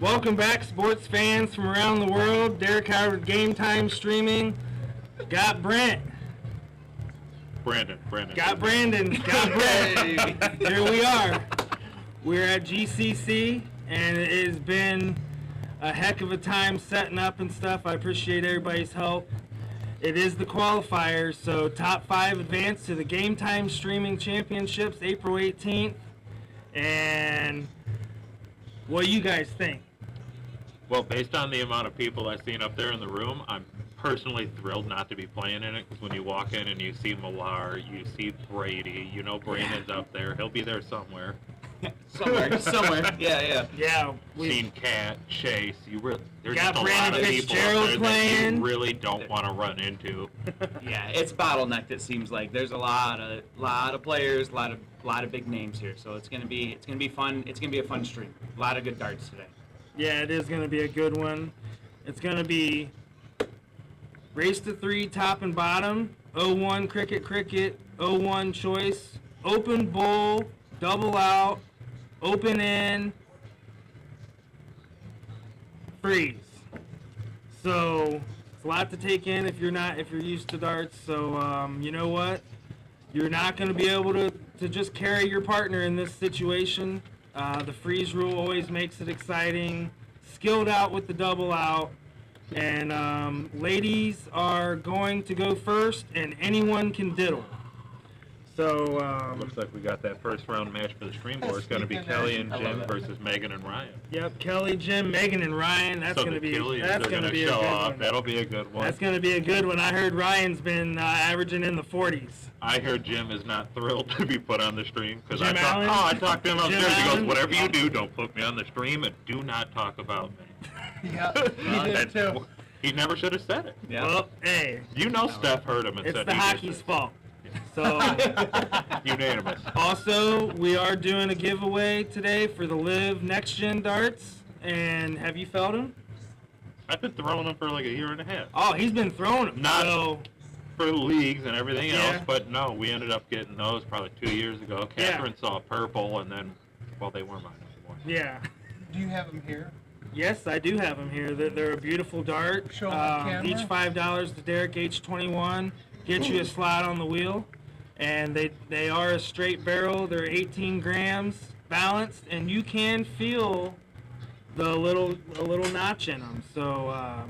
Welcome back, sports fans from around the world. Derek Howard, Game Time Streaming. Got Brent. Brandon. Got Brandon. Got Brent. Here we are. We're at GCC, and it has been a heck of a time setting up and stuff. I appreciate everybody's help. It is the qualifier, so top 5 advance to the Game Time Streaming Championships, April 18th. And what do you guys think? Well, based on the amount of people I've seen up there in the room, I'm personally thrilled not to be playing in it, because when you walk in and you see Millar, you see Brady, you know Brandon's up there. He'll be there somewhere. somewhere. Yeah. Yeah, Seen Cat, Chase. There's got just a Brandon lot of people up Fitzgerald there playing. that you really don't want to run into. Yeah, it's bottlenecked. It seems like there's a lot of players, a lot of big names here. So it's gonna be fun. It's gonna be a fun stream. A lot of good darts today. Yeah, it is going to be a good one. It's going to be race to 3, top and bottom, 0-1 cricket, 0-1 choice, open bowl, double out, open in, freeze. So it's a lot to take in if you're used to darts. So you know what? You're not going to be able to just carry your partner in this situation. The freeze rule always makes it exciting. Skilled out with the double out. And ladies are going to go first, and anyone can diddle. So Looks like we got that first round match for the stream board. It's going to be Kelly and Jim versus Megan and Ryan. Yep, Kelly, Jim, Megan, and Ryan. That's going to be a good one. That'll be a good one. That's going to be a good one. I heard Ryan's been averaging in the 40s. I heard Jim is not thrilled to be put on the stream, because I Allen? talked to him Jim upstairs. He goes, Allen? whatever you do, don't put me on the stream, and do not talk about me. Yeah, he did too. He never should have said it. Yeah. Well, hey, You know Steph heard him and it's said the he hockey's fault. So unanimous. also, we are doing a giveaway today for the Live Next Gen darts. And have you felt him? I've been throwing them for like a year and a half. Oh, he's been throwing them. Not So, for leagues and everything Yeah. else, but no, we ended up getting those probably 2 years ago. Yeah. Catherine saw purple, and then, well, they weren't mine anymore. yeah. Do you have them here? Yes, I do have them here. They're a beautiful dart. Show 'em on camera. Each $5 to Derek H21. Get you a slot on the wheel. And they are a straight barrel. They're 18 grams balanced, and you can feel a little notch in them. So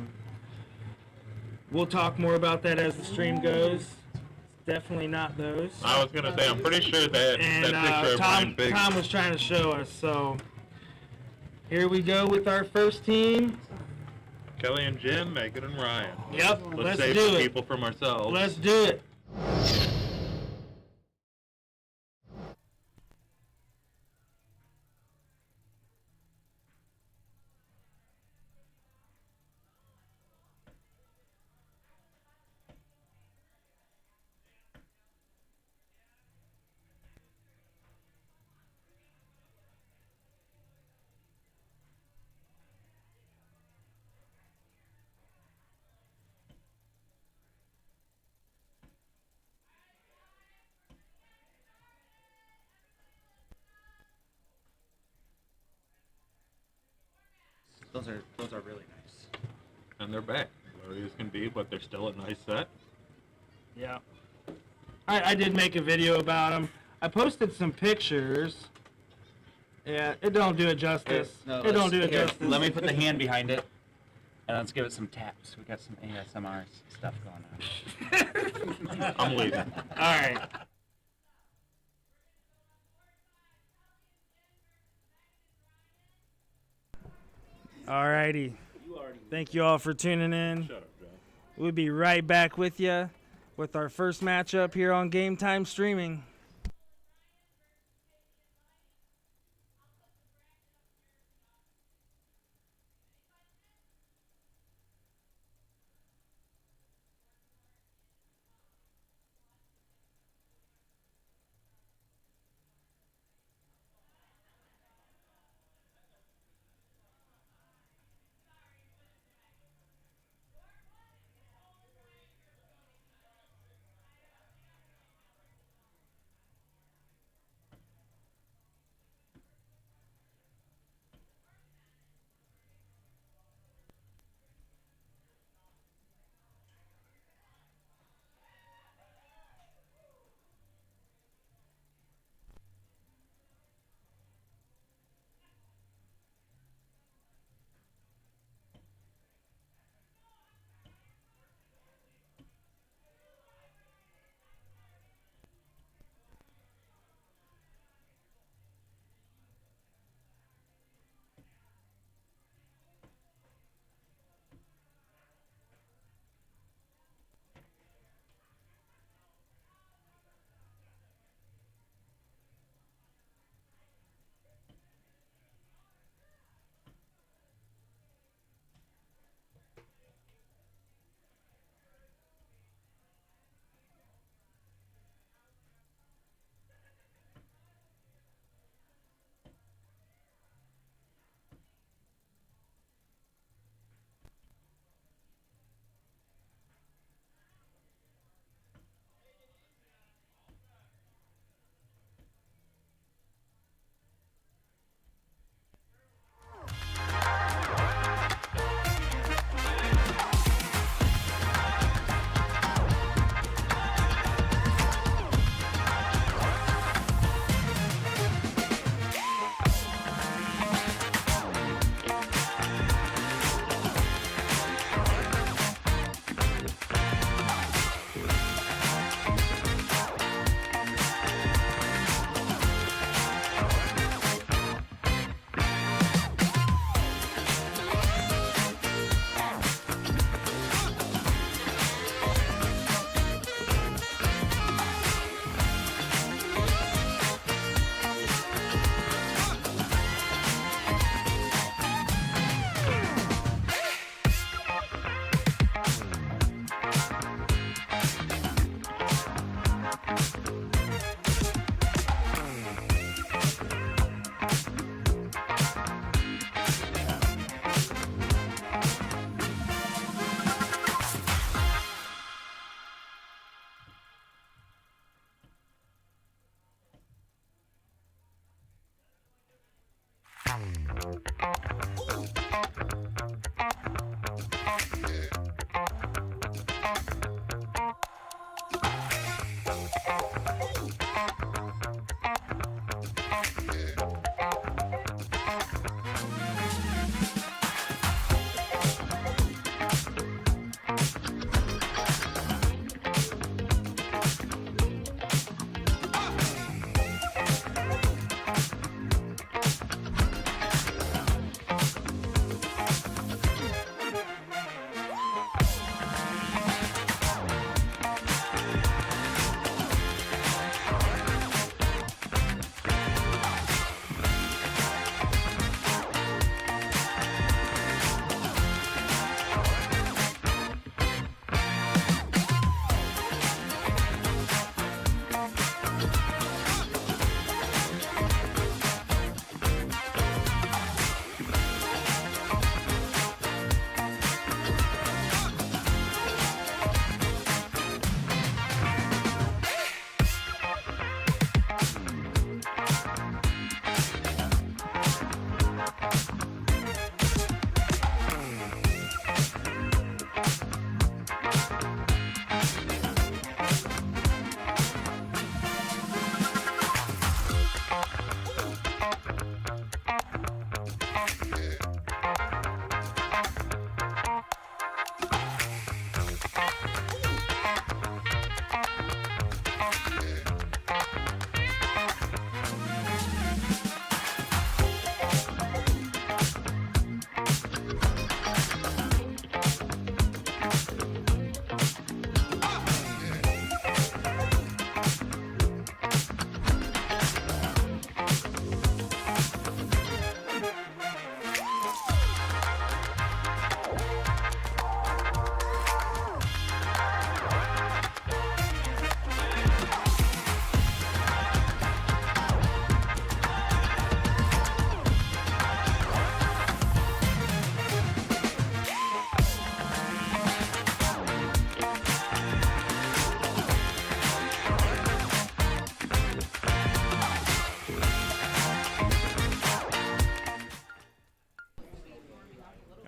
we'll talk more about that as the stream goes. It's definitely not those. I was going to say, I'm pretty sure that And picture of Brian Biggs. Tom was trying to show us. So here we go with our first team. Kelly and Jim, Megan and Ryan. Yep, Let's let's save do the it. people from ourselves. Let's do it. Those are really nice. And they're back. Blurry as can be, but they're still a nice set. Yeah. I did make a video about them. I posted some pictures. Yeah, it don't do it justice. It don't do it justice. Let me put the hand behind it, and let's give it some taps. We got some ASMR stuff going on. I'm leaving. All right. All righty. Thank you all for tuning in. Shut up, John. We'll be right back with you with our first matchup here on Game Time Streaming.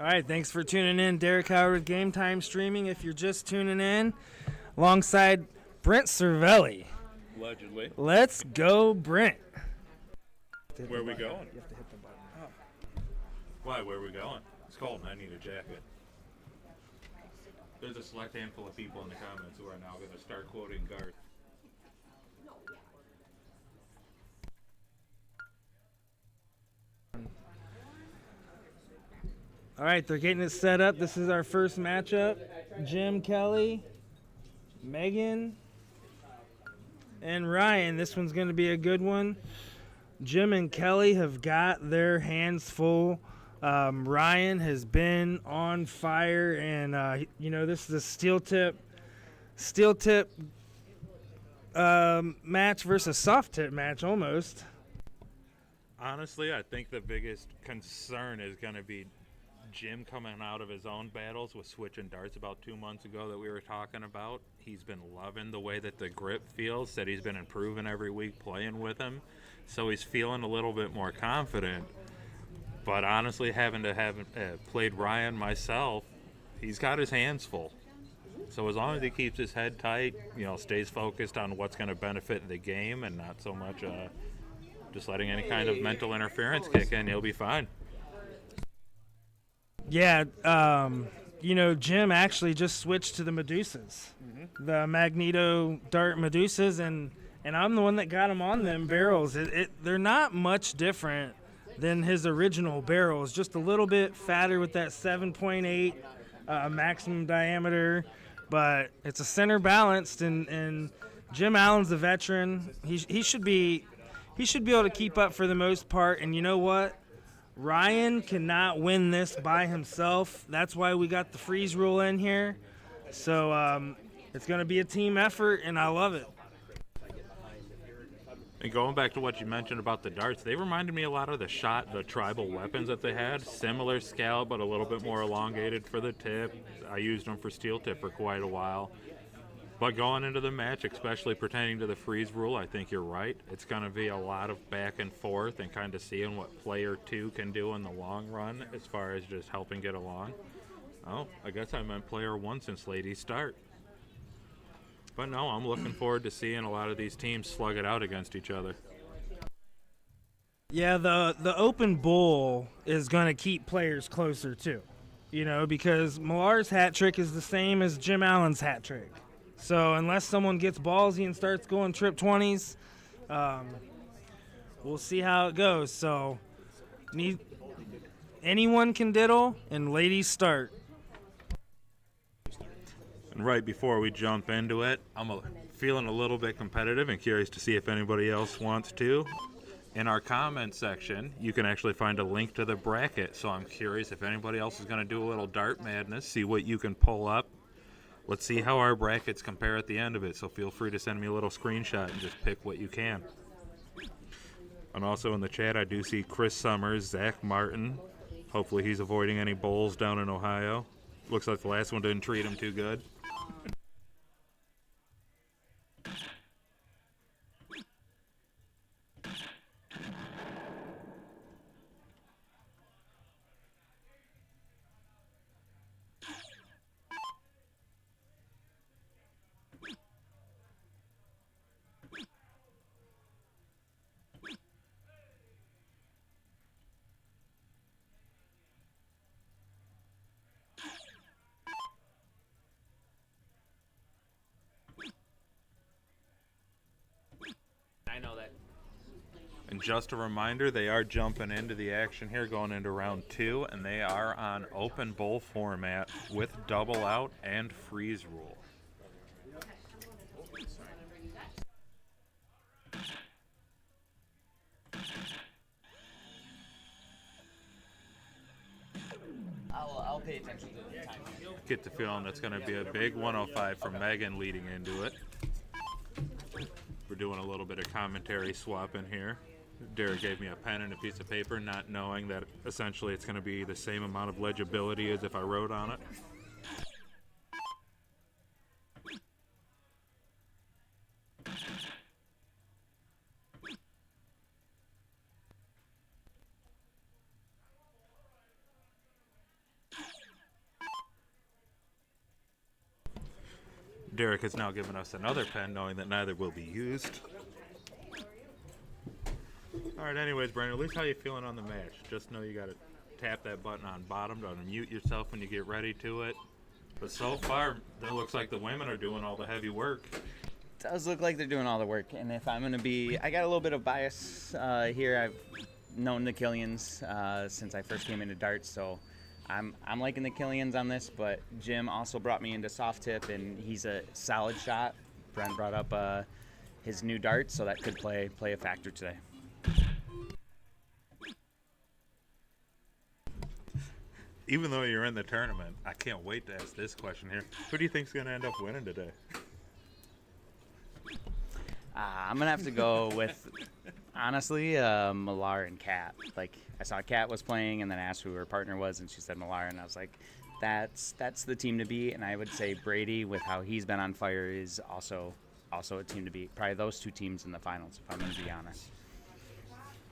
All right, thanks for tuning in. Derek Howard with Game Time Streaming. If you're just tuning in, alongside Brent Cervelli. Allegedly. Let's go, Brent. Where are we going? You have to hit the button. Why? Where are we going? It's cold and I need a jacket. There's a select handful of people in the comments who are now going to start quoting Garth. All right, they're getting it set up. This is our first matchup. Jim, Kelly, Megan, and Ryan. This one's going to be a good one. Jim and Kelly have got their hands full. Ryan has been on fire, and this is a steel tip match versus soft tip match almost. Honestly, I think the biggest concern is going to be Jim coming out of his own battles with switching darts about 2 months ago that we were talking about. He's been loving the way that the grip feels, said he's been improving every week playing with him. So he's feeling a little bit more confident. But honestly, having to have played Ryan myself, he's got his hands full. So as long as he keeps his head tight, stays focused on what's going to benefit the game and not so much just letting any kind of mental interference kick in, he'll be fine. Yeah, Jim actually just switched to the Medusas, the Magneto Dart Medusas, and I'm the one that got him on them barrels. They're not much different than his original barrels, just a little bit fatter with that 7.8 maximum diameter, but it's a center balanced, and Jim Allen's a veteran. He should be able to keep up for the most part, and you know what? Ryan cannot win this by himself. That's why we got the freeze rule in here. So it's going to be a team effort, and I love it. And going back to what you mentioned about the darts, they reminded me a lot of the tribal weapons that they had. Similar scale, but a little bit more elongated for the tip. I used them for steel tip for quite a while. But going into the match, especially pertaining to the freeze rule, I think you're right. It's going to be a lot of back and forth and kind of seeing what player 2 can do in the long run as far as just helping get along. Oh, I guess I meant player 1 since ladies start. But no, I'm looking forward to seeing a lot of these teams slug it out against each other. Yeah, the open bowl is going to keep players closer too, because Millar's hat trick is the same as Jim Allen's hat trick. So unless someone gets ballsy and starts going trip 20s, we'll see how it goes. So anyone can diddle, and ladies start. And right before we jump into it, I'm feeling a little bit competitive and curious to see if anybody else wants to. In our comment section, you can actually find a link to the bracket. So I'm curious if anybody else is going to do a little dart madness, see what you can pull up. Let's see how our brackets compare at the end of it, so feel free to send me a little screenshot and just pick what you can. And also in the chat, I do see Chris Summers, Zach Martin. Hopefully he's avoiding any bowls down in Ohio. Looks like the last one didn't treat him too good. I know that. And just a reminder, they are jumping into the action here, going into round 2, and they are on open bowl format with double out and freeze rule. I'll pay attention to the time. Get the feeling that's going to be a big 105 from Megan leading into it. We're doing a little bit of commentary swap in here. Derek gave me a pen and a piece of paper, not knowing that essentially it's going to be the same amount of legibility as if I wrote on it. Derek has now given us another pen, knowing that neither will be used. All right, anyways, Brandon, at least how you feeling on the match? Just know you got to tap that button on bottom to unmute yourself when you get ready to it. But so far, it looks like the women are doing all the heavy work. Does look like they're doing all the work, and if I'm going to be, I got a little bit of bias here. I've known the Killians since I first came into darts, so I'm liking the Killians on this, but Jim also brought me into soft tip, and he's a solid shot. Brent brought up his new dart, so that could play a factor today. Even though you're in the tournament, I can't wait to ask this question here. Who do you think's going to end up winning today? I'm going to have to go with, honestly, Millar and Kat. Like, I saw Kat was playing and then asked who her partner was, and she said Millar, and I was like, that's the team to beat. And I would say Brady, with how he's been on fire, is also a team to beat. Probably those two teams in the finals, if I'm going to be honest.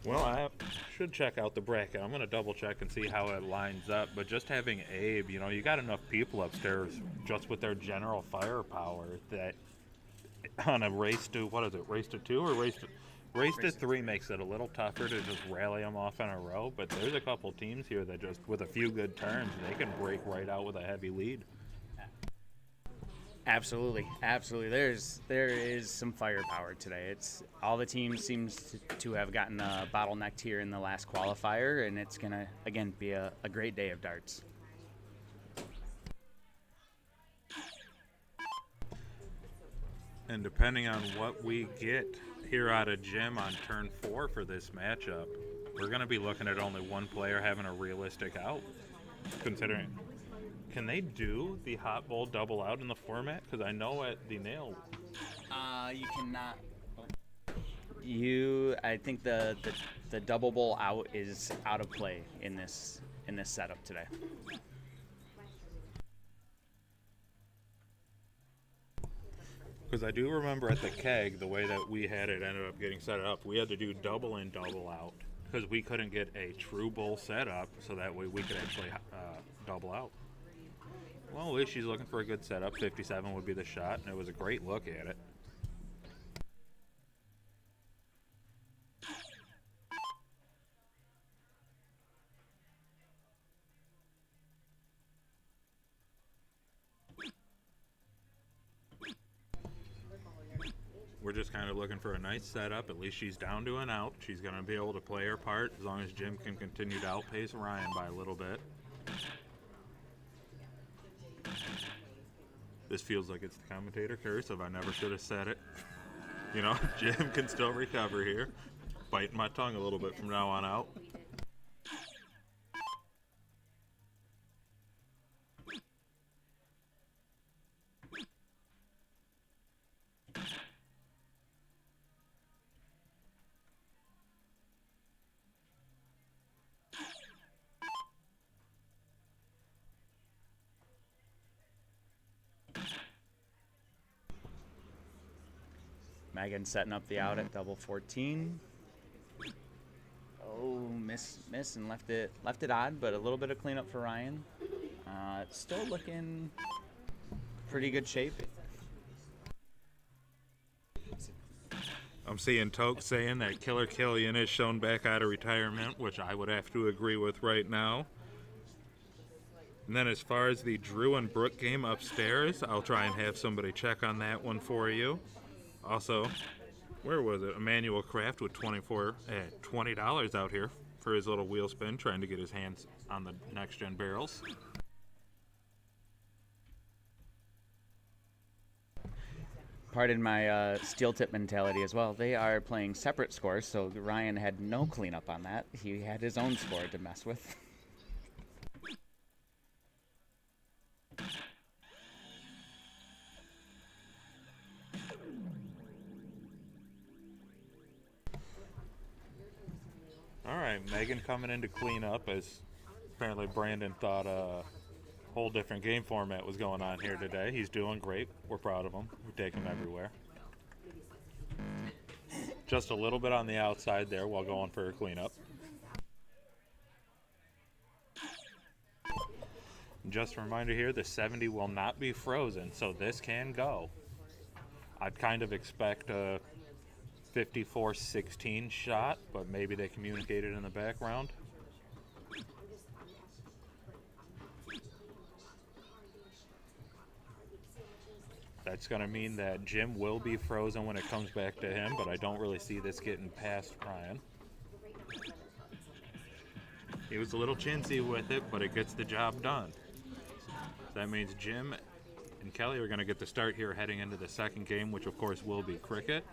Well, I should check out the bracket. I'm going to double check and see how it lines up. But just having Abe, you know, you got enough people upstairs just with their general firepower that on a race to, what is it, race to 2 or race to 3 makes it a little tougher to just rally them off in a row. But there's a couple teams here that just, with a few good turns, they can break right out with a heavy lead. Absolutely. There is some firepower today. It's all the teams seems to have gotten bottlenecked here in the last qualifier, and it's gonna again be a great day of darts. And depending on what we get here out of Jim on turn 4 for this matchup, we're going to be looking at only one player having a realistic out, considering. Can they do the hot bowl double out in the format? Because I know at the nail. You cannot. I think the double bowl out is out of play in this setup today. Because I do remember at the keg, the way that we had it ended up getting set up, we had to do double in, double out. Because we couldn't get a true bowl set up, so that way we could actually double out. Well, at least she's looking for a good setup. 57 would be the shot, and it was a great look at it. We're just kind of looking for a nice setup. At least she's down to an out. She's going to be able to play her part as long as Jim can continue to outpace Ryan by a little bit. This feels like it's the commentator curse of I never should have said it. You know, Jim can still recover here. Biting my tongue a little bit from now on out. Megan setting up the out at double 14. Oh, miss, and left it odd, but a little bit of cleanup for Ryan. It's still looking pretty good shape. I'm seeing Toke saying that Killer Killian is shown back out of retirement, which I would have to agree with right now. And then as far as the Drew and Brooke game upstairs, I'll try and have somebody check on that one for you. Also, where was it? Emmanuel Kraft with $20 out here for his little wheel spin, trying to get his hands on the next-gen barrels. Pardon my steel tip mentality as well. They are playing separate scores, so Ryan had no cleanup on that. He had his own score to mess with. All right, Megan coming in to clean up, as apparently Brandon thought a whole different game format was going on here today. He's doing great. We're proud of him. We take him everywhere. Just a little bit on the outside there while going for a cleanup. Just a reminder here, the 70 will not be frozen, so this can go. I'd kind of expect a 54-16 shot, but maybe they communicated in the background. That's going to mean that Jim will be frozen when it comes back to him, but I don't really see this getting past Ryan. He was a little chintzy with it, but it gets the job done. That means Jim and Kelly are going to get the start here heading into the second game, which of course will be cricket.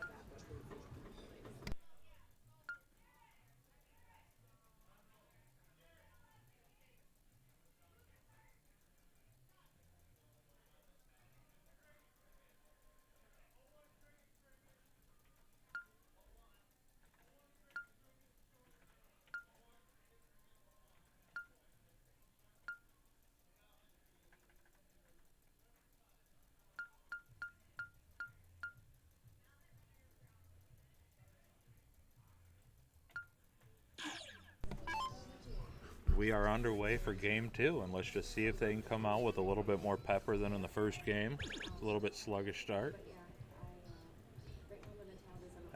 We are underway for game two, and let's just see if they can come out with a little bit more pepper than in the first game. It's a little bit sluggish start.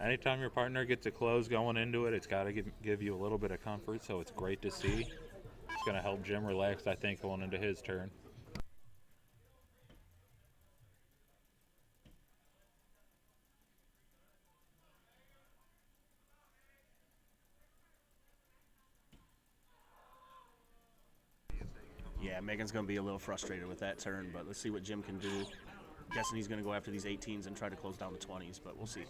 Anytime your partner gets a close going into it, it's got to give you a little bit of comfort, so it's great to see. It's going to help Jim relax, I think, going into his turn. Yeah, Megan's going to be a little frustrated with that turn, but let's see what Jim can do. Guessing he's going to go after these 18s and try to close down the 20s, but we'll see.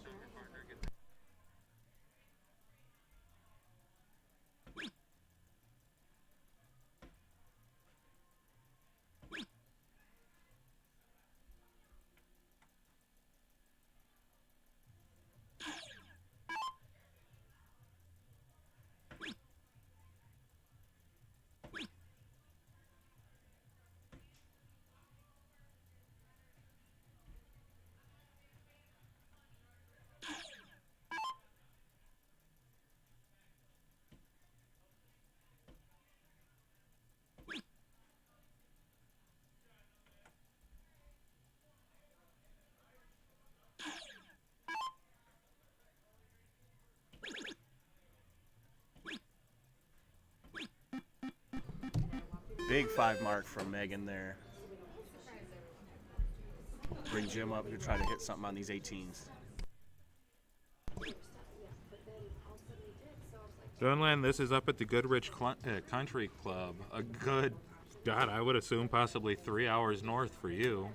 Big 5 mark from Megan there. Bring Jim up to try to hit something on these 18s. Dunland, this is up at the Goodrich Country Club. A good, God, I would assume possibly 3 hours north for you.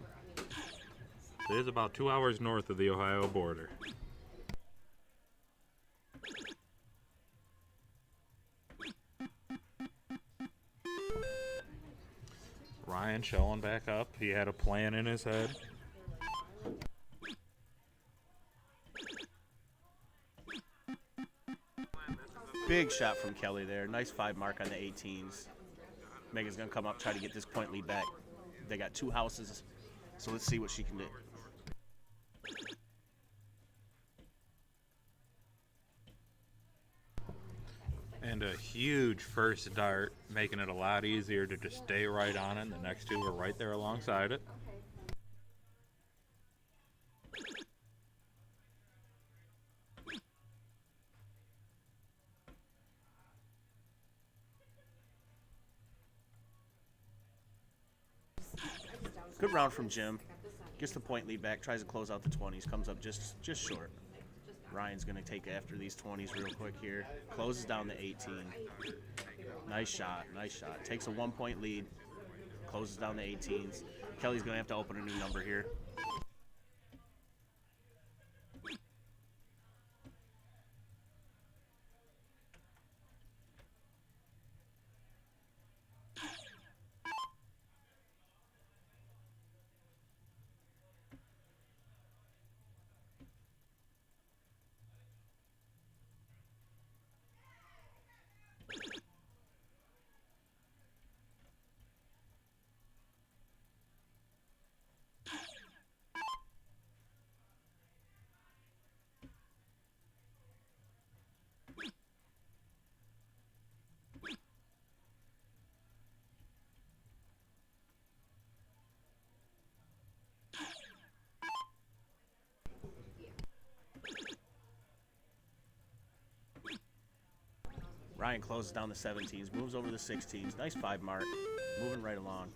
It is about 2 hours north of the Ohio border. Ryan showing back up. He had a plan in his head. Big shot from Kelly there. Nice 5 mark on the 18s. Megan's going to come up, try to get this point lead back. They got 2 houses, so let's see what she can do. And a huge first dart, making it a lot easier to just stay right on it. The next 2 are right there alongside it. Good round from Jim. Gets the point lead back, tries to close out the 20s, comes up just short. Ryan's going to take after these 20s real quick here. Closes down the 18. Nice shot, nice shot. Takes a 1-point lead, closes down the 18s. Kelly's going to have to open a new number here. Ryan closes down the 17s, moves over the 16s. Nice 5 mark, moving right along.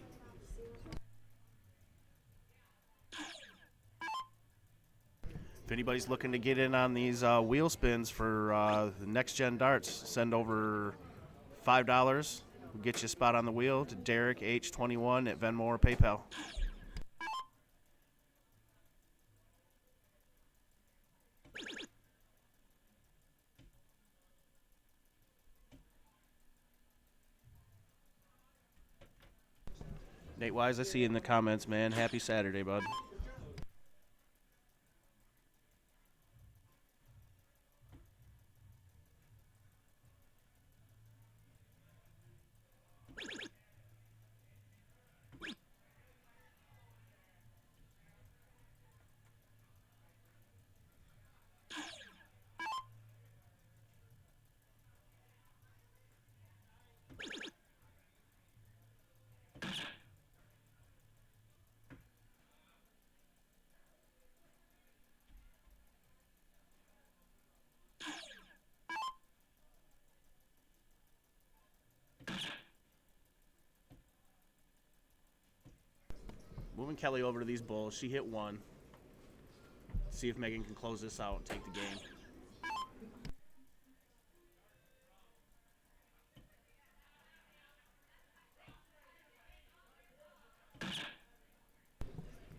If anybody's looking to get in on these wheel spins for the next gen darts, send over $5. We'll get you a spot on the wheel to Derek H21 at Venmo or PayPal. Nate Wise, I see you in the comments, man. Happy Saturday, bud. Moving Kelly over to these bulls. She hit 1. See if Megan can close this out and take the game.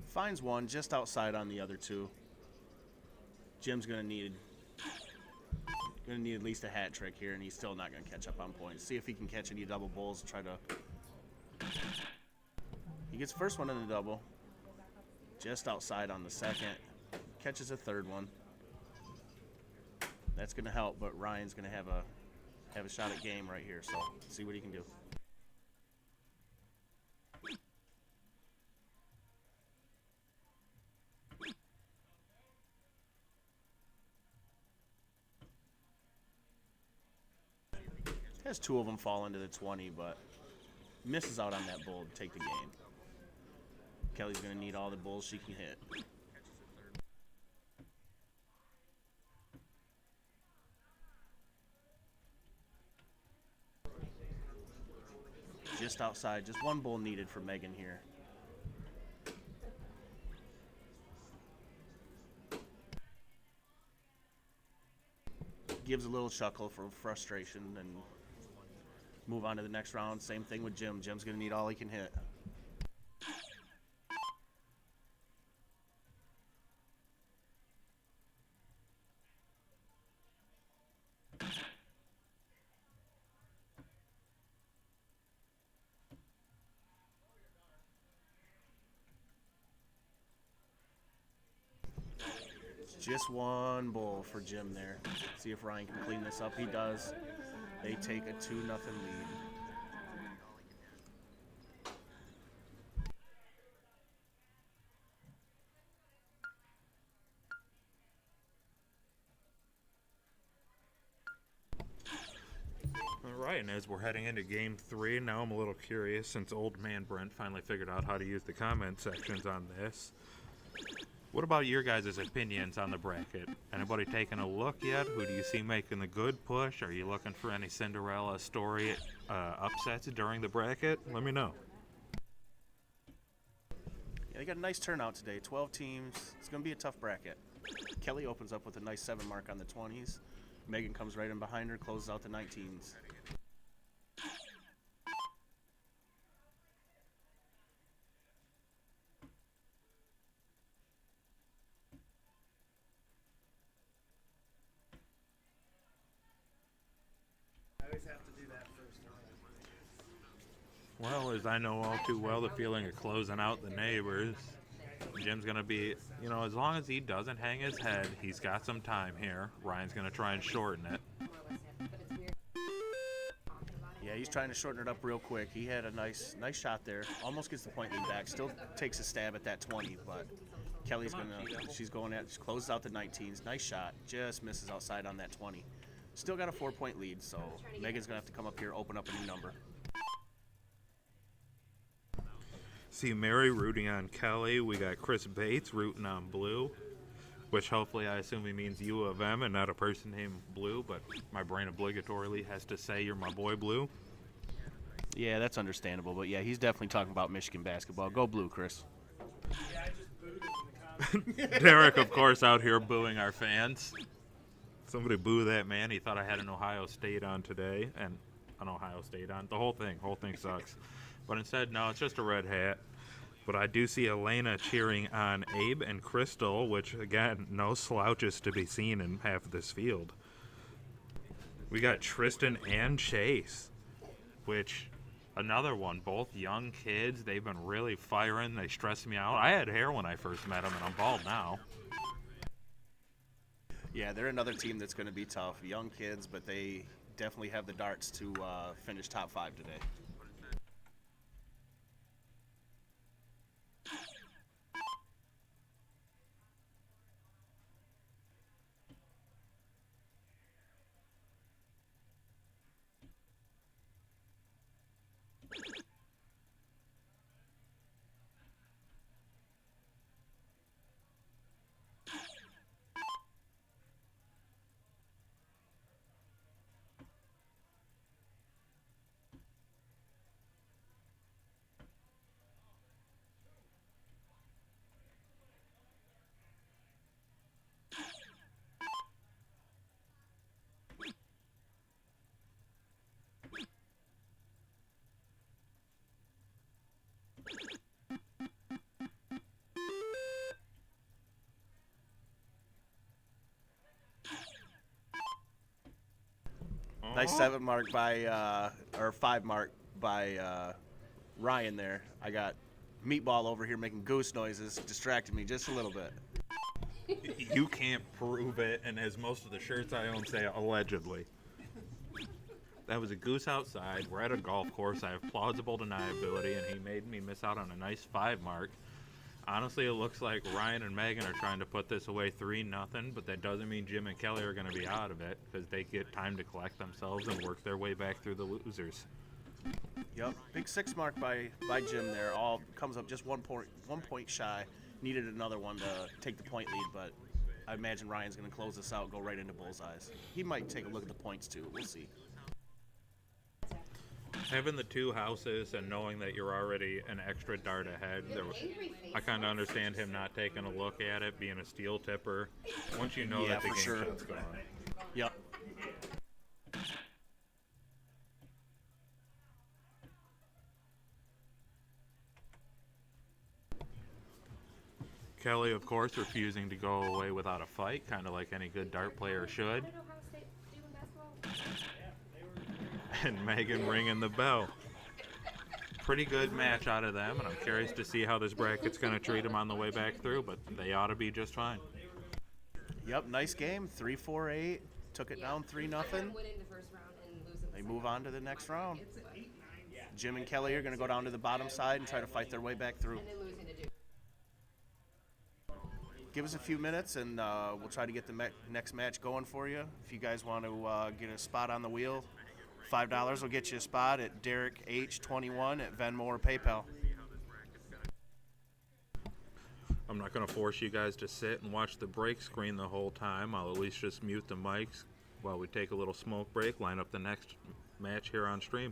Finds 1 just outside on the other 2. Jim's gonna need at least a hat trick here, and he's still not gonna catch up on points. See if he can catch any double bulls. Try to. He gets first one in the double, just outside on the second. Catches a third one. That's gonna help, but Ryan's gonna have a shot at game right here. So see what he can do. Has 2 of them fall into the 20, but misses out on that bull to take the game. Kelly's going to need all the bulls she can hit. Just outside, just 1 bull needed for Megan here. Gives a little chuckle for frustration and move on to the next round. Same thing with Jim. Jim's going to need all he can hit. Just 1 bull for Jim there. See if Ryan can clean this up. He does. They take a 2-0 lead. All right, and as we're heading into game 3, now I'm a little curious since old man Brent finally figured out how to use the comment sections on this. What about your guys' opinions on the bracket? Anybody taking a look yet? Who do you see making the good push? Are you looking for any Cinderella story upsets during the bracket? Let me know. Yeah, they got a nice turnout today. 12 teams. It's going to be a tough bracket. Kelly opens up with a nice 7 mark on the 20s. Megan comes right in behind her, closes out the 19s. Well, as I know all too well, the feeling of closing out the neighbors. Jim's going to be, as long as he doesn't hang his head, he's got some time here. Ryan's going to try and shorten it. Yeah, he's trying to shorten it up real quick. He had a nice shot there. Almost gets the point lead back. Still takes a stab at that 20, but Kelly's she closes out the 19s. Nice shot. Just misses outside on that 20. Still got a 4-point lead, so Megan's going to have to come up here, open up a new number. See Mary rooting on Kelly. We got Chris Bates rooting on Blue. which hopefully I assume he means U of M and not a person named Blue, but my brain obligatorily has to say you're my boy Blue. Yeah, that's understandable. But yeah, he's definitely talking about Michigan basketball. Go Blue, Chris. Derek, of course, out here booing our fans. Somebody boo that man. He thought I had an Ohio State on today, and an Ohio State on. The whole thing sucks. But instead, no, it's just a red hat. But I do see Elena cheering on Abe and Crystal, which, again, no slouches to be seen in half of this field. We got Tristan and Chase, which, another one, both young kids. They've been really firing. They stress me out. I had hair when I first met them, and I'm bald now. Yeah, they're another team that's going to be tough. Young kids, but they definitely have the darts to finish top 5 today. Nice 7 mark by, or 5 mark by Ryan there. I got Meatball over here making goose noises, distracted me just a little bit. You can't prove it, and as most of the shirts I own say, allegedly. That was a goose outside. We're at a golf course. I have plausible deniability, and he made me miss out on a nice 5 mark. Honestly, it looks like Ryan and Megan are trying to put this away 3-0, but that doesn't mean Jim and Kelly are going to be out of it, because they get time to collect themselves and work their way back through the losers. Yep, big 6 mark by Jim there. All comes up just 1 point shy. Needed another one to take the point lead, but I imagine Ryan's going to close this out, go right into bullseyes. He might take a look at the points too. We'll see. Having the 2 houses and knowing that you're already an extra dart ahead, I kind of understand him not taking a look at it, being a steel tipper. Once you know that the game shot's gone. Yep. Kelly, of course, refusing to go away without a fight, kind of like any good dart player should. And Megan ringing the bell. Pretty good match out of them, and I'm curious to see how this bracket's going to treat them on the way back through, but they ought to be just fine. Yep, nice game. 3-4-8. Took it down 3-0. They move on to the next round. Jim and Kelly are going to go down to the bottom side and try to fight their way back through. Give us a few minutes, and we'll try to get the next match going for you. If you guys want to get a spot on the wheel, $5 will get you a spot at Derek H21 at Venmo or PayPal. I'm not going to force you guys to sit and watch the break screen the whole time. I'll at least just mute the mics while we take a little smoke break, line up the next match here on stream.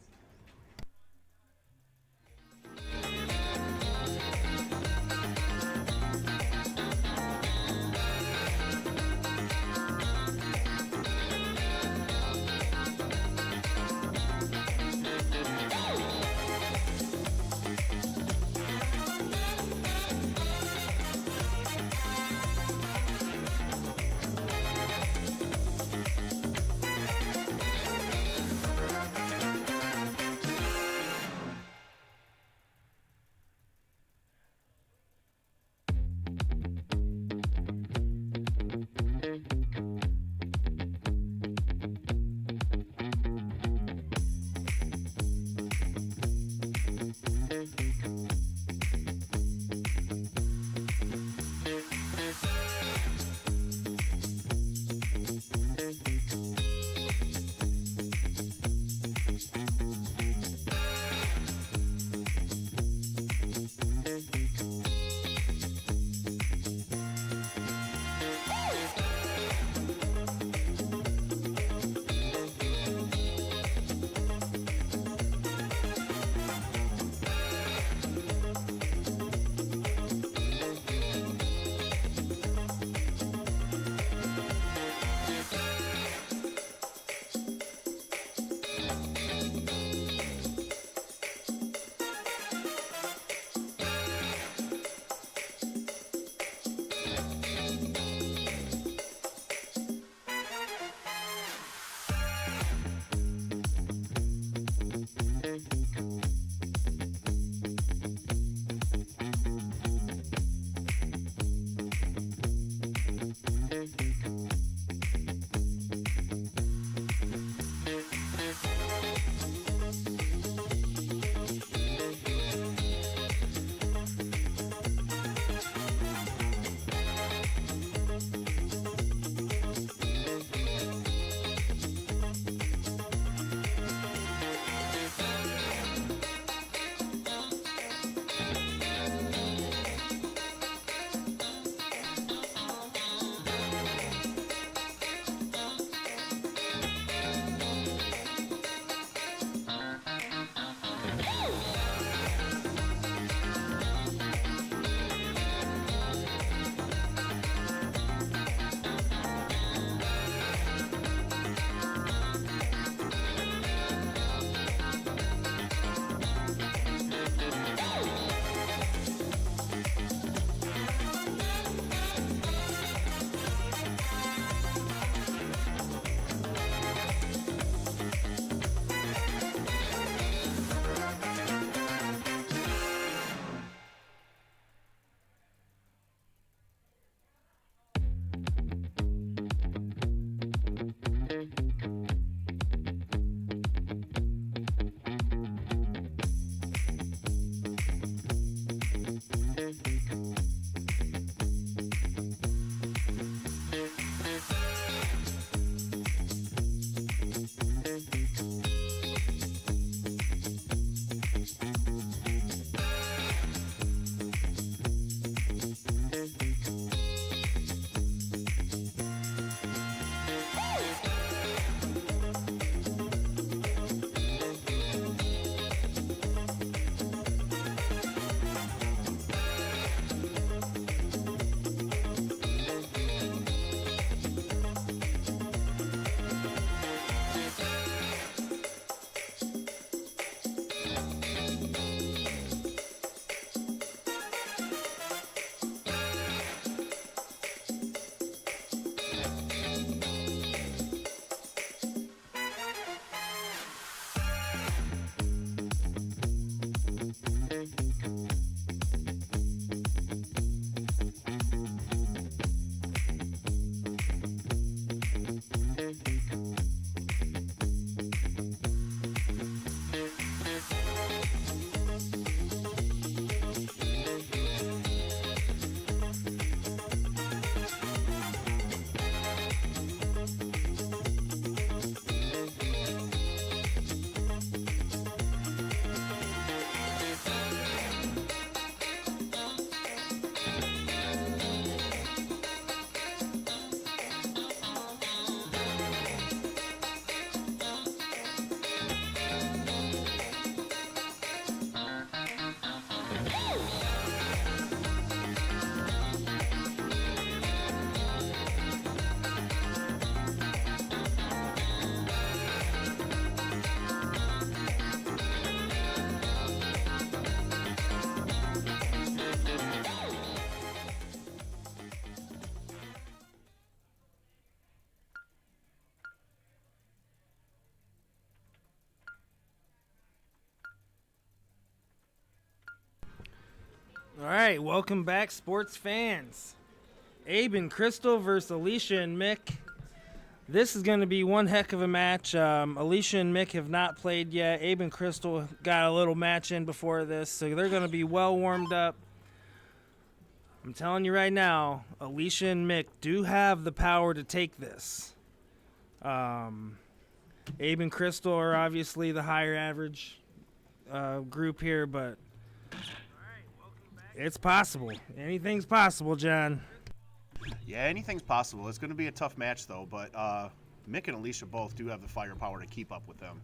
All right, welcome back, sports fans. Abe and Crystal versus Alicia and Mick. This is going to be one heck of a match. Alicia and Mick have not played yet. Abe and Crystal got a little match in before this, so they're going to be well warmed up. I'm telling you right now, Alicia and Mick do have the power to take this. Abe and Crystal are obviously the higher average group here, but it's possible. Anything's possible, John. Yeah, anything's possible. It's going to be a tough match, though, but Mick and Alicia both do have the firepower to keep up with them.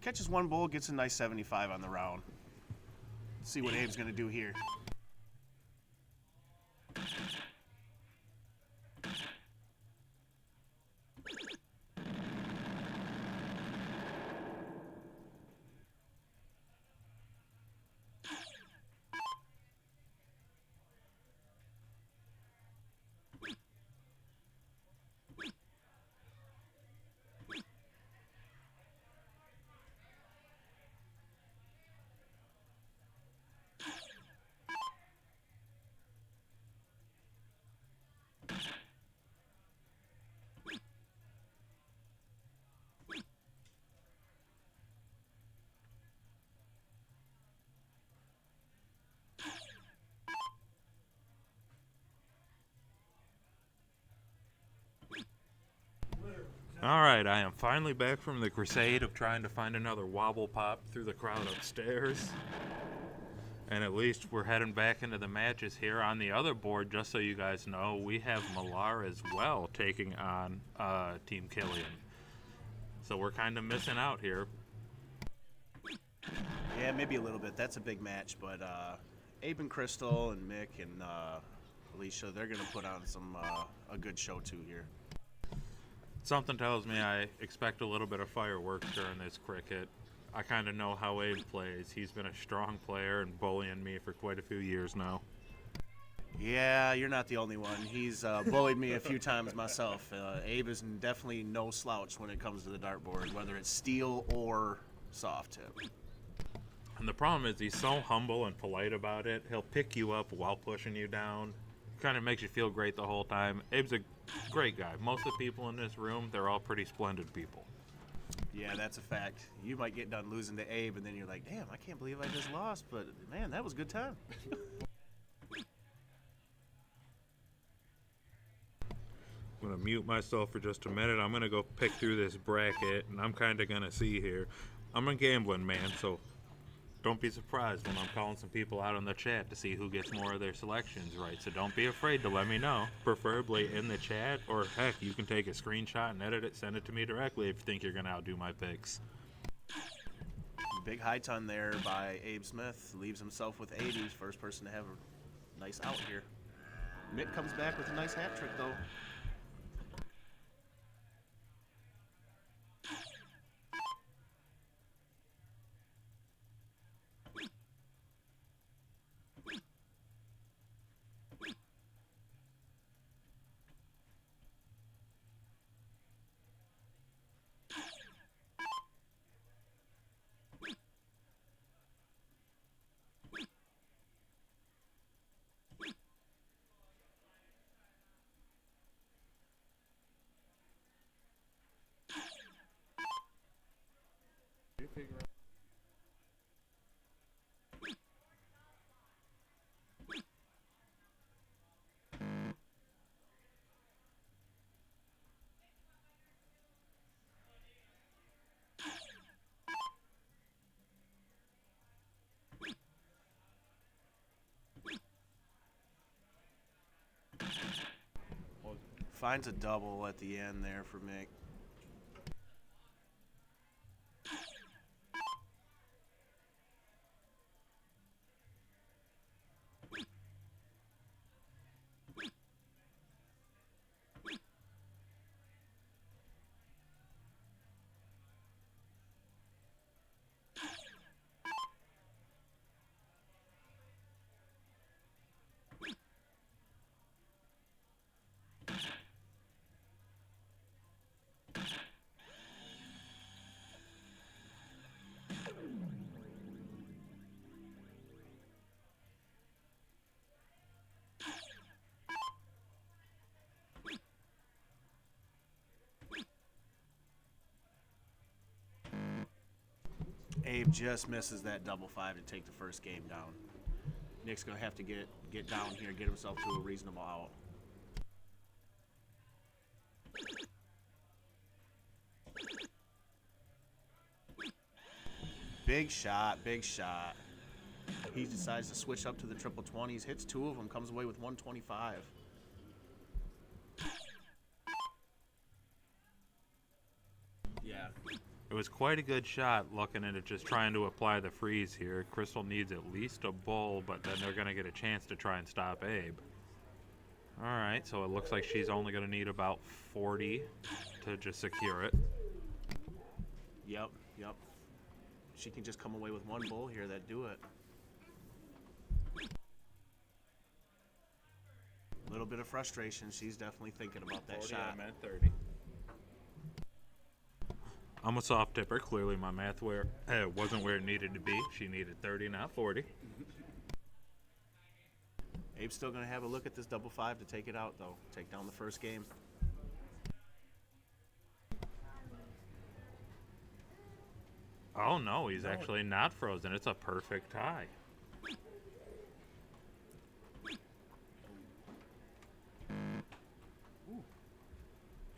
Catches one bull, gets a nice 75 on the round. Let's see what Abe's going to do here. Alright, I am finally back from the crusade of trying to find another wobble pop through the crowd upstairs. And at least we're heading back into the matches here. On the other board, just so you guys know, we have Millar as well taking on Team Killian. So we're kind of missing out here. Yeah, maybe a little bit. That's a big match, but Abe and Crystal and Mick and Alicia, they're going to put on a good show too here. Something tells me I expect a little bit of fireworks during this cricket. I kind of know how Abe plays. He's been a strong player and bullying me for quite a few years now. Yeah, you're not the only one. He's bullied me a few times myself. Abe is definitely no slouch when it comes to the dartboard, whether it's steel or soft tip. And the problem is he's so humble and polite about it. He'll pick you up while pushing you down. Kind of makes you feel great the whole time. Abe's a great guy. Most of the people in this room, they're all pretty splendid people. Yeah, that's a fact. You might get done losing to Abe, and then you're like, damn, I can't believe I just lost, but man, that was a good time. I'm going to mute myself for just a minute. I'm going to go pick through this bracket, and I'm kind of going to see here. I'm a gambling man, so don't be surprised when I'm calling some people out in the chat to see who gets more of their selections right. So don't be afraid to let me know, preferably in the chat, or heck, you can take a screenshot and edit it, send it to me directly if you think you're going to outdo my picks. Big high ton there by Abe Smith. Leaves himself with 80s. First person to have a nice out here. Mick comes back with a nice hat trick, though. Finds a double at the end there for Mick. Abe just misses that double 5 to take the first game down. Nick's going to have to get down here, get himself to a reasonable out. Big shot, big shot. He decides to switch up to the triple 20s, hits 2 of them, comes away with 125. Yeah. It was quite a good shot looking into just trying to apply the freeze here. Crystal needs at least a bull, but then they're going to get a chance to try and stop Abe. All right, so it looks like she's only going to need about 40 to just secure it. Yep. She can just come away with 1 bull here, that'd do it. A little bit of frustration. She's definitely thinking about that 40, shot. I meant 30. I'm a soft tipper. Clearly my math wasn't where it needed to be. She needed 30, not 40. Abe's still going to have a look at this double 5 to take it out, though. Take down the first game. Oh, no, he's actually not frozen. It's a perfect tie.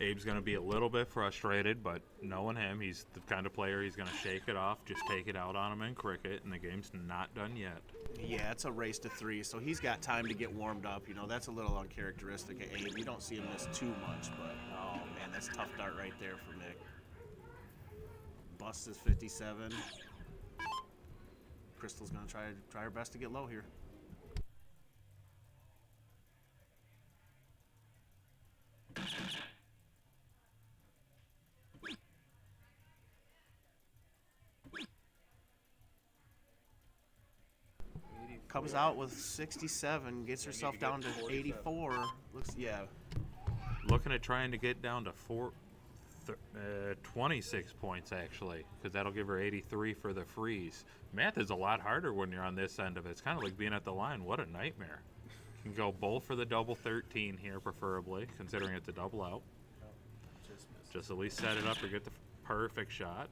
Abe's going to be a little bit frustrated, but knowing him, he's the kind of player he's going to shake it off, just take it out on him in cricket, and the game's not done yet. Yeah, it's a race to 3, so he's got time to get warmed up. You know, that's a little uncharacteristic of Abe. You don't see him miss too much, but, oh, man, that's a tough dart right there for Nick. Busts is 57. Crystal's going to try her best to get low here. Comes out with 67, gets herself down to 84. Looks, yeah. Looking at trying to get down to 26 points, actually, because that'll give her 83 for the freeze. Math is a lot harder when you're on this end of it. It's kind of like being at the line. What a nightmare. You can go bull for the double 13 here, preferably, considering it's a double out. Just at least set it up or get the perfect shot.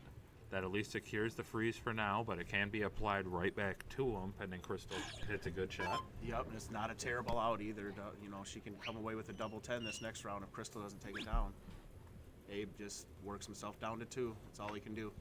That at least secures the freeze for now, but it can be applied right back to him, pending Crystal hits a good shot. Yep, and it's not a terrible out either. You know, she can come away with a double 10 this next round if Crystal doesn't take it down. Abe just works himself down to 2. That's all he can do.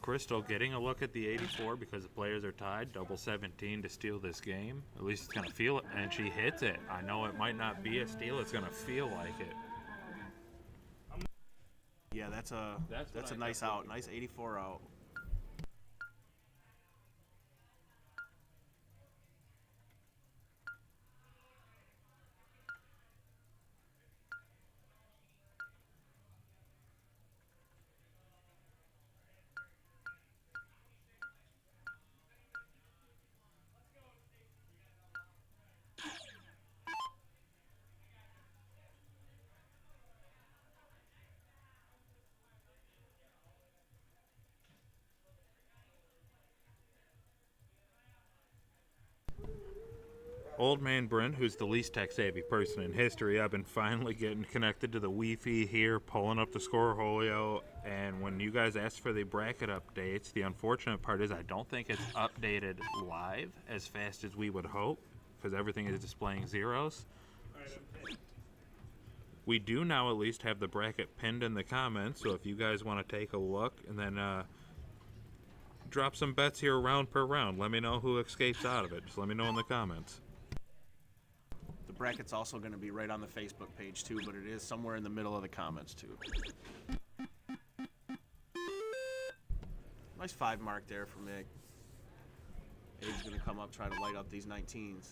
Crystal getting a look at the 84 because the players are tied. Double 17 to steal this game. At least it's going to feel it, and she hits it. I know it might not be a steal. It's going to feel like it. Yeah, that's a nice out. Nice 84 out. Old man Brent, who's the least tech-savvy person in history, I've been finally getting connected to the Wi-Fi here, pulling up the scoreholio, and when you guys asked for the bracket updates, the unfortunate part is I don't think it's updated live as fast as we would hope, because everything is displaying zeros. We do now at least have the bracket pinned in the comments, so if you guys want to take a look, and then drop some bets here round per round. Let me know who escapes out of it. Just let me know in the comments. The bracket's also going to be right on the Facebook page too, but it is somewhere in the middle of the comments too. Nice 5 mark there for Mick. Abe's going to come up, try to light up these 19s.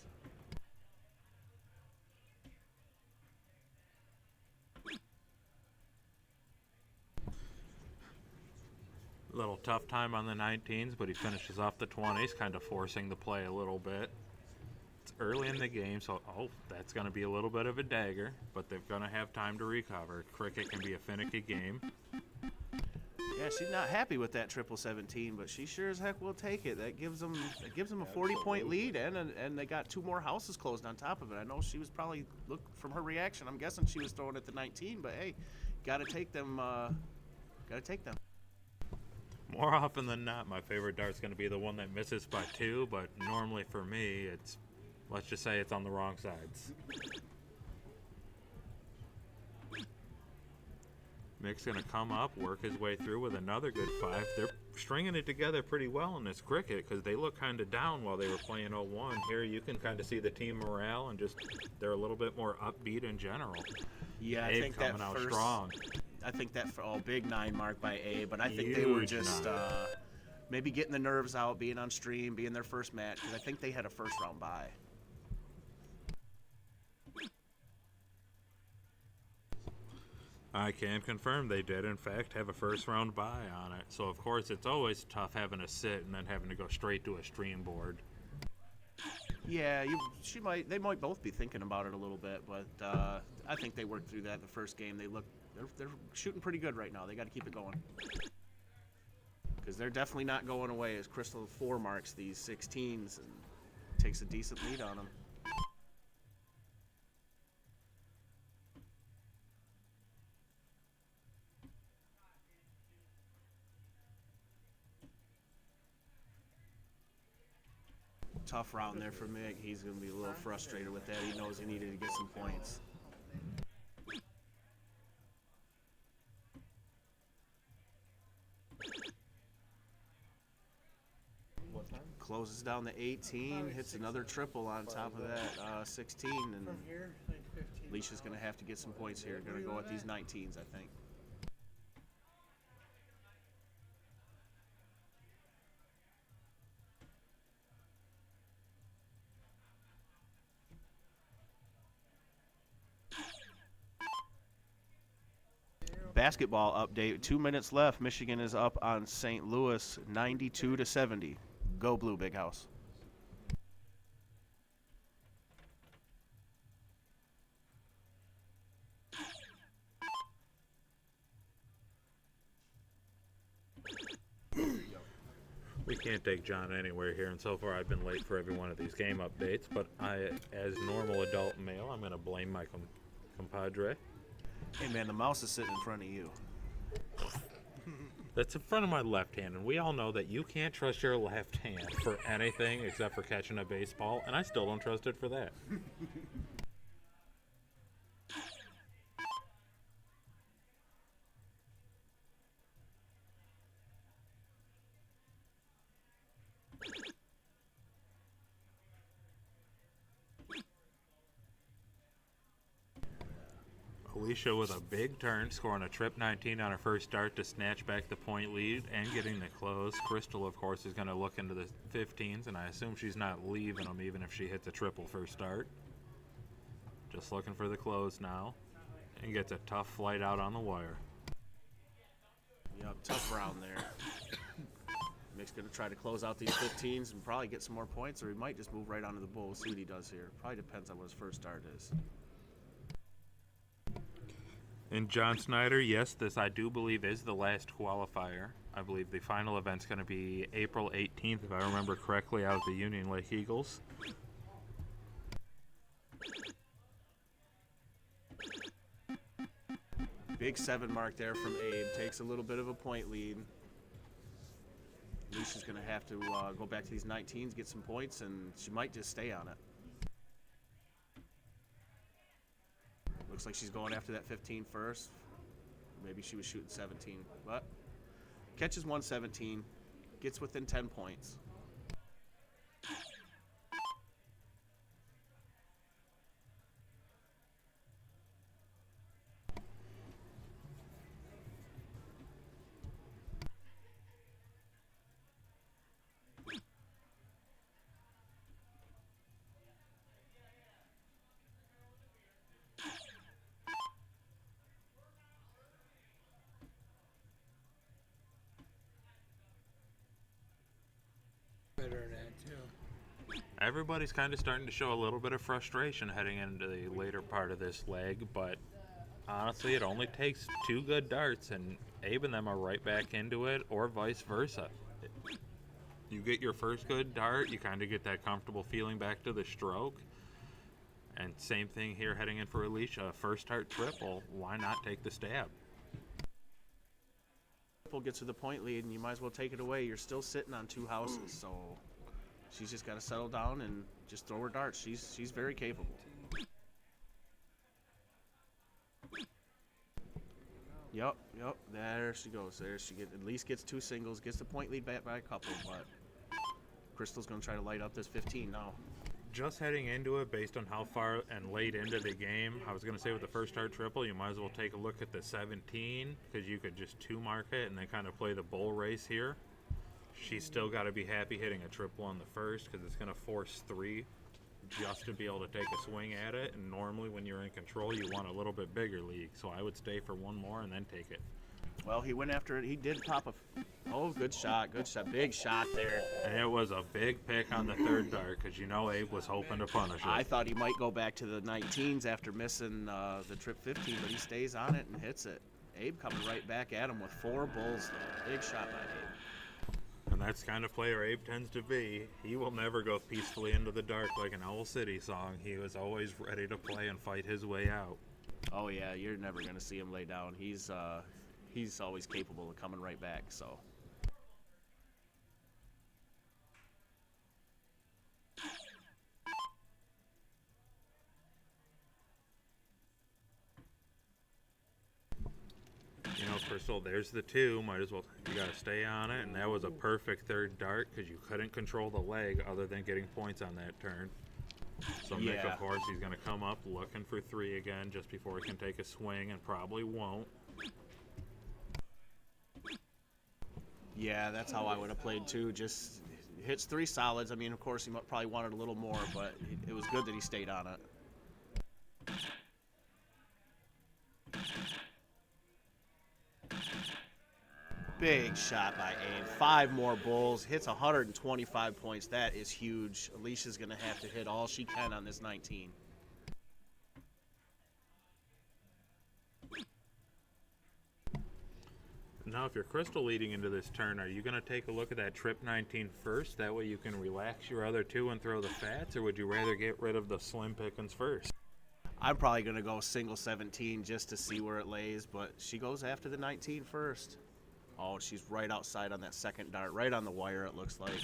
Little tough time on the 19s, but he finishes off the 20s, kind of forcing the play a little bit. It's early in the game, so that's going to be a little bit of a dagger, but they're going to have time to recover. Cricket can be a finicky game. Yeah, she's not happy with that triple 17, but she sure as heck will take it. That gives them a 40-point lead, and they got 2 more houses closed on top of it. I know she was probably, look from her reaction, I'm guessing she was throwing at the 19, but hey, gotta take them. Gotta take them. More often than not, my favorite dart's going to be the one that misses by 2, but normally for me, let's just say it's on the wrong sides. Mick's going to come up, work his way through with another good 5. They're stringing it together pretty well in this cricket because they look kind of down while they were playing 0-1. Here you can kind of see the team morale and just they're a little bit more upbeat in general. Yeah, Abe I think that coming out first, strong. I think that big 9 mark by Abe, but I think they were Huge just 9. maybe getting the nerves out, being on stream, being their first match, because I think they had a first round bye. I can confirm they did, in fact, have a first-round bye on it. So, of course, it's always tough having to sit and then having to go straight to a stream board. Yeah, they might both be thinking about it a little bit, but I think they worked through that the first game. They're shooting pretty good right now. They got to keep it going because they're definitely not going away as Crystal 4 marks these 16s and takes a decent lead on them. Tough round there for Mick. He's going to be a little frustrated with that. He knows he needed to get some points. Closes down the 18, hits another triple on top of that 16, and Leisha's going to have to get some points here. Going to go with these 19s, I think. Basketball update. 2 minutes left. Michigan is up on St. Louis, 92-70. Go Blue, Big House. We can't take John anywhere here, and so far I've been late for every one of these game updates, but as normal adult male, I'm going to blame my compadre. Hey, man, the mouse is sitting in front of you. That's in front of my left hand, and we all know that you can't trust your left hand for anything except for catching a baseball, and I still don't trust it for that. Alicia with a big turn, scoring a trip 19 on her first start to snatch back the point lead and getting the close. Crystal, of course, is going to look into the 15s, and I assume she's not leaving them even if she hits a triple first start. Just looking for the close now, and gets a tough flight out on the wire. Yep, tough round there. Mick's going to try to close out these 15s and probably get some more points, or he might just move right onto the bull. See what he does here. Probably depends on what his first start is. And John Snyder, yes, this I do believe is the last qualifier. I believe the final event's going to be April 18th, if I remember correctly, out of the Union Lake Eagles. Big 7 mark there from Abe. Takes a little bit of a point lead. Alicia's going to have to go back to these 19s, get some points, and she might just stay on it. Looks like she's going after that 15 first. Maybe she was shooting 17, but catches 117, gets within 10 points. Everybody's kind of starting to show a little bit of frustration heading into the later part of this leg, but honestly, it only takes 2 good darts, and Abe and them are right back into it, or vice versa. You get your first good dart, you kind of get that comfortable feeling back to the stroke. And same thing here heading in for Alicia. First dart triple, why not take the stab? Triple gets to the point lead, and you might as well take it away. You're still sitting on 2 houses, so she's just got to settle down and just throw her darts. She's very capable. Yep. There she goes. There she at least gets 2 singles, gets the point lead back by a couple, but Crystal's going to try to light up this 15 now. Just heading into it, based on how far and late into the game, I was going to say with the first dart triple, you might as well take a look at the 17, because you could just 2-mark it and then kind of play the bull race here. She's still got to be happy hitting a triple on the first, because it's going to force 3 just to be able to take a swing at it. And normally when you're in control, you want a little bit bigger lead. So I would stay for 1 more and then take it. Well, he went after it. He did pop a... Oh, good shot. Big shot there. And it was a big pick on the 3rd dart, because you know Abe was hoping to punish it. I thought he might go back to the 19s after missing the trip 15, but he stays on it and hits it. Abe coming right back at him with 4 bulls. Big shot by Abe. And that's the kind of player Abe tends to be. He will never go peacefully into the dark like an Owl City song. He was always ready to play and fight his way out. Oh, yeah, you're never going to see him lay down. He's always capable of coming right back, so... You know, Crystal, there's the 2. Might as well, you got to stay on it. And that was a perfect 3rd dart, because you couldn't control the leg other than getting points on that turn. So Mick, Yeah. of course, he's going to come up looking for 3 again just before he can take a swing, and probably won't. Yeah, that's how I would have played too. Just hits 3 solids. I mean, of course, he probably wanted a little more, but it was good that he stayed on it. Big shot by Abe. 5 more bulls. Hits 125 points. That is huge. Alicia's going to have to hit all she can on this 19. Now, if you're Crystal leading into this turn, are you going to take a look at that trip 19 first? That way you can relax your other 2 and throw the fats, or would you rather get rid of the slim pickings first? I'm probably going to go single 17 just to see where it lays, but she goes after the 19 first. Oh, she's right outside on that 2nd dart, right on the wire, it looks like.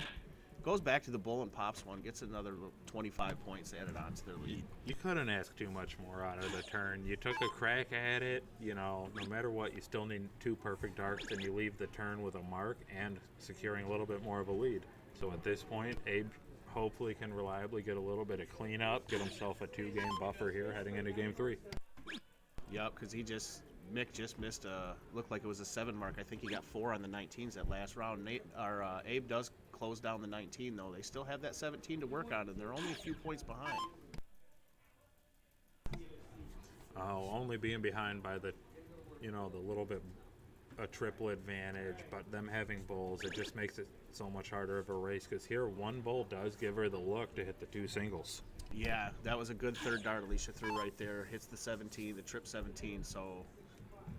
Goes back to the bull and pops one, gets another 25 points added on to their lead. You couldn't ask too much more out of the turn. You took a crack at it. You know, no matter what, you still need 2 perfect darts, and you leave the turn with a mark and securing a little bit more of a lead. So at this point, Abe hopefully can reliably get a little bit of cleanup, get himself a 2-game buffer here heading into game 3. Yep, because Mick just missed looked like it was a 7 mark. I think he got 4 on the 19s that last round. Abe does close down the 19, though. They still have that 17 to work on, and they're only a few points behind. Oh, only being behind by the little bit a triple advantage, but them having bulls, it just makes it so much harder of a race, because here 1 bull does give her the look to hit the 2 singles. Yeah, that was a good 3rd dart Alicia threw right there. Hits the 17, the trip 17, so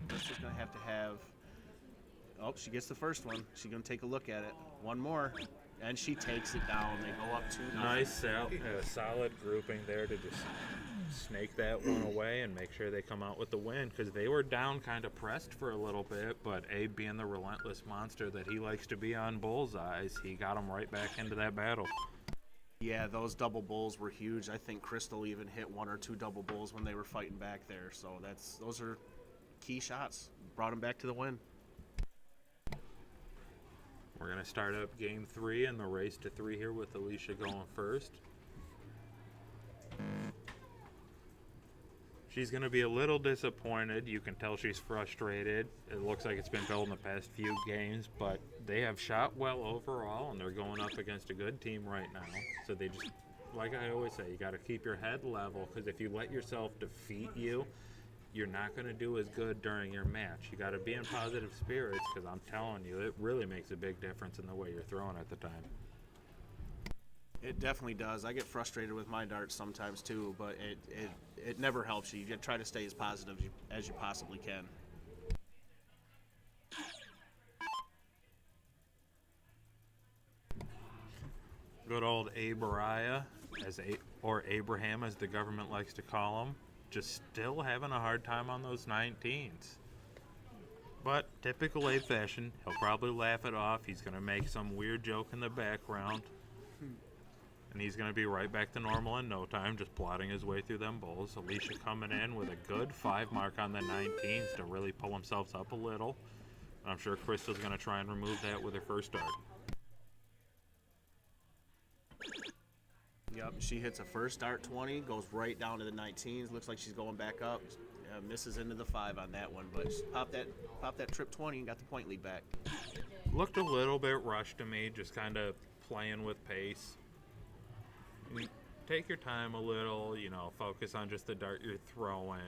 Crystal's going to have... Oh, she gets the first one. She's going to take a look at it. 1 more, and she takes it down. They go up 2-0. Nice solid grouping there to just snake that one away and make sure they come out with the win, because they were down kind of pressed for a little bit, but Abe, being the relentless monster that he likes to be on bullseyes, he got them right back into that battle. Yeah, those double bulls were huge. I think Crystal even hit 1 or 2 double bulls when they were fighting back there, so those are key shots. Brought them back to the win. We're going to start up game 3 and the race to 3 here with Alicia going first. She's going to be a little disappointed. You can tell she's frustrated. It looks like it's been building the past few games, but they have shot well overall, and they're going up against a good team right now. So they just, like I always say, you got to keep your head level, because if you let yourself defeat you, you're not going to do as good during your match. You got to be in positive spirits, because I'm telling you, it really makes a big difference in the way you're throwing at the time. It definitely does. I get frustrated with my darts sometimes too, but it never helps you. You gotta try to stay as positive as you possibly can. Good old Abraya, or Abraham as the government likes to call him, just still having a hard time on those 19s. But typical Abe fashion, he'll probably laugh it off. He's going to make some weird joke in the background. And he's going to be right back to normal in no time, just plodding his way through them bowls. Alicia coming in with a good 5 mark on the 19s to really pull themselves up a little. I'm sure Crystal's going to try and remove that with her first dart. Yep, she hits a first dart 20, goes right down to the 19s. Looks like she's going back up. Misses into the 5 on that one, but pop that trip 20 and got the point lead back. Looked a little bit rushed to me, just kind of playing with pace. Take your time a little, focus on just the dart you're throwing.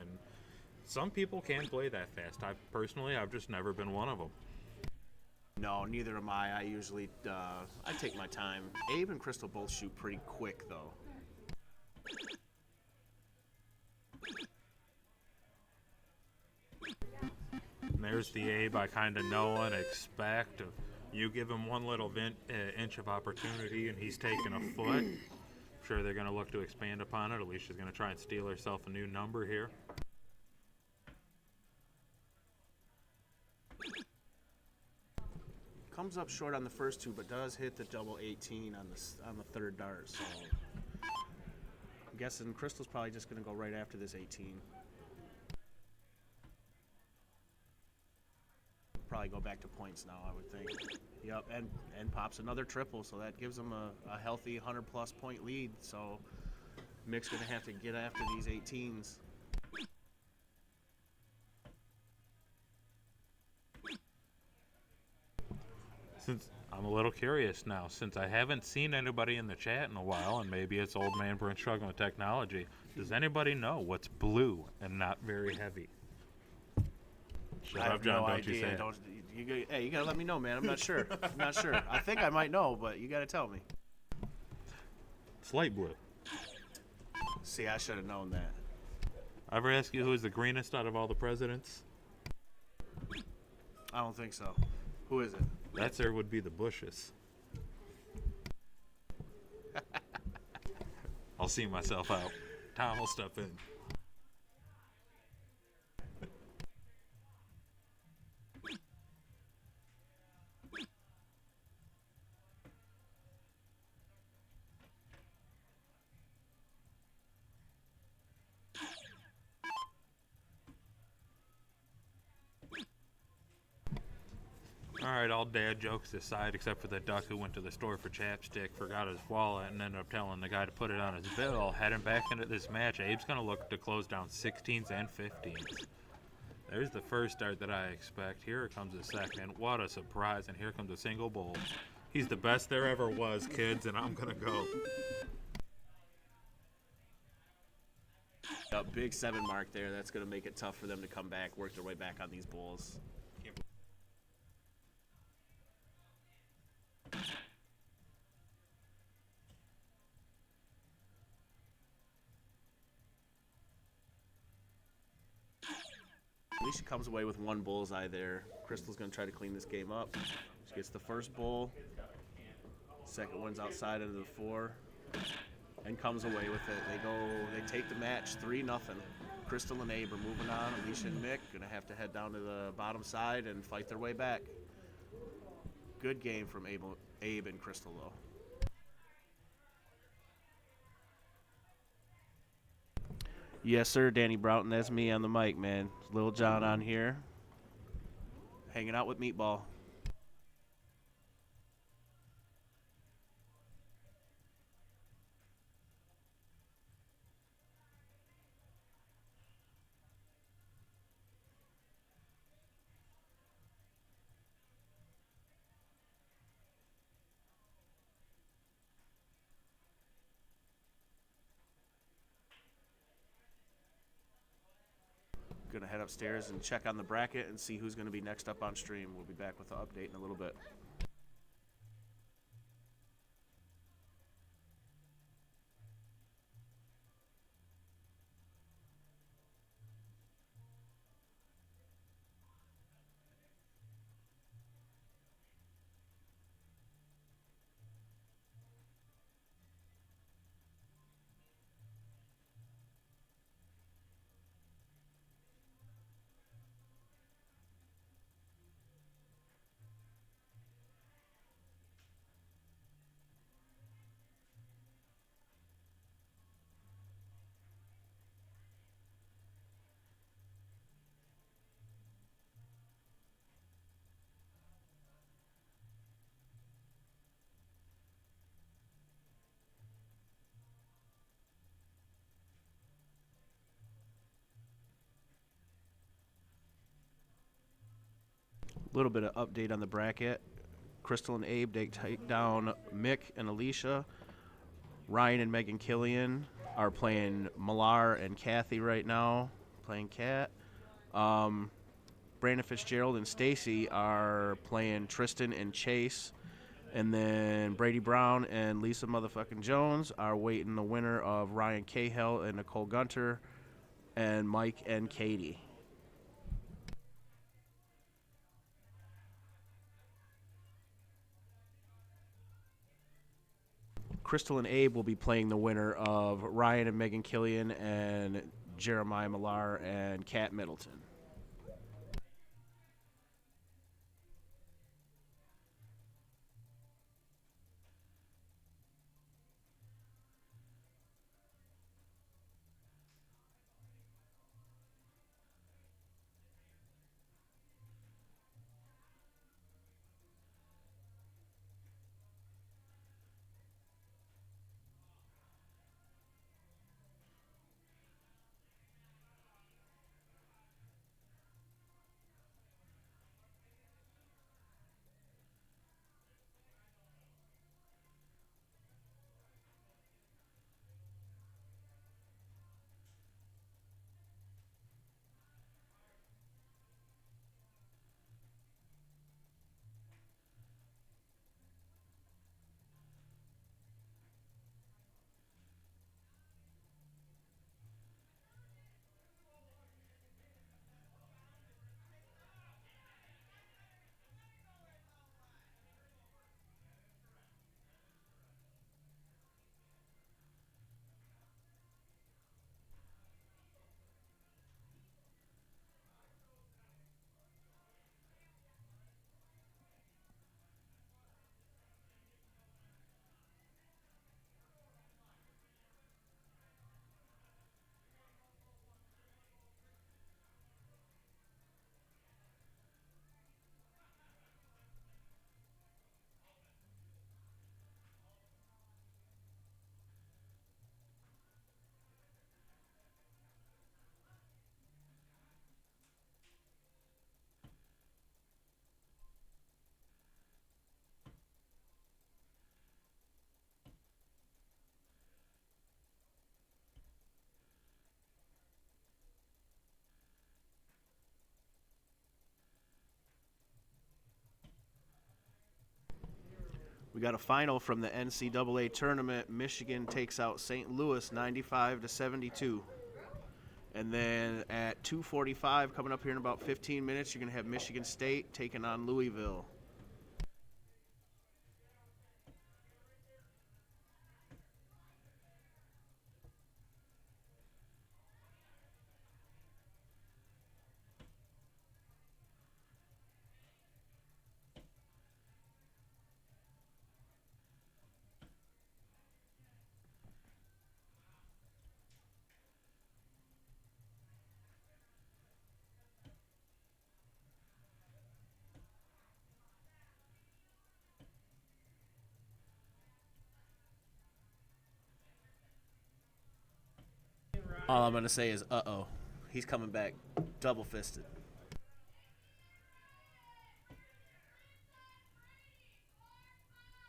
Some people can't play that fast. I've just never been one of them. No, neither am I. I usually I take my time. Abe and Crystal both shoot pretty quick though. And there's the Abe I kind of know and expect. You give him one little inch of opportunity and he's taking a foot. I'm sure they're going to look to expand upon it. Alicia's going to try and steal herself a new number here. Comes up short on the first 2, but does hit the double 18 on the third dart. So I'm guessing Crystal's probably just going to go right after this 18. Probably go back to points now, I would think. Yep, and pops another triple, so that gives them a healthy 100-plus point lead. So Mick's going to have to get after these 18s. Since I'm a little curious now, since I haven't seen anybody in the chat in a while, and maybe it's old man Brent struggling with technology, does anybody know what's blue and not very heavy? Shut up, John, don't you say it. Hey, you gotta let me know, man. I'm not sure. I think I might know, but you gotta tell me. It's light blue. See, I should have known that. Ever ask you who is the greenest out of all the presidents? I don't think so. Who is it? That, sir, would be the Bushes. I'll see myself out. Tom will step in. Alright, all dad jokes aside, except for the duck who went to the store for chapstick, forgot his wallet, and ended up telling the guy to put it on his bill. Heading back into this match, Abe's going to look to close down 16s and 15s. There's the first dart that I expect. Here comes the second. What a surprise, and here comes a single bowl. He's the best there ever was, kids, and I'm going to go. A big 7 mark there. That's going to make it tough for them to come back, work their way back on these bowls. Alicia comes away with 1 bullseye there. Crystal's going to try to clean this game up. She gets the first bowl. Second one's outside into the 4. And comes away with it. They take the match 3-0. Crystal and Abe are moving on. Alicia and Mick going to have to head down to the bottom side and fight their way back. Good game from Abe and Crystal, though. Yes, sir, Danny Broughton. That's me on the mic, man. Little John on here, hanging out with Meatball. Going to head upstairs and check on the bracket and see who's going to be next up on stream. We'll be back with the update in a little bit. A little bit of update on the bracket. Crystal and Abe, they take down Mick and Alicia. Ryan and Megan Killian are playing Millar and Kathy right now, playing Kat. Brandon Fitzgerald and Stacy are playing Tristan and Chase. And then Brady Brown and Lisa motherfucking Jones are waiting the winner of Ryan Cahill and Nicole Gunter and Mike and Katie. Crystal and Abe will be playing the winner of Ryan and Megan Killian and Jeremiah Millar and Kat Middleton. We got a final from the NCAA tournament. Michigan takes out St. Louis 95-72. And then at 2:45, coming up here in about 15 minutes, you're going to have Michigan State taking on Louisville. All I'm going to say is, uh-oh. He's coming back double-fisted.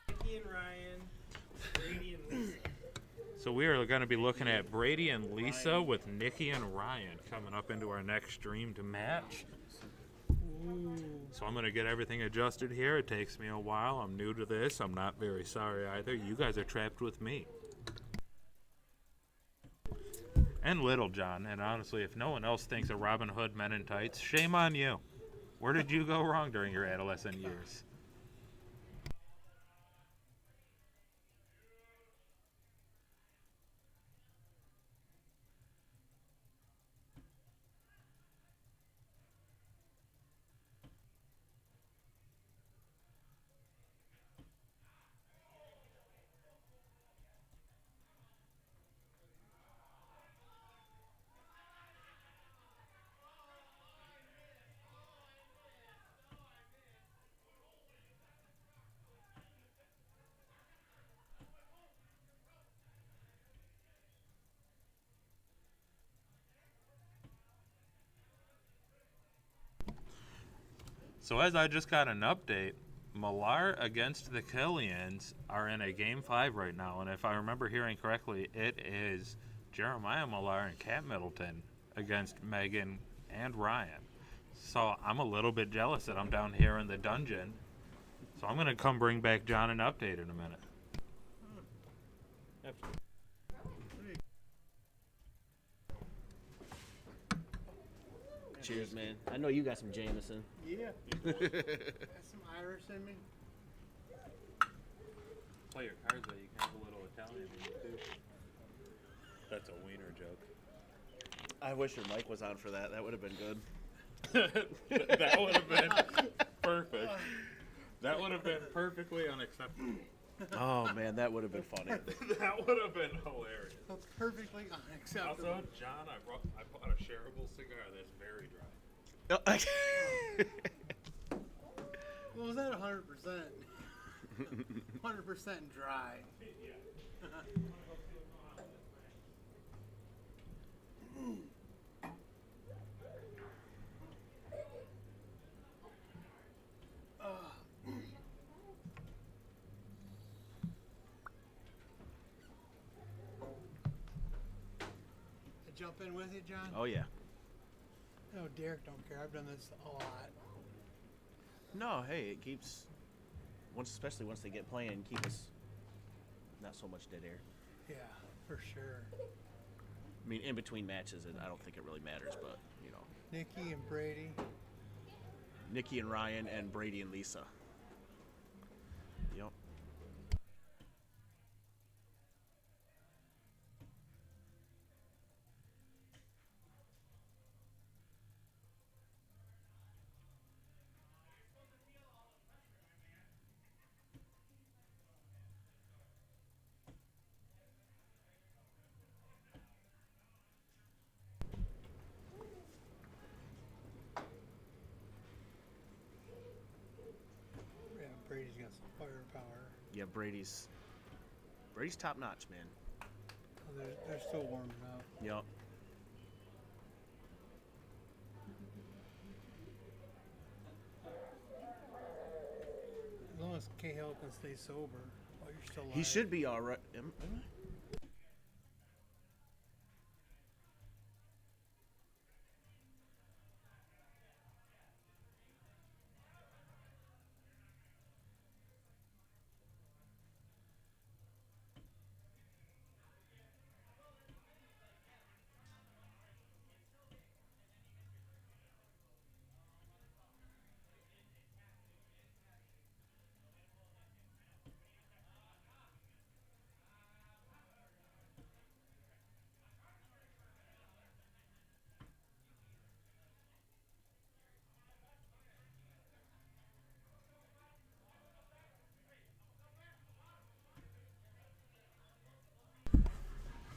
Nikki and Ryan, Brady and Lisa. So we are going to be looking at Brady and Lisa with Nikki and Ryan coming up into our next streamed match. So I'm going to get everything adjusted here. It takes me a while. I'm new to this. I'm not very sorry either. You guys are trapped with me. And Little John. And honestly, if no one else thinks of Robin Hood Men in Tights, shame on you. Where did you go wrong during your adolescent years? So as I just got an update, Millar against the Killians are in a Game 5 right now. And if I remember hearing correctly, it is Jeremiah Millar and Kat Middleton against Megan and Ryan. So I'm a little bit jealous that I'm down here in the dungeon. So I'm going to come bring back John an update in a minute. Cheers, man. I know you got some Jameson. Yeah. Got some Irish in me. Play your cards though, you can have a little Italian in you too. That's a wiener joke. I wish your mic was on for that. That would have been good. That would have been perfect. That would have been perfectly unacceptable. Oh man, that would have been funny. That would have been hilarious. That's perfectly unacceptable. Also, John, I bought a shareable cigar that's very dry. What was that? 100%. 100% dry. Jump in with you, John? Oh yeah. No, Derek don't care. I've done this a lot. No, hey, it keeps especially once they get playing, keep us not so much dead air. Yeah, for sure. I mean, in between matches, I don't think it really matters, but you know, Nikki and Brady. Nikki and Ryan and Brady and Lisa. Yep. Yeah, Brady's got some firepower. Yeah, Brady's top notch, man. Oh, they're still warming up. Yep. As long as Cahill can stay sober while you're still alive. He should be all right.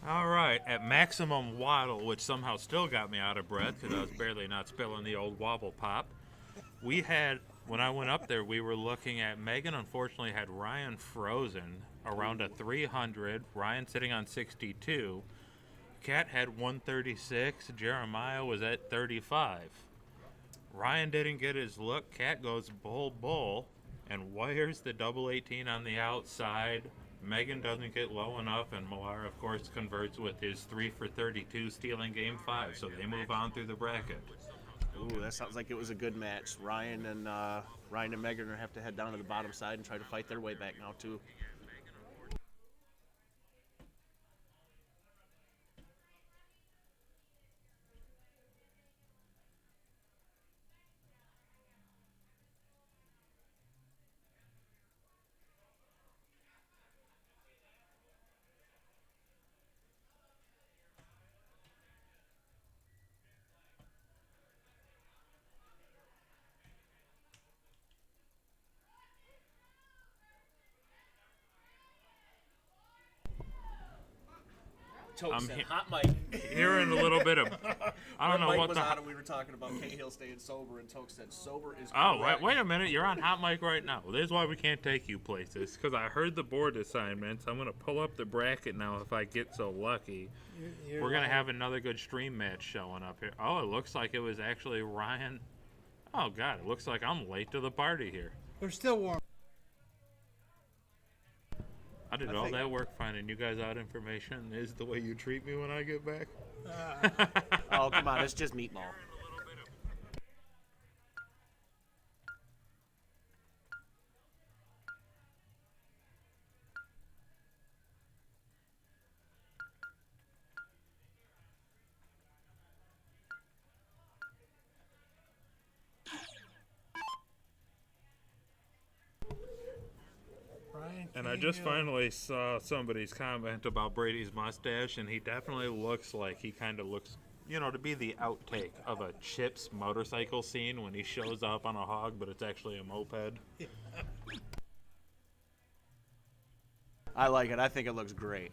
All right, at maximum waddle, which somehow still got me out of breath because I was barely not spilling the old wobble pop. We had, when I went up there, we were looking at, Megan unfortunately had Ryan frozen around a 300, Ryan sitting on 62. Kat had 136, Jeremiah was at 35. Ryan didn't get his look, Kat goes bull, and wires the double 18 on the outside. Megan doesn't get low enough, and Millar, of course, converts with his 3 for 32, stealing Game 5, so they move on through the bracket. Ooh, that sounds like it was a good match. Ryan and Megan are gonna have to head down to the bottom side and try to fight their way back now too. I'm said, he- hot mic. Hearing a little bit of, I don't know mic what was the. on and we were talking about Cahill staying sober, and Toke said sober is Oh, correct. wait a minute. You're on hot mic right now. This is why we can't take you places, because I heard the board assignments. I'm going to pull up the bracket now if I get so lucky. We're going to have another good stream match showing up here. Oh, it looks like it was actually Ryan. Oh, God, it looks like I'm late to the party here. They're still warm. I did I all think- that work finding you guys out information. Is the way you treat me when I get back? Oh, come on, it's just meatball. Ryan And I just Cahill. finally saw somebody's comment about Brady's mustache, and he definitely looks like he kind of looks, you know, to be the outtake of a Chips motorcycle scene when he shows up on a hog, but it's actually a moped. I like it. I think it looks great.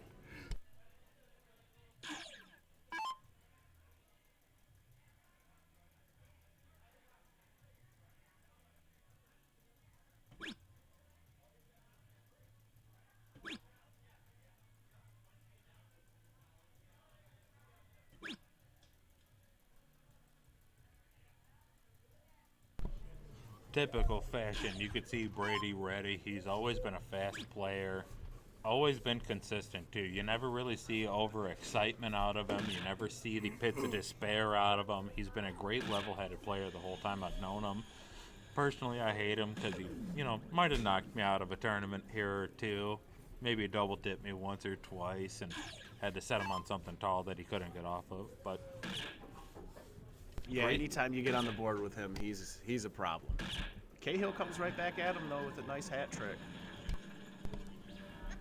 Typical fashion, you could see Brady ready. He's always been a fast player, always been consistent too. You never really see overexcitement out of him. You never see the pits of despair out of him. He's been a great level-headed player the whole time I've known him. Personally, I hate him because he, you know, might have knocked me out of a tournament here or two. Maybe double dipped me once or twice and had to set him on something tall that he couldn't get off of. But Yeah, Great. anytime you get on the board with him, he's a problem. Cahill comes right back at him, though, with a nice hat trick.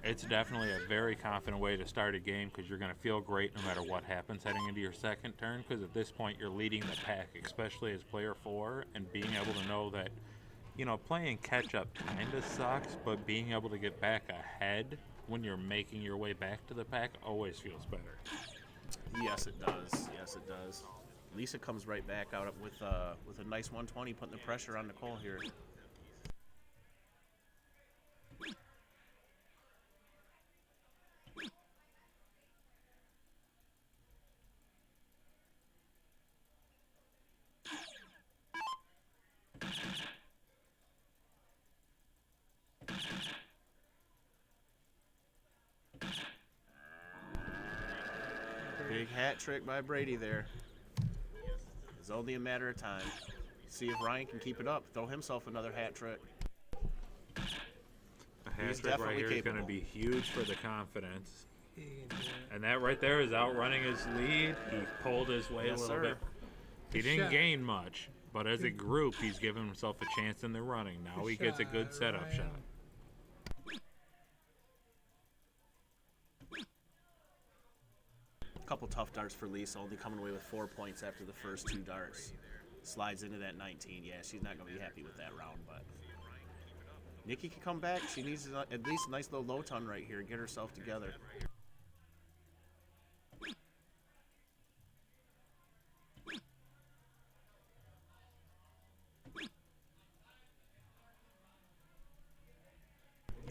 it's definitely a very confident way to start a game because you're going to feel great no matter what happens heading into your second turn, because at this point you're leading the pack, especially as player 4, and being able to know that, you know, playing catch up kind of sucks, but being able to get back ahead when you're making your way back to the pack always feels better. Yes, it does. Yes, it does. Lisa comes right back out with a nice 120, putting the pressure on Nicole here. Big hat trick by Brady there. It's only a matter of time. See if Ryan can keep it up. Throw himself another hat trick. A hat He's trick right definitely here is going to capable. be huge for the confidence. He can do it. And that right there is outrunning his lead. He pulled his way Yes, a little sir. bit. He Good didn't shot. gain much, but as a group, he's given himself a chance in the running. Now he gets a good setup Ryan. shot. Couple tough darts for Lisa, only coming away with 4 points after the first 2 darts. Slides into that 19. Yeah, she's not going to be happy with that round, but Nikki can come back. She needs at least a nice little low ton right here. Get herself together.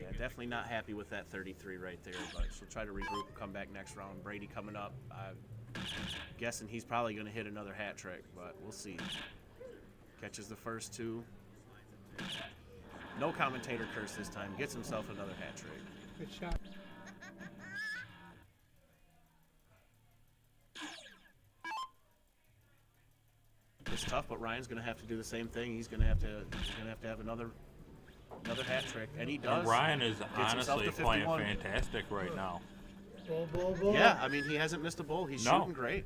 Yeah, definitely not happy with that 33 right there, but she'll try to regroup and come back next round. Brady coming up. I'm guessing he's probably going to hit another hat trick, but we'll see. Catches the first 2. No commentator curse this time. Gets himself another hat trick. Good shot. It's tough, but Ryan's going to have to do the same thing. He's going to have to have another hat trick, and he does. And Ryan is Gets himself honestly to playing 51. fantastic right now. Bull. Yeah, I mean he hasn't missed a bowl. He's No. shooting great.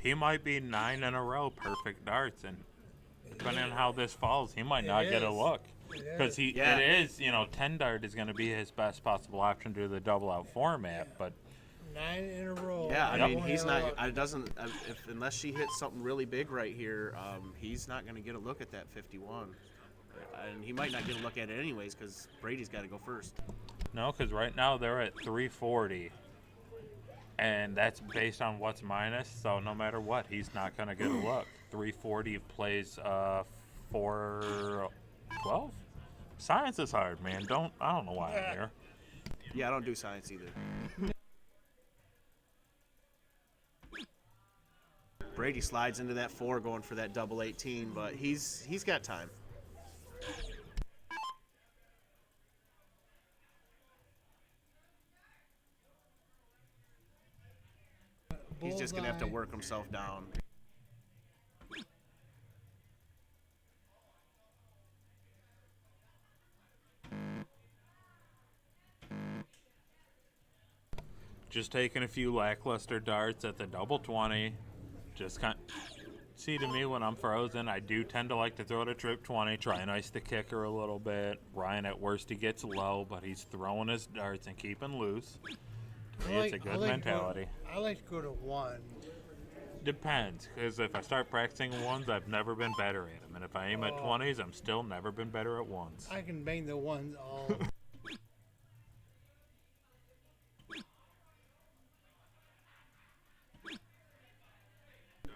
He might be 9 in a row perfect darts, and depending on how this falls, he might It not get a is. look. It Because is. Yeah. it is, you know, 10 dart is going to be his best possible option to the double out format, but 9 in a row. Yeah, I He mean won't he's have a not. look. I doesn't. If unless she hits something really big right here, he's not going to get a look at that 51. And he might not get a look at it anyways because Brady's got to go first. no, because right now they're at 340. And that's based on what's minus, so no matter what, he's not going to get a look. 340 plays 412? Science is hard, man. I don't know why I'm here. Yeah, I don't do science either. Brady slides into that 4 going for that double 18, but he's got time. He's just going to have to work himself down. Just taking a few lackluster darts at the double 20. Just kind. See, to me, when I'm frozen, I do tend to like to throw the trip 20, try and ice the kicker a little bit. Ryan, at worst, he gets low, but he's throwing his darts and keeping loose. To me, it's a good mentality. I like to go to 1. Depends, because if I start practicing ones, I've never been better at them. And if I aim at 20s, I'm still never been better at ones. I can bang the 1s all.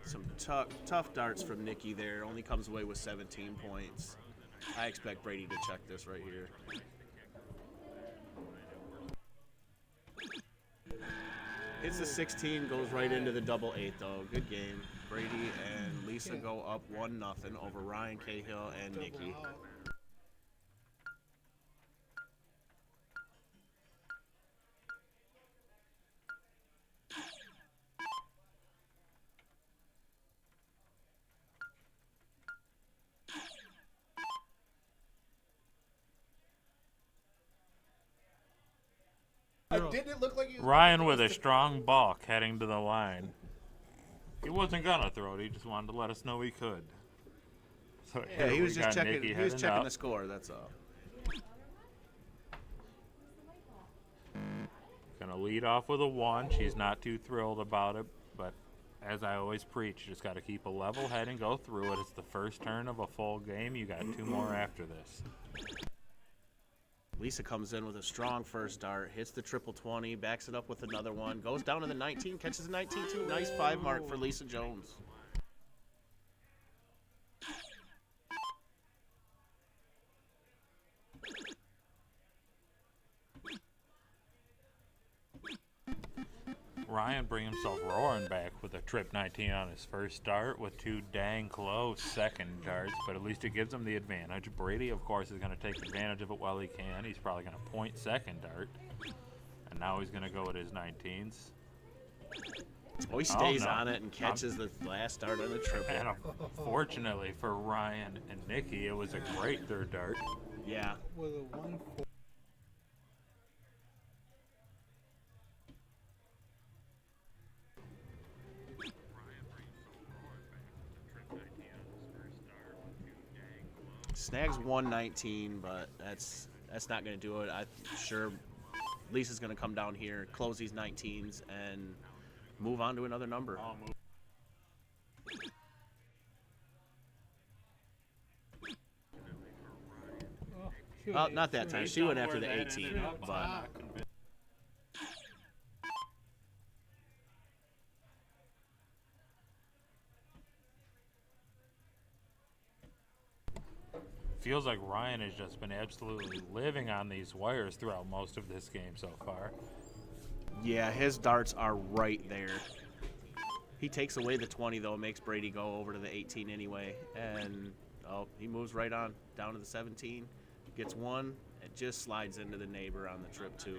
Some tough darts from Nicky there. Only comes away with 17 points. I expect Brady to check this right here. Hits the 16, goes right into the double 8 though. Good game. Brady and Lisa go up 1-0 over Ryan Cahill and Nicky. Didn't look like he was Ryan with a strong balk heading to the line. He wasn't gonna throw it. He just wanted to let us know he could. So Yeah, he was we just got checking. Nicky He was heading checking up. the score. That's all. Gonna lead off with a 1. She's not too thrilled about it, but as I always preach, you just got to keep a level head and go through it. It's the first turn of a full game. You got 2 more after this. Lisa comes in with a strong first dart, hits the triple 20, backs it up with another one, goes down to the 19, catches the 19 too. Nice 5 mark for Lisa Jones. Ryan bring himself roaring back with a trip 19 on his first start with 2 dang close second darts, but at least it gives him the advantage. Brady, of course, is going to take advantage of it while he can. He's probably going to point second dart, and now he's going to go with his 19s. Oh, he stays no. on it and catches the last dart on the triple. And fortunately for Ryan and Nicky, it was a great third dart. Yeah. With a 1-4. Snags 119, but that's not going to do it. I'm sure Lisa's going to come down here, close these 19s, and move on to another number. Oh, not that time. She went after the 18, but Feels like Ryan has just been absolutely living on these wires throughout most of this game so far. yeah, his darts are right there. He takes away the 20, though, makes Brady go over to the 18 anyway, and he moves right on down to the 17, gets 1, and just slides into the neighbor on the trip 2.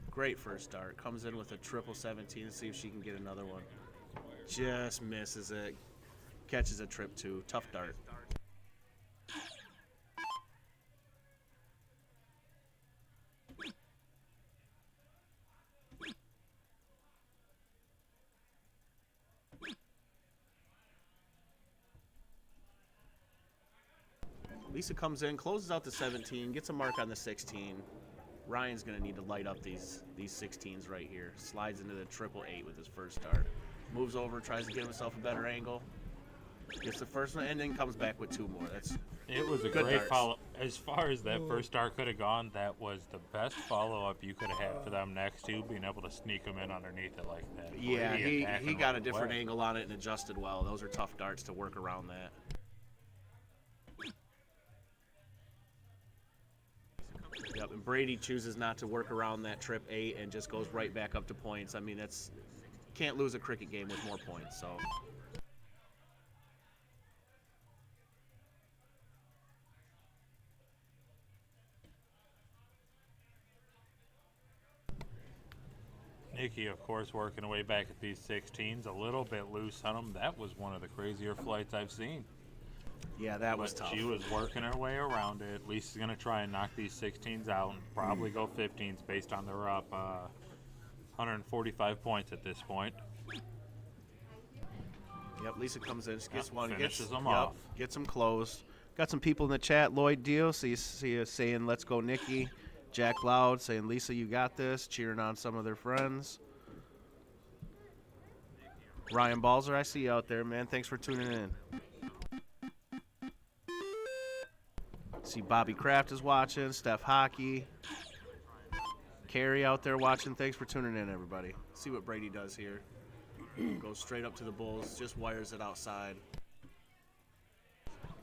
Great first dart. Comes in with a triple 17 to see if she can get another one. Just misses it. Catches a trip 2. Tough dart. Lisa comes in, closes out the 17, gets a mark on the 16. Ryan's going to need to light up these 16s right here. Slides into the triple 8 with his first dart. Moves over, tries to give himself a better angle. Gets the first one, and then comes back with 2 more. It was a good great darts. follow. As far as that first dart could have gone, that was the best follow-up you could have had for them next two, being able to sneak them in underneath it like that. Yeah, Brady he attacking got a right different away. angle on it and adjusted well. Those are tough darts to work around that. Yep, and Brady chooses not to work around that trip 8 and just goes right back up to points. I mean, that's can't lose a cricket game with more points. So Nikki, of course, working away back at these 16s, a little bit loose on them. That was one of the crazier flights I've seen. yeah, that was But tough. she was working her way around it. Lisa's going to try and knock these 16s out and probably go 15s based on they're up 145 points at this point. Yep, Lisa comes in, she gets Yep, one, finishes gets them off. gets them closed. Got some people in the chat. Lloyd Deal, see you saying "Let's go, Nikki." Jack Loud saying "Lisa, you got this," cheering on some of their friends. Ryan Balzer, I see you out there, man. Thanks for tuning in. See Bobby Kraft is watching. Steph Hockey. Carrie out there watching. Thanks for tuning in, everybody. See what Brady does here. Goes straight up to the bulls, just wires it outside.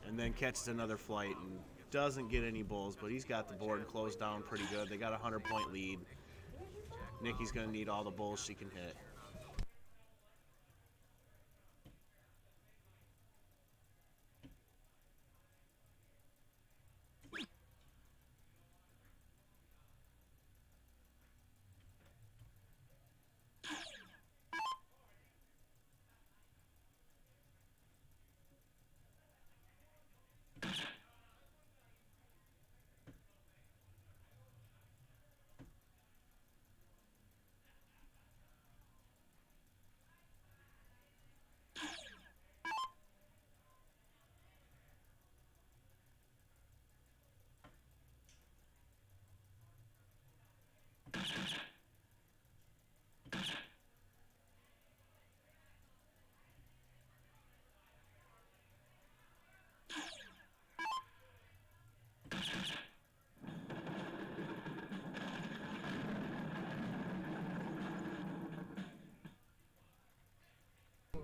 And then catches another flight and doesn't get any bulls, but he's got the board closed down pretty good. They got a 100-point lead. Nikki's going to need all the bulls she can hit.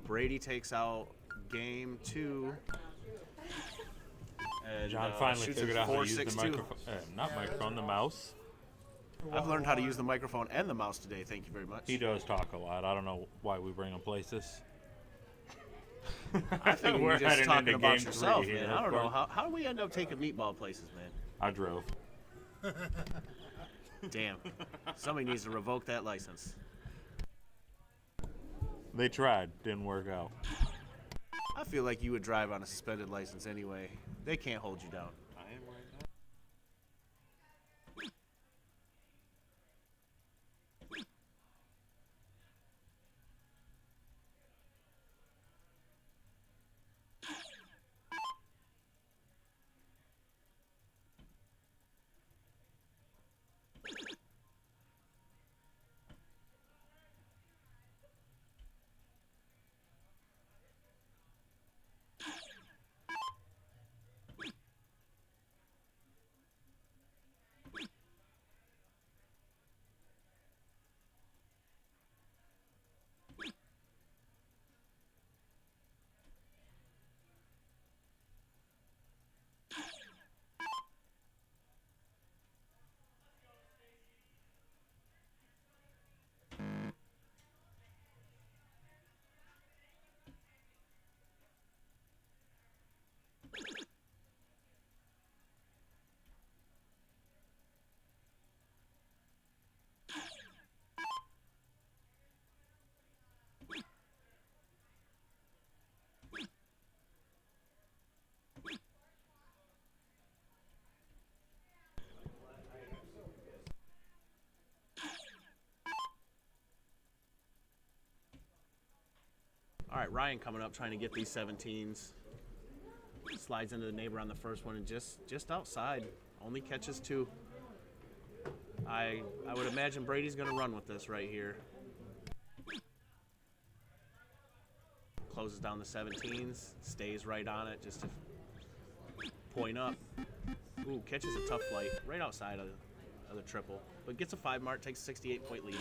Brady takes out game 2. And, John finally shoots figured a out how to use the 4.62. microphone, not microphone, the mouse. I've learned how to use the microphone and the mouse today. Thank you very much. He does talk a lot. I don't know why we bring him places. I think We're you're just heading talking into about game yourself, 3 here, man. I of don't know. course. How do we end up taking meatball places, man? I drove. Damn. Somebody needs to revoke that license. They tried, didn't work out. I feel like you would drive on a suspended license anyway. They can't hold you down. All right, Ryan coming up trying to get these 17s. Slides into the neighbor on the first one and just outside. Only catches 2. I would imagine Brady's going to run with this right here. Closes down the 17s, stays right on it just to point up. Ooh, catches a tough flight right outside of the triple, but gets a 5 mark, takes a 68-point lead.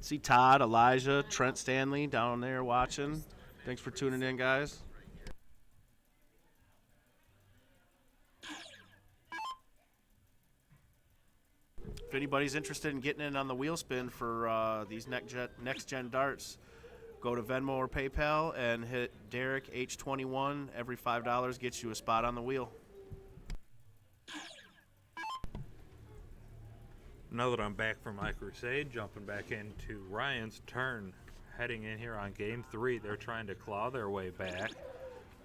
See Todd, Elijah, Trent Stanley down there watching. Thanks for tuning in, guys. If anybody's interested in getting in on the wheel spin for these next gen darts, go to Venmo or PayPal and hit Derek H21. Every $5 gets you a spot on the wheel. Now that I'm back from my crusade, jumping back into Ryan's turn, heading in here on game 3, they're trying to claw their way back.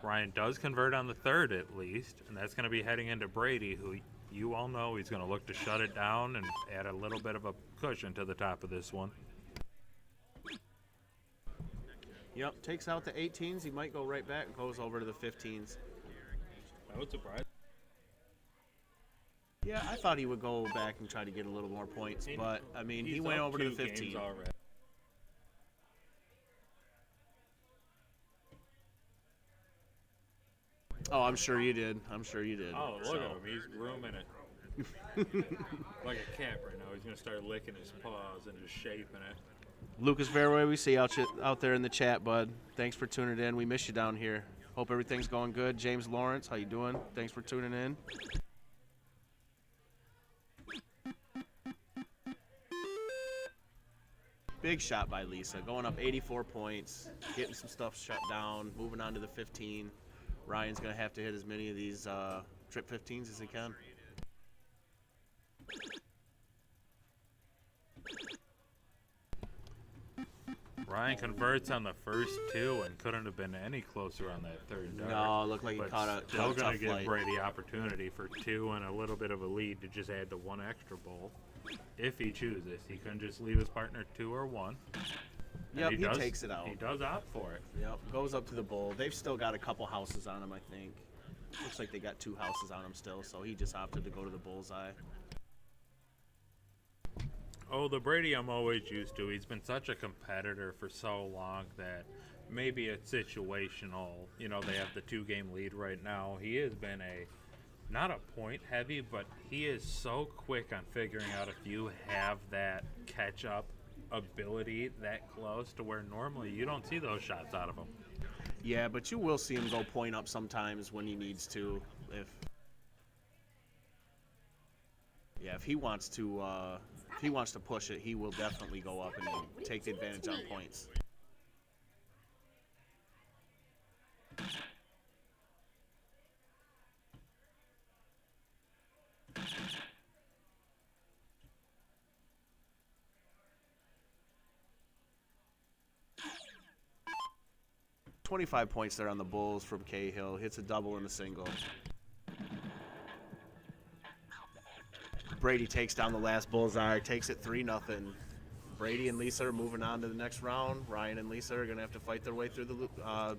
Ryan does convert on the third at least, and that's going to be heading into Brady, who you all know he's going to look to shut it down and add a little bit of a cushion to the top of this one. Yep, takes out the 18s. He might go right back and goes over to the 15s. That would surprise. Yeah, I thought he would go back and try to get a little more points, but, I mean, he went over to the 15. Oh, I'm sure you did. I'm sure you did. Oh, look at him. He's grooming it. Like a cat right now. He's going to start licking his paws and just shaping it. Lucas Fairway, we see out there in the chat, bud. Thanks for tuning in. We miss you down here. Hope everything's going good. James Lawrence, how you doing? Thanks for tuning in. Big shot by Lisa, going up 84 points, getting some stuff shut down, moving on to the 15. Ryan's going to have to hit as many of these trip 15s as he can. Ryan converts on the first two and couldn't have been any closer on that third dart. No, it looked like he but caught a still going to give flight. Brady opportunity for 2 and a little bit of a lead to just add the 1 extra bowl if he chooses. He couldn't just leave his partner 2 or 1. Yep, he takes it out. He does opt for it. Yep, goes up to the bowl. They've still got a couple houses on him, I think. Looks like they got 2 houses on him still, so he just opted to go to the bullseye. Oh, the Brady I'm always used to. He's been such a competitor for so long that maybe it's situational. You know, they have the 2-game lead right now. He has been not a point heavy, but he is so quick on figuring out if you have that catch-up ability that close to where normally you don't see those shots out of him. Yeah, but you will see him go point up sometimes when he needs to. If he wants to push it, he will definitely go up and take the advantage on points. $25 points there on the Bulls from Cahill. Hits a double and a single. Brady takes down the last bullseye, takes it 3-0. Brady and Lisa are moving on to the next round. Ryan and Lisa are going to have to fight their way through the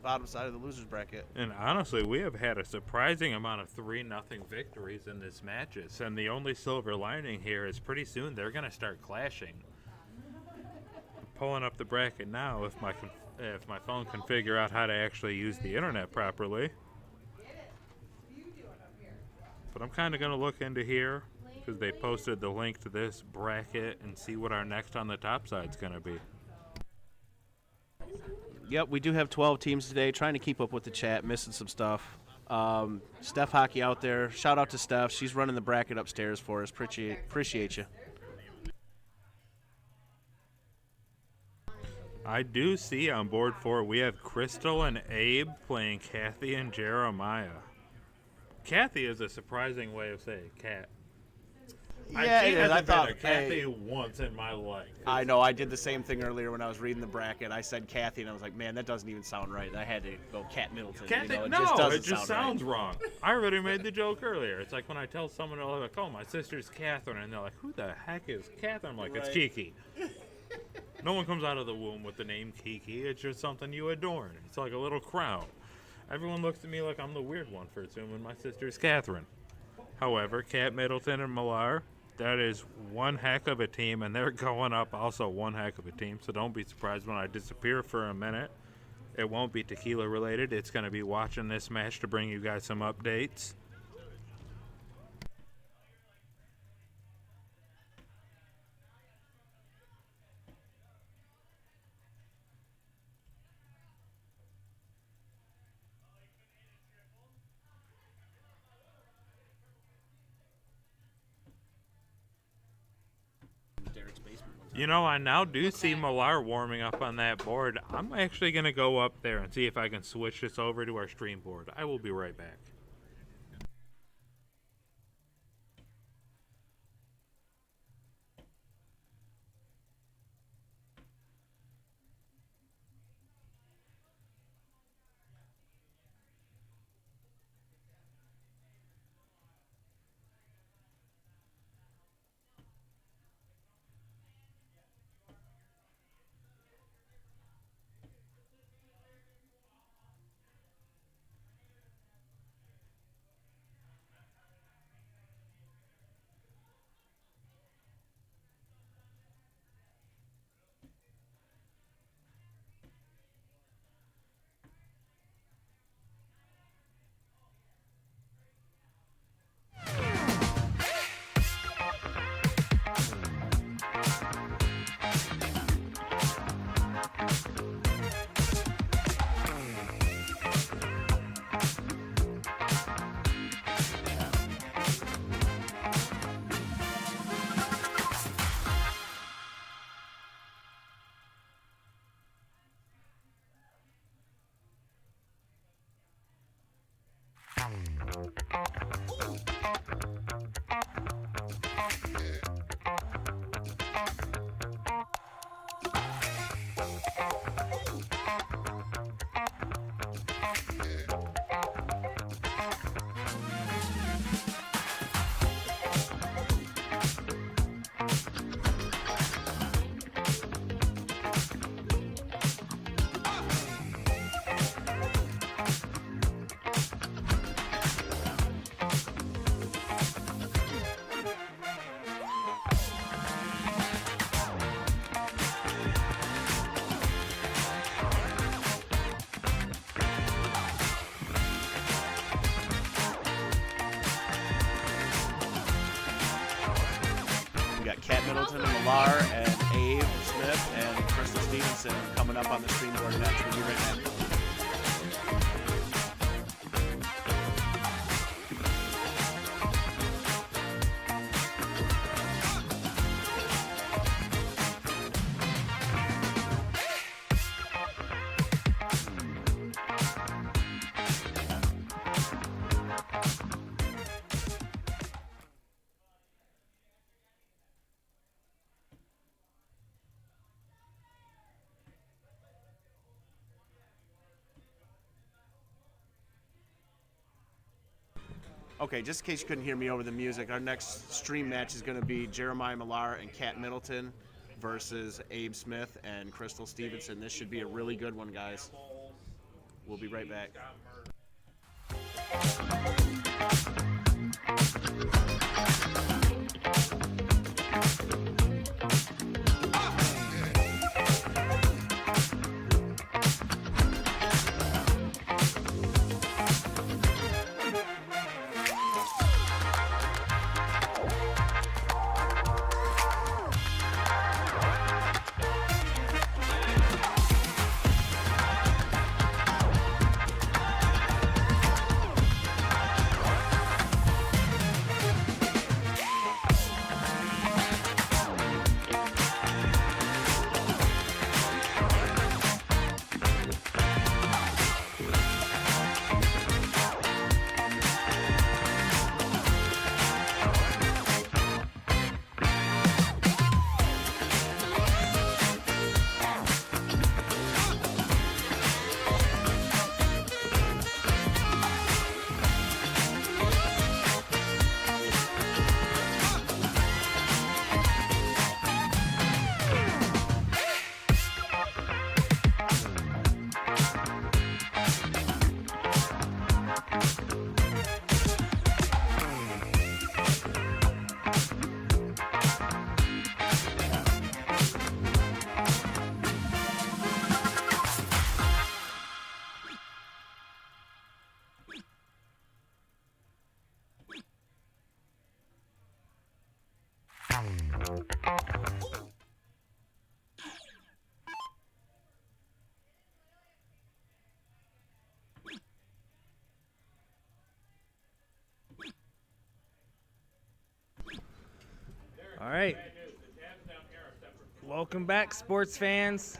bottom side of the losers bracket. And honestly, we have had a surprising amount of 3-0 victories in this matches. And the only silver lining here is pretty soon they're going to start clashing. Pulling up the bracket now if my phone can figure out how to actually use the internet properly. But I'm kind of going to look into here because they posted the link to this bracket and see what our next on the top side is going to be. Yep, we do have 12 teams today. Trying to keep up with the chat, missing some stuff. Steph Hockey out there. Shout out to Steph. She's running the bracket upstairs for us. Appreciate you. I do see on board 4 we have Crystal and Abe playing Kathy and Jeremiah. Kathy is a surprising way of saying cat. Yeah, it is. I thought Kathy once in my life. I know. I did the same thing earlier when I was reading the bracket. I said Kathy, and I was like, man, that doesn't even sound right. And I had to go Kat Middleton. Kathy, it just sounds wrong. I already made the joke earlier. It's like when I tell someone, like, oh, my sister's Catherine, and they're like, who the heck is Catherine? I'm like, it's Kiki. No one comes out of the womb with the name Kiki. It's just something you adorn. It's like a little crown. Everyone looks at me like I'm the weird one for assuming my sister's Catherine. However, Kat Middleton and Millar, that is one heck of a team, and they're going up also one heck of a team, so don't be surprised when I disappear for a minute. It won't be tequila related. It's going to be watching this match to bring you guys some updates. You know, I now do see Millar warming up on that board. I'm actually going to go up there and see if I can switch this over to our stream board. I will be right back. We got Kat Middleton and Millar and Abe Smith and Crystal Stevenson coming up on the stream board next. We'll be right back. Okay, just in case you couldn't hear me over the music, our next stream match is going to be Jeremiah Millar and Kat Middleton versus Abe Smith and Crystal Stevenson. This should be a really good one, guys. We'll be right back. All right. Welcome back, sports fans.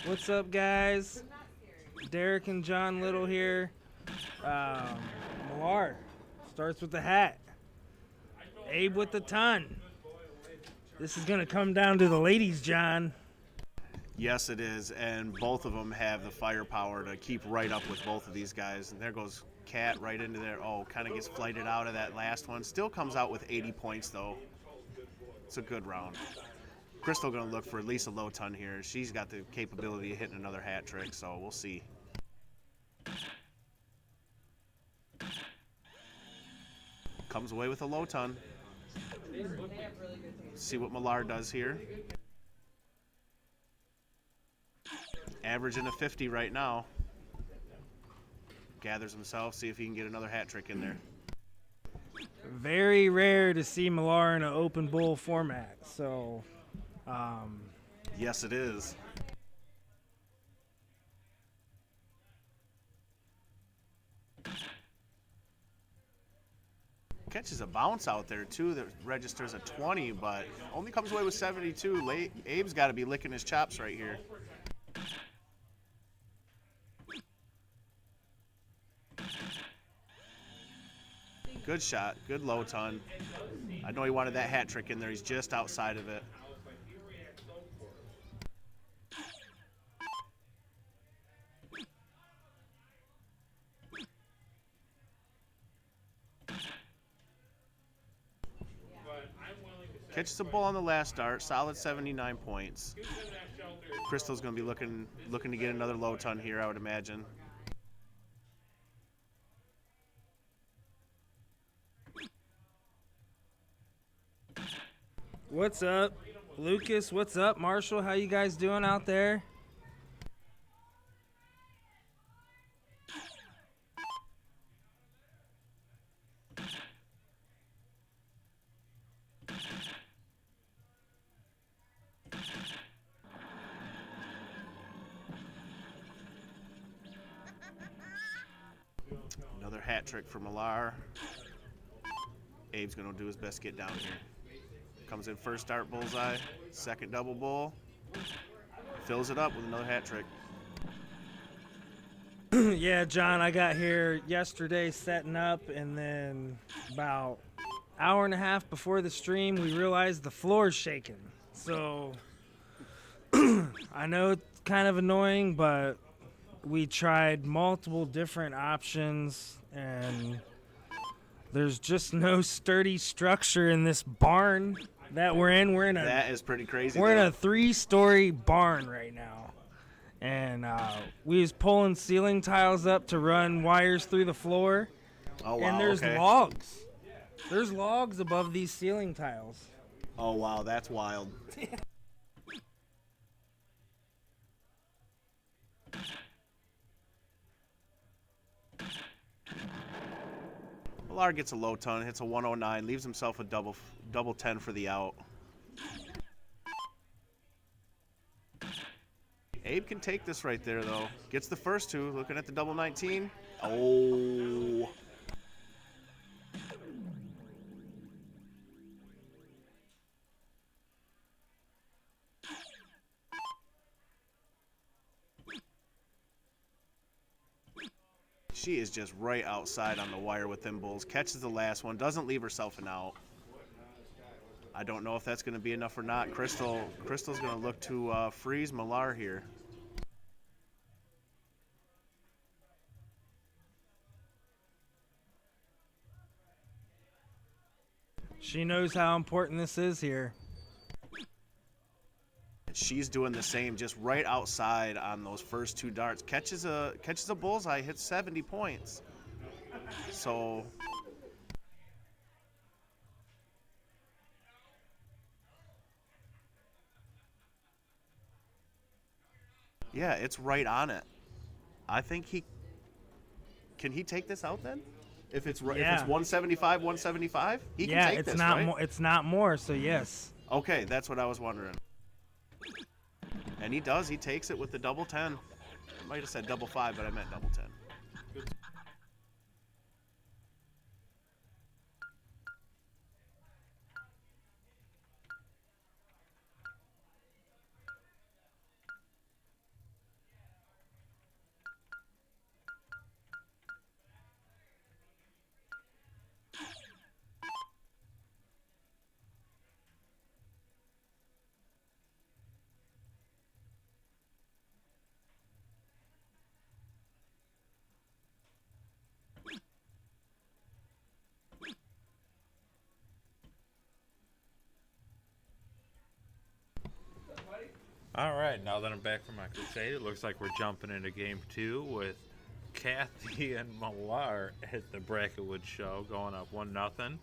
What's up, guys? Derek and John Little here. Millar starts with the hat. Abe with the ton. This is going to come down to the ladies, John. Yes, it is, and both of them have the firepower to keep right up with both of these guys. And there goes Cat right into there. Oh, kind of gets flighted out of that last one. Still comes out with 80 points, though. It's a good round. Crystal going to look for at least a low ton here. She's got the capability of hitting another hat trick, so we'll see. Comes away with a low ton. See what Millar does here. Averaging a 50 right now. Gathers himself, see if he can get another hat trick in there. Very rare to see Millar in an open bowl format, so Yes, it is. Catches a bounce out there, too, that registers a 20, but only comes away with 72. Abe's got to be licking his chops right here. Good shot. Good low ton. I know he wanted that hat trick in there. He's just outside of it. Catches a bull on the last dart. Solid 79 points. Crystal's going to be looking to get another low ton here, I would imagine. what's up, Lucas? What's up, Marshall? How you guys doing out there? Another hat trick for Millar. Abe's going to do his best to get down here. Comes in first dart bullseye, second double bull. Fills it up with another hat trick. Yeah, John, I got here yesterday setting up, and then about hour and a half before the stream, we realized the floor's shaking. So I know it's kind of annoying, but we tried multiple different options, and there's just no sturdy structure in this barn that we're in. That is pretty crazy. We're in a 3-story barn right now, and we was pulling ceiling tiles up to run wires through the floor. Oh, wow. And there's okay. logs. There's logs above these ceiling tiles. Oh, wow. That's wild. Millar gets a low ton, hits a 109, leaves himself a double 10 for the out. Abe can take this right there, though. Gets the first two, looking at the double 19. Oh. She is just right outside on the wire with them bulls. Catches the last one, doesn't leave herself an out. I don't know if that's going to be enough or not. Crystal's going to look to freeze Millar here. She knows how important this is here. She's doing the same, just right outside on those first two darts. Catches a bullseye, hits 70 points. So yeah, it's right on it. I think can he take this out then? If it's if Yeah. it's 175, 175, he can Yeah, take it's this, not right? more. It's not more. So yes. Okay, that's what I was wondering. And he does. He takes it with the double 10. I might have said double 5, but I meant double 10. All right, now that I'm back from my crusade, it looks like we're jumping into game 2 with Kathy and Millar at the Brackenwood show, going up 1-0.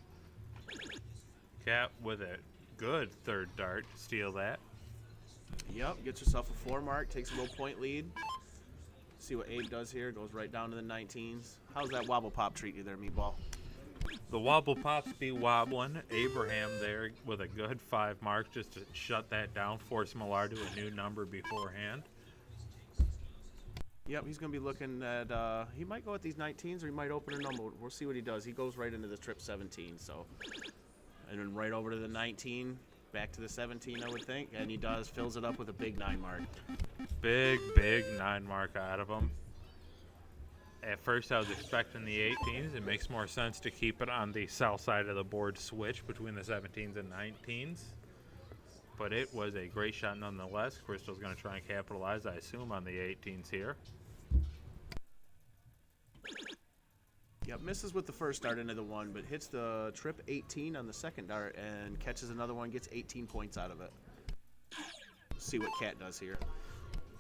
Kat with a good third dart, steal that. Yep, gets yourself a 4 mark, takes a little point lead. See what Abe does here, goes right down to the 19s. How's that wobble pop treat you there, Meatball? The wobble pops be wobbling. Abraham there with a good 5 mark just to shut that down, force Millar to a new number beforehand. Yep, he's going to be looking at, he might go at these 19s or he might open a number. We'll see what he does. He goes right into the trip 17, so. And then right over to the 19, back to the 17, I would think. And he does, fills it up with a big 9 mark. Big 9 mark out of him. At first I was expecting the 18s. It makes more sense to keep it on the south side of the board switch between the 17s and 19s. But it was a great shot nonetheless. Crystal's going to try and capitalize, I assume, on the 18s here. Yep, misses with the first dart into the 1, but hits the trip 18 on the second dart and catches another one, gets 18 points out of it. See what Cat does here.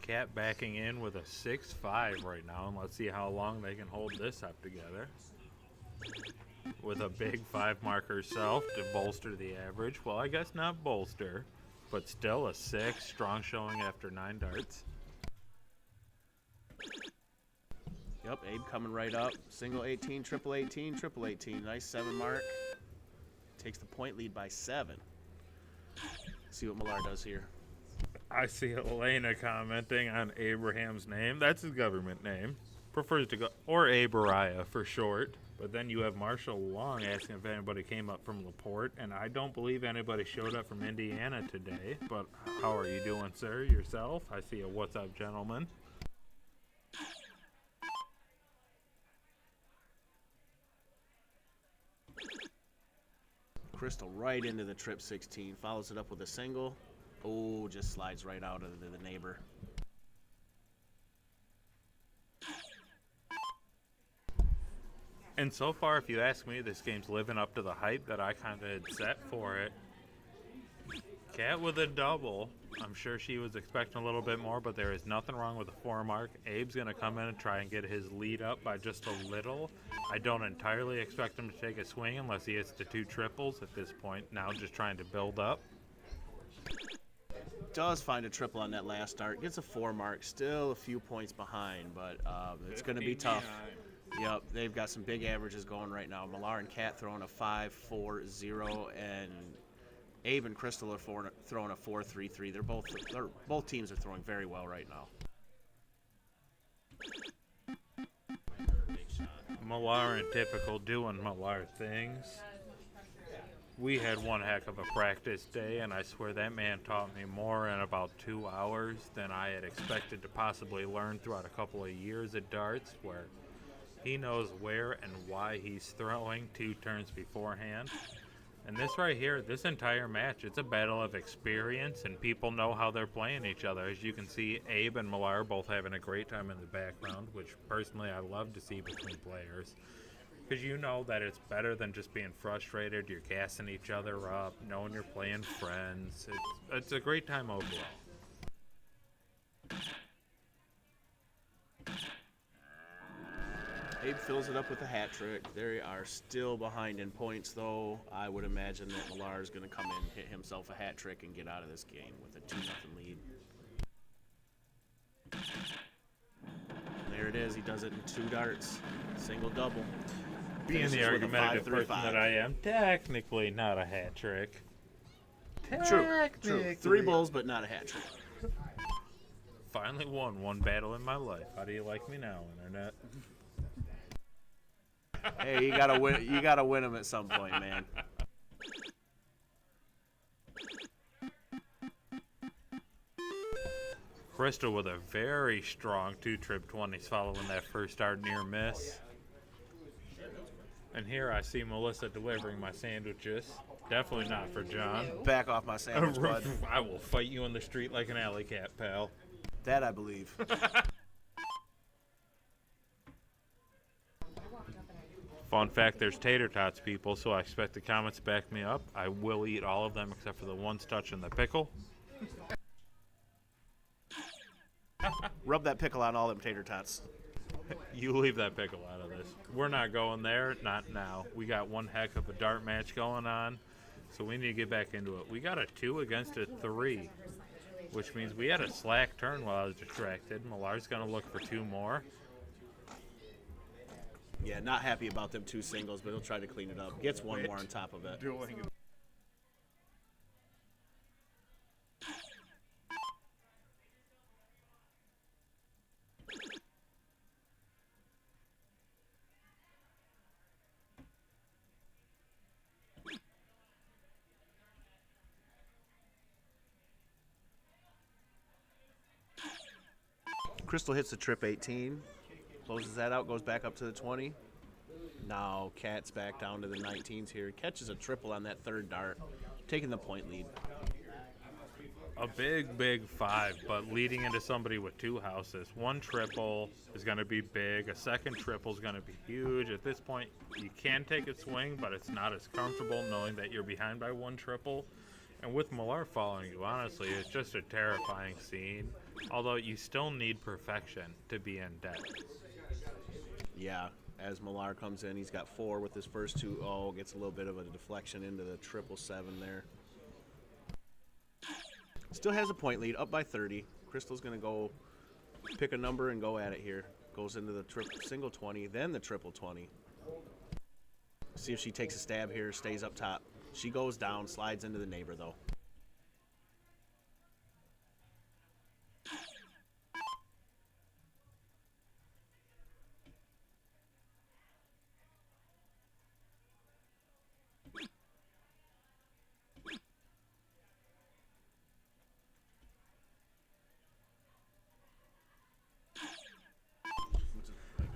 Cat backing in with a 6-5 right now, and let's see how long they can hold this up together. With a big 5 mark herself to bolster the average. Well, I guess not bolster, but still a 6. Strong showing after 9 darts. Yep, Abe coming right up. Single 18, triple 18, triple 18. Nice 7 mark. Takes the point lead by 7. See what Millar does here. I see Elena commenting on Abraham's name. That's his government name. Prefers to go, or Abariah for short. But then you have Marshall Long asking if anybody came up from LaPorte, and I don't believe anybody showed up from Indiana today. But how are you doing, sir, yourself? I see a what's up, gentleman. Crystal right into the trip 16. Follows it up with a single. Oh, just slides right out of the neighbor. And so far, if you ask me, this game's living up to the hype that I kind of had set for it. Cat with a double. I'm sure she was expecting a little bit more, but there is nothing wrong with the 4 mark. Abe's going to come in and try and get his lead up by just a little. I don't entirely expect him to take a swing unless he hits the 2 triples at this point. Now just trying to build up. Does find a triple on that last start. Gets a 4 mark. Still a few points behind, but it's going to be tough. Yep, they've got some big averages going right now. Millar and Cat throwing a 5-4-0, and Abe and Crystal are throwing a 4-3-3. Both teams are throwing very well right now. Millar and typical doing Millar things. We had one heck of a practice day, and I swear that man taught me more in about 2 hours than I had expected to possibly learn throughout a couple of years at darts, where he knows where and why he's throwing 2 turns beforehand. And this right here, this entire match, it's a battle of experience, and people know how they're playing each other. As you can see, Abe and Millar both having a great time in the background, which personally I love to see between players. Because you know that it's better than just being frustrated. You're gassing each other up, knowing you're playing friends. It's a great time overall. Abe fills it up with a hat trick. They are still behind in points, though. I would imagine that Millar is going to come in, hit himself a hat trick, and get out of this game with a 2-0 lead. There it is. He does it in 2 darts. Single double. Being the Finishes with a argumentative person 5.35. that I am, technically not a hat trick. True. 3 bulls, but not a hat trick. Finally won one battle in my life. How do you like me now, Internet? Hey, you gotta win. You gotta win them at some point, man. Crystal with a very strong 2-trip 20s following that first start near miss. And here I see Melissa delivering my sandwiches. Definitely not for John. Back off my sandwich, bud. I will fight you in the street like an alley cat, pal. That I believe. Fun fact, there's tater tots, people, so I expect the comments to back me up. I will eat all of them except for the ones touching the pickle. Rub that pickle on all them tater tots. You leave that pickle out of this. We're not going there, not now. We got one heck of a dart match going on, so we need to get back into it. We got a 2 against a 3, which means we had a slack turn while I was distracted. Millar's going to look for 2 more. Yeah, not happy about them 2 singles, but he'll try to clean it up. Gets 1 more on top of it. Crystal hits the trip 18, closes that out, goes back up to the 20. Now Cat's back down to the 19s here. Catches a triple on that 3rd dart, taking the point lead. A big 5, but leading into somebody with 2 houses. 1 triple is going to be big. A 2nd triple is going to be huge. At this point, you can take a swing, but it's not as comfortable knowing that you're behind by 1 triple. And with Millar following you, honestly, it's just a terrifying scene. Although you still need perfection to be in debt. Yeah, as Millar comes in, he's got 4 with his first 2. Oh, gets a little bit of a deflection into the 777 there. Still has a point lead, up by 30. Crystal's going to go pick a number and go at it here. Goes into the single 20, then the triple 20. See if she takes a stab here, stays up top. She goes down, slides into the neighbor, though.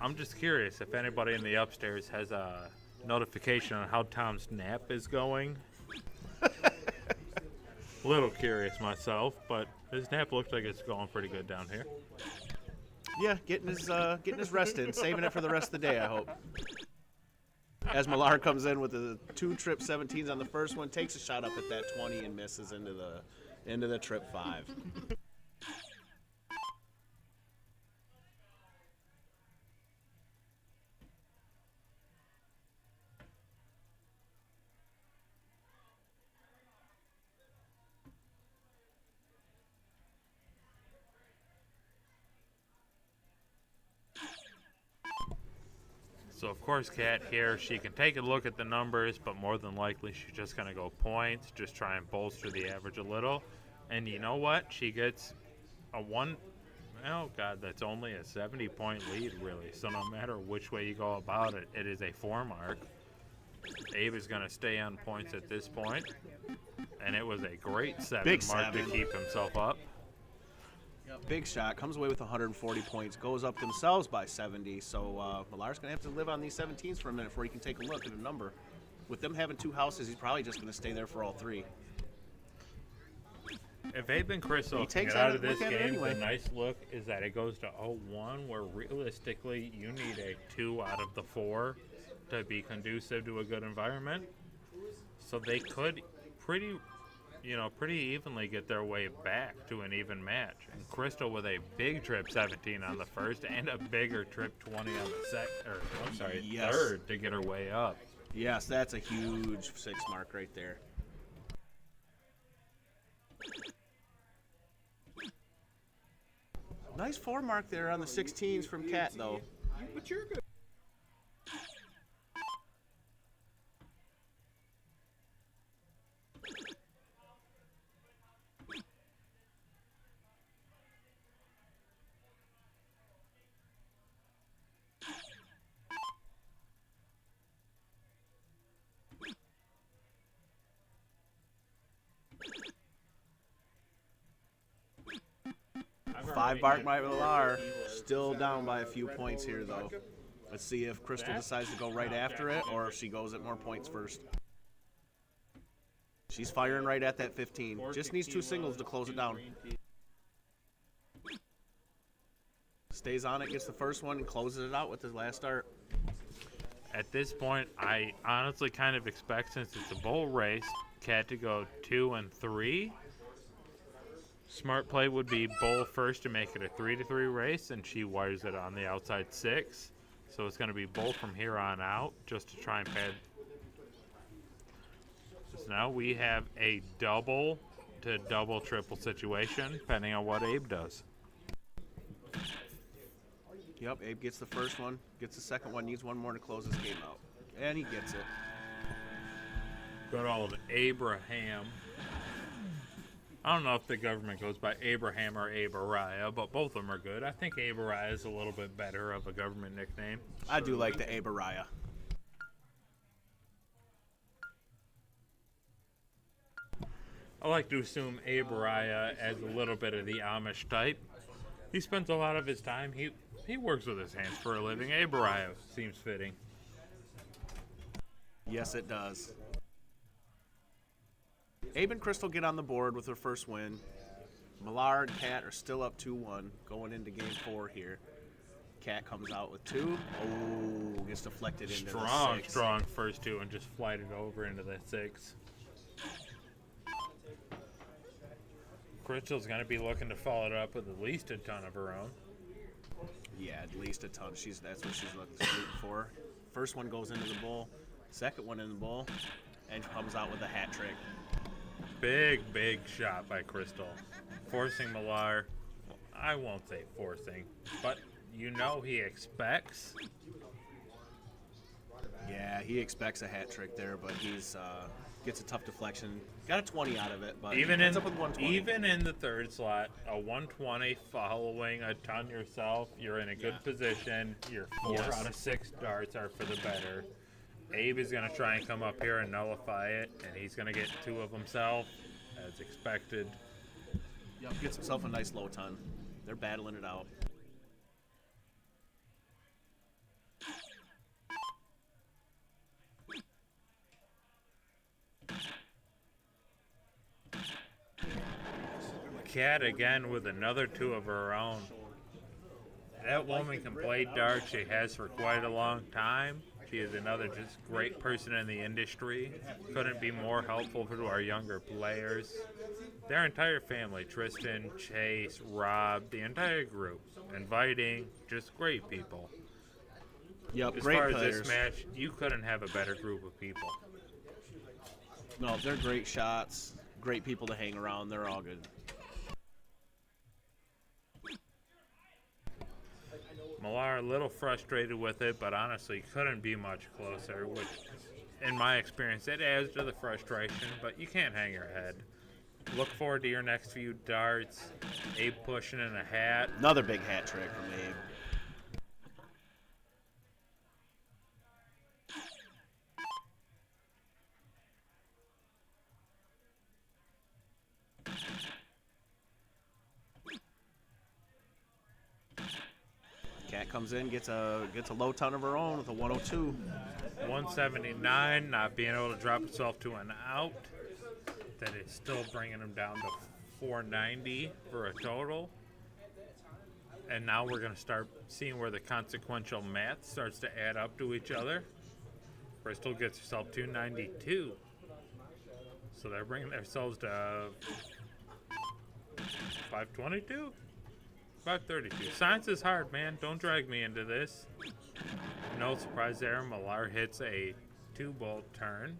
I'm just curious if anybody in the upstairs has a notification on how Tom's nap is going. A little curious myself, but his nap looks like it's going pretty good down here. Yeah, getting his rest in, saving it for the rest of the day, I hope. As Millar comes in with the 2 trip 17s on the first one, takes a shot up at that 20 and misses into the trip 5. So, of course, Kat here, she can take a look at the numbers, but more than likely she's just going to go points, just try and bolster the average a little. And you know what? She gets a 1, oh, God, that's only a 70-point lead, really. So no matter which way you go about it, it is a 4 mark. Abe is going to stay on points at this point. And it was a great 7 Big mark 7. to keep himself up. Big shot, comes away with 140 points, goes up themselves by 70. So Millar's going to have to live on these 17s for a minute before he can take a look at a number. With them having 2 houses, he's probably just going to stay there for all 3. If Abe and Crystal He takes get out out of a this look at it game, anyway. the nice look is that it goes to 0-1, where realistically you need a 2 out of the 4 to be conducive to a good environment. So they could pretty evenly get their way back to an even match. And Crystal with a big trip 17 on the first and a bigger trip 20 on the Yes. third to get her way up. Yes, that's a huge 6 mark right there. Nice 4 mark there on the 16s from Cat, though. But you're good. 5 bark by Millar. Still down by a few points here, though. Let's see if Crystal decides to go right after it or if she goes at more points first. She's firing right at that 15. Just needs 2 singles to close it down. Stays on it, gets the first one, and closes it out with his last dart. At this point, I honestly kind of expect, since it's a bull race, Cat to go 2 and 3. Smart play would be bull first to make it a 3-3 race, and she wires it on the outside 6. So it's going to be bull from here on out, just to try and pad. So now we have a double to double triple situation, depending on what Abe does. Yep, Abe gets the first one, gets the second one, needs one more to close this game out. And he gets it. Good old Abraham. I don't know if the government goes by Abraham or Abariah, but both of them are good. I think Abariah is a little bit better of a government nickname. I do like the Abariah. I like to assume Abariah as a little bit of the Amish type. He spends a lot of his time, he works with his hands for a living. Abariah seems fitting. Yes, it does. Abe and Crystal get on the board with their first win. Millar and Cat are still up 2-1 going into game 4 here. Cat comes out with 2. Oh, gets deflected into the 6. Strong first 2 and just flighted over into the 6. Crystal's going to be looking to follow it up with at least a ton of her own. Yeah, at least a ton. That's what she's looking for. First one goes into the bowl. Second one in the bowl. And comes out with a hat trick. Big shot by Crystal. Forcing Millar. I won't say forcing, but you know he expects. Yeah, he expects a hat trick there, but he's gets a tough deflection. Got a 20 out of it, but even ends up with 120. Even in the third slot, a 120 following a ton yourself, you're in a good position. Your 4 out of 6 darts are for the better. Abe is going to try and come up here and nullify it, and he's going to get 2 of himself, as expected. Yep, gets himself a nice low ton. They're battling it out. Cat again with another 2 of her own. That woman can play darts. She has for quite a long time. She is another just great person in the industry. Couldn't be more helpful to our younger players. Their entire family, Tristan, Chase, Rob, the entire group, inviting, just great people. Yep, as great far players. as this match, you couldn't have a better group of people. No, they're great shots. Great people to hang around. They're all good. Millar a little frustrated with it, but honestly couldn't be much closer, which in my experience it adds to the frustration, but you can't hang your head. Look forward to your next few darts. Abe pushing in a hat. Another big hat trick from Abe. Cat comes in, gets a low ton of her own with a 102. 179, not being able to drop itself to an out. That is still bringing him down to 490 for a total. And now we're going to start seeing where the consequential math starts to add up to each other. Bristol gets herself 292. So they're bringing themselves to 522? 532. Science is hard, man. Don't drag me into this. No surprise there. Millar hits a 2-bolt turn.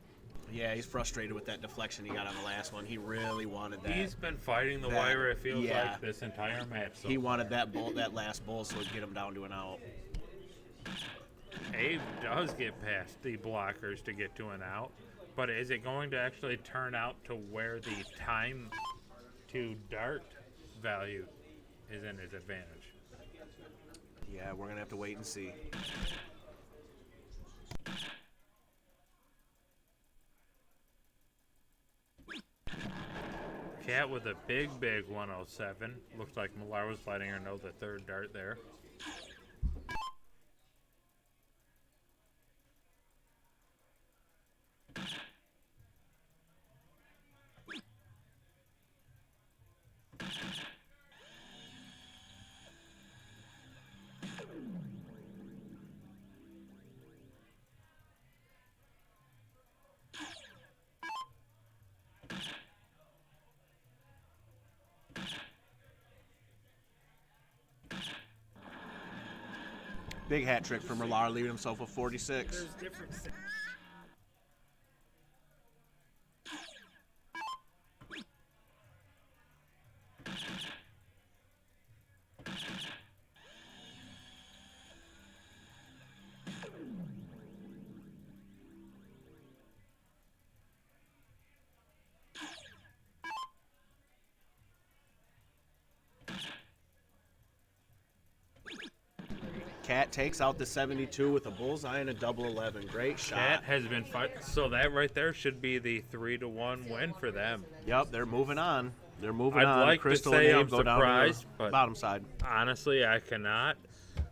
Yeah, he's frustrated with that deflection he got on the last one. He really wanted that. He's been fighting the wire, it feels like, this entire match. So he wanted that last bolt, so it'd get him down to an out. Abe does get past the blockers to get to an out, but is it going to actually turn out to where the time to dart value is in his advantage? Yeah, we're going to have to wait and see. Cat with a big 107. Looks like Millar was letting her know the third dart there. Big hat trick from Millar, leaving himself with 46. There's different. Cat takes out the 72 with a bullseye and a double 11. Great shot. Cat has been so that right there should be the 3-1 win for them. Yep, they're moving on. They're moving I'd on. like Crystal to say and I'm Abe go down surprised, to the but bottom side. honestly, I cannot.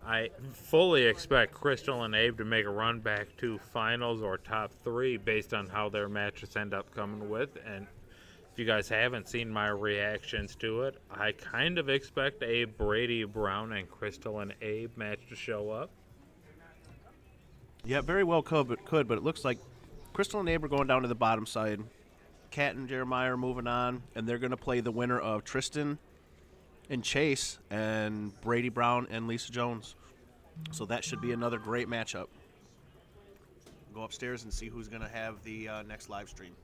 I fully expect Crystal and Abe to make a run back to finals or top 3 based on how their matches end up coming with. And if you guys haven't seen my reactions to it, I kind of expect a Brady Brown and Crystal and Abe match to show up. Yeah, very well could, but it looks like Crystal and Abe are going down to the bottom side. Cat and Jeremiah are moving on, and they're going to play the winner of Tristan and Chase and Brady Brown and Lisa Jones. So that should be another great matchup. Go upstairs and see who's going to have the next live stream.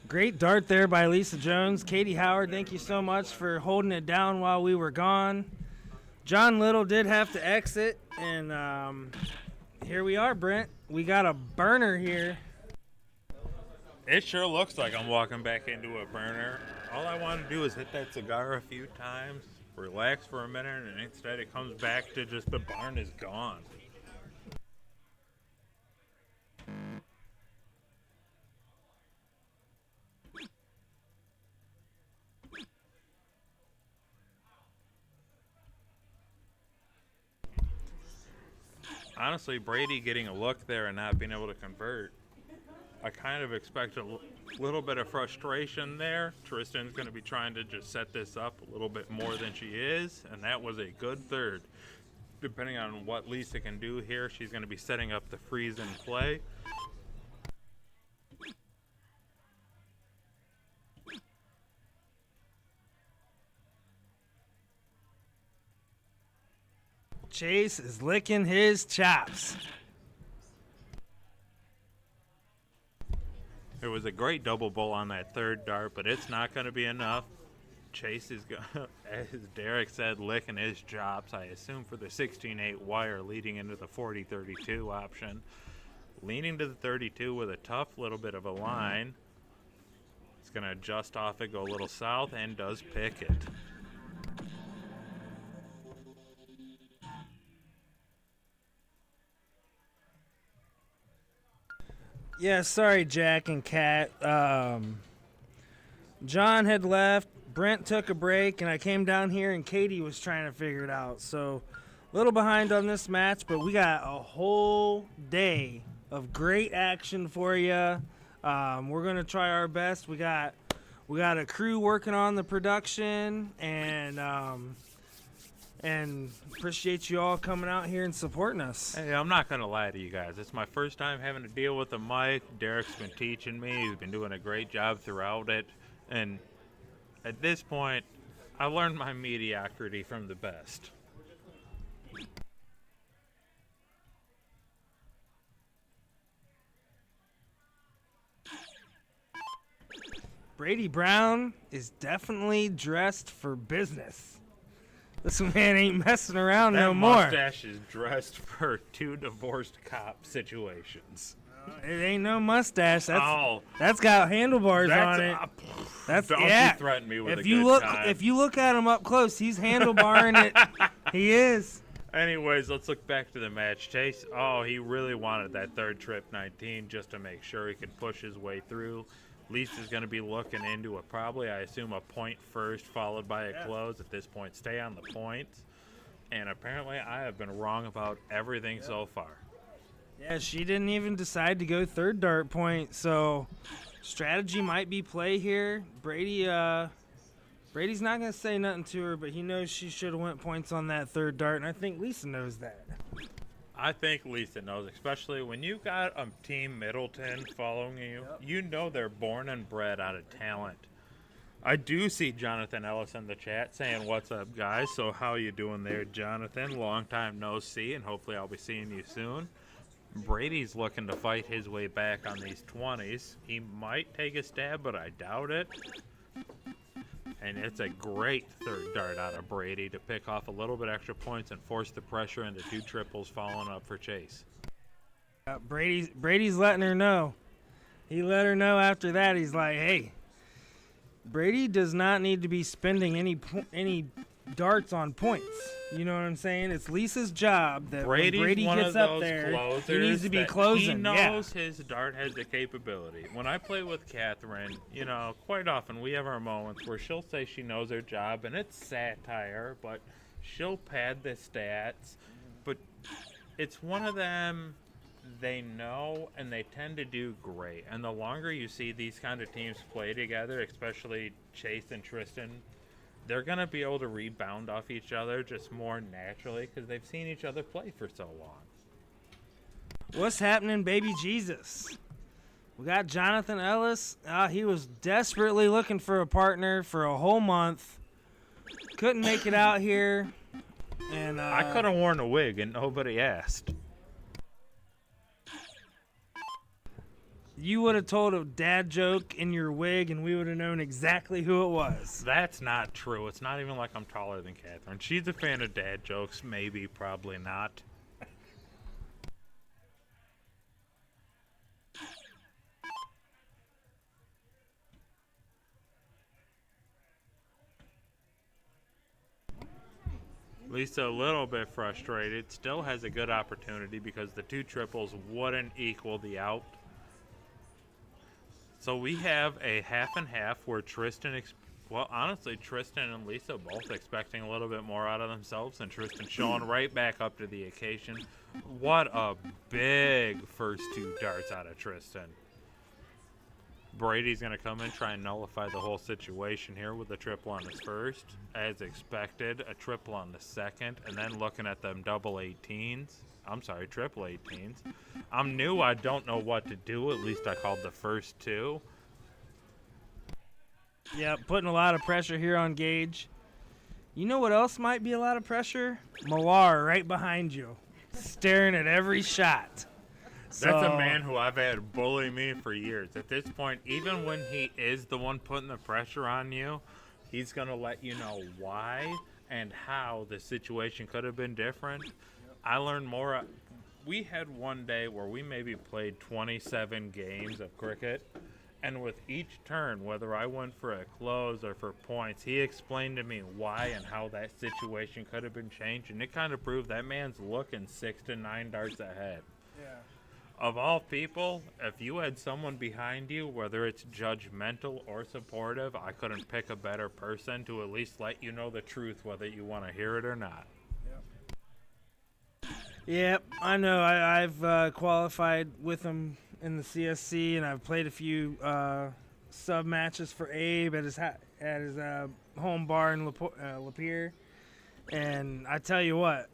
Great dart there by Lisa Jones. Katie Howard, thank you so much for holding it down while we were gone. John Little did have to exit, and here we are, Brent. We got a burner here. It sure looks like I'm walking back into a burner. All I want to do is hit that cigar a few times, relax for a minute, and instead it comes back to just the barn is gone. Honestly, Brady getting a look there and not being able to convert, I kind of expect a little bit of frustration there. Tristan's going to be trying to just set this up a little bit more than she is, and that was a good third. Depending on what Lisa can do here, she's going to be setting up the freeze and play. Chase is licking his chops. It was a great double bowl on that third dart, but it's not going to be enough. Chase is, as Derek said, licking his chops, I assume, for the 16-8 wire leading into the 40-32 option. Leaning to the 32 with a tough little bit of a line. It's going to adjust off it, go a little south, and does pick it. Yeah, sorry, Jack and Kat. John had left, Brent took a break, and I came down here and Katie was trying to figure it out. So, a little behind on this match, but we got a whole day of great action for you. We're gonna try our best. We got a crew working on the production, and appreciate you all coming out here and supporting us. Hey, I'm not going to lie to you guys. It's my first time having to deal with a mic. Derek's been teaching me. He's been doing a great job throughout it. And at this point, I learned my mediocrity from the best. Brady Brown is definitely dressed for business. This man ain't messing around no more. That mustache is dressed for two divorced cop situations. It ain't no mustache. That's got handlebars on it. Don't you threaten me with a good time. If you look at him up close, he's handlebarring it. He is. Anyways, let's look back to the match. Chase, he really wanted that third trip 19 just to make sure he could push his way through. Lisa's going to be looking into probably, I assume, a point first, followed by a close. At this point, stay on the points. And apparently, I have been wrong about everything so far. Yeah, she didn't even decide to go third dart point, so strategy might be play here. Brady's not going to say nothing to her, but he knows she should have went points on that third dart, and I think Lisa knows that. I think Lisa knows, especially when you got a team Middleton following you. Yep. You know they're born and bred out of talent. I do see Jonathan Ellis in the chat saying, "What's up, guys?" So how you doing there, Jonathan? Long time no see, and hopefully I'll be seeing you soon. Brady's looking to fight his way back on these 20s. He might take a stab, but I doubt it. And it's a great third dart out of Brady to pick off a little bit extra points and force the pressure into two triples following up for Chase. Brady's letting her know. He let her know after that. He's like, hey, Brady does not need to be spending any darts on points. You know what I'm saying? It's Lisa's job that when Brady gets up there, he needs to be closing. He knows his dart has the capability. When I play with Catherine, quite often we have our moments where she'll say she knows her job, and it's satire, but she'll pad the stats. But it's one of them they know, and they tend to do great. And the longer you see these kind of teams play together, especially Chase and Tristan, they're going to be able to rebound off each other just more naturally because they've seen each other play for so long. What's happening, baby Jesus? We got Jonathan Ellis. He was desperately looking for a partner for a whole month. Couldn't make it out here. And I could have worn a wig and nobody asked. you would have told a dad joke in your wig, and we would have known exactly who it was. That's not true. It's not even like I'm taller than Catherine. She's a fan of dad jokes. Maybe, probably not. Lisa a little bit frustrated. Still has a good opportunity because the two triples wouldn't equal the out. So we have a half and half where Tristan, well, honestly, Tristan and Lisa both expecting a little bit more out of themselves, and Tristan showing right back up to the occasion. What a big first two darts out of Tristan. Brady's going to come in, try and nullify the whole situation here with a triple on his first. As expected, a triple on the second, and then looking at them double 18s. I'm sorry, triple 18s. I'm new, I don't know what to do. At least I called the first two. Yeah, putting a lot of pressure here on Gage. You know what else might be a lot of pressure? Millar right behind you, staring at every shot. That's a man who I've had bully me for years. At this point, even when he is the one putting the pressure on you, he's going to let you know why and how the situation could have been different. I learned more. We had one day where we maybe played 27 games of cricket, and with each turn, whether I went for a close or for points, he explained to me why and how that situation could have been changed, and it kind of proved that man's looking 6 to 9 darts ahead. Yeah. Of all people, if you had someone behind you, whether it's judgmental or supportive, I couldn't pick a better person to at least let you know the truth, whether you want to hear it or not. Yep, I know. I've qualified with him in the CSC, and I've played a few sub matches for Abe at his home bar in Lapeer. And I tell you what,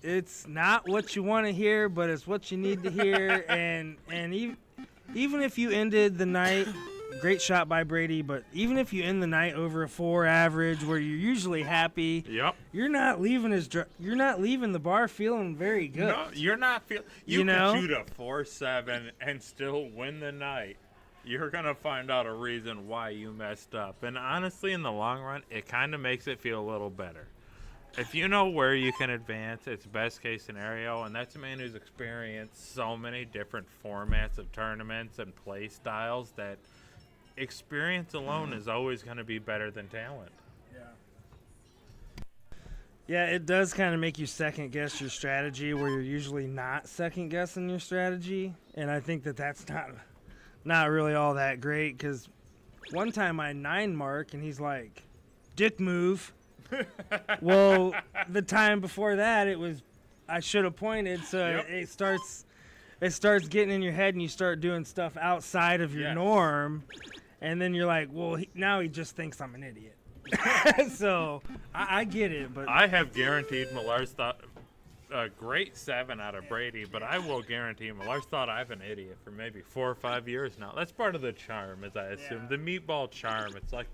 it's not what you want to hear, but it's what you need to hear. and even if you ended the night, great shot by Brady, but even if you end the night over a 4 average, where you're usually happy, Yep. you're not leaving the bar feeling very good. No, you're not feeling. You know? can shoot a 4-7 and still win the night. You're gonna find out a reason why you messed up, and honestly, in the long run, it kind of makes it feel a little better. If you know where you can advance, it's best case scenario, and that's a man who's experienced so many different formats of tournaments and play styles that experience alone is always going to be better than talent. Yeah, it does kind of make you second guess your strategy where you're usually not second guessing your strategy, and I think that's not really all that great, because one time I 9 Mark and he's like, dick move. Well, the time before that it was I should have pointed, so Yep. it starts getting in your head and you start doing stuff outside of your norm, and then you're like, well, now he just thinks I'm an idiot. So I get it, but I have guaranteed Millar's thought a great 7 out of Brady, but I will guarantee Millar's thought I'm an idiot for maybe 4 or 5 years now. That's part of the charm, as I assume. The meatball charm. It's like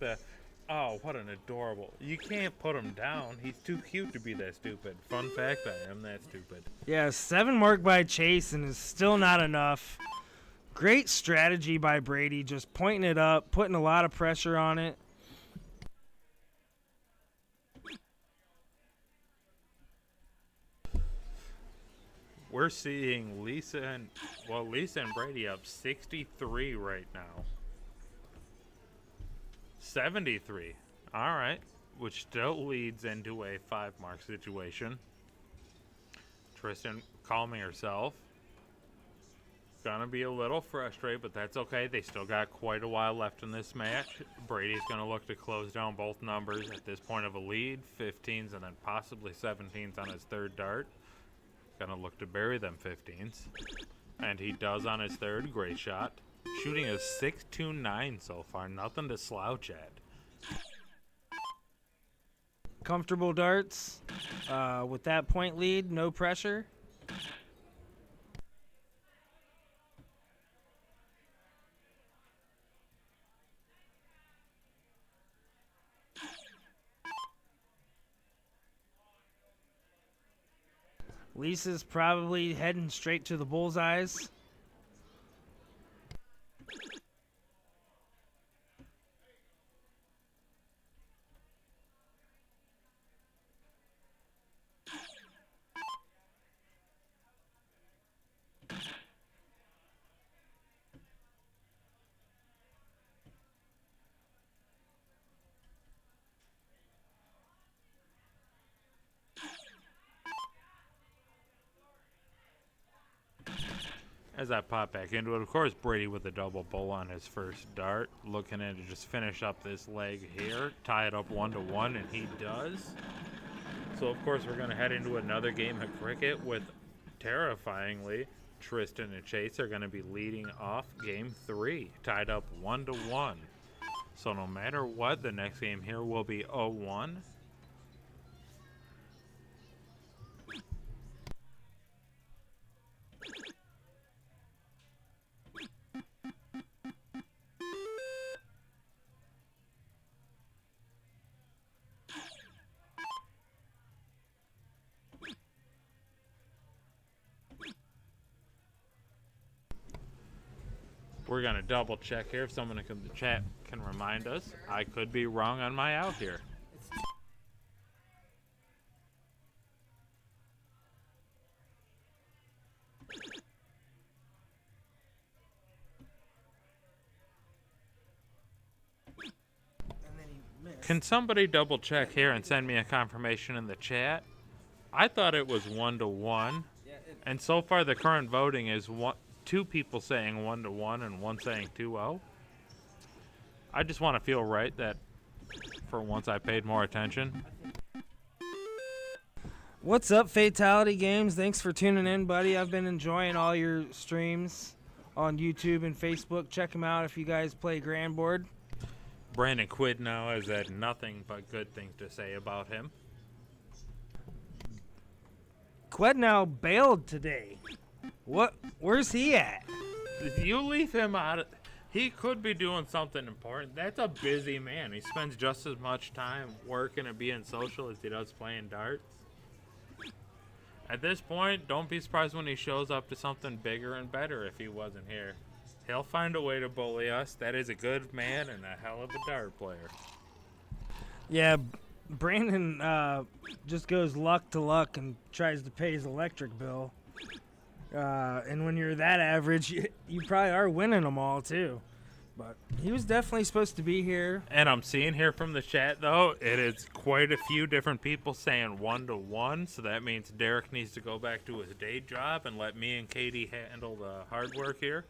oh, what an adorable. You can't put him down. He's too cute to be that stupid. Fun fact, I am that stupid. yeah, 7 Mark by Chase and is still not enough. Great strategy by Brady, just pointing it up, putting a lot of pressure on it. We're seeing Lisa and Brady up 63 right now. 73. All right, which still leads into a 5 Mark situation. Tristan calming herself. Gonna be a little frustrated, but that's okay. They still got quite a while left in this match. Brady's gonna look to close down both numbers at this point of a lead, 15s and then possibly 17s on his third dart. Gonna look to bury them 15s. And he does on his third. Great shot. Shooting a 6.29 so far. Nothing to slouch at. Comfortable darts with that point lead, no pressure. Lisa's probably heading straight to the bullseyes. As I pop back into it, of course, Brady with a double bull on his first dart, looking in to just finish up this leg here, tie it up 1-1, and he does. So, of course, we're going to head into another game of cricket with, terrifyingly, Tristan and Chase are going to be leading off game 3, tied up 1-1. So no matter what, the next game here will be 0-1. We're going to double check here if someone in the chat can remind us. I could be wrong on my out here. Can somebody double check here and send me a confirmation in the chat? I thought it was 1-1. And so far the current voting is 2 people saying 1-1 and 1 saying 2-0. I just want to feel right that for once I paid more attention. What's up, Fatality Games? Thanks for tuning in, buddy. I've been enjoying all your streams on YouTube and Facebook. Check them out if you guys play Grandboard. Brandon Quidnow has had nothing but good things to say about him. Quednow bailed today. Where's he at? You leave him out. He could be doing something important. That's a busy man. He spends just as much time working and being social as he does playing darts. At this point, don't be surprised when he shows up to something bigger and better if he wasn't here. He'll find a way to bully us. That is a good man and a hell of a dart player. Yeah, Brandon just goes luck to luck and tries to pay his electric bill. And when you're that average, you probably are winning them all, too. But he was definitely supposed to be here. And I'm seeing here from the chat, though, it is quite a few different people saying 1-1. So that means Derek needs to go back to his day job and let me and Katie handle the hard work here.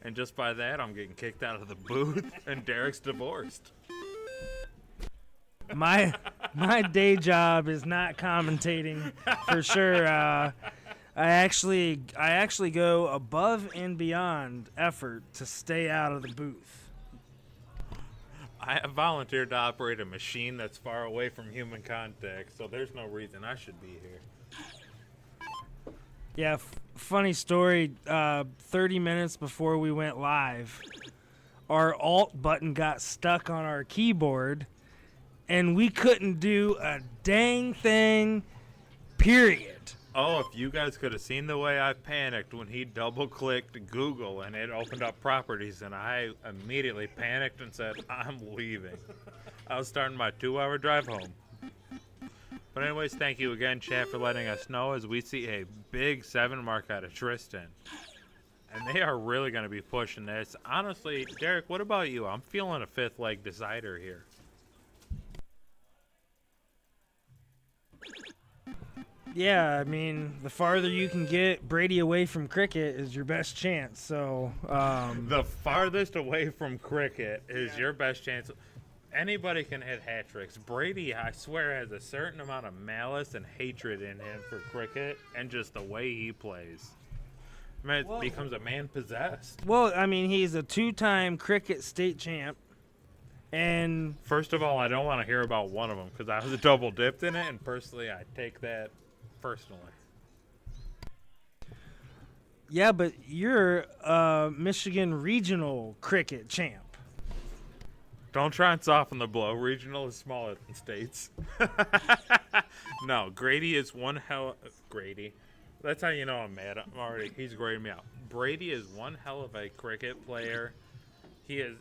And just by that, I'm getting kicked out of the booth, and Derek's divorced. My day job is not commentating for sure. I actually go above and beyond effort to stay out of the booth. I have volunteered to operate a machine that's far away from human contact, so there's no reason I should be here. Yeah, funny story. 30 minutes before we went live, our Alt button got stuck on our keyboard, and we couldn't do a dang thing, period. Oh, if you guys could have seen the way I panicked when he double-clicked Google and it opened up properties, and I immediately panicked and said, I'm leaving. I was starting my 2-hour drive home. But anyways, thank you again, chat, for letting us know as we see a big 7 mark out of Tristan. And they are really going to be pushing this. Honestly, Derek, what about you? I'm feeling a 5th leg decider here. Yeah, I mean, the farther you can get Brady away from cricket is your best chance. So the farthest away from cricket is your best chance. Anybody can hit hat tricks. Brady, I swear, has a certain amount of malice and hatred in him for cricket and just the way he plays. Man, it becomes a man possessed. Well, I mean, he's a 2-time cricket state champ. And first of all, I don't want to hear about one of them because I was double dipped in it, and personally, I take that personally. Yeah, but you're a Michigan regional cricket champ. Don't try and soften the blow. Regional is smaller than states. No, Grady is one hell. Grady. That's how you know I'm mad. He's grading me out. Brady is one hell of a cricket player. He is,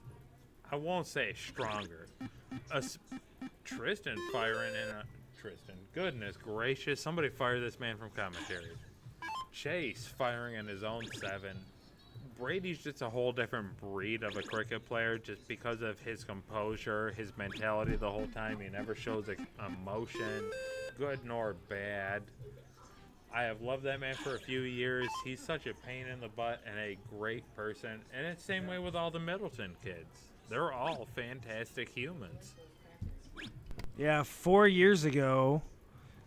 I won't say stronger. Tristan firing in a Tristan. Goodness gracious! Somebody fire this man from commentary. Chase firing in his own 7. Brady's just a whole different breed of a cricket player just because of his composure, his mentality the whole time. He never shows emotion, good nor bad. I have loved that man for a few years. He's such a pain in the butt and a great person. And it's the same way with all the Middleton kids. They're all fantastic humans. Yeah, 4 years ago,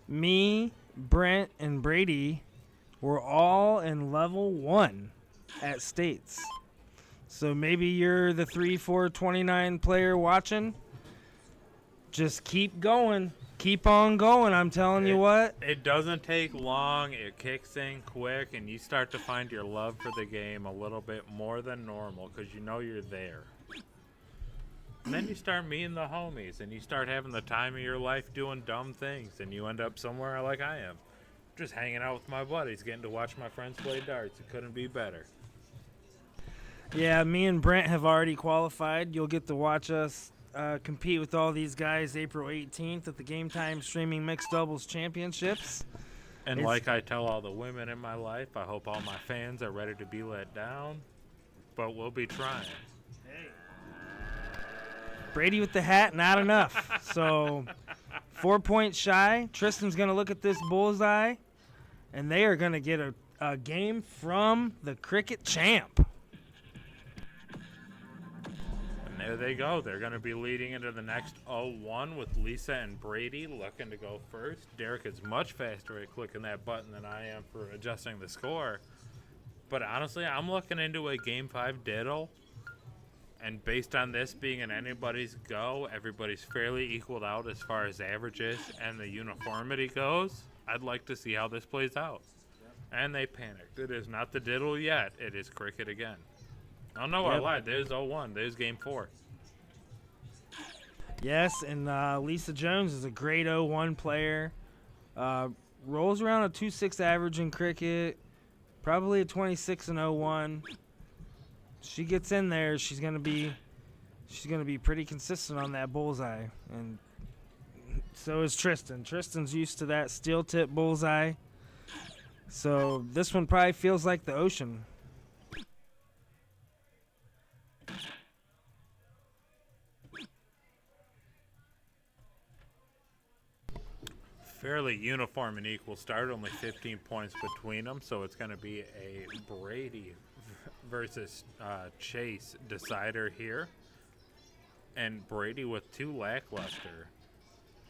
me, Brent, and Brady were all in level 1 at States. So maybe you're the 3-4-29 player watching. Just keep going. Keep on going, I'm telling you what. It doesn't take long. It kicks in quick, and you start to find your love for the game a little bit more than normal because you know you're there. And then you start meeting the homies, and you start having the time of your life doing dumb things, and you end up somewhere like I am. Just hanging out with my buddies, getting to watch my friends play darts. It couldn't be better. Yeah, me and Brent have already qualified. You'll get to watch us compete with all these guys April 18th at the Game Time Streaming Mixed Doubles Championships. And like I tell all the women in my life, I hope all my fans are ready to be let down, but we'll be trying. Brady with the hat, not enough. So 4 points shy. Tristan's going to look at this bullseye, and they are going to get a game from the cricket champ. And there they go. They're going to be leading into the next 0-1 with Lisa and Brady looking to go first. Derek is much faster at clicking that button than I am for adjusting the score. But honestly, I'm looking into a Game 5 diddle. And based on this being an anybody's go, everybody's fairly equaled out as far as averages and the uniformity goes. I'd like to see how this plays out. And they panicked. It is not the diddle yet. It is cricket again. Oh, no, I lied. There's 0-1. There's Game 4. Yes, and Lisa Jones is a great 0-1 player. Rolls around a 2.6 average in cricket. Probably a 26 and 0-1. She gets in there, she's gonna be pretty consistent on that bullseye, and so is Tristan. Tristan's used to that steel tip bullseye, so this one probably feels like the ocean. Fairly uniform and equal start, only 15 points between them, so it's going to be a Brady versus Chase decider here. And Brady with 2 lackluster.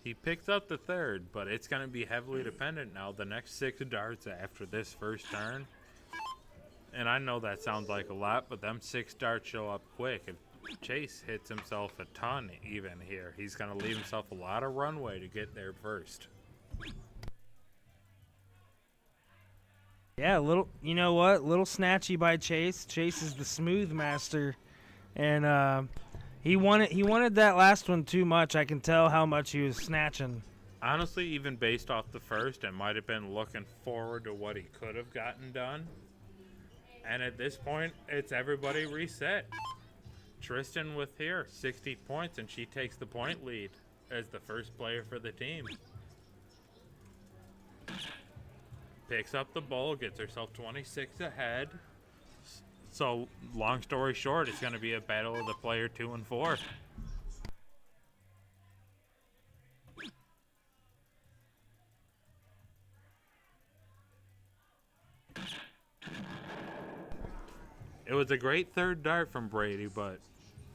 He picks up the third, but it's going to be heavily dependent now. The next 6 darts after this first turn. And I know that sounds like a lot, but them 6 darts show up quick. If Chase hits himself a ton even here, he's going to leave himself a lot of runway to get there first. Yeah, you know what? Little snatchy by Chase. Chase is the smooth master, and he wanted that last one too much. I can tell how much he was snatching. Honestly, even based off the first, it might have been looking forward to what he could have gotten done. And at this point, it's everybody reset. Tristan with here, 60 points, and she takes the point lead as the first player for the team. Picks up the bowl, gets herself 26 ahead. So, long story short, it's going to be a battle of the player 2 and 4. It was a great third dart from Brady, but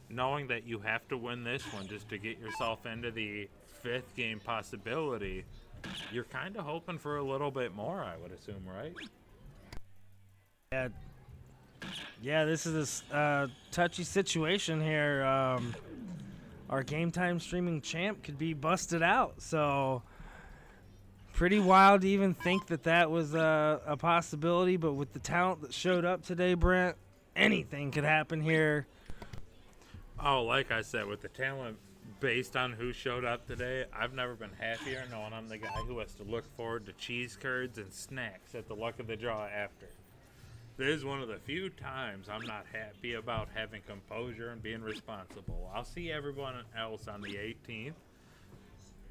knowing that you have to win this one just to get yourself into the 5th game possibility, you're kind of hoping for a little bit more, I would assume, right? Yeah, this is a touchy situation here. Our Game Time Streaming champ could be busted out, so pretty wild to even think that was a possibility, but with the talent that showed up today, Brent, anything could happen here. Oh, like I said, with the talent based on who showed up today, I've never been happier knowing I'm the guy who has to look forward to cheese curds and snacks at the luck of the draw after. This is one of the few times I'm not happy about having composure and being responsible. I'll see everyone else on the 18th.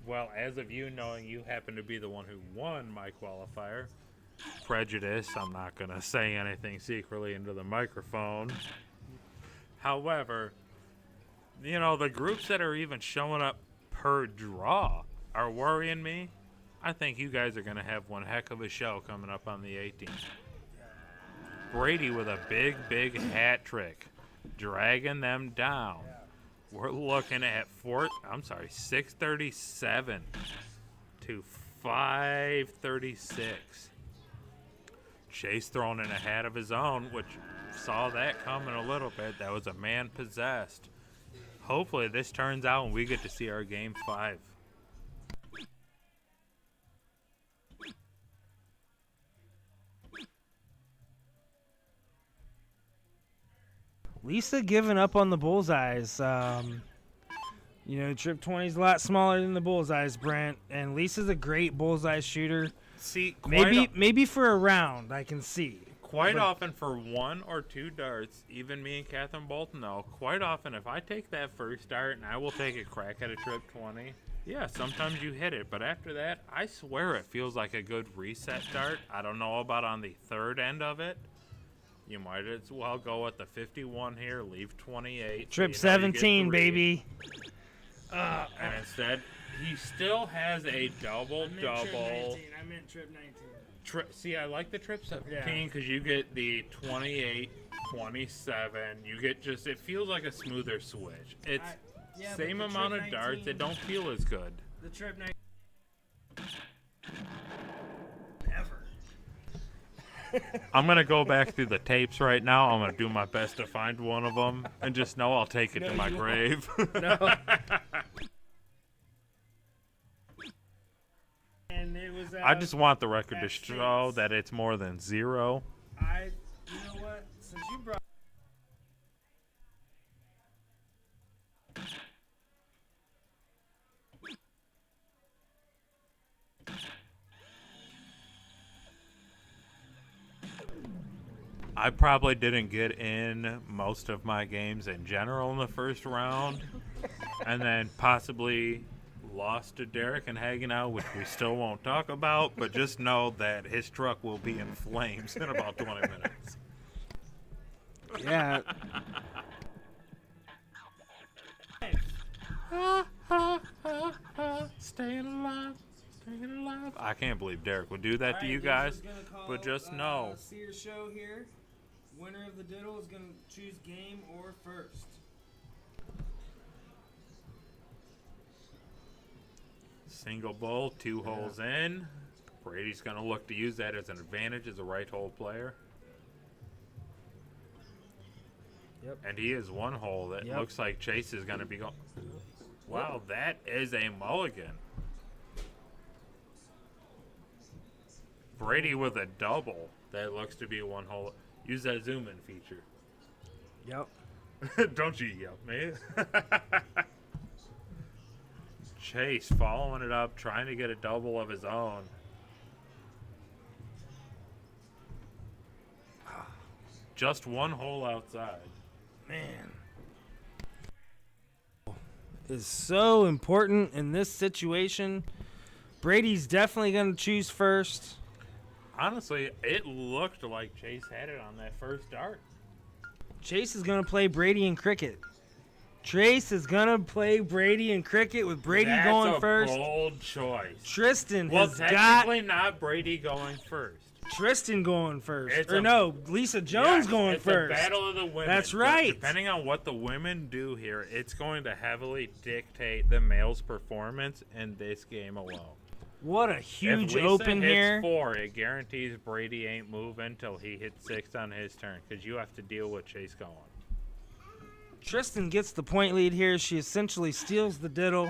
Well, as of you knowing you happen to be the one who won my qualifier, prejudice, I'm not going to say anything secretly into the microphone. However, you know, the groups that are even showing up per draw are worrying me. I think you guys are going to have one heck of a show coming up on the 18th. Brady with a big hat trick, dragging them down. We're looking at 637 to 536. Chase throwing in a hat of his own, which saw that coming a little bit. That was a man possessed. Hopefully this turns out and we get to see our game 5. Lisa giving up on the bullseyes. You know, Trip 20 is a lot smaller than the bullseyes, Brent, and Lisa's a great bullseye shooter. See, Maybe for a round, I can see. Quite often for 1 or 2 darts, even me and Catherine both know, quite often if I take that first dart and I will take a crack at a Trip 20, yeah, sometimes you hit it, but after that, I swear it feels like a good reset dart. I don't know about on the third end of it. You might as well go with the 51 here, leave 28. Trip so you know 17, baby. And instead, he still has a double-double. I meant Trip 19. See, I like the Trip 17 because you get the 28, 27. You get just, it feels like a smoother switch. It's same amount of darts. It don't feel as good. The Trip 19. I'm going to go back through the tapes right now. I'm going to do my best to find one of them and just know I'll take it to my grave. No. And it was, I just want the record to show that it's more than 0. You know what? Since you brought I probably didn't get in most of my games in general in the first round, and then possibly lost to Derek and hanging out, which we still won't talk about, but just know that his truck will be in flames in about 20 minutes. yeah. Staying alive, staying alive. I can't believe Derek would do that to you guys, but just know. Sear show here. Winner of the diddle is going to choose game or first. Single bull, 2 holes in. Brady's going to look to use that as an advantage as a right hole player. Yep. And he is 1 hole. That looks like Chase is going to be going. Wow, that is a mulligan. Brady with a double. That looks to be 1 hole. Use that zoom in feature. Yep. Don't you yell, man. Chase following it up, trying to get a double of his own. Just 1 hole outside. Man. Is so important in this situation. Brady's definitely going to choose first. Honestly, it looked like Chase had it on that first dart. Chase is going to play Brady and cricket. Trace is going to play Brady and cricket with Brady going first. That's a bold choice. Tristan Well, has technically got not Brady going first. Tristan going first. It's Lisa Jones going it's first. It's a battle of the women. That's But right. depending on what the women do here, it's going to heavily dictate the male's performance in this game alone. What a If huge Lisa open hits here. 4, it guarantees Brady ain't moving until he hits 6 on his turn because you have to deal with Chase going. Tristan gets the point lead here. She essentially steals the diddle.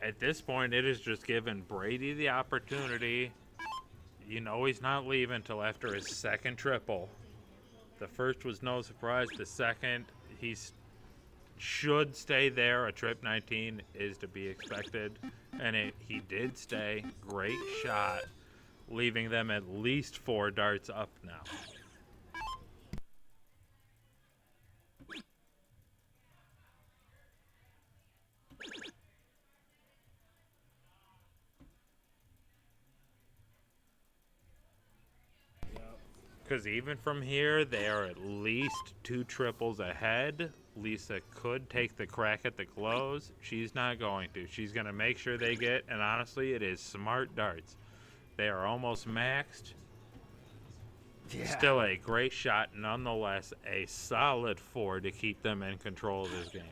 At this point, it is just giving Brady the opportunity. You know he's not leaving until after his second triple. The first was no surprise. The second, should stay there. A trip 19 is to be expected. And he did stay. Great shot. Leaving them at least 4 darts up now. Because even from here, they are at least 2 triples ahead. Lisa could take the crack at the close. She's not going to. She's going to make sure they get, and honestly, it is smart darts. They are almost maxed. Yeah. Still a great shot, nonetheless. A solid 4 to keep them in control of this game.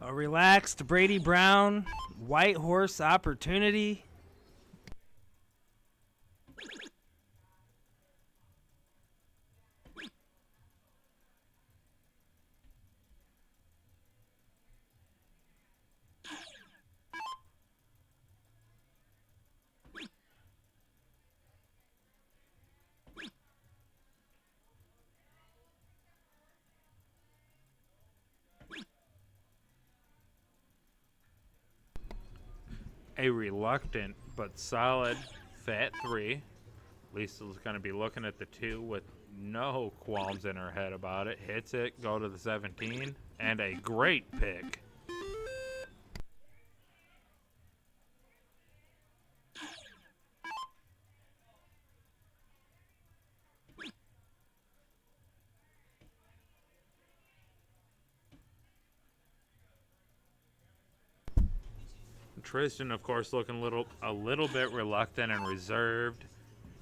A relaxed Brady Brown, white horse opportunity. A reluctant but solid fat 3. Lisa's going to be looking at the 2 with no qualms in her head about it. Hits it, go to the 17, and a great pick. Tristan, of course, looking a little bit reluctant and reserved.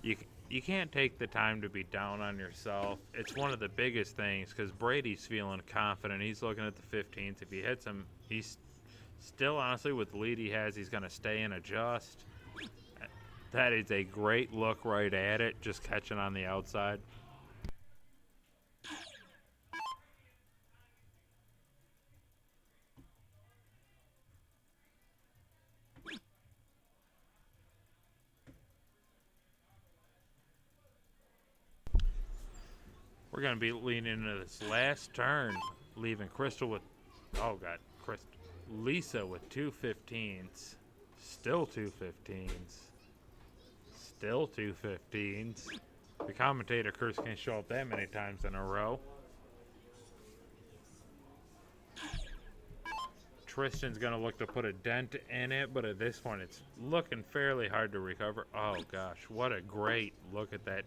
You can't take the time to be down on yourself. It's one of the biggest things because Brady's feeling confident. He's looking at the 15s. If he hits him, he's still, honestly, with the lead he has, he's going to stay and adjust. That is a great look right at it, just catching on the outside. We're going to be leaning into this last turn, leaving Crystal with, oh God, Lisa with 2 15s, still 2 15s, still 2 15s. The commentator curse can't show up that many times in a row. Tristan's going to look to put a dent in it, but at this point it's looking fairly hard to recover. Oh gosh, what a great look at that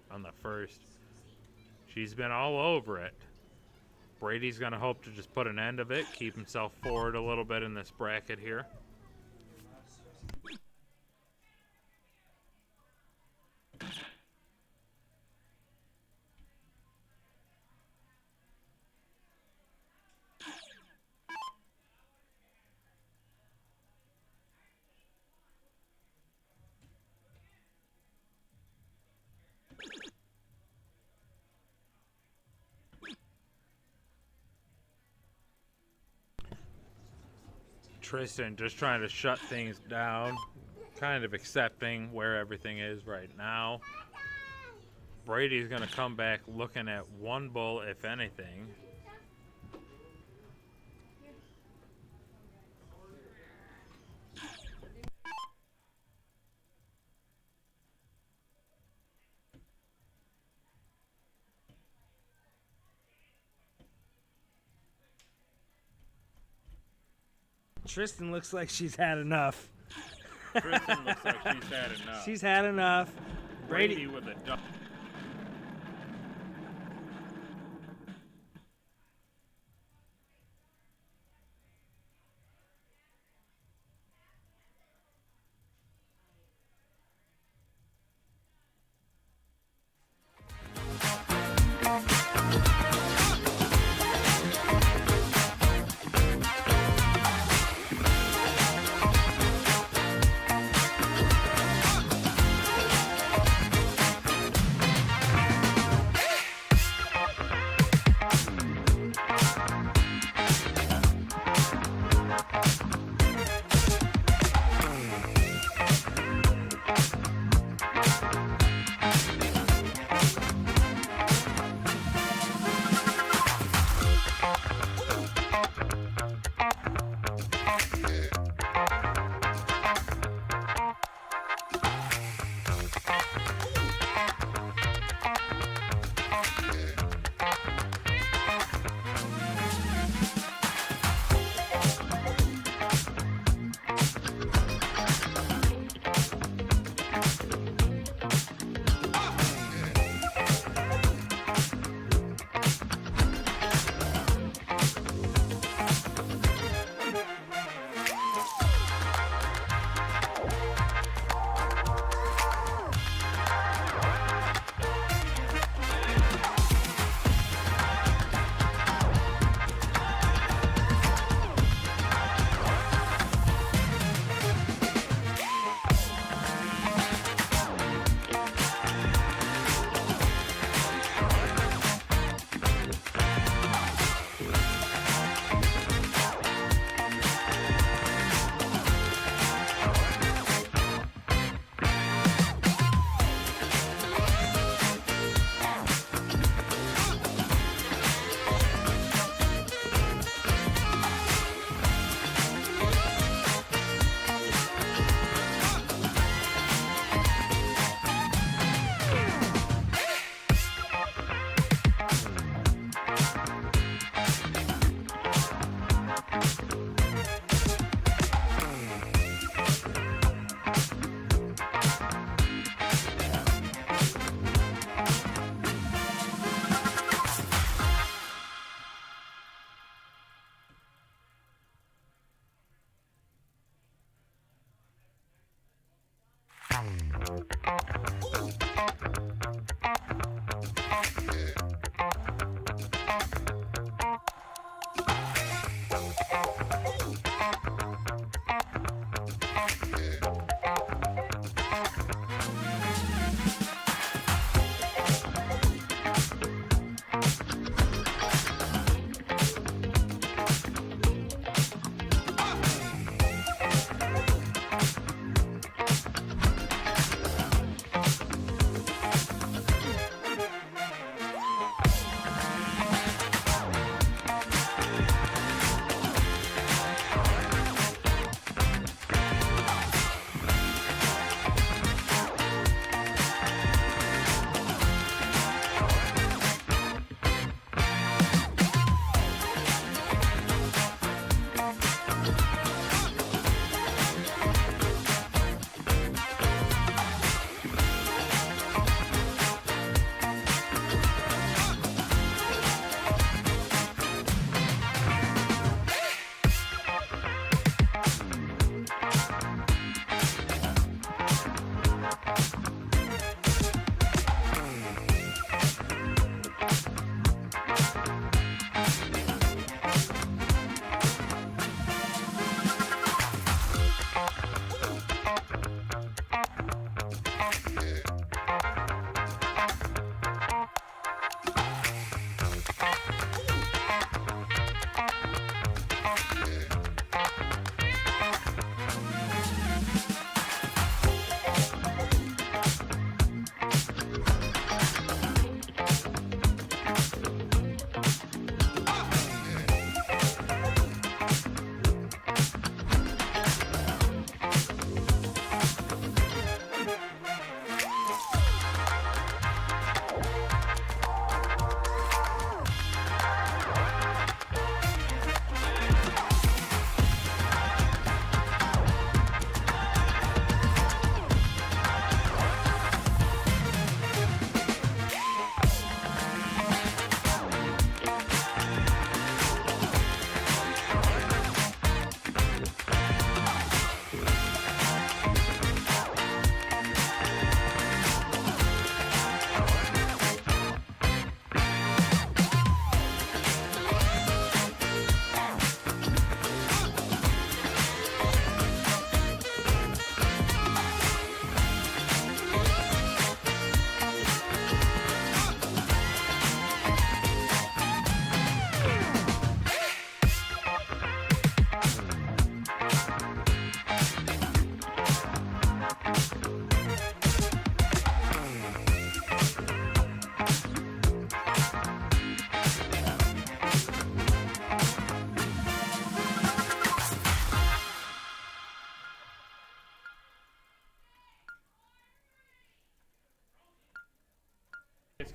on the first. She's been all over it. Brady's going to hope to just put an end of it, keep himself forward a little bit in this bracket here. Tristan just trying to shut things down, kind of accepting where everything is right now. Brady's going to come back looking at 1 bull, if anything. Tristan looks like she's had enough. Tristan looks like she's had enough. She's had enough. Brady with a double.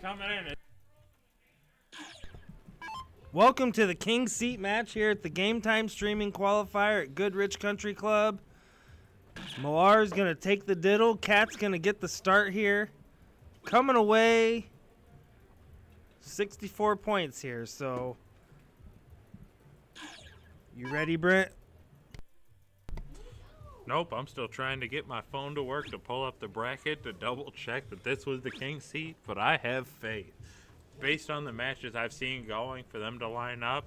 coming in. Welcome to the King Seat match here at the Game Time Streaming Qualifier at Goodrich Country Club. Millar's going to take the diddle. Cat's going to get the start here. Coming away 64 points here, so you ready, Brent? Nope, I'm still trying to get my phone to work to pull up the bracket to double check that this was the king seat, but I have faith. Based on the matches I've seen going for them to line up,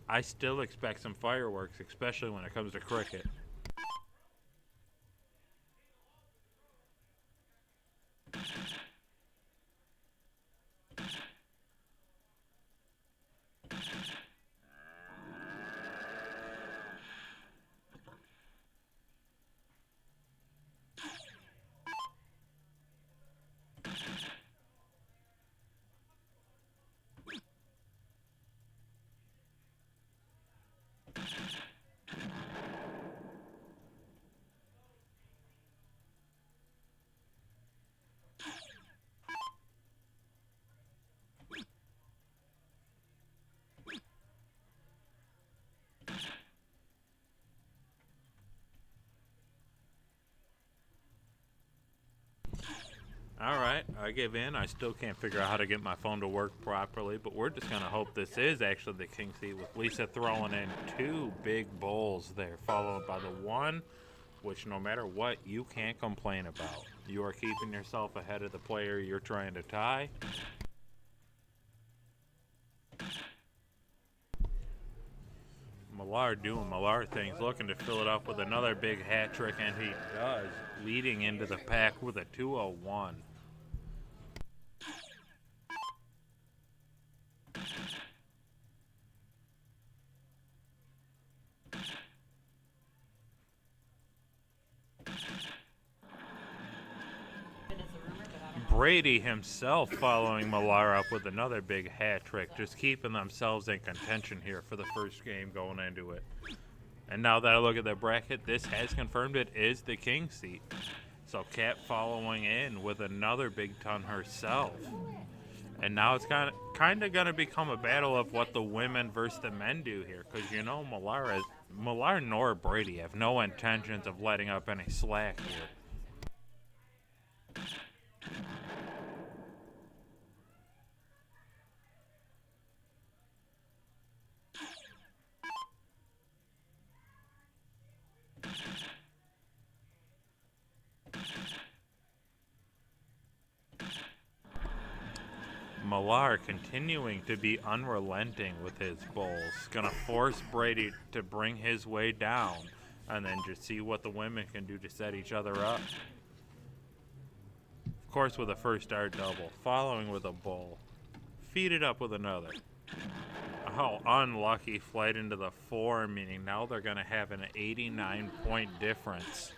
I still expect some fireworks, especially when it comes to cricket. Alright, I give in. I still can't figure out how to get my phone to work properly, but we're just going to hope this is actually the king seat with Lisa throwing in 2 big bowls there, followed by the one, which no matter what, you can't complain about. You are keeping yourself ahead of the player you're trying to tie. Millar doing Millar things, looking to fill it up with another big hat trick, and he does, leading into the pack with a 201. Brady himself following Millar up with another big hat trick, just keeping themselves in contention here for the first game going into it. And now that I look at the bracket, this has confirmed it is the king seat. So Kat following in with another big ton herself. And now it's kind of going to become a battle of what the women versus the men do here. Because you know Millar nor Brady have no intentions of letting up any slack here. Millar continuing to be unrelenting with his bowls. Gonna force Brady to bring his way down and then just see what the women can do to set each other up. Of course with a first dart double, following with a bowl. Feed it up with another. Oh, unlucky flight into the 4, meaning now they're gonna have an 89-point difference.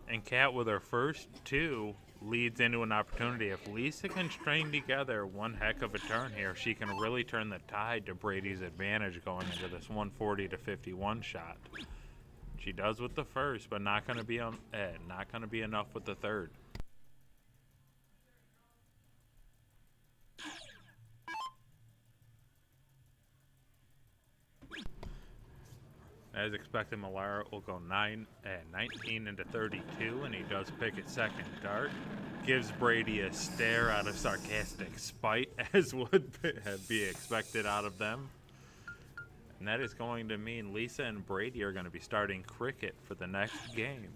And Kat with her first 2 leads into an opportunity. If Lisa can string together one heck of a turn here, she can really turn the tide to Brady's advantage going into this 140 to 51 shot. She does with the first, but not going to be enough with the third. As expected, Millar will go 19 into 32, and he does pick his second dart. Gives Brady a stare out of sarcastic spite, as would be expected out of them. And that is going to mean Lisa and Brady are going to be starting cricket for the next game.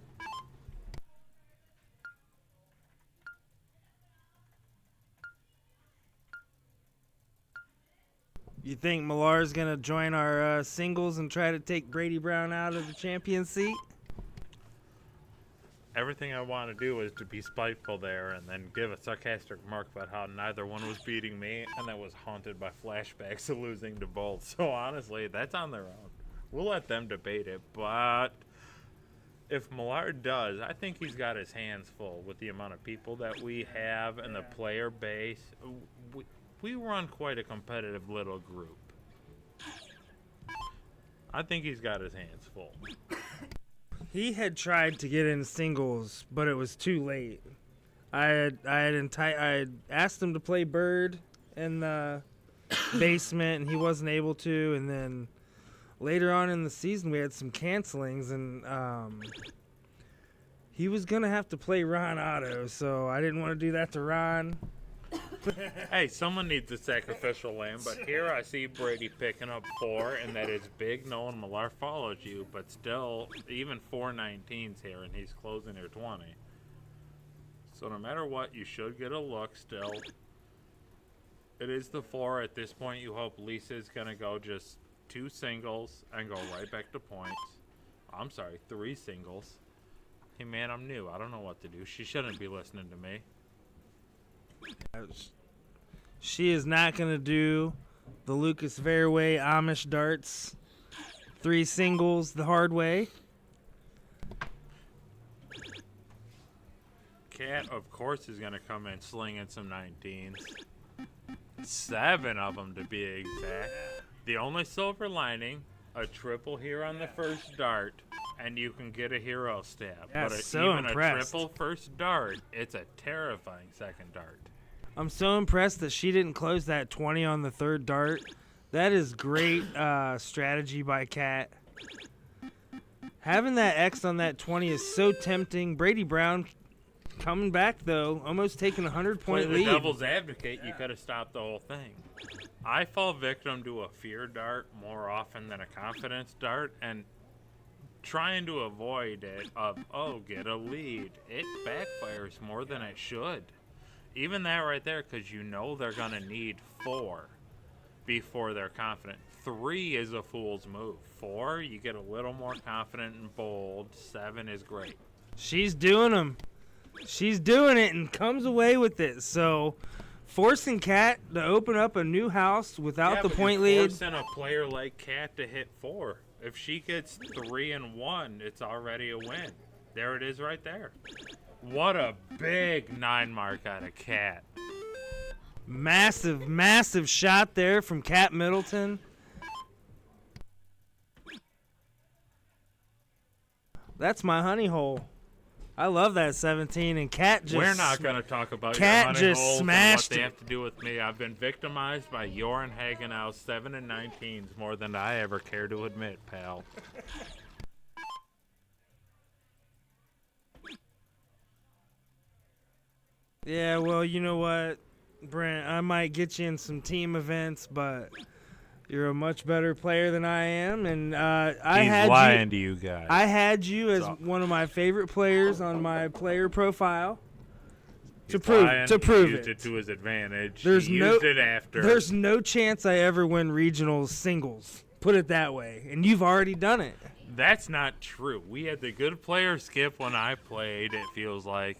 You think Millar's going to join our singles and try to take Brady Brown out of the champion seat? Everything I want to do is to be spiteful there and then give a sarcastic remark about how neither one was beating me and that was haunted by flashbacks of losing to both. So honestly, that's on their own. We'll let them debate it, but if Millar does, I think he's got his hands full with the amount of people that we have and the player base. we run quite a competitive little group. I think he's got his hands full. He had tried to get in singles, but it was too late. I had asked him to play Bird in the basement, and he wasn't able to. And then later on in the season, we had some cancelings, and he was gonna have to play Ron Otto. So I didn't want to do that to Ron. Hey, someone needs a sacrificial lamb, but here I see Brady picking up 4, and that is big knowing Millar follows you, but still, even 419's here, and he's closing your 20. So no matter what, you should get a look still. It is the 4. At this point, you hope Lisa's going to go just 2 singles and go right back to points. I'm sorry, 3 singles. Hey, man, I'm new. I don't know what to do. She shouldn't be listening to me. She is not going to do the Lucas Fairway Amish darts 3 singles the hard way. Cat, of course, is going to come in slinging some 19s. 7 of them to be exact. The only silver lining, a triple here on the first dart, and you can get a hero stab. Yeah, but so even impressed. a triple first dart, it's a terrifying second dart. I'm so impressed that she didn't close that 20 on the third dart. That is great strategy by Kat. Having that X on that 20 is so tempting. Brady Brown coming back, though, almost taking a 100-point Play lead. the devil's advocate, you could have stopped the whole thing. I fall victim to a fear dart more often than a confidence dart, and trying to avoid it of, oh, get a lead. It backfires more than it should. Even that right there, because you know they're going to need 4 before they're confident. 3 is a fool's move. 4, you get a little more confident and bold. 7 is great. She's doing them. She's doing it and comes away with it. So, forcing Kat to open up a new house without the point lead. Forcing a player like Kat to hit 4. If she gets 3 and 1, it's already a win. There it is right there. What a big 9 mark out of Kat. Massive, massive shot there from Kat Middleton. That's my honey hole. I love that 17, and Kat just... We're not going to talk about Kat your honey just holes and smashed what they it. have to do with me. I've been victimized by Joran Hagenau's 7 and 19s more than I ever care to admit, pal. Yeah, well, you know what, Brent? I might get you in some team events, but you're a much better player than I am, and He's lying to you guys. I had you as one of my favorite players on my player profile. To prove used it. to his advantage. There's he no- used it after. There's no chance I ever win regionals singles. Put it that way, and you've already done it. That's not true. We had the good player skip when I played, it feels like.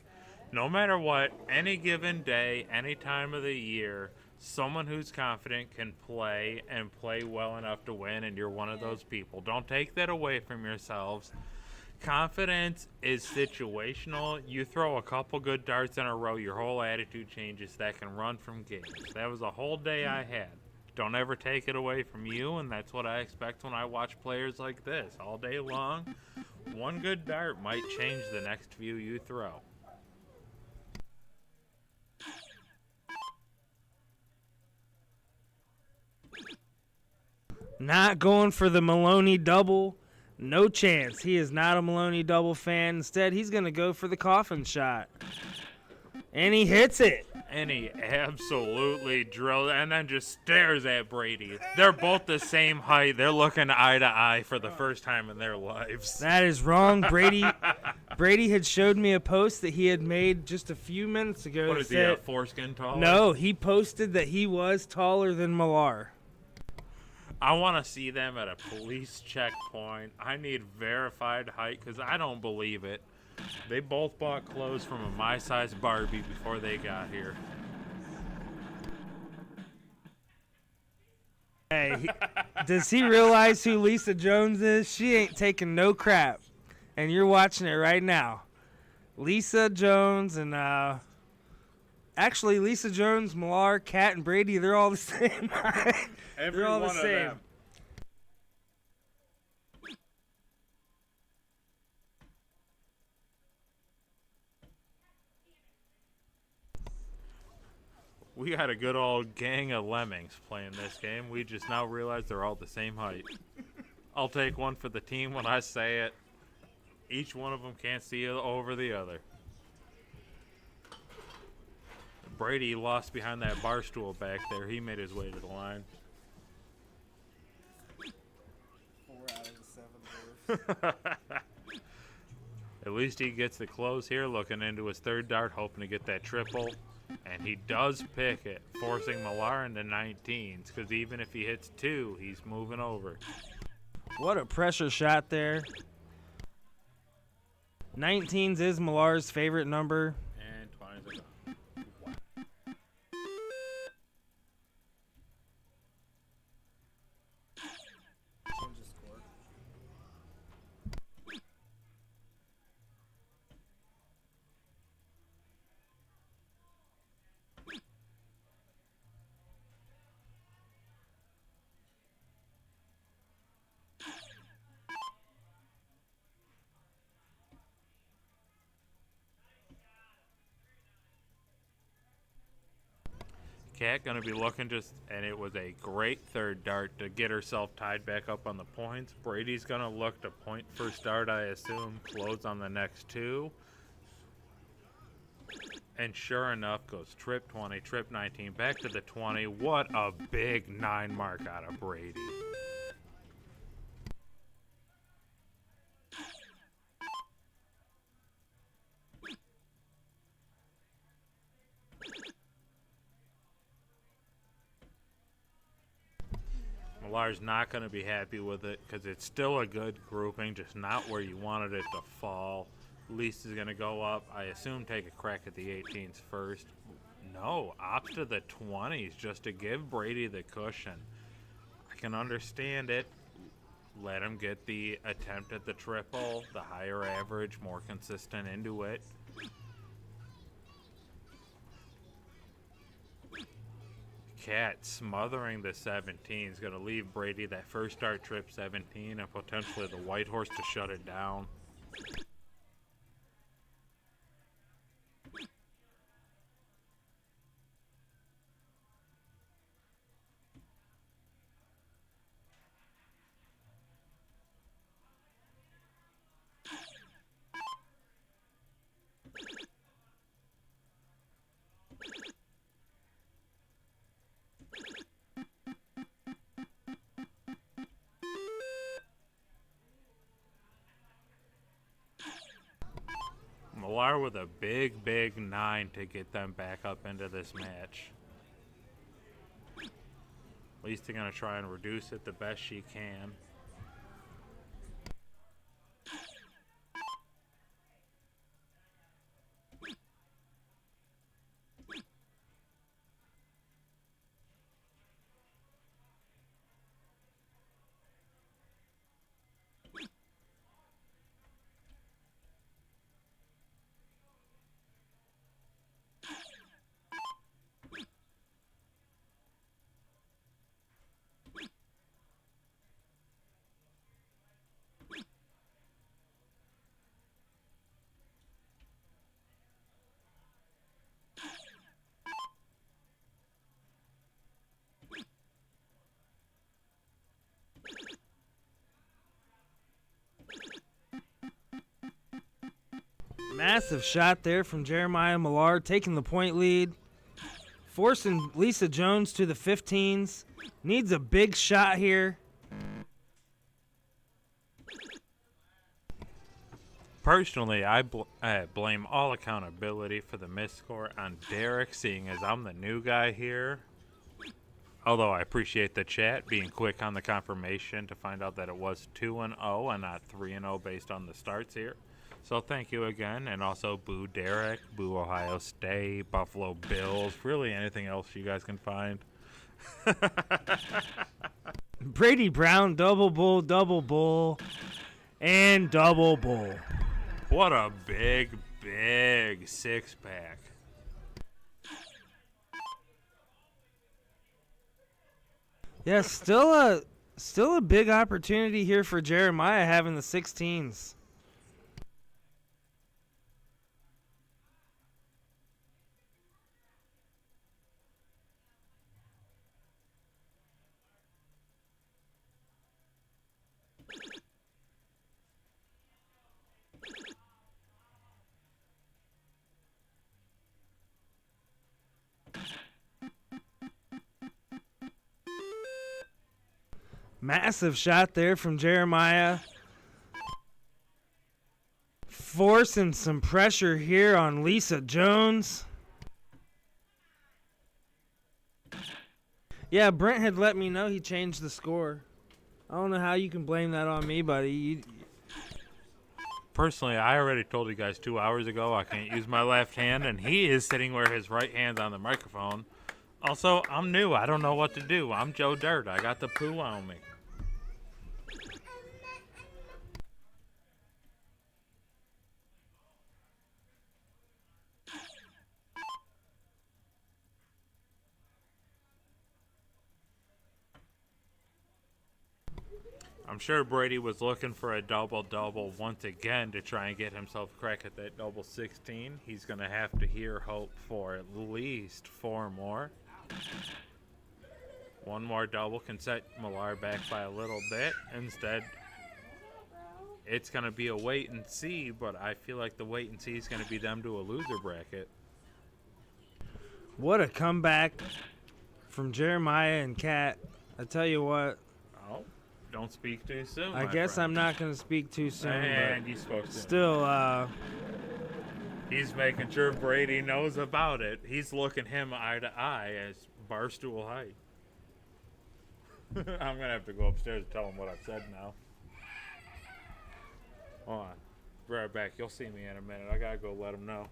No matter what, any given day, any time of the year, someone who's confident can play and play well enough to win, and you're one of those people. Don't take that away from yourselves. Confidence is situational. You throw a couple good darts in a row, your whole attitude changes. That can run from games. That was a whole day I had. Don't ever take it away from you, and that's what I expect when I watch players like this. All day long, one good dart might change the next few you throw. Not going for the Maloney double. No chance. He is not a Maloney double fan. Instead, he's going to go for the coffin shot. And he hits it. And he absolutely drills and then just stares at Brady. They're both the same height. They're looking eye to eye for the first time in their lives. That is wrong. Brady had showed me a post that he had made just a few minutes ago. What that is he, said, foreskin taller? No, he posted that he was taller than Millar. I want to see them at a police checkpoint. I need verified height because I don't believe it. They both bought clothes from a my-size Barbie before they got here. Hey, does he realize who Lisa Jones is? She ain't taking no crap. And you're watching it right now. Lisa Jones and Actually, Lisa Jones, Millar, Cat, and Brady, they're all the same. Every they're all the one of same. them. We got a good old gang of lemmings playing this game. We just now realize they're all the same height. I'll take one for the team when I say it. Each one of them can't see over the other. Brady lost behind that bar stool back there. He made his way to the line. 4 out of the 7 birds. At least he gets the close here, looking into his third dart, hoping to get that triple. And he does pick it, forcing Millar into 19s, because even if he hits 2, he's moving over. What a pressure shot there. 19s is Millar's favorite number. And 20s are gone. Change the score. Cat gonna be looking and it was a great third dart to get herself tied back up on the points. Brady's gonna look to point first dart, I assume, close on the next 2. And sure enough, goes trip 20, trip 19, back to the 20. What a big 9 mark out of Brady. Millar's not going to be happy with it because it's still a good grouping, just not where you wanted it to fall. Lisa's going to go up, I assume, take a crack at the 18s first. No, opts to the 20s just to give Brady the cushion. I can understand it. Let him get the attempt at the triple, the higher average, more consistent into it. Cat smothering the 17 is going to leave Brady that first start trip 17 and potentially the white horse to shut it down. Millar with a big, big 9 to get them back up into this match. At least they're going to try and reduce it the best she can. Massive shot there from Jeremiah Millar, taking the point lead. Forcing Lisa Jones to the 15s. Needs a big shot here. Personally, I blame all accountability for the missed score on Derek, seeing as I'm the new guy here. Although I appreciate the chat being quick on the confirmation to find out that it was 2-0 and not 3-0 based on the starts here. So thank you again, and also boo Derek, boo Ohio State, Buffalo Bills, really anything else you guys can find. Brady Brown, double bull, and double bull. What a big, big 6-pack. Yeah, still a big opportunity here for Jeremiah having the 16s. Massive shot there from Jeremiah. Forcing some pressure here on Lisa Jones. Yeah, Brent had let me know he changed the score. I don't know how you can blame that on me, buddy. Personally, I already told you guys 2 hours ago I can't use my left hand, and he is sitting where his right hand's on the microphone. Also, I'm new. I don't know what to do. I'm Joe Dirt. I got the poo on me. I'm sure Brady was looking for a double-double once again to try and get himself a crack at that double 16. He's going to have to hope for at least 4 more. One more double can set Millar back by a little bit. Instead, it's going to be a wait and see, but I feel like the wait and see is going to be them to a loser bracket. What a comeback from Jeremiah and Kat. I tell you what. Oh, don't speak too soon. I guess I'm not going to speak too soon. And you spoke soon. Still, he's making sure Brady knows about it. He's looking him eye to eye as barstool height. I'm going to have to go upstairs and tell him what I've said now. Hold on. Be right back. You'll see me in a minute. I got to go let him know.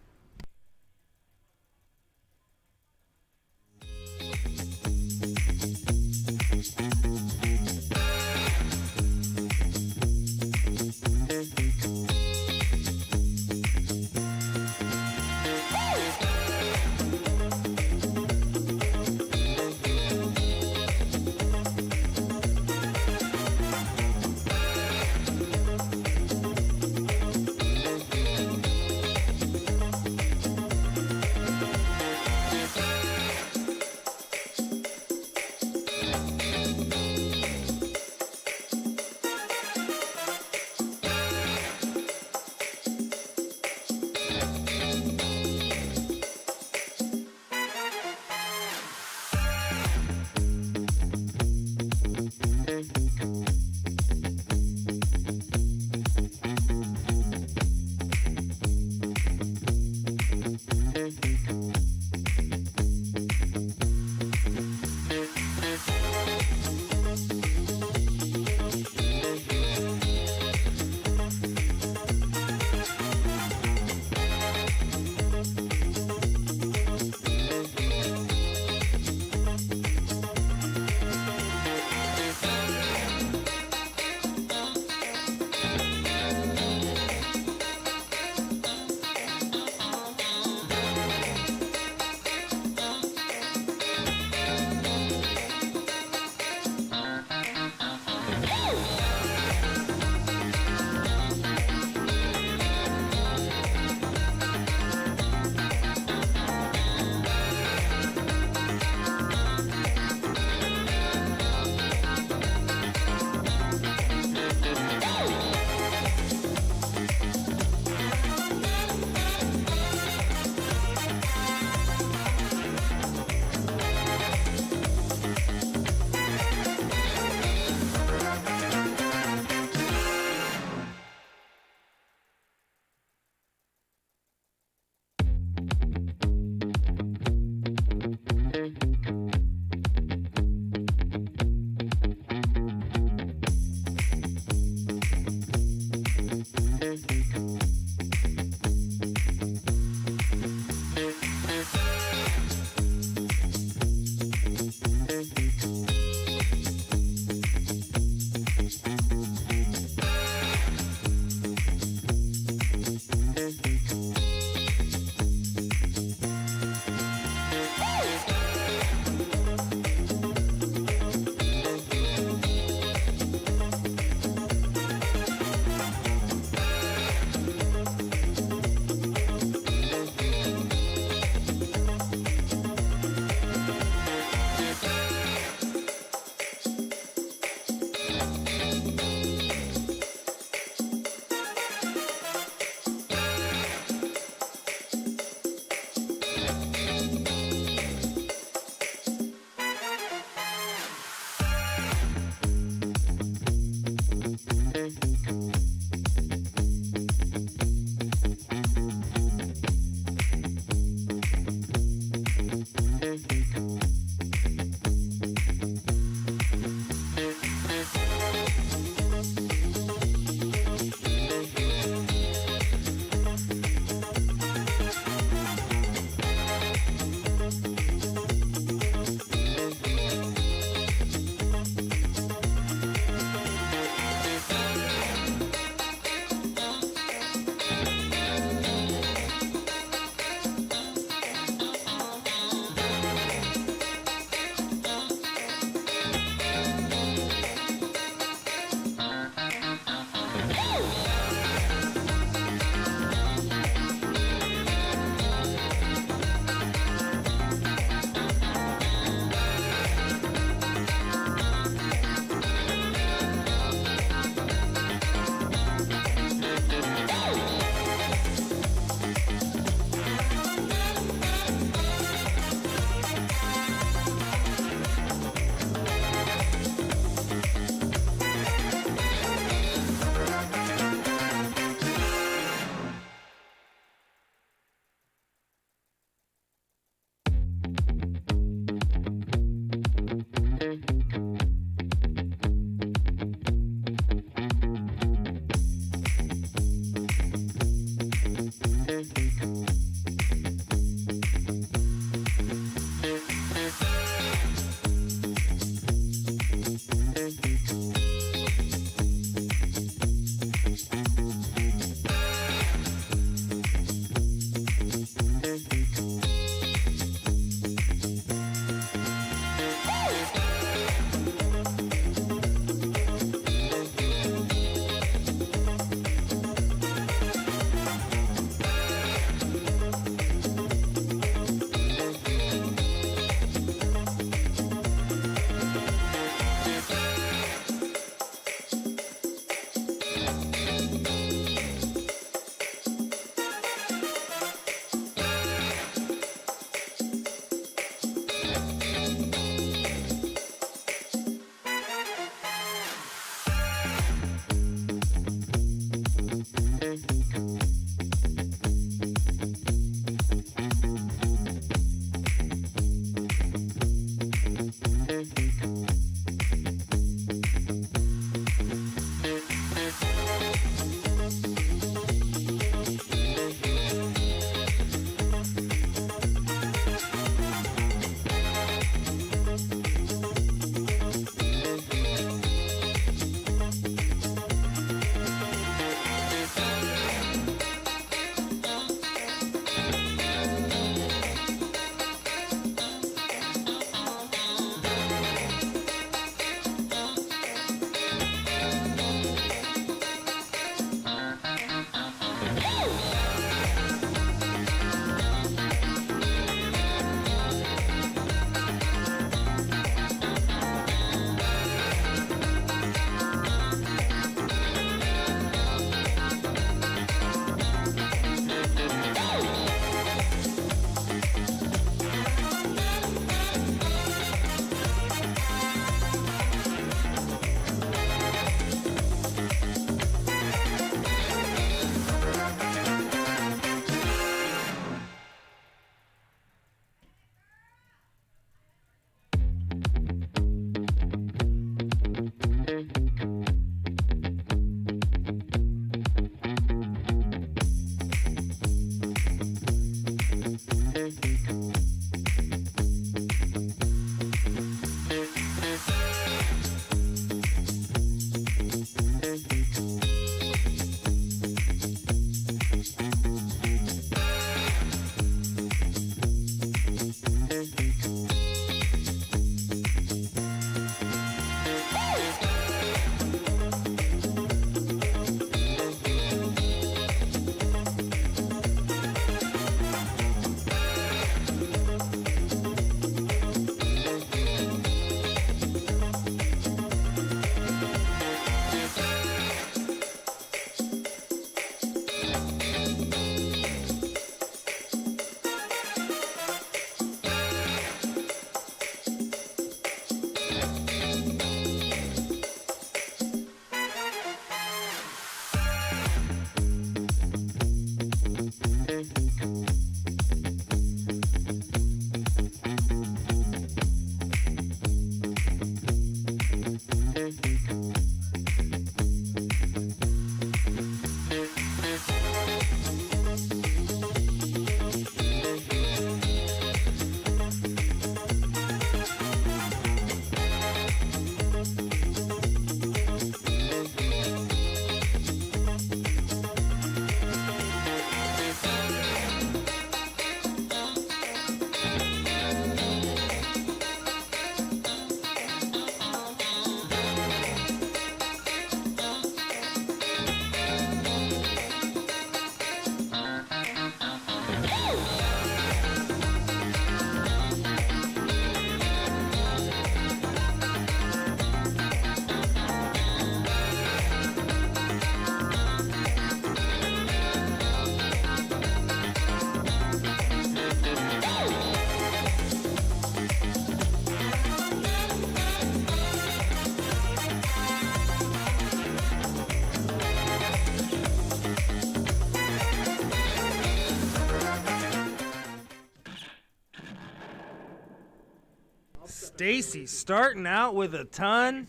Stacy starting out with a ton.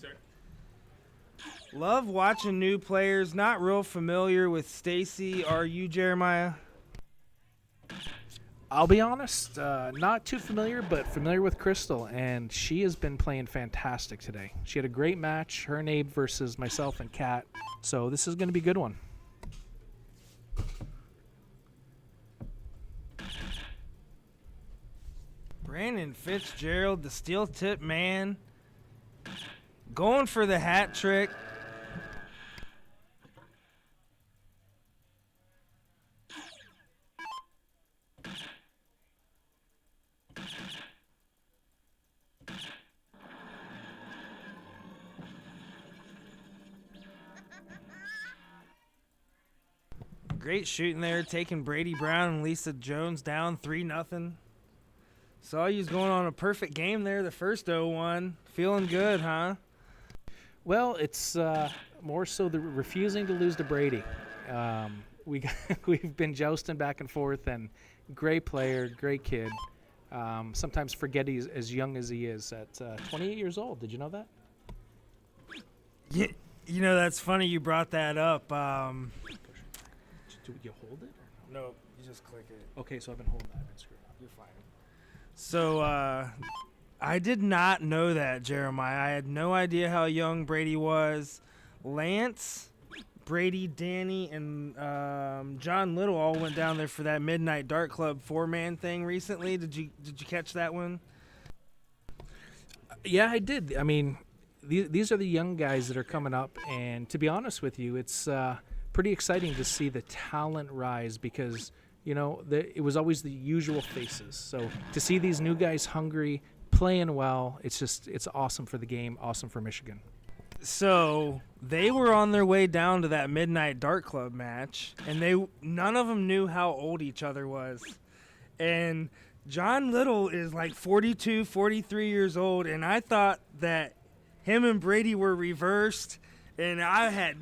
Love watching new players. Not real familiar with Stacy. Are you, Jeremiah? I'll be honest, not too familiar, but familiar with Crystal, and she has been playing fantastic today. She had a great match, her and Abe versus myself and Kat, so this is going to be a good one. Brandon Fitzgerald, the steel tip man, going for the hat trick. Great shooting there, taking Brady Brown and Lisa Jones down 3-0. Saw you was going on a perfect game there, the first 0-1. Feeling good, huh? Well, it's more so the refusing to lose to Brady. We've been jousting back and forth, and great player, great kid. Sometimes forget he's as young as he is at 28 years old. Did you know that? Yeah, you know, that's funny you brought that up. Do you hold it? No, you just click it. Okay, so I've been holding that. I've been screwing up. You're fine. So, I did not know that, Jeremiah. I had no idea how young Brady was. Lance, Brady, Danny, and John Little all went down there for that Midnight Dart Club 4-man thing recently. Did you catch that one? Yeah, I did. I mean, these are the young guys that are coming up, and to be honest with you, it's pretty exciting to see the talent rise because, you know, it was always the usual faces. So to see these new guys hungry, playing well, it's awesome for the game, awesome for Michigan. So they were on their way down to that Midnight Dart Club match, and none of them knew how old each other was. And John Little is like 42, 43 years old, and I thought that him and Brady were reversed, and I had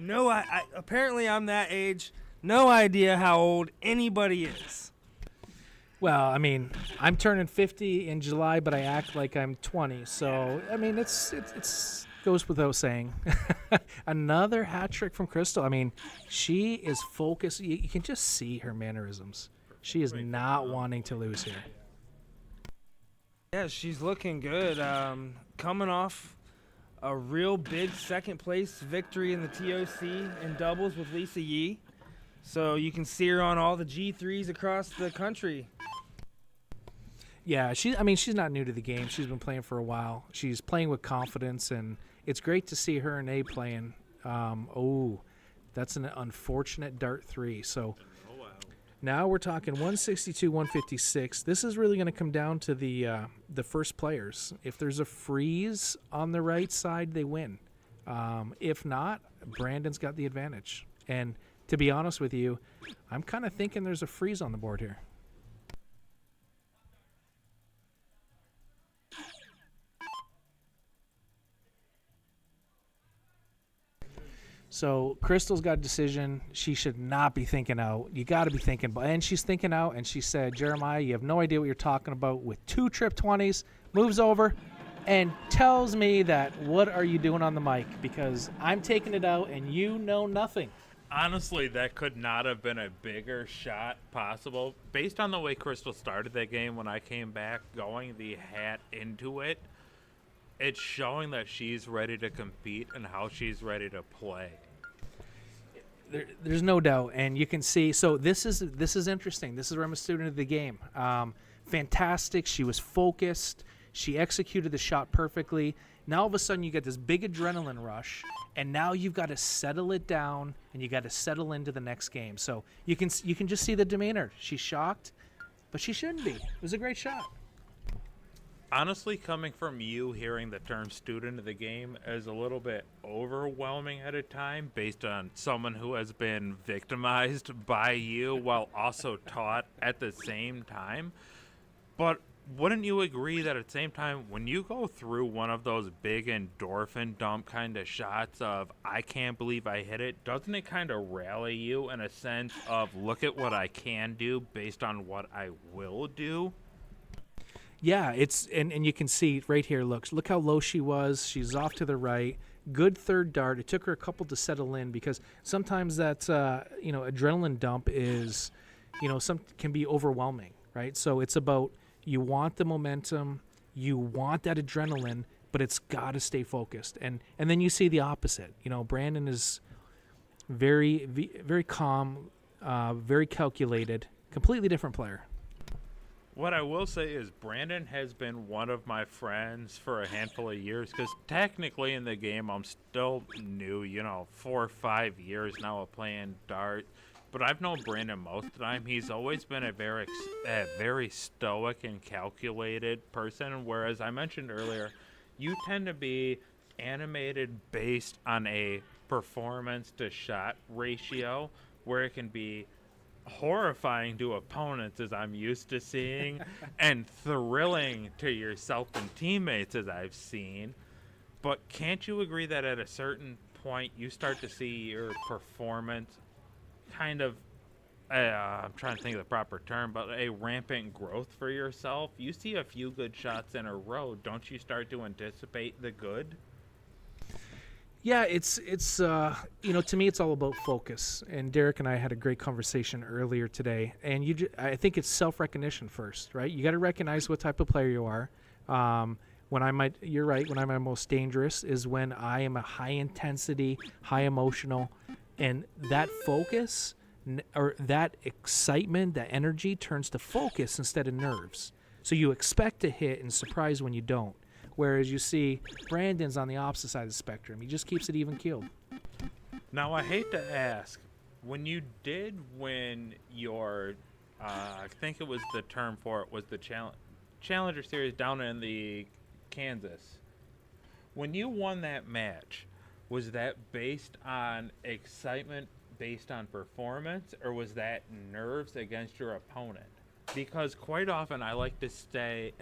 apparently I'm that age, no idea how old anybody is. Well, I mean, I'm turning 50 in July, but I act like I'm 20. So, I mean, it's goes without saying. Another hat trick from Crystal. I mean, she is focused. You can just see her mannerisms. She is not wanting to lose here. Yeah, she's looking good. Coming off a real big second place victory in the TOC in doubles with Lisa Yee. So you can see her on all the G3s across the country. Yeah, she's not new to the game. She's been playing for a while. She's playing with confidence, and it's great to see her and Abe playing. That's an unfortunate dart 3. So now we're talking 162, 156. This is really going to come down to the first players. If there's a freeze on the right side, they win. If not, Brandon's got the advantage. And to be honest with you, I'm kind of thinking there's a freeze on the board here. So Crystal's got a decision. She should not be thinking out. You got to be thinking. And she's thinking out, and she said, Jeremiah, you have no idea what you're talking about with 2 trip 20s, moves over, and tells me that, what are you doing on the mic? Because I'm taking it out, and you know nothing. Honestly, that could not have been a bigger shot possible. Based on the way Crystal started that game, when I came back going the hat into it, it's showing that she's ready to compete and how she's ready to play. There's no doubt, and you can see. So this is interesting. This is where I'm a student of the game. Fantastic. She was focused. She executed the shot perfectly. Now all of a sudden you get this big adrenaline rush, and now you've got to settle it down, and you got to settle into the next game. So you can just see the demeanor. She's shocked, but she shouldn't be. It was a great shot. Honestly, coming from you, hearing the term student of the game is a little bit overwhelming at a time based on someone who has been victimized by you while also taught at the same time. But wouldn't you agree that at the same time, when you go through one of those big endorphin dump kind of shots of, I can't believe I hit it, doesn't it kind of rally you in a sense of, look at what I can do based on what I will do? Yeah, it's and you can see right here. Look how low she was. She's off to the right. Good third dart. It took her a couple to settle in because sometimes that adrenaline dump is, some can be overwhelming, right? So it's about you want the momentum, you want that adrenaline, but it's got to stay focused. And then you see the opposite. Brandon is very very calm, very calculated, completely different player. What I will say is Brandon has been one of my friends for a handful of years because technically in the game I'm still new, 4 or 5 years now of playing dart. But I've known Brandon most of the time. He's always been a very stoic and calculated person, whereas I mentioned earlier, you tend to be animated based on a performance to shot ratio where it can be horrifying to opponents as I'm used to seeing and thrilling to yourself and teammates as I've seen. But can't you agree that at a certain point you start to see your performance kind of I'm trying to think of the proper term, but a rampant growth for yourself? You see a few good shots in a row, don't you start to anticipate the good? Yeah, it's to me it's all about focus. And Derek and I had a great conversation earlier today. And I think it's self-recognition first, right? You got to recognize what type of player you are. You're right. When I'm my most dangerous is when I am a high intensity, high emotional, and that focus or that excitement, that energy turns to focus instead of nerves. So you expect to hit and surprise when you don't. Whereas you see Brandon's on the opposite side of the spectrum. He just keeps it even keeled. Now, I hate to ask, when you did win your, I think it was the term for it was the Challenger Series down in the Kansas. When you won that match, was that based on excitement, based on performance, or was that nerves against your opponent? Because quite often I like to say,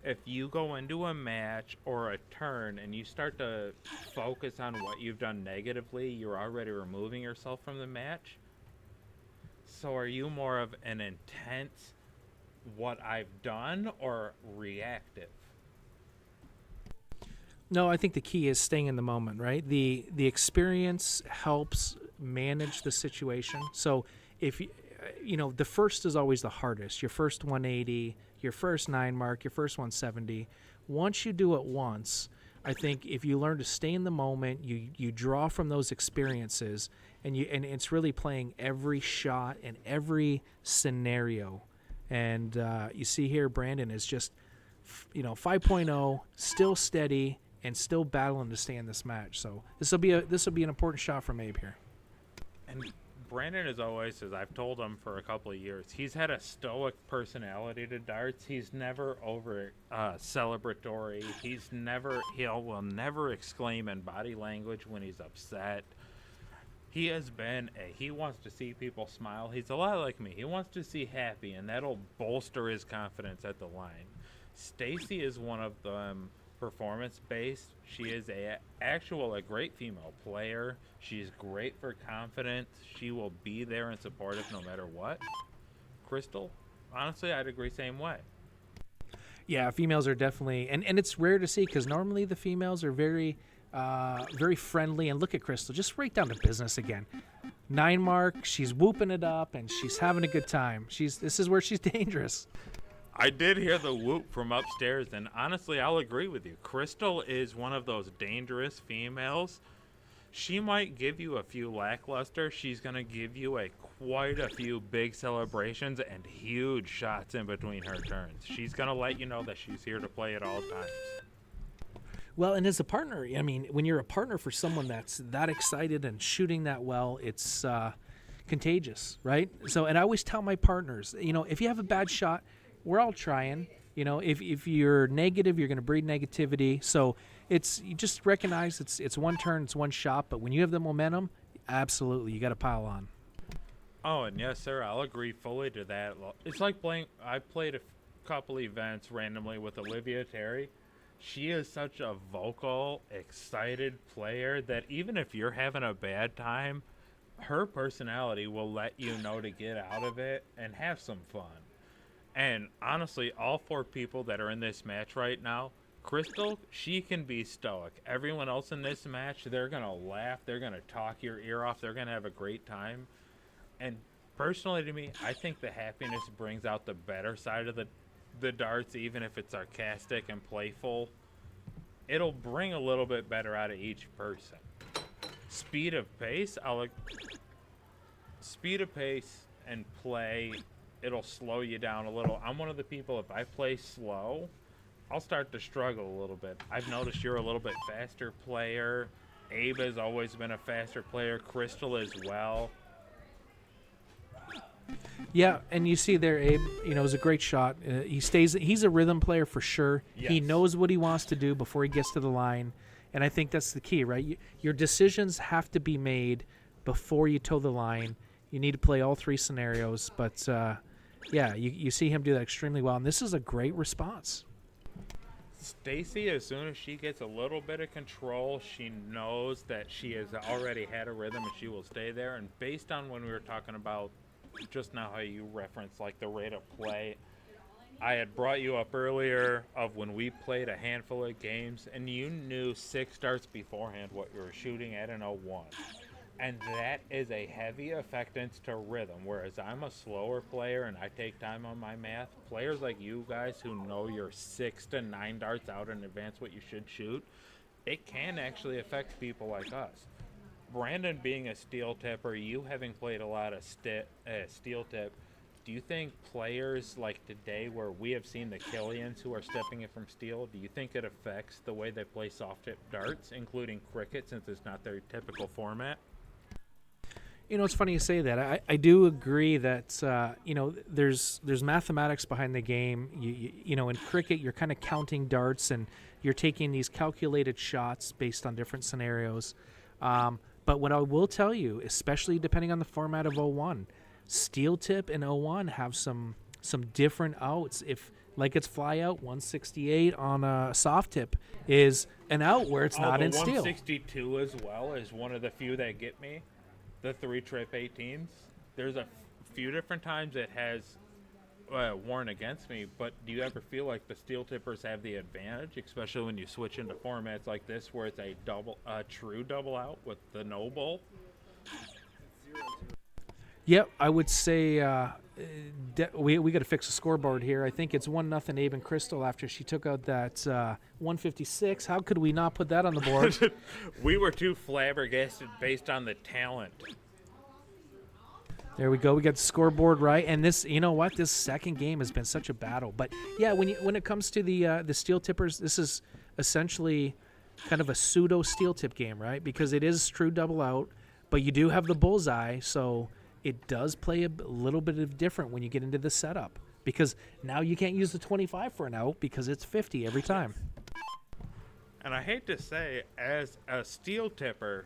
if you go into a match or a turn and you start to focus on what you've done negatively, you're already removing yourself from the match. So are you more of an intense, what I've done, or reactive? No, I think the key is staying in the moment, right? The experience helps manage the situation. So if the first is always the hardest. Your first 180, your first 9 mark, your first 170. Once you do it once, I think if you learn to stay in the moment, you draw from those experiences, and it's really playing every shot and every scenario. And you see here, Brandon is just 5.0, still steady and still battling to stay in this match. So this will be an important shot from Abe here. And Brandon is always, as I've told him for a couple of years, he's had a stoic personality to darts. He's never over celebratory. He will never exclaim in body language when he's upset. He wants to see people smile. He's a lot like me. He wants to see happy, and that'll bolster his confidence at the line. Stacy is one of them, performance-based. She is a great female player. She's great for confidence. She will be there and supportive no matter what. Crystal, honestly, I'd agree same way. Yeah, females are definitely, and it's rare to see because normally the females are very friendly. And look at Crystal, just right down to business again. 9 mark, she's whooping it up and she's having a good time. This is where she's dangerous. I did hear the whoop from upstairs, and honestly, I'll agree with you. Crystal is one of those dangerous females. She might give you a few lackluster. She's going to give you quite a few big celebrations and huge shots in between her turns. She's going to let you know that she's here to play at all times. Well, and as a partner, I mean, when you're a partner for someone that's that excited and shooting that well, it's contagious, right? So, and I always tell my partners, if you have a bad shot, we're all trying. If you're negative, you're going to breed negativity. So you just recognize it's one turn, it's one shot. But when you have the momentum, absolutely, you got to pile on. Oh, and yes, sir, I'll agree fully to that. It's like playing. I played a couple events randomly with Olivia Terry. She is such a vocal, excited player that even if you're having a bad time, her personality will let you know to get out of it and have some fun. And honestly, all 4 people that are in this match right now, Crystal, she can be stoic. Everyone else in this match, they're going to laugh. They're going to talk your ear off. They're going to have a great time. And personally to me, I think the happiness brings out the better side of the darts, even if it's sarcastic and playful. It'll bring a little bit better out of each person. Speed of pace, speed of pace and play, it'll slow you down a little. I'm one of the people, if I play slow, I'll start to struggle a little bit. I've noticed you're a little bit faster player. Abe has always been a faster player. Crystal as well. Yeah, and you see there, Abe, it was a great shot. He's a rhythm player for sure. Yes. He knows what he wants to do before he gets to the line. And I think that's the key, right? Your decisions have to be made before you toe the line. You need to play all 3 scenarios. But, yeah, you see him do that extremely well. And this is a great response. Stacy, as soon as she gets a little bit of control, she knows that she has already had a rhythm and she will stay there. And based on when we were talking about just now how you referenced like the rate of play, I had brought you up earlier of when we played a handful of games and you knew 6 darts beforehand what you were shooting at an 01. And that is a heavy affectance to rhythm, whereas I'm a slower player and I take time on my math. Players like you guys who know you're 6 to 9 darts out in advance what you should shoot, it can actually affect people like us. Brandon being a steel tipper, you having played a lot of steel tip, do you think players like today where we have seen the Killians who are stepping it from steel, do you think it affects the way they play soft tip darts, including cricket, since it's not their typical format? It's funny you say that. I do agree that there's mathematics behind the game. In cricket, you're kind of counting darts and you're taking these calculated shots based on different scenarios. But what I will tell you, especially depending on the format of 01, steel tip and 01 have some different outs. If like it's fly out 168 on a soft tip is an out where it's not in steel. 162 as well is one of the few that get me. The 3-trip 18s. There's a few different times it has worn against me, but do you ever feel like the steel tippers have the advantage, especially when you switch into formats like this where it's a true double out with the no bowl? Yep, I would say we got to fix the scoreboard here. I think it's 1-0 Abe and Crystal after she took out that 156. How could we not put that on the board? We were too flabbergasted based on the talent. There we go. We got the scoreboard right, and this, this second game has been such a battle. But yeah, when it comes to the steel tippers, this is essentially kind of a pseudo steel tip game, right? Because it is true double out, but you do have the bullseye, so it does play a little bit of different when you get into the setup, because now you can't use the 25 for an out because it's 50 every time. And I hate to say, as a steel tipper,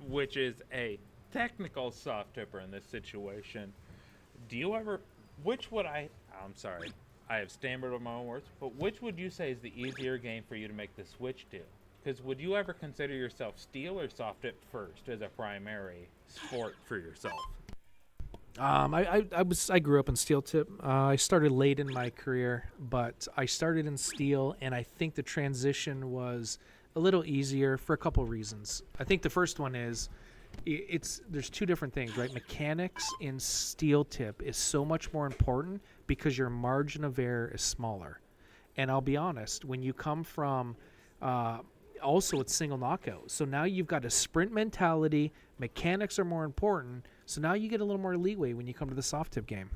which is a technical soft tipper in this situation, I'm sorry, I have stammered on my own words, but which would you say is the easier game for you to make the switch to? Because would you ever consider yourself steel or soft tip first as a primary sport for yourself? I grew up in steel tip. I started late in my career, but I started in steel, and I think the transition was a little easier for a couple reasons. I think the first one is there's 2 different things, right? Mechanics in steel tip is so much more important because your margin of error is smaller. And I'll be honest, when you come from also it's single knockout, so now you've got a sprint mentality. Mechanics are more important, so now you get a little more leeway when you come to the soft tip game.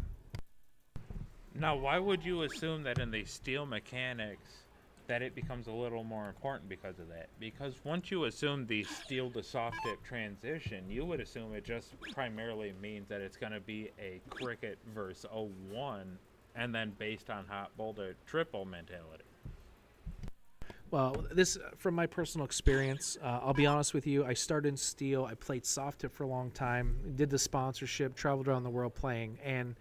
Now, why would you assume that in the steel mechanics that it becomes a little more important because of that? Because once you assume the steel to soft tip transition, you would assume it just primarily means that it's going to be a cricket versus 01, and then based on hot bowl to triple mentality. Well, this, from my personal experience, I'll be honest with you, I started in steel. I played soft tip for a long time, did the sponsorship, traveled around the world playing, and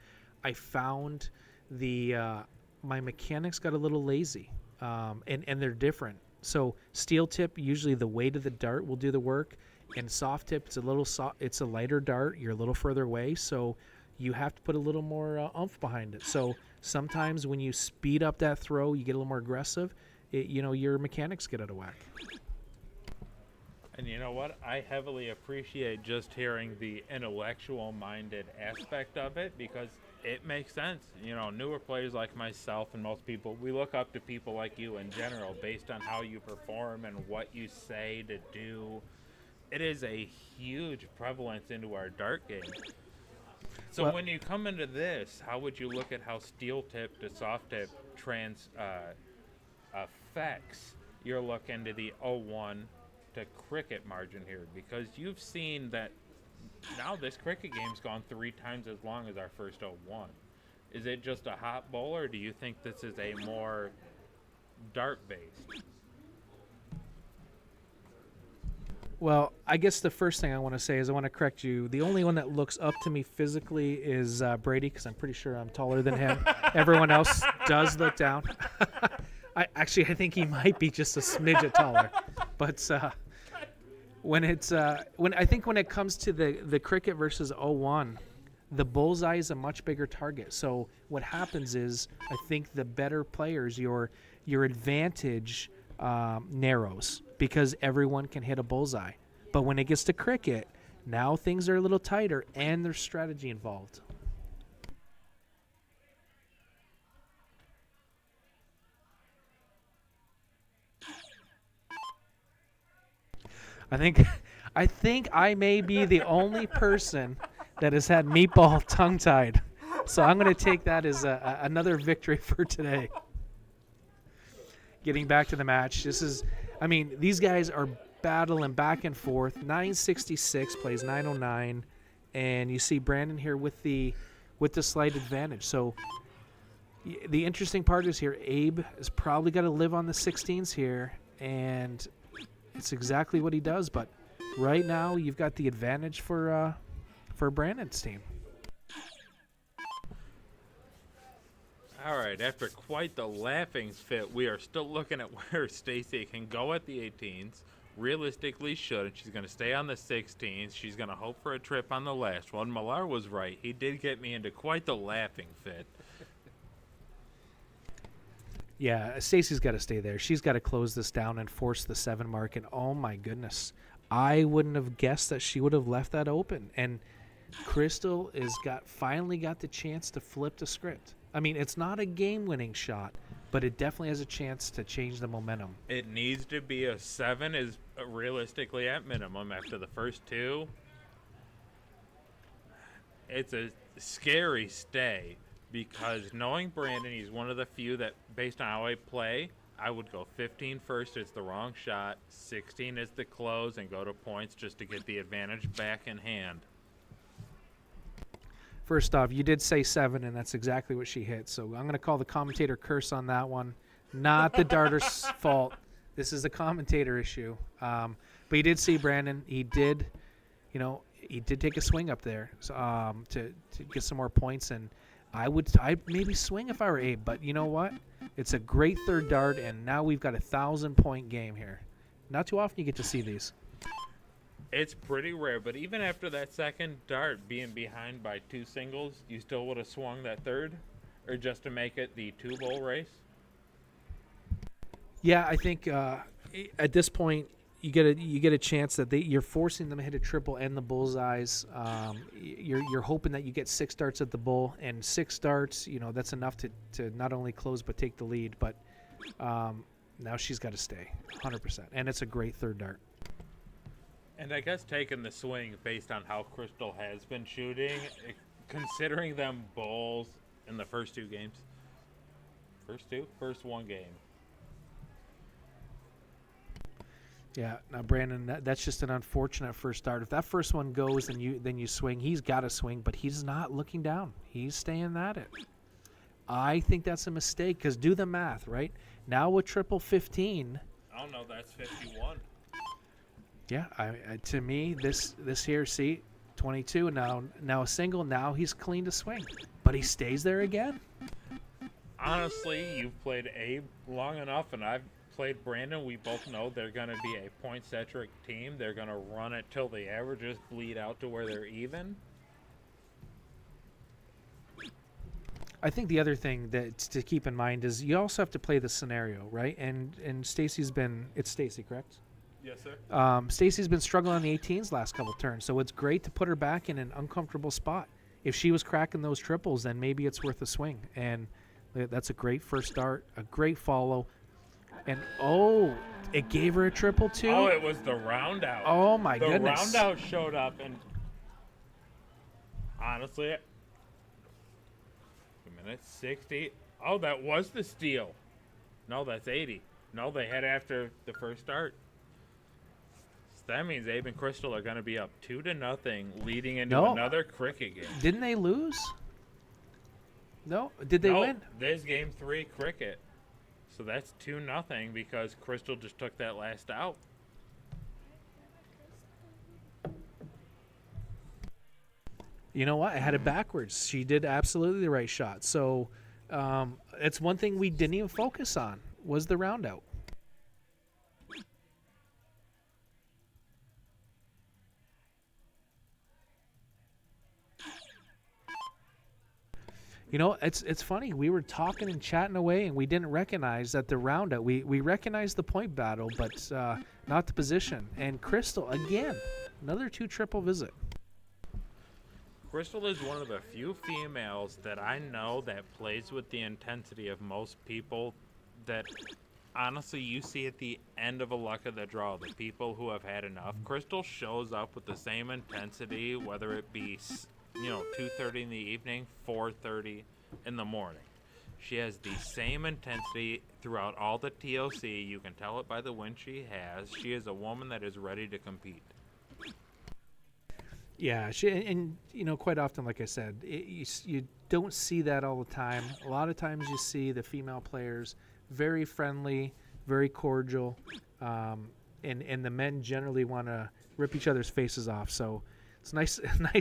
I found my mechanics got a little lazy, and they're different. So steel tip, usually the weight of the dart will do the work, and soft tip, it's a lighter dart. You're a little further away, so you have to put a little more oomph behind it. So sometimes when you speed up that throw, you get a little more aggressive, your mechanics get out of whack. And you know what? I heavily appreciate just hearing the intellectual-minded aspect of it because it makes sense. Newer players like myself and most people, we look up to people like you in general based on how you perform and what you say to do. It is a huge prevalence into our dart game. So when you come into this, how would you look at how steel tip to soft tip affects your look into the 0-1 to cricket margin here? Because you've seen that now this cricket game's gone 3 times as long as our first 0-1. Is it just a hot bowl, or do you think this is a more dart-based? Well, I guess the first thing I want to say is I want to correct you. The only one that looks up to me physically is Brady, because I'm pretty sure I'm taller than him. Everyone else does look down. I think he might be just a smidget taller. But when it comes to the cricket versus 0-1, the bullseye is a much bigger target. So what happens is, I think the better players, your advantage narrows because everyone can hit a bullseye. But when it gets to cricket, now things are a little tighter and there's strategy involved. I think I may be the only person that has had meatball tongue-tied. So I'm going to take that as another victory for today. Getting back to the match, these guys are battling back and forth. 966 plays 909, and you see Brandon here with the slight advantage. So the interesting part is here, Abe has probably got to live on the 16s here, and it's exactly what he does. But right now, you've got the advantage for Brandon's team. All right, after quite the laughing fit, we are still looking at where Stacy can go at the 18s. Realistically should. She's going to stay on the 16s. She's going to hope for a trip on the last one. Millar was right. He did get me into quite the laughing fit. Yeah, Stacy's got to stay there. She's got to close this down and force the 7 mark. And oh my goodness, I wouldn't have guessed that she would have left that open. And Crystal finally got the chance to flip the script. I mean, it's not a game-winning shot, but it definitely has a chance to change the momentum. It needs to be a 7 is realistically at minimum after the first 2. It's a scary stay because knowing Brandon, he's one of the few that, based on how I play, I would go 15 first, it's the wrong shot, 16 is the close, and go to points just to get the advantage back in hand. First off, you did say 7, and that's exactly what she hit. So I'm going to call the commentator curse on that one. Not the darter's fault. This is a commentator issue. But you did see Brandon. He did take a swing up there to get some more points. And I'd maybe swing if I were Abe. But you know what? It's a great third dart, and now we've got a 1,000-point game here. Not too often you get to see these. It's pretty rare, but even after that second dart being behind by 2 singles, you still would have swung that third? Or just to make it the 2-bowl race? Yeah, I think at this point you get a chance that you're forcing them to hit a triple and the bullseyes. You're hoping that you get 6 darts at the bull, and 6 darts, that's enough to not only close but take the lead. But now she's got to stay 100%, and it's a great third dart. And I guess taking the swing based on how Crystal has been shooting, considering them bowls in the first 2 games. First 1 game. Yeah, now Brandon, that's just an unfortunate first start. If that first one goes, then you swing. He's got to swing, but he's not looking down. He's staying at it. I think that's a mistake because do the math, right? Now with triple 15. Oh no, that's 51. Yeah, to me, this here, see, 22, now a single, now he's clean to swing. But he stays there again. Honestly, you've played Abe long enough, and I've played Brandon. We both know they're going to be a point-centric team. They're going to run it till the averages bleed out to where they're even. I think the other thing that to keep in mind is you also have to play the scenario, right? And it's Stacy, correct? Yes, sir. Stacy's been struggling on the 18s last couple turns, so it's great to put her back in an uncomfortable spot. If she was cracking those triples, then maybe it's worth a swing. And that's a great first start, a great follow. And, it gave her a triple, too? Oh, it was the round out. Oh, my goodness. The round out showed up, and honestly, a minute 60. Oh, that was the steal. No, that's 80. No, they had after the first start. So that means Abe and Crystal are going to be up 2-0, leading into another cricket game. Didn't they lose? No? Did they win? This game 3 cricket. So that's 2-0 because Crystal just took that last out. You know what? I had it backwards. She did absolutely the right shot. So it's one thing we didn't even focus on was the round out. You know, it's funny. We were talking and chatting away, and we didn't recognize that the round out. We recognized the point battle, but not the position. And Crystal, again, another 2 triple visit. Crystal is one of the few females that I know that plays with the intensity of most people that honestly you see at the end of a luck of the draw, the people who have had enough. Crystal shows up with the same intensity, whether it be 2:30 in the evening, 4:30 in the morning. She has the same intensity throughout all the TOC. You can tell it by the win she has. She is a woman that is ready to compete. Yeah, quite often, like I said, you don't see that all the time. A lot of times you see the female players very friendly, very cordial, and the men generally want to rip each other's faces off. So it's nice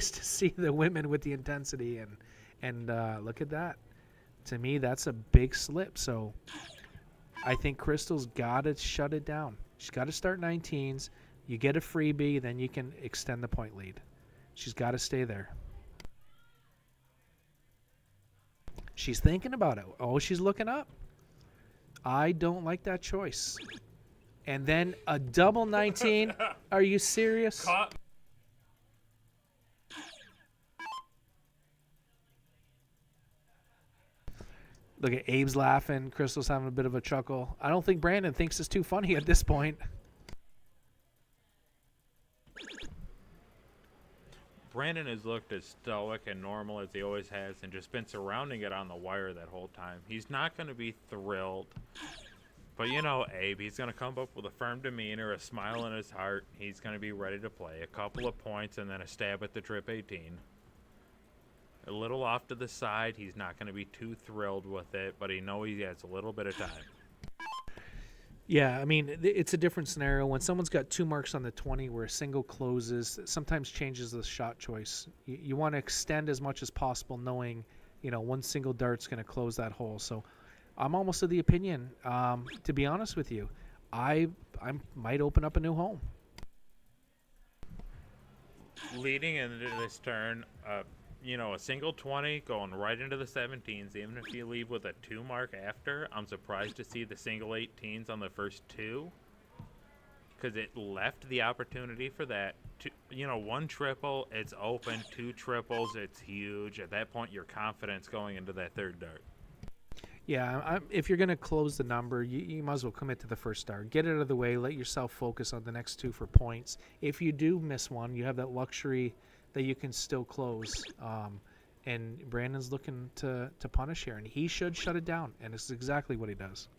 to see the women with the intensity, and look at that. To me, that's a big slip. So I think Crystal's got to shut it down. She's got to start 19s. You get a freebie, then you can extend the point lead. She's got to stay there. She's thinking about it. Oh, she's looking up. I don't like that choice. And then a double 19. Are you serious? Look at Abe's laughing. Crystal's having a bit of a chuckle. I don't think Brandon thinks it's too funny at this point. Brandon has looked as stoic and normal as he always has and just been surrounding it on the wire that whole time. He's not going to be thrilled. But Abe, he's going to come up with a firm demeanor, a smile in his heart. He's going to be ready to play. A couple of points and then a stab at the trip 18. A little off to the side. He's not going to be too thrilled with it, but he knows he has a little bit of time. Yeah, I mean, it's a different scenario. When someone's got 2 marks on the 20 where a single closes, sometimes changes the shot choice. You want to extend as much as possible knowing, one single dart's going to close that hole. So I'm almost of the opinion, to be honest with you, I might open up a new home. Leading into this turn, a single 20 going right into the 17s, even if you leave with a 2 mark after. I'm surprised to see the single 18s on the first 2 because it left the opportunity for that. 1 triple, it's open. 2 triples, it's huge. At that point, your confidence going into that 3rd dart. Yeah, if you're going to close the number, you might as well commit to the first dart. Get it out of the way. Let yourself focus on the next 2 for points. If you do miss one, you have that luxury that you can still close. And Brandon's looking to punish here, and he should shut it down, and it's exactly what he does.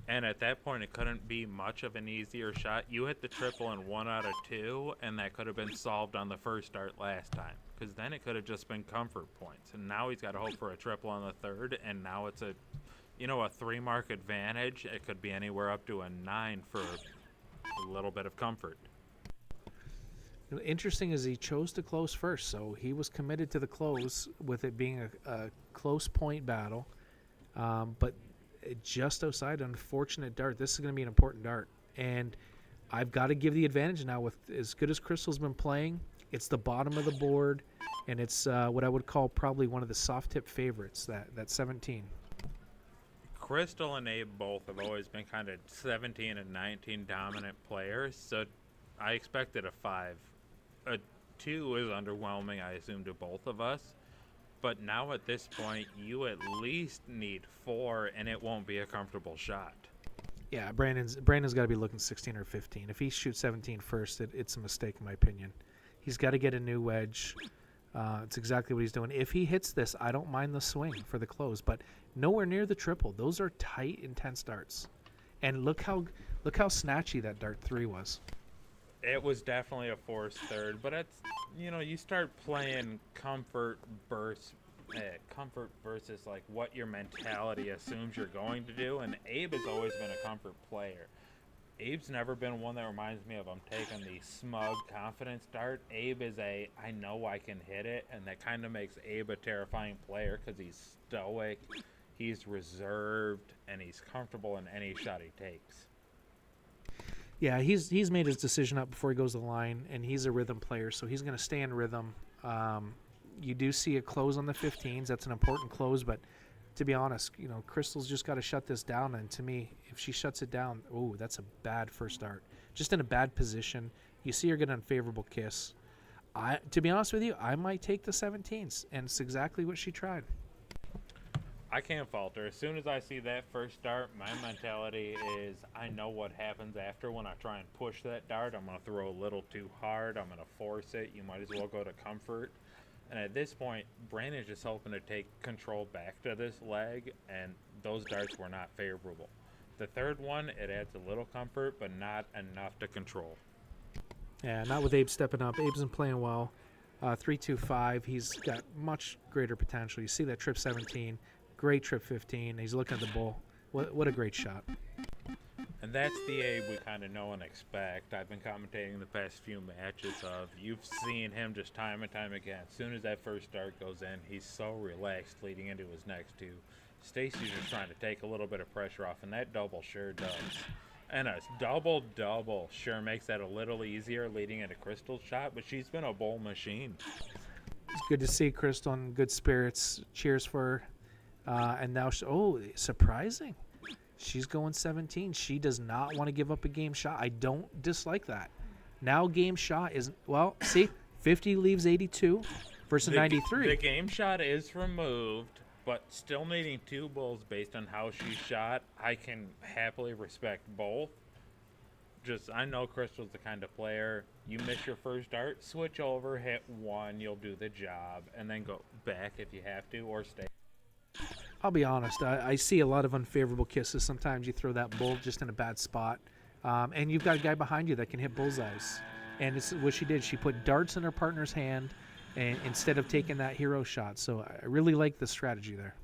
And at that point, it couldn't be much of an easier shot. You hit the triple in 1 out of 2, and that could have been solved on the first start last time, because then it could have just been comfort points. And now he's got to hope for a triple on the 3rd, and now it's a 3-mark advantage. It could be anywhere up to a 9 for a little bit of comfort. Interesting is he chose to close first, so he was committed to the close with it being a close point battle. But just outside, unfortunate dart. This is going to be an important dart, and I've got to give the advantage now with as good as Crystal's been playing. It's the bottom of the board, and it's what I would call probably one of the soft tip favorites. That 17. Crystal and Abe both have always been kind of 17 and 19 dominant players, so I expected a 5. A 2 is underwhelming, I assume, to both of us. But now at this point, you at least need 4, and it won't be a comfortable shot. Yeah, Brandon's got to be looking 16 or 15. If he shoots 17 first, it's a mistake in my opinion. He's got to get a new wedge. It's exactly what he's doing. If he hits this, I don't mind the swing for the close, but nowhere near the triple. Those are tight, intense darts. And look how snatchy that dart 3 was. It was definitely a forced third, but it's, you start playing comfort versus like what your mentality assumes you're going to do, and Abe has always been a comfort player. Abe's never been one that reminds me of I'm taking the smug confidence dart. Abe is I know I can hit it, and that kind of makes Abe a terrifying player because he's stoic, he's reserved, and he's comfortable in any shot he takes. Yeah, he's made his decision up before he goes to the line, and he's a rhythm player, so he's going to stay in rhythm. You do see a close on the 15s. That's an important close, but to be honest, Crystal's just got to shut this down, and to me, if she shuts it down, that's a bad first dart. Just in a bad position. You see her get an unfavorable kiss. To be honest with you, I might take the 17s, and it's exactly what she tried. I can't falter. As soon as I see that first dart, my mentality is I know what happens after when I try and push that dart. I'm going to throw a little too hard. I'm going to force it. You might as well go to comfort. And at this point, Brandon's just hoping to take control back to this leg, and those darts were not favorable. The third one, it adds a little comfort, but not enough to control. Yeah, not with Abe stepping up. Abe's been playing well. 3-2-5. He's got much greater potential. You see that trip 17. Great trip 15. He's looking at the bull. What a great shot. And that's the Abe we kind of know and expect. I've been commentating the past few matches of you've seen him just time and time again. As soon as that first dart goes in, he's so relaxed leading into his next two. Stacy's just trying to take a little bit of pressure off, and that double sure does. And a double sure makes that a little easier leading into Crystal's shot, but she's been a bowl machine. It's good to see Crystal in good spirits. Cheers for her. And now, surprising. She's going 17. She does not want to give up a game shot. I don't dislike that. Now game shot is, 50 leaves 82 versus 93. The game shot is removed, but still needing 2 bulls based on how she shot, I can happily respect both. I know Crystal's the kind of player, you miss your first dart, switch over, hit 1, you'll do the job, and then go back if you have to, or stay. I'll be honest. I see a lot of unfavorable kisses. Sometimes you throw that bull just in a bad spot, and you've got a guy behind you that can hit bullseyes. And it's what she did. She put darts in her partner's hand, and instead of taking that hero shot. So I really like the strategy there.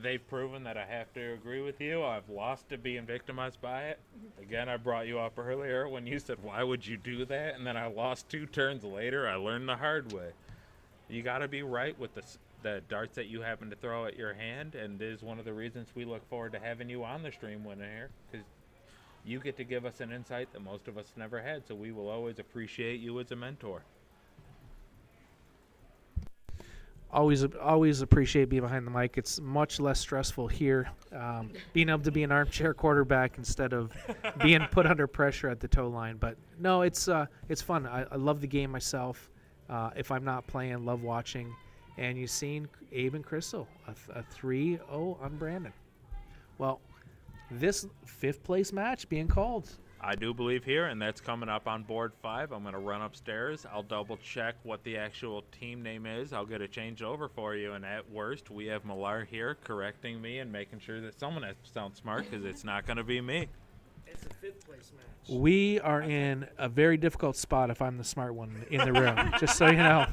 They've proven that I have to agree with you. I've lost to being victimized by it. Again, I brought you up earlier when you said, why would you do that? And then I lost 2 turns later. I learned the hard way. You got to be right with the darts that you happen to throw at your hand, and is one of the reasons we look forward to having you on the stream winner here, because you get to give us an insight that most of us never had, so we will always appreciate you as a mentor. Always appreciate being behind the mic. It's much less stressful here, being able to be an armchair quarterback instead of being put under pressure at the toe line. But no, it's fun. I love the game myself. If I'm not playing, love watching. And you've seen Abe and Crystal, a 3-0 on Brandon. Well, this 5th place match being called. I do believe here, and that's coming up on board 5. I'm going to run upstairs. I'll double check what the actual team name is. I'll get a change over for you. And at worst, we have Millar here correcting me and making sure that someone has to sound smart, because it's not going to be me. It's a 5th place match. We are in a very difficult spot if I'm the smart one in the room, just so you know.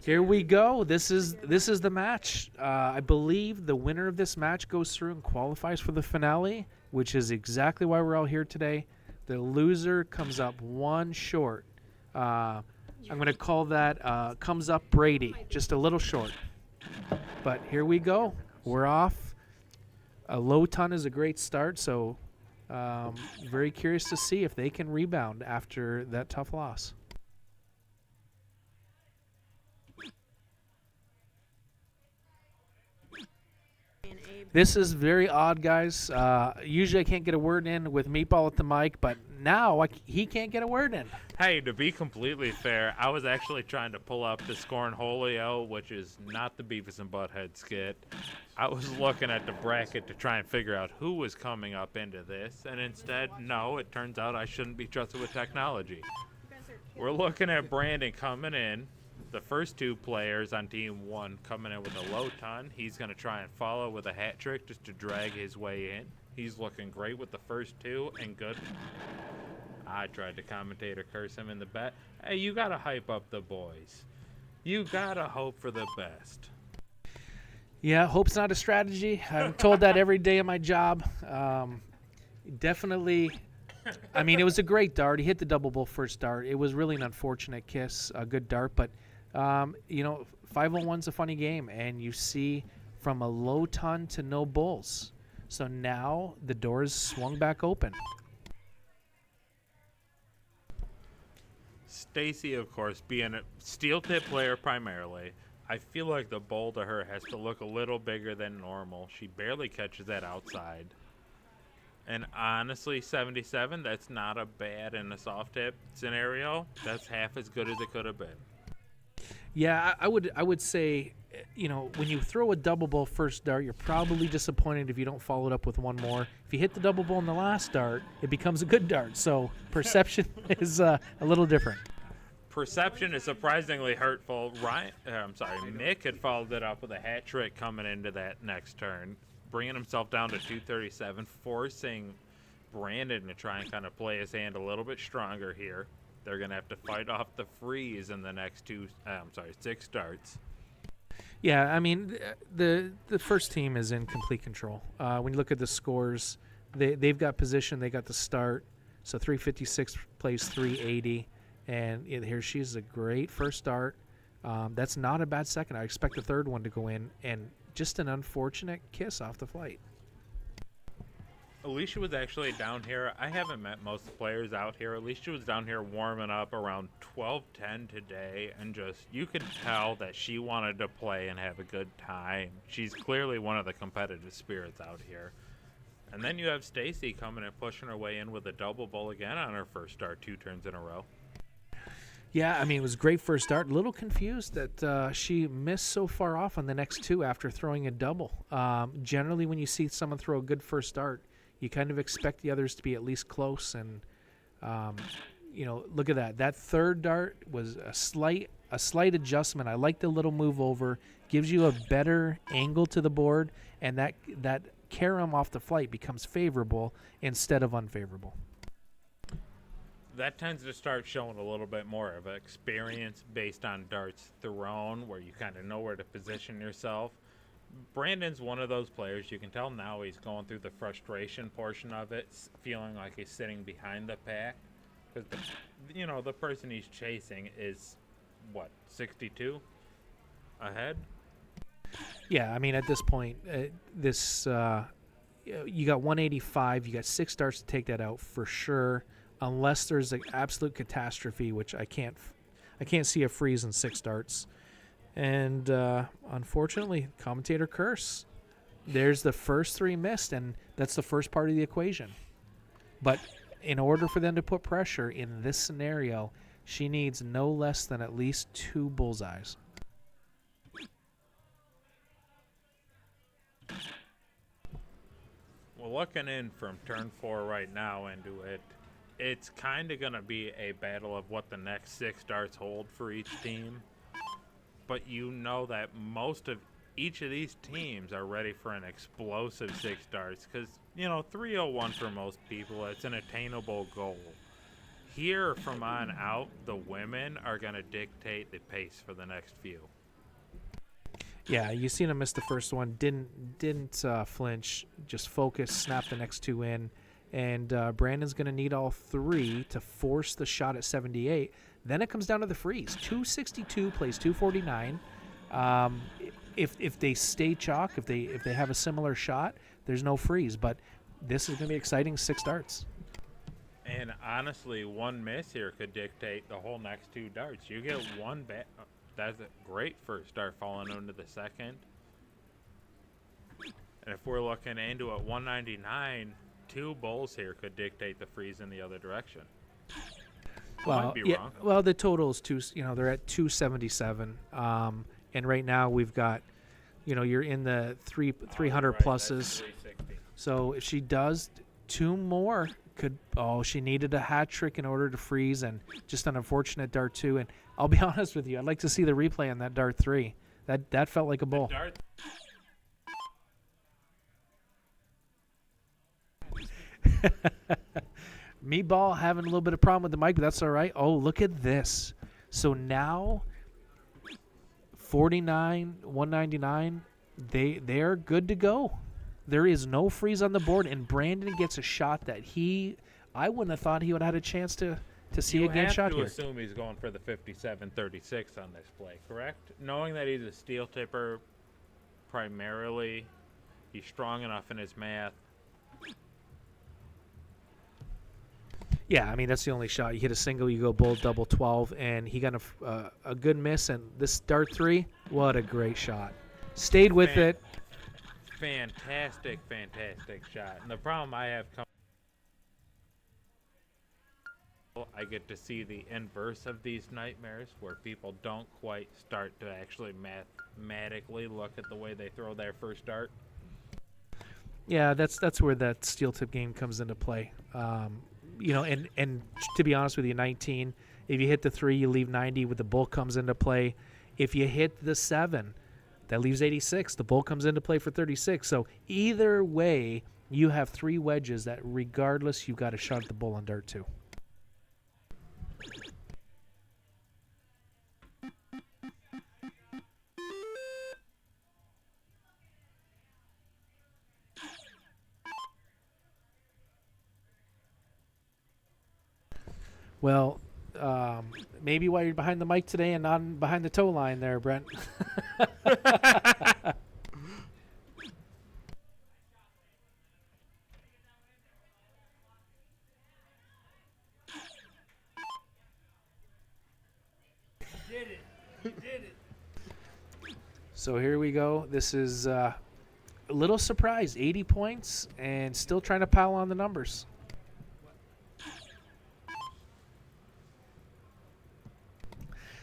Here we go. This is the match. I believe the winner of this match goes through and qualifies for the finale, which is exactly why we're all here today. The loser comes up one short. I'm going to call that comes up Brady, just a little short. But here we go. We're off. A low ton is a great start, so very curious to see if they can rebound after that tough loss. This is very odd, guys. Usually I can't get a word in with Meatball at the mic, but now he can't get a word in. Hey, to be completely fair, I was actually trying to pull up the Scornholio, which is not the Beavis and Butthead skit. I was looking at the bracket to try and figure out who was coming up into this, and instead, no, it turns out I shouldn't be trusted with technology. We're looking at Brandon coming in. The first two players on team one coming in with a low ton. He's going to try and follow with a hat trick just to drag his way in. He's looking great with the first two and good. I tried to commentator curse him in the bet. Hey, you got to hype up the boys. You got to hope for the best. Yeah, hope's not a strategy. I'm told that every day of my job. Definitely. I mean, it was a great dart. He hit the double bull first dart. It was really an unfortunate kiss, a good dart, but 501's a funny game, and you see from a low ton to no bulls. So now the doors swung back open. Stacy, of course, being a steel tip player primarily, I feel like the bowl to her has to look a little bigger than normal. She barely catches that outside. And honestly, 77, that's not a bad in a soft tip scenario. That's half as good as it could have been. Yeah, I would say, when you throw a double bull first dart, you're probably disappointed if you don't follow it up with one more. If you hit the double bull in the last dart, it becomes a good dart. So perception is a little different. Perception is surprisingly hurtful. Mick had followed it up with a hat trick coming into that next turn, bringing himself down to 237, forcing Brandon to try and kind of play his hand a little bit stronger here. They're going to have to fight off the freeze in the next 6 starts. Yeah, I mean, the first team is in complete control. When you look at the scores, they've got position, they got the start. So 356 plays 380, and here she's a great first start. That's not a bad second. I expect the third one to go in, and just an unfortunate kiss off the flight. Alicia was actually down here. I haven't met most of the players out here. Alicia was down here warming up around 12:10 today, and you could tell that she wanted to play and have a good time. She's clearly one of the competitive spirits out here. And then you have Stacy coming and pushing her way in with a double bull again on her first start 2 turns in a row. Yeah, I mean, it was a great first start. A little confused that she missed so far off on the next 2 after throwing a double. Generally, when you see someone throw a good first start, you kind of expect the others to be at least close. And, look at that. That third dart was a slight adjustment. I like the little move over. Gives you a better angle to the board, and that carom off the flight becomes favorable instead of unfavorable. That tends to start showing a little bit more of experience based on darts thrown, where you kind of know where to position yourself. Brandon's one of those players. You can tell now he's going through the frustration portion of it, feeling like he's sitting behind the pack. Because, the person he's chasing is, 62 ahead? Yeah, I mean, at this point, you got 185. You got 6 starts to take that out for sure. Unless there's an absolute catastrophe, which I can't see a freeze in 6 starts. And unfortunately, commentator curse. There's the first 3 missed, and that's the first part of the equation. But in order for them to put pressure in this scenario, she needs no less than at least 2 bullseyes. Well, looking in from turn 4 right now into it, it's kind of going to be a battle of what the next 6 darts hold for each team. But you know that most of each of these teams are ready for an explosive 6 darts because, 301 for most people, it's an attainable goal. here from on out, the women are going to dictate the pace for the next few. Yeah, you seen him miss the first one. Didn't flinch. Just focus. Snap the next two in, and Brandon's going to need all three to force the shot at 78. Then it comes down to the freeze. 262 plays 249. If they stay chalk, if they have a similar shot, there's no freeze. But this is going to be exciting. 6 darts. And honestly, one miss here could dictate the whole next 2 darts. You get one that's a great first dart falling into the second. And if we're looking into at 199, 2 bowls here could dictate the freeze in the other direction. Well, might be yeah. wrong. Well, the total is they're at 277, and right now we've got, you're in the 300 Right, pluses. that's 360. So if she does 2 more, she needed a hat trick in order to freeze, and just an unfortunate dart 2. And I'll be honest with you, I'd like to see the replay on that dart 3. That felt like a bowl. Dart Meatball having a little bit of problem with the mic, but that's all right. Oh, look at this. So now 49, 199, they're good to go. There is no freeze on the board, and Brandon gets a shot that I wouldn't have thought he would have had a chance to see a game shot You here. have to assume he's going for the 57-36 on this play, correct? Knowing that he's a steel tipper primarily, he's strong enough in his math. Yeah, I mean, that's the only shot. You hit a single, you go bull, double 12, and he got a good miss. And this dart 3, what a great shot. Stayed with it. Fantastic shot. And the problem I have I get to see the inverse of these nightmares where people don't quite start to actually mathematically look at the way they throw their first dart. Yeah, that's where that steel tip game comes into play. And to be honest with you, 19, if you hit the 3, you leave 90 with the bull comes into play. If you hit the 7, that leaves 86. The bull comes into play for 36. So either way, you have 3 wedges that regardless, you've got a shot at the bull on dart 2. Well, maybe why you're behind the mic today and not behind the tow line there, Brent. So here we go. This is a little surprise. 80 points and still trying to pile on the numbers.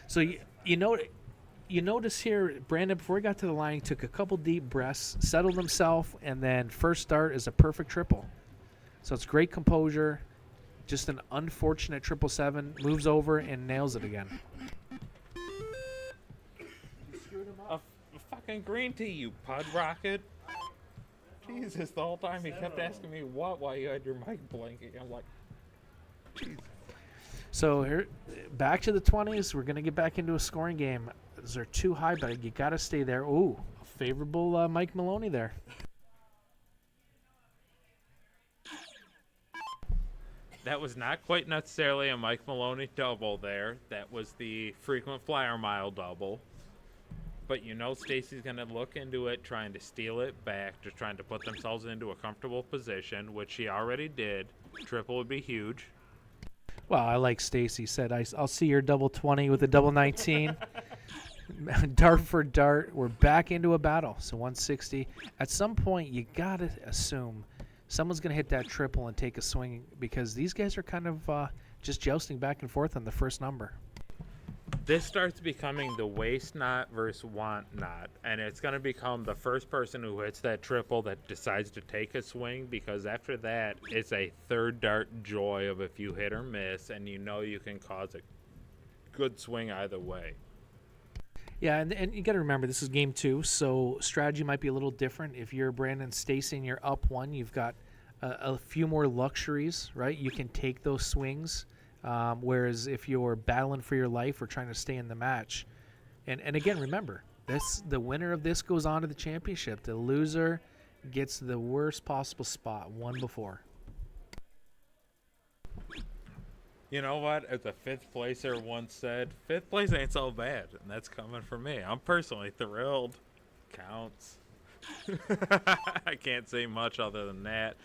So you notice here, Brandon, before he got to the line, he took a couple deep breaths, settled himself, and then first start is a perfect triple. So it's great composure, just an unfortunate 777, moves over and nails it again. A fucking green tea, you pud rocket. Jesus, the whole time he kept asking me why you had your mic blinking. I'm like, Jesus. So here, back to the 20s. We're going to get back into a scoring game. These are too high, but you got to stay there. Ooh, a favorable Mike Maloney there. That was not quite necessarily a Mike Maloney double there. That was the frequent flyer mile double. But Stacy's going to look into it, trying to steal it back, just trying to put themselves into a comfortable position, which she already did. Triple would be huge. Well, I like Stacy said, I'll see your double 20 with a double 19. Dart for dart. We're back into a battle. So 160. At some point, you got to assume someone's going to hit that triple and take a swing because these guys are kind of just jousting back and forth on the first number. This starts becoming the waste not versus want not, and it's going to become the first person who hits that triple that decides to take a swing, because after that, it's a third dart joy of if you hit or miss, and you can cause a good swing either way. Yeah, and you got to remember, this is game 2, so strategy might be a little different. If you're Brandon Stacy and you're up 1, you've got a few more luxuries, right? You can take those swings. Whereas if you're battling for your life or trying to stay in the match, and again, remember, the winner of this goes on to the championship. The loser gets the worst possible spot, one before. You know what? As a fifth placer once said, fifth place ain't so bad, and that's coming from me. I'm personally thrilled. Counts. I can't say much other than that.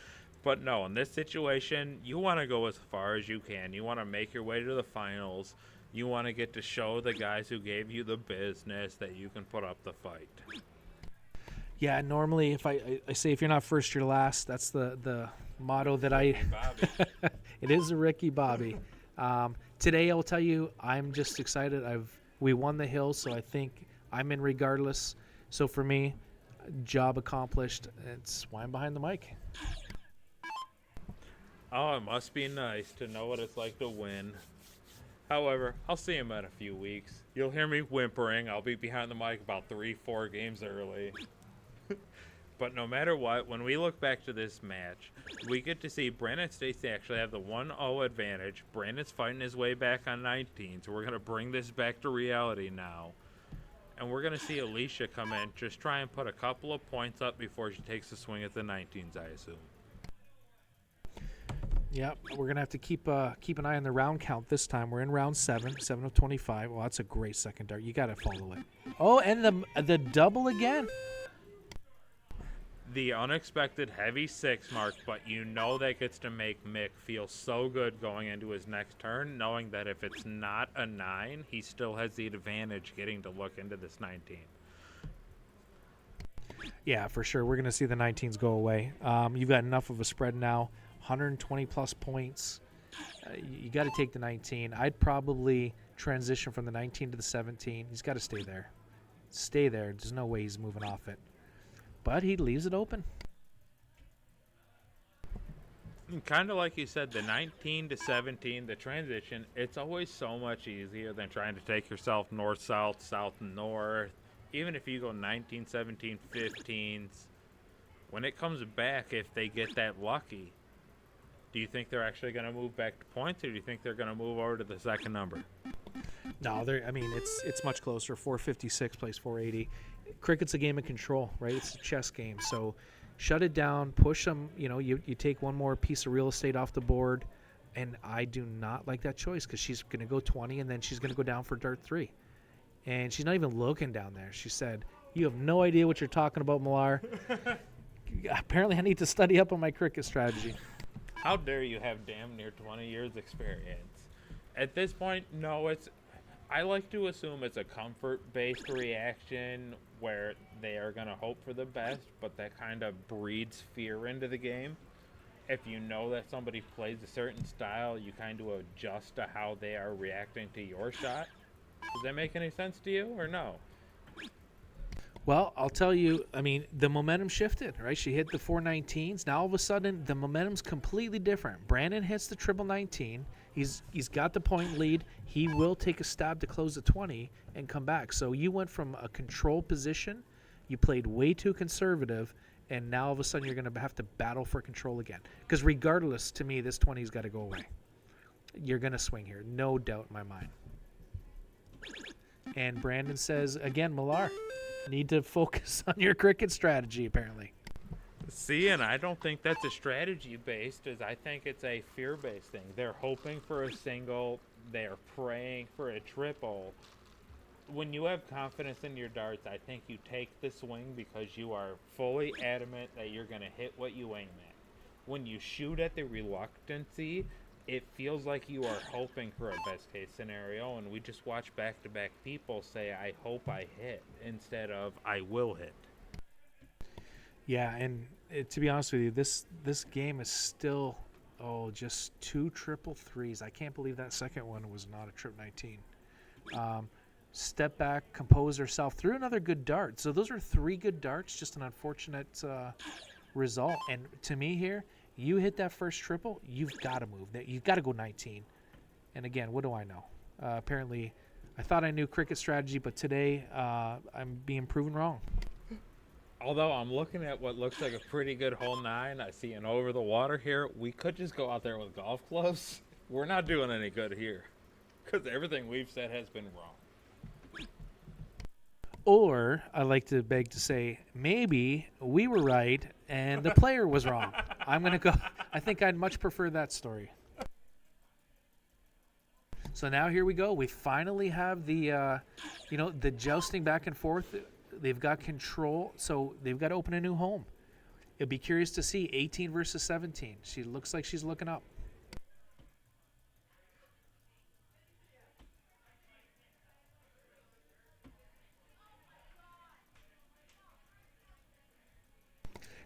But no, in this situation, you want to go as far as you can. You want to make your way to the finals. You want to get to show the guys who gave you the business that you can put up the fight. Yeah, normally if I say if you're not first, you're last. That's the motto that I. Bobby. It is a Ricky Bobby. Today, I'll tell you, I'm just excited. We won the hill, so I think I'm in regardless. So for me, job accomplished. It's why I'm behind the mic. Oh, it must be nice to know what it's like to win. However, I'll see him in a few weeks. You'll hear me whimpering. I'll be behind the mic about 3-4 games early. But no matter what, when we look back to this match, we get to see Brandon Stacy actually have the 1-0 advantage. Brandon's fighting his way back on 19, so we're going to bring this back to reality now. And we're going to see Alicia come in, just try and put a couple of points up before she takes a swing at the 19s, I assume. Yep, we're going to have to keep an eye on the round count this time. We're in round 7 of 25. Well, that's a great second dart. You got to follow it. Oh, and the double again. The unexpected heavy 6 mark, but you know that gets to make Mick feel so good going into his next turn, knowing that if it's not a 9, he still has the advantage getting to look into this 19. Yeah, for sure. We're going to see the 19s go away. You've got enough of a spread now, 120-plus points. You got to take the 19. I'd probably transition from the 19 to the 17. He's got to stay there. Stay there. There's no way he's moving off it. But he leaves it open. Kind of like you said, the 19 to 17, the transition, it's always so much easier than trying to take yourself north-south, south-north. Even if you go 19, 17, 15s, when it comes back, if they get that lucky, do you think they're actually going to move back to points, or do you think they're going to move over to the second number? No, it's much closer. 456 plays 480. Cricket's a game of control, right? It's a chess game. So shut it down, push them. You take one more piece of real estate off the board, and I do not like that choice because she's going to go 20, and then she's going to go down for dart 3. And she's not even looking down there. She said, "You have no idea what you're talking about, Millar." Apparently, I need to study up on my cricket strategy. How dare you have damn near 20 years experience? At this point, no, I like to assume it's a comfort-based reaction where they are going to hope for the best, but that kind of breeds fear into the game. If you know that somebody plays a certain style, you kind of adjust to how they are reacting to your shot. Does that make any sense to you, or no? Well, I'll tell you, the momentum shifted, right? She hit the 419s. Now, all of a sudden, the momentum's completely different. Brandon hits the triple 19. He's got the point lead. He will take a stab to close the 20 and come back. So you went from a control position, you played way too conservative, and now all of a sudden you're going to have to battle for control again. Because regardless, to me, this 20's got to go away. You're going to swing here, no doubt in my mind. And Brandon says, again, Millar, need to focus on your cricket strategy, apparently. See, and I don't think that's a strategy-based, as I think it's a fear-based thing. They're hoping for a single. They're praying for a triple. When you have confidence in your darts, I think you take the swing because you are fully adamant that you're going to hit what you aim at. When you shoot at the reluctancy, it feels like you are hoping for a best-case scenario, and we just watch back-to-back people say, I hope I hit, instead of I will hit. Yeah, and to be honest with you, this game is still, just 2 triple threes. I can't believe that second one was not a trip 19. Step back, compose herself, threw another good dart. So those are 3 good darts, just an unfortunate result. And to me here, you hit that first triple, you've got to move. You've got to go 19. And again, what do I know? Apparently, I thought I knew cricket strategy, but today I'm being proven wrong. Although I'm looking at what looks like a pretty good hole 9, I see an over the water here. We could just go out there with golf clubs we're not doing any good here because everything we've said has been wrong. Or I like to beg to say, maybe we were right and the player was wrong. I'm going to go. I think I'd much prefer that story. So now here we go. We finally have the, the jousting back and forth. They've got control, so they've got to open a new home. It'd be curious to see 18 versus 17. She looks like she's looking up.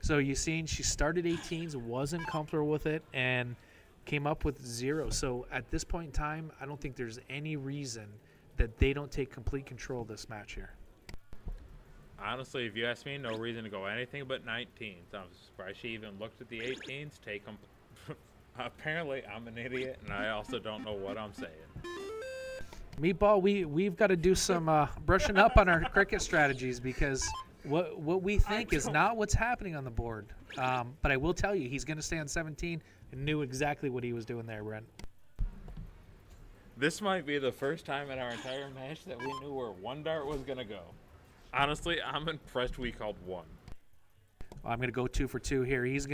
So you seen she started 18s, wasn't comfortable with it, and came up with 0. So at this point in time, I don't think there's any reason that they don't take complete control of this match here. Honestly, if you ask me, no reason to go anything but 19s. I'm surprised she even looked at the 18s. Take them. Apparently, I'm an idiot, and I also don't know what I'm saying. Meatball, we've got to do some brushing up on our cricket strategies because what we think is not what's happening on the board. But I will tell you, he's going to stay on 17 and knew exactly what he was doing there, Brent. This might be the first time in our entire match that we knew where one dart was going to go. Honestly, I'm impressed we called 1. I'm going to go 2 for 2 here. He's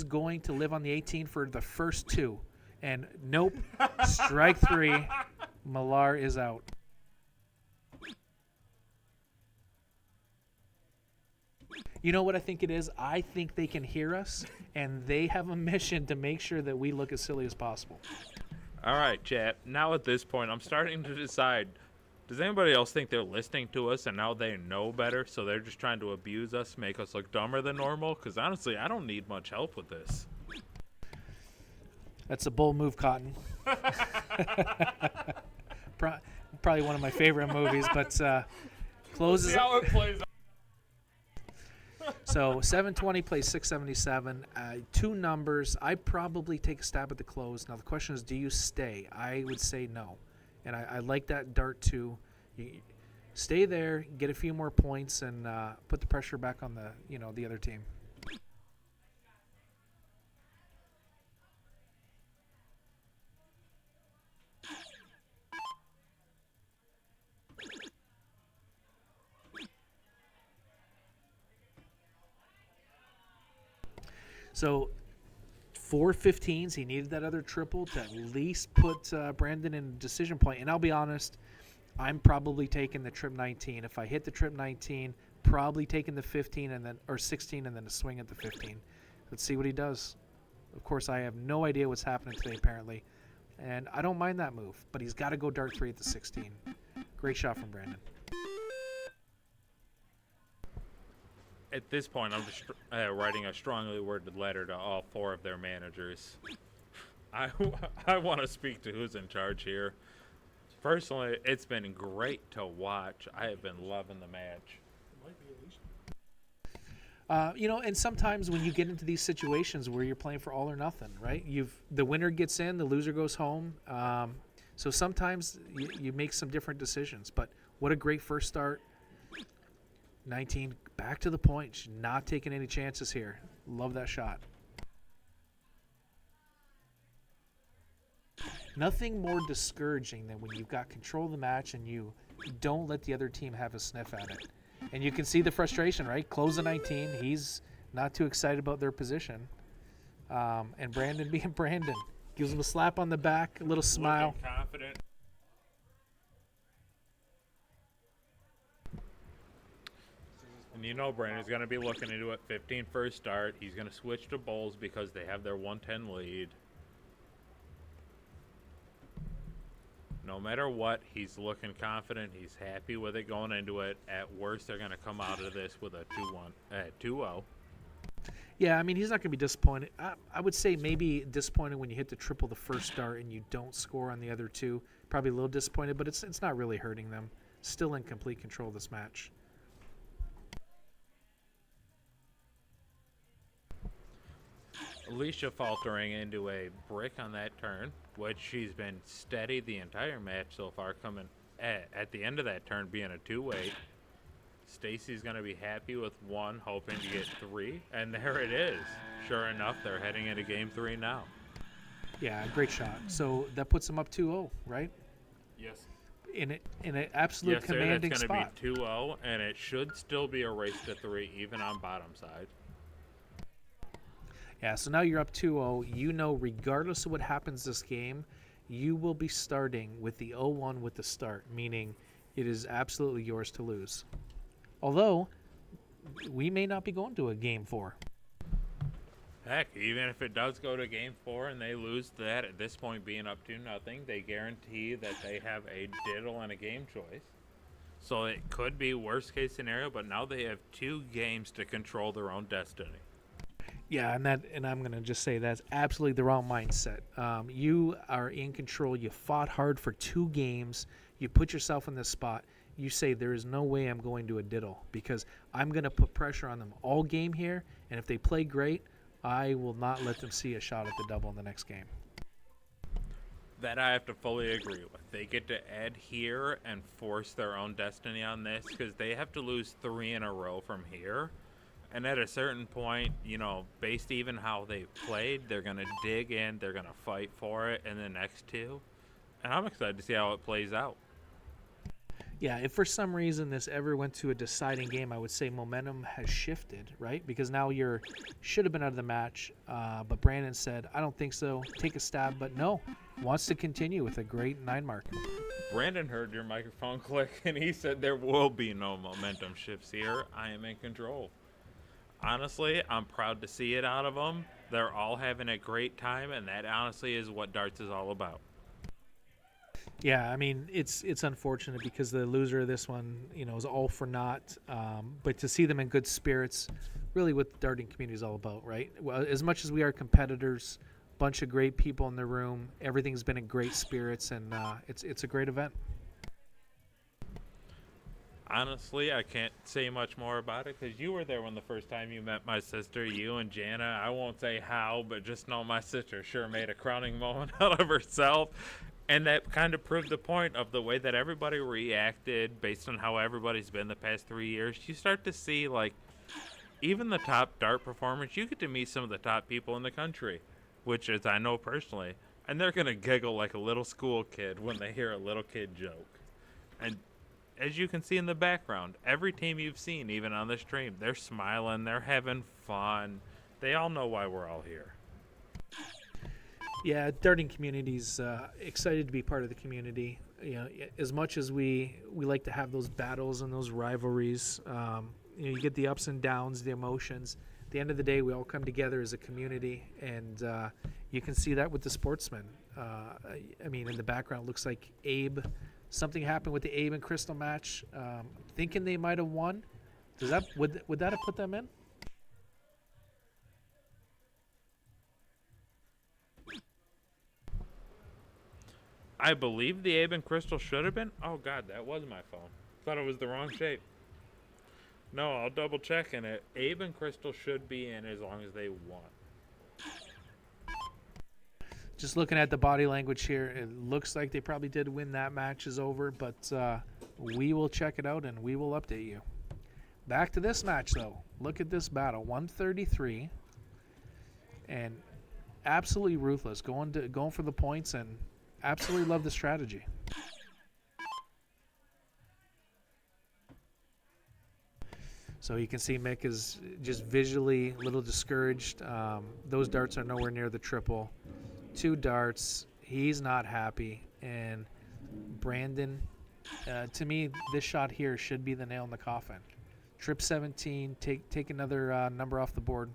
going to live on the 18 for the first 2. And nope, strike 3. Millar is out. You know what I think it is? I think they can hear us, and they have a mission to make sure that we look as silly as possible. All right, chat. Now at this point, I'm starting to decide, does anybody else think they're listening to us and now they know better, so they're just trying to abuse us, make us look dumber than normal? Because honestly, I don't need much help with this. That's a bold move, Cotton. Probably one of my favorite movies, but closes. See how it plays out. So 720 plays 677. 2 numbers. I probably take a stab at the close. Now the question is, do you stay? I would say no, and I like that dart too. You stay there, get a few more points, and put the pressure back on the other team. So 4 15s. He needed that other triple to at least put Brandon in a decision point. And I'll be honest, I'm probably taking the trip 19. If I hit the trip 19, probably taking the 15 and then or 16 and then a swing at the 15. Let's see what he does. Of course, I have no idea what's happening today apparently, and I don't mind that move. But he's got to go dart 3 at the 16. Great shot from Brandon. At this point, I'm just writing a strongly worded letter to all 4 of their managers. I want to speak to who's in charge here. Personally, it's been great to watch. I have been loving the match. And sometimes when you get into these situations where you're playing for all or nothing, right? The winner gets in, the loser goes home. So sometimes you make some different decisions. But what a great first start. 19, back to the point. She's not taking any chances here. Love that shot. Nothing more discouraging than when you've got control of the match and you don't let the other team have a sniff at it. And you can see the frustration, right? Close the 19. He's not too excited about their position. And Brandon being Brandon. Gives him a slap on the back, a little smile. Looking confident. And you know Brandon's going to be looking into it. 15 first start. He's going to switch to bowls because they have their 110 lead. No matter what, he's looking confident. He's happy with it going into it. At worst, they're going to come out of this with a 2-0. Yeah, I mean, he's not going to be disappointed. I would say maybe disappointed when you hit the triple the first start and you don't score on the other 2. Probably a little disappointed, but it's not really hurting them. Still in complete control of this match. Alicia faltering into a brick on that turn, which she's been steady the entire match so far, coming at the end of that turn being a 2-8. Stacy's going to be happy with 1, hoping to get 3, and there it is. Sure enough, they're heading into game 3 now. Yeah, great shot. So that puts him up 2-0, right? Yes. In an absolute Yes, sir. commanding That's going spot. to be 2-0, and it should still be a race to 3, even on bottom side. Yeah, so now you're up 2-0. You know, regardless of what happens this game, you will be starting with the 0-1 with the start, meaning it is absolutely yours to lose. Although, we may not be going to a game 4. Heck, even if it does go to game 4 and they lose that, at this point being up 2-0, they guarantee that they have a diddle and a game choice. So it could be worst case scenario, but now they have 2 games to control their own destiny. Yeah, and I'm going to just say that's absolutely the wrong mindset. You are in control. You fought hard for 2 games. You put yourself in this spot. You say there is no way I'm going to a diddle because I'm going to put pressure on them all game here, and if they play great, I will not let them see a shot at the double in the next game. That I have to fully agree with. They get to adhere and force their own destiny on this because they have to lose 3 in a row from here. And at a certain point, you know, based even how they played, they're going to dig in, they're going to fight for it in the next 2. And I'm excited to see how it plays out. Yeah, if for some reason this ever went to a deciding game, I would say momentum has shifted, right? Because now should have been out of the match, but Brandon said, I don't think so. Take a stab, but no, wants to continue with a great 9 mark. Brandon heard your microphone click, and he said there will be no momentum shifts here. I am in control. Honestly, I'm proud to see it out of them. They're all having a great time, and that honestly is what darts is all about. Yeah, I mean, it's unfortunate because the loser of this one, you know, is all for naught. But to see them in good spirits, really what the darting community is all about, right? Well, as much as we are competitors, bunch of great people in the room, everything's been in great spirits, and it's a great event. Honestly, I can't say much more about it because you were there when the first time you met my sister, you and Jana. I won't say how, but just know my sister sure made a crowning moment out of herself. And that kind of proved the point of the way that everybody reacted based on how everybody's been the past 3 years. You start to see, like, even the top dart performers, you get to meet some of the top people in the country, which is I know personally. And they're going to giggle like a little school kid when they hear a little kid joke. And as you can see in the background, every team you've seen, even on the stream, they're smiling, they're having fun. They all know why we're all here. Yeah, darting community's excited to be part of the community. You know, as much as we like to have those battles and those rivalries, you know, you get the ups and downs, the emotions. At the end of the day, we all come together as a community, and you can see that with the sportsmen. I mean, in the background, it looks like Abe. Something happened with the Abe and Crystal match. Thinking they might have won. Would that have put them in? I believe the Abe and Crystal should have been. Oh, God, that was my phone. Thought it was the wrong shape. No, I'll double check in it. Abe and Crystal should be in as long as they won. Just looking at the body language here, it looks like they probably did win. That match is over, but we will check it out and we will update you. Back to this match, though. Look at this battle. 133. And absolutely ruthless. Going for the points and absolutely love the strategy. So you can see Mick is just visually a little discouraged. Those darts are nowhere near the triple. 2 darts. He's not happy. And Brandon, to me, this shot here should be the nail in the coffin. Trip 17. Take another number off the board.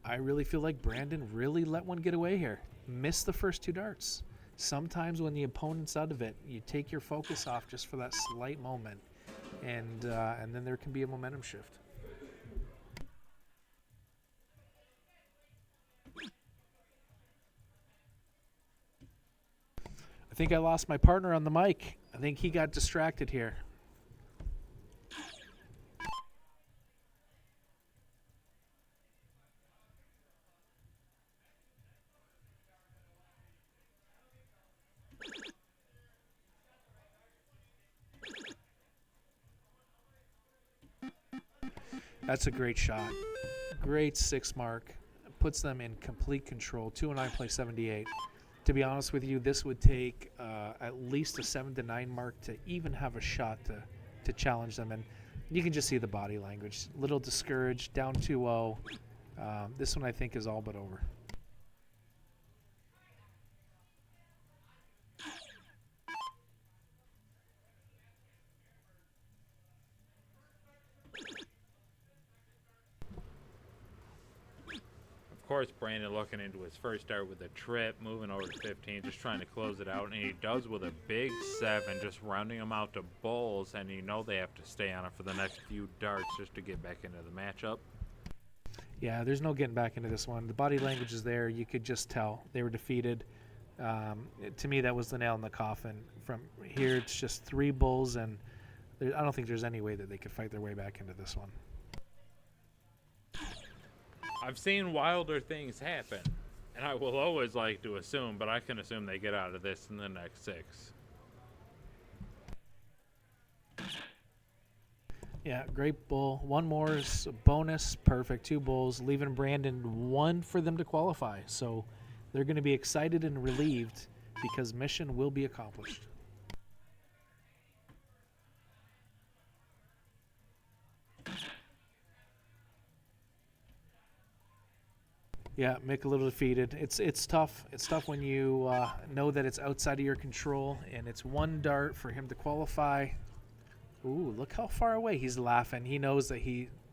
I really feel like Brandon really let one get away here. Missed the first 2 darts. Sometimes when the opponent's out of it, you take your focus off just for that slight moment, and then there can be a momentum shift. I think I lost my partner on the mic. I think he got distracted here. That's a great shot. Great 6 mark. Puts them in complete control. 209 play 78. To be honest with you, this would take at least a 7 to 9 mark to even have a shot to challenge them. And you can just see the body language. Little discouraged, down 2-0. This one I think is all but over. Of course, Brandon looking into his first dart with a trip, moving over to 15, just trying to close it out, and he does with a big 7, just rounding them out to bowls, and you know they have to stay on it for the next few darts just to get back into the matchup. Yeah, there's no getting back into this one. The body language is there. You could just tell they were defeated. To me, that was the nail in the coffin. From here, it's just 3 bulls, and I don't think there's any way that they could fight their way back into this one. I've seen wilder things happen, and I will always like to assume, but I can assume they get out of this in the next 6. Yeah, great bull. 1 more is a bonus. Perfect. 2 bulls, leaving Brandon 1 for them to qualify. So they're going to be excited and relieved because mission will be accomplished. Yeah, Mick a little defeated. It's tough. It's tough when you know that it's outside of your control, and it's 1 dart for him to qualify. Ooh, look how far away he's laughing. He knows that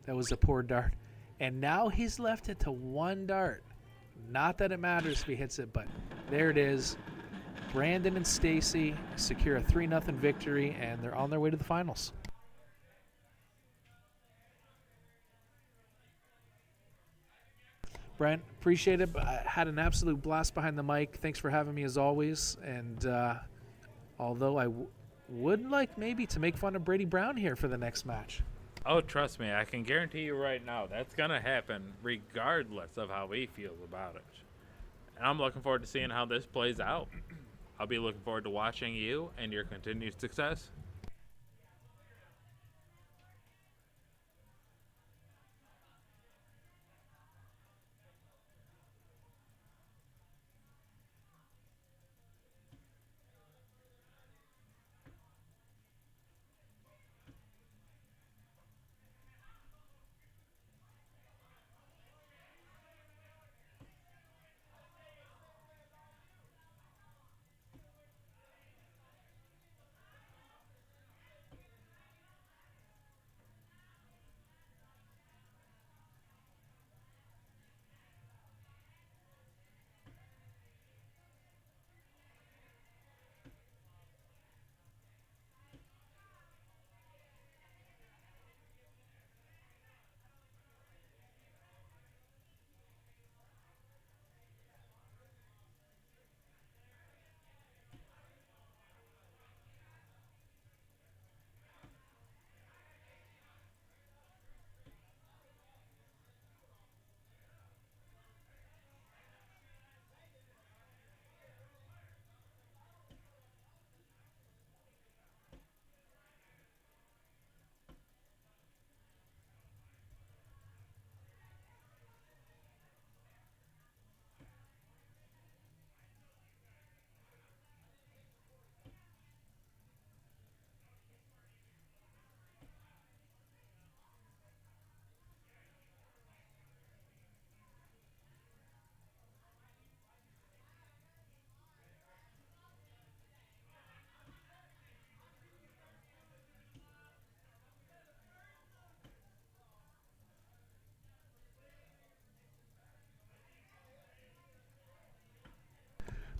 that was a poor dart, and now he's left it to 1 dart. Not that it matters if he hits it, but there it is. Brandon and Stacy secure a 3-0 victory, and they're on their way to the finals. Brent, appreciate it. I had an absolute blast behind the mic. Thanks for having me as always. And although I would like maybe to make fun of Brady Brown here for the next match. Oh, trust me, I can guarantee you right now that's going to happen regardless of how he feels about it. And I'm looking forward to seeing how this plays out. I'll be looking forward to watching you and your continued success.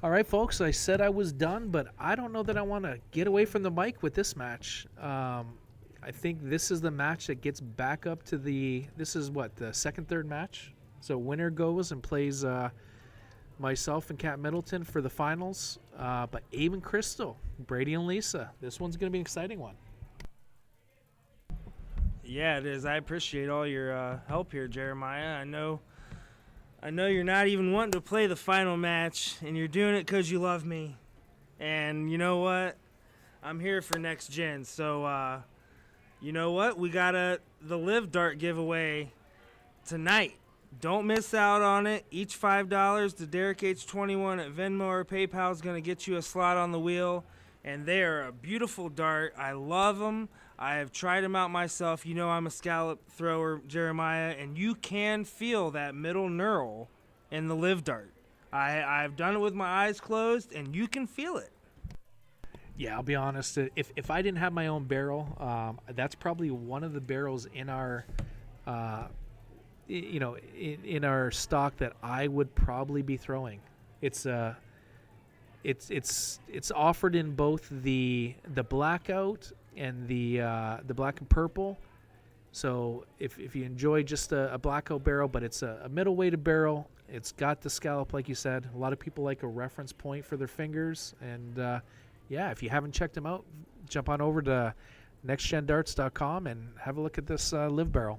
All right, folks, I said I was done, but I don't know that I want to get away from the mic with this match. I think this is the match that gets back up to this is what, the second, third match? So winner goes and plays myself and Kat Middleton for the finals. But Abe and Crystal, Brady and Lisa, this one's going to be an exciting one. Yeah, it is. I appreciate all your help here, Jeremiah. I know you're not even wanting to play the final match, and you're doing it because you love me. And you know what? I'm here for next gen. So, you know what? We got the Live Dart giveaway tonight. Don't miss out on it. Each $5. The Derek H21 at Venmo or PayPal is going to get you a slot on the wheel. And they are a beautiful dart. I love them. I have tried them out myself. You know I'm a scallop thrower, Jeremiah, and you can feel that middle knurl in the Live Dart. I've done it with my eyes closed, and you can feel it. Yeah, I'll be honest. If I didn't have my own barrel, that's probably one of the barrels in our, in our stock that I would probably be throwing. It's offered in both the blackout and the black and purple. So if you enjoy just a blackout barrel, but it's a middle weighted barrel, it's got the scallop like you said. A lot of people like a reference point for their fingers, and if you haven't checked them out, jump on over to nextgendarts.com and have a look at this Live barrel.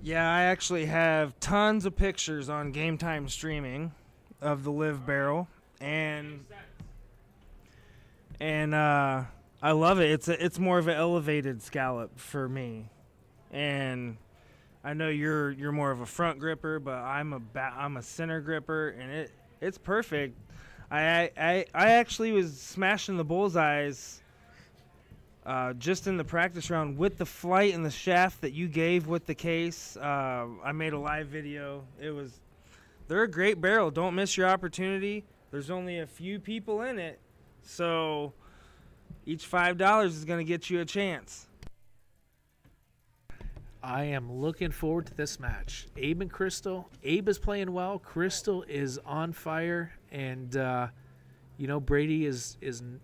Yeah, I actually have tons of pictures on Game Time Streaming of the Live barrel, and I love it. It's more of an elevated scallop for me, and I know you're more of a front gripper, but I'm a center gripper, and it's perfect. I actually was smashing the bullseyes just in the practice round with the flight and the shaft that you gave with the case. I made a live video. They're a great barrel. Don't miss your opportunity. There's only a few people in it, so each $5 is going to get you a chance. I am looking forward to this match. Abe and Crystal. Abe is playing well. Crystal is on fire, and Brady is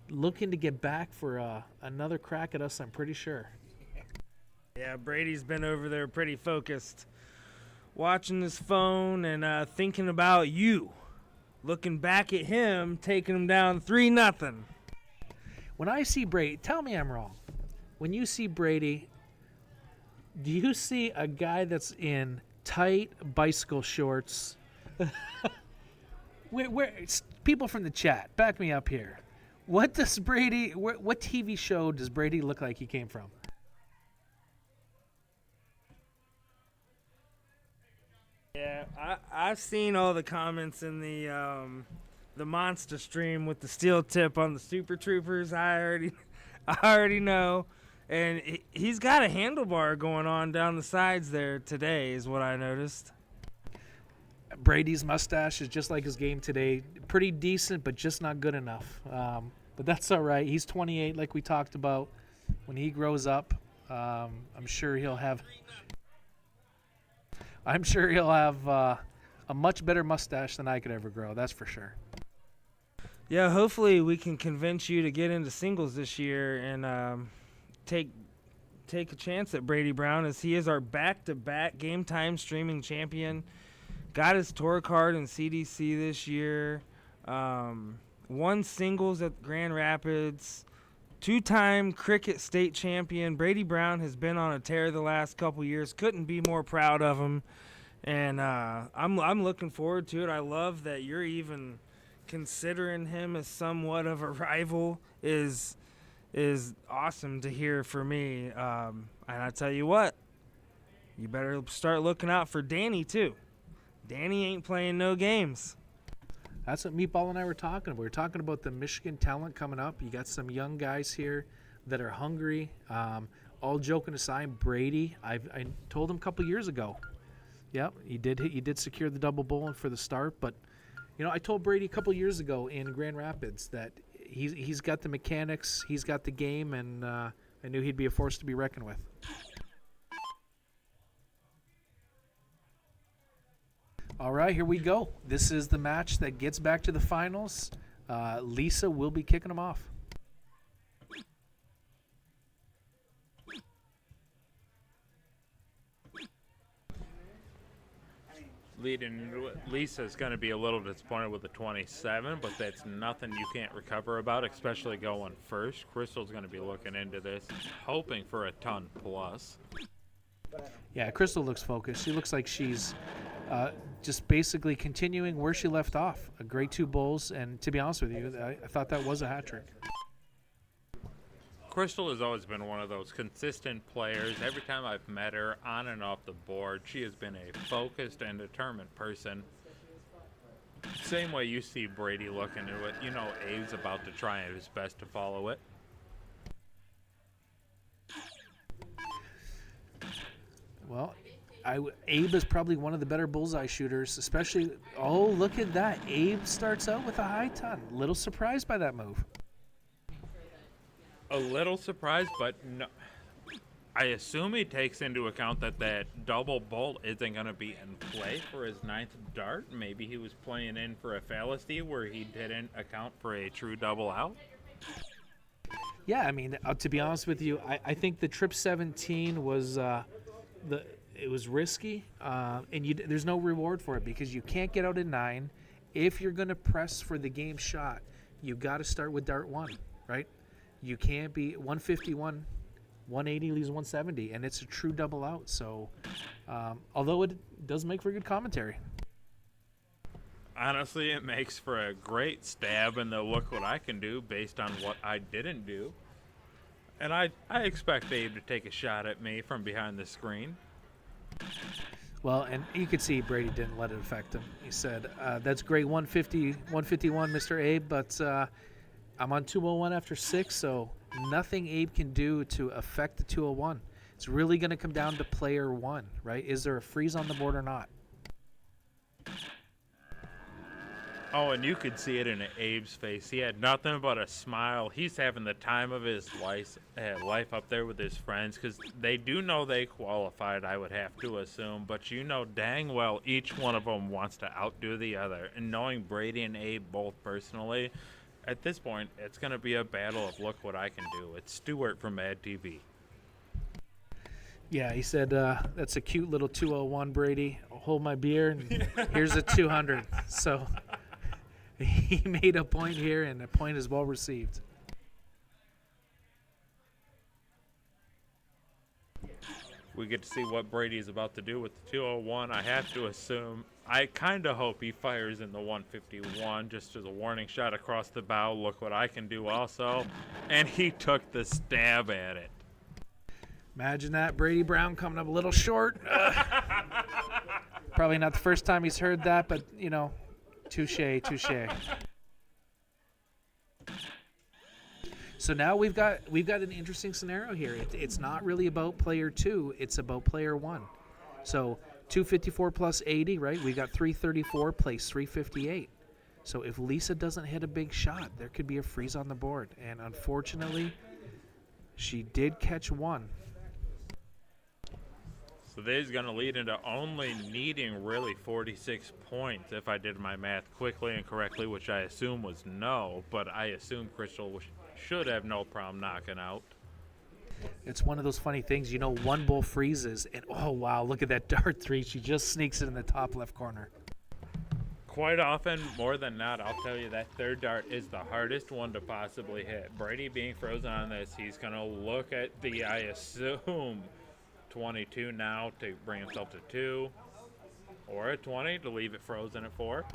looking to get back for another crack at us, I'm pretty sure. Yeah, Brady's been over there pretty focused, watching his phone and thinking about you, looking back at him, taking him down 3-0. When I see Brady, tell me I'm wrong. When you see Brady, do you see a guy that's in tight bicycle shorts? where people from the chat, back me up here. What does Brady? What TV show does Brady look like he came from? Yeah, I've seen all the comments in the monster stream with the steel tip on the Super Troopers. I already know. And he's got a handlebar going on down the sides there today is what I noticed. Brady's mustache is just like his game today. Pretty decent, but just not good enough. But that's all right. He's 28, like we talked about. When he grows up, I'm sure he'll have a much better mustache than I could ever grow. That's for sure. Yeah, hopefully we can convince you to get into singles this year and take a chance at Brady Brown, as he is our back-to-back Game Time Streaming champion. Got his tour card in CDC this year. Won singles at Grand Rapids. 2-time cricket state champion. Brady Brown has been on a tear the last couple years. Couldn't be more proud of him. And I'm looking forward to it. I love that you're even considering him as somewhat of a rival. Is awesome to hear for me. And I tell you what, you better start looking out for Danny too. Danny ain't playing no games. That's what Meatball and I were talking about. We were talking about the Michigan talent coming up. You got some young guys here that are hungry. All joking aside, Brady, I told him a couple years ago. Yep, you did secure the double bowling for the start, but I told Brady a couple years ago in Grand Rapids that he's got the mechanics, he's got the game, and I knew he'd be a force to be reckoned with. All right, here we go. This is the match that gets back to the finals. Lisa will be kicking them off. Lisa's going to be a little disappointed with the 27, but that's nothing you can't recover about, especially going first. Crystal's going to be looking into this, hoping for a ton plus. Yeah, Crystal looks focused. She looks like she's just basically continuing where she left off. A great 2 bowls, and to be honest with you, I thought that was a hat trick. Crystal has always been one of those consistent players. Every time I've met her on and off the board, she has been a focused and determined person. Same way you see Brady looking at it, you know Abe's about to try his best to follow it. Well, Abe is probably one of the better bullseye shooters, especially. Oh, look at that! Abe starts out with a high ton. Little surprised by that move. A little surprised, but no. I assume he takes into account that double bolt isn't going to be in play for his 9th dart. Maybe he was playing in for a fallacy where he didn't account for a true double out. Yeah, I mean, to be honest with you, I think the trip 17 was it was risky, and there's no reward for it because you can't get out at 9. If you're going to press for the game shot, you got to start with dart 1, right? You can't be 151. 180 leaves 170, and it's a true double out. So, although it does make for good commentary. Honestly, it makes for a great stab in the look what I can do based on what I didn't do. And I expect Abe to take a shot at me from behind the screen. Well, and you could see Brady didn't let it affect him. He said, that's great 150, 151, Mr. Abe, but I'm on 201 after 6, so nothing Abe can do to affect the 201. It's really going to come down to player 1, right? Is there a freeze on the board or not? Oh, and you could see it in Abe's face. He had nothing but a smile. He's having the time of his life up there with his friends because they do know they qualified, I would have to assume. But you know dang well each one of them wants to outdo the other. And knowing Brady and Abe both personally, at this point, it's going to be a battle of look what I can do. It's Stewart from Mad TV. Yeah, he said, that's a cute little 201, Brady. I'll hold my beer, and here's a 200. So he made a point here, and the point is well received. We get to see what Brady's about to do with the 201. I have to assume, I kind of hope he fires in the 151 just as a warning shot across the bow. Look what I can do also. And he took the stab at it. Imagine that, Brady Brown coming up a little short. Probably not the first time he's heard that, but, you know, touche, touche. So now we've got an interesting scenario here. It's not really about player 2, it's about player 1. So 254 plus 80, right? We got 334 plays 358. So if Lisa doesn't hit a big shot, there could be a freeze on the board. And unfortunately, she did catch one. So this is going to lead into only needing really 46 points if I did my math quickly and correctly, which I assume was no, but I assume Crystal should have no problem knocking out. It's one of those funny things, you know, one bull freezes, and oh wow, look at that dart 3. She just sneaks it in the top left corner. Quite often, more than not, I'll tell you that third dart is the hardest one to possibly hit. Brady being frozen on this, he's going to look at the, I assume, 22 now to bring himself to 2, or a 20 to leave it frozen at 4.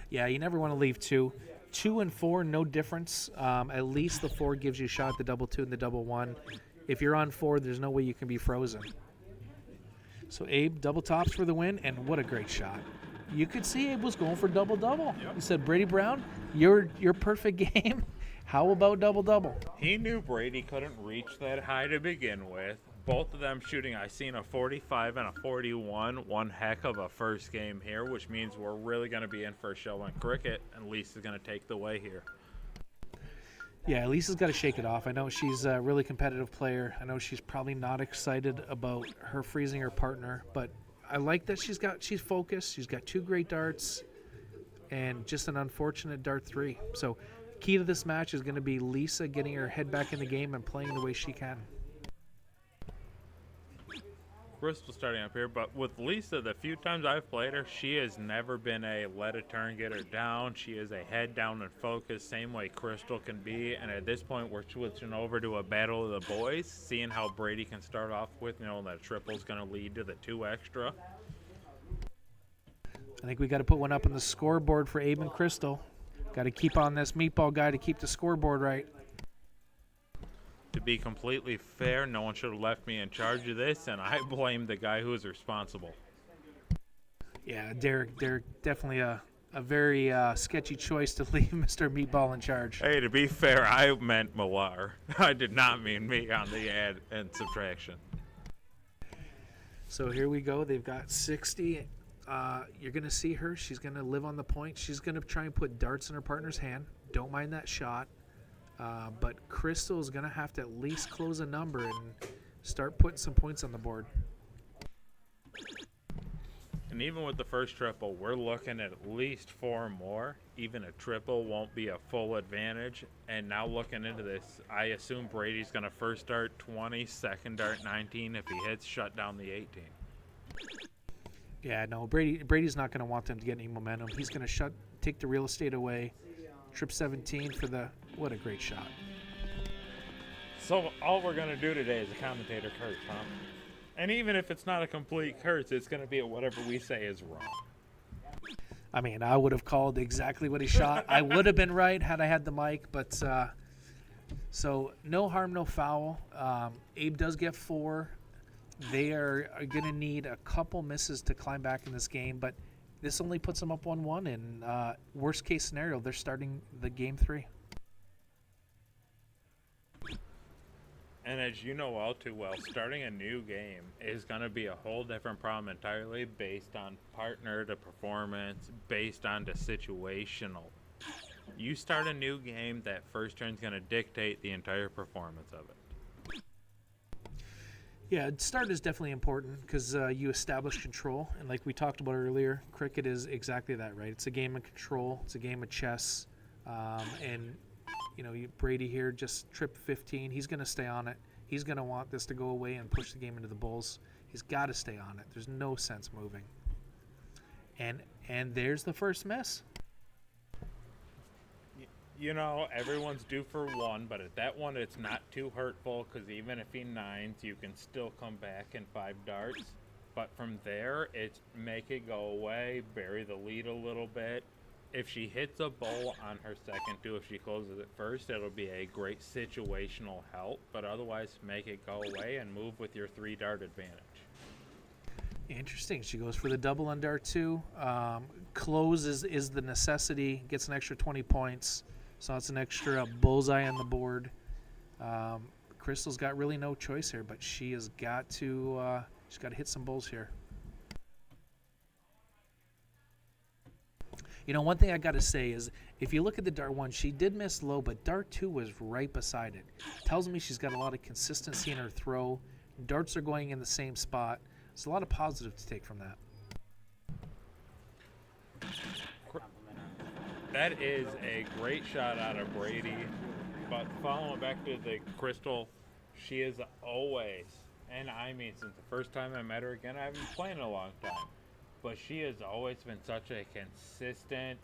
Yeah, you never want to leave 2. 2 and 4, no difference. At least the 4 gives you a shot at the double 2 and the double 1. If you're on 4, there's no way you can be frozen. So Abe double tops for the win, and what a great shot. You could see Abe was going for double-double. Yep. He said, Brady Brown, your perfect game. How about double-double? He knew Brady couldn't reach that high to begin with. Both of them shooting, I seen a 45 and a 41. One heck of a first game here, which means we're really going to be in for a show in cricket, and Lisa's going to take the way here. Yeah, Lisa's got to shake it off. I know she's a really competitive player. I know she's probably not excited about her freezing her partner, but I like that she's focused. She's got 2 great darts and just an unfortunate dart 3. So key to this match is going to be Lisa getting her head back in the game and playing the way she can. Crystal starting up here, but with Lisa, the few times I've played her, she has never been a let a turn get her down. She is a head down and focus, same way Crystal can be. And at this point, we're switching over to a battle of the boys, seeing how Brady can start off with, you know, that triple's going to lead to the 2 extra. I think we got to put one up on the scoreboard for Abe and Crystal. Got to keep on this meatball guy to keep the scoreboard right. To be completely fair, no one should have left me in charge of this, and I blame the guy who was responsible. Yeah, Derek definitely a very sketchy choice to leave Mr. Meatball in charge. Hey, to be fair, I meant Millar. I did not mean me on the add and subtraction. So here we go. They've got 60. You're going to see her. She's going to live on the point. She's going to try and put darts in her partner's hand. Don't mind that shot. But Crystal's going to have to at least close a number and start putting some points on the board. And even with the first triple, we're looking at least 4 more. Even a triple won't be a full advantage. And now looking into this, I assume Brady's going to first dart 20, second dart 19. If he hits, shut down the 18. Yeah, no, Brady's not going to want them to get any momentum. He's going to take the real estate away. Trip 17 for the, what a great shot. So all we're going to do today is a commentator curse, huh? And even if it's not a complete curse, it's going to be whatever we say is wrong. I mean, I would have called exactly what he shot. I would have been right had I had the mic, but so no harm, no foul. Abe does get 4. They are going to need a couple misses to climb back in this game, but this only puts them up 1-1, and worst case scenario, they're starting the game 3. And as you know all too well, starting a new game is going to be a whole different problem entirely based on partner to performance, based on the situational. You start a new game, that first turn's going to dictate the entire performance of it. Yeah, start is definitely important because you establish control. And like we talked about earlier, cricket is exactly that, right? It's a game of control. It's a game of chess. And, you know, Brady here just tripped 15. He's going to stay on it. He's going to want this to go away and push the game into the bulls. He's got to stay on it. There's no sense moving. And there's the first miss. You know, everyone's due for 1, but at that one, it's not too hurtful because even if he 9s, you can still come back in 5 darts. But from there, it's make it go away, bury the lead a little bit. If she hits a bowl on her second 2, if she closes it first, it'll be a great situational help. But otherwise, make it go away and move with your 3-dart advantage. Interesting. She goes for the double on dart 2. Close is the necessity. Gets an extra 20 points. So it's an extra bullseye on the board. Crystal's got really no choice here, but she has got to she's got to hit some bulls here. You know, one thing I got to say is if you look at the dart 1, she did miss low, but dart 2 was right beside it. Tells me she's got a lot of consistency in her throw. Darts are going in the same spot. There's a lot of positive to take from that. That is a great shot out of Brady, but following back to the Crystal, she is always, and I mean since the first time I met her again, I haven't been playing in a long time, but she has always been such a consistent,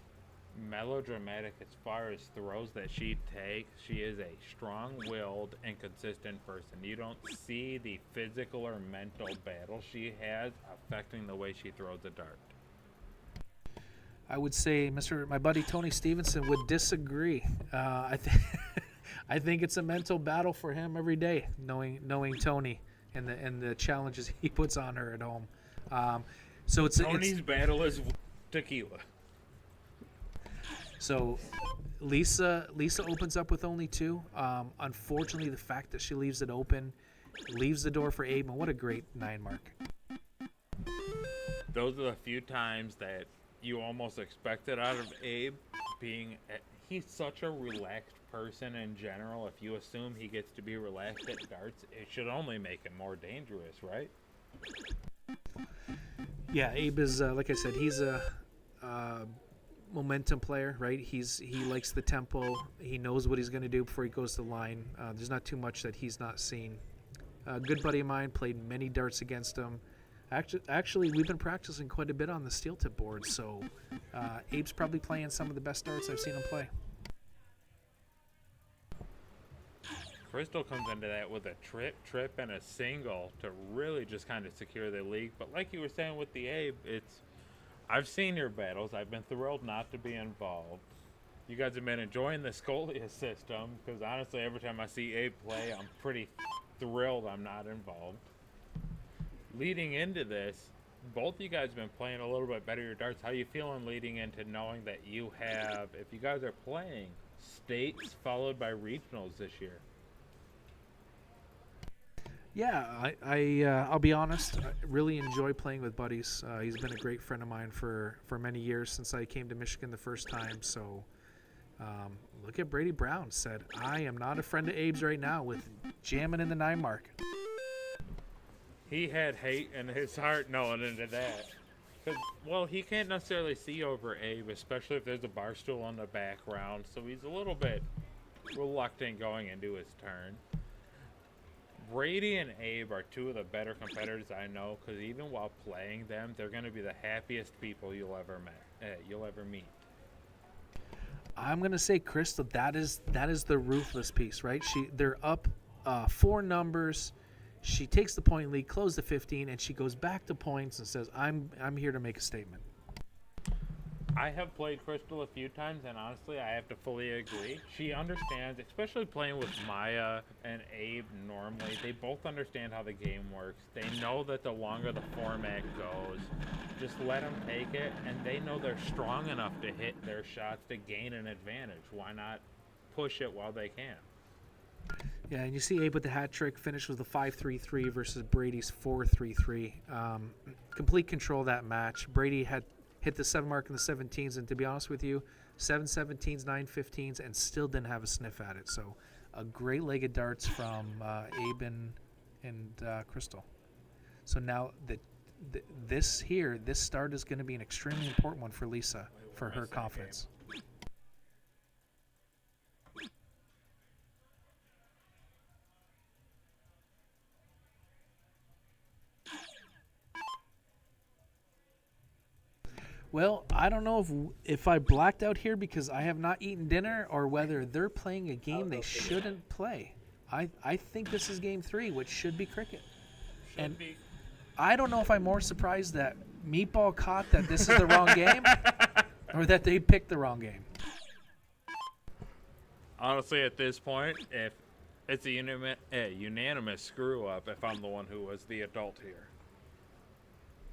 melodramatic as far as throws that she takes. She is a strong-willed and consistent person. You don't see the physical or mental battle she has affecting the way she throws a dart. I would say my buddy Tony Stevenson would disagree. I think it's a mental battle for him every day, knowing Tony and the challenges he puts on her at home. So Tony's battle is tequila. So Lisa opens up with only 2. Unfortunately, the fact that she leaves it open leaves the door for Abe, and what a great 9 mark. Those are the few times that you almost expect it out of Abe, he's such a relaxed person in general. If you assume he gets to be relaxed at darts, it should only make him more dangerous, right? Yeah, Abe is like I said, he's a momentum player, right? He likes the tempo. He knows what he's going to do before he goes to the line. There's not too much that he's not seen. A good buddy of mine played many darts against him. Actually, we've been practicing quite a bit on the steel tip board, so Abe's probably playing some of the best darts I've seen him play. Crystal comes into that with a trip, and a single to really just kind of secure the lead. But like you were saying with the Abe, I've seen your battles. I've been thrilled not to be involved. you guys have been enjoying the Scolia system, because honestly, every time I see Abe play, I'm pretty thrilled I'm not involved. Leading into this, both of you guys have been playing a little bit better your darts. How you feeling leading into knowing that you have, if you guys are playing, states followed by regionals this year? Yeah, I'll be honest. I really enjoy playing with buddies. He's been a great friend of mine for many years since I came to Michigan the first time. So look at Brady Brown said, I am not a friend of Abe's right now with jamming in the 9 mark. He had hate in his heart going into that. 'Cause, well, he can't necessarily see over Abe, especially if there's a bar stool on the background. So he's a little bit reluctant going into his turn. Brady and Abe are two of the better competitors I know, because even while playing them, they're going to be the happiest people you'll ever meet. I'm gonna say, Crystal, that is the ruthless piece, right? They're up 4 numbers. She takes the point lead, close the 15, and she goes back to points and says, "I'm here to make a statement." I have played Crystal a few times, and honestly, I have to fully agree. She understands, especially playing with Maya and Abe normally, they both understand how the game works. They know that the longer the format goes, just let them take it, and they know they're strong enough to hit their shots to gain an advantage. Why not push it while they can? Yeah, and you see Abe with the hat trick, finish with the 5-3-3 versus Brady's 4-3-3. Complete control of that match. Brady had hit the 7 mark in the 17s, and to be honest with you, 7 17s, 9 15s, and still didn't have a sniff at it. So a great leg of darts from Abe and Crystal. So now this start is going to be an extremely important one for Lisa for her confidence. Well, I don't know if I blacked out here because I have not eaten dinner, or whether they're playing a game they shouldn't play. I think this is game 3, which should be cricket. And I don't know if I'm more surprised that Meatball caught that this is the wrong game, or that they picked the wrong game. Honestly, at this point, if it's a unanimous screw-up if I'm the one who was the adult here.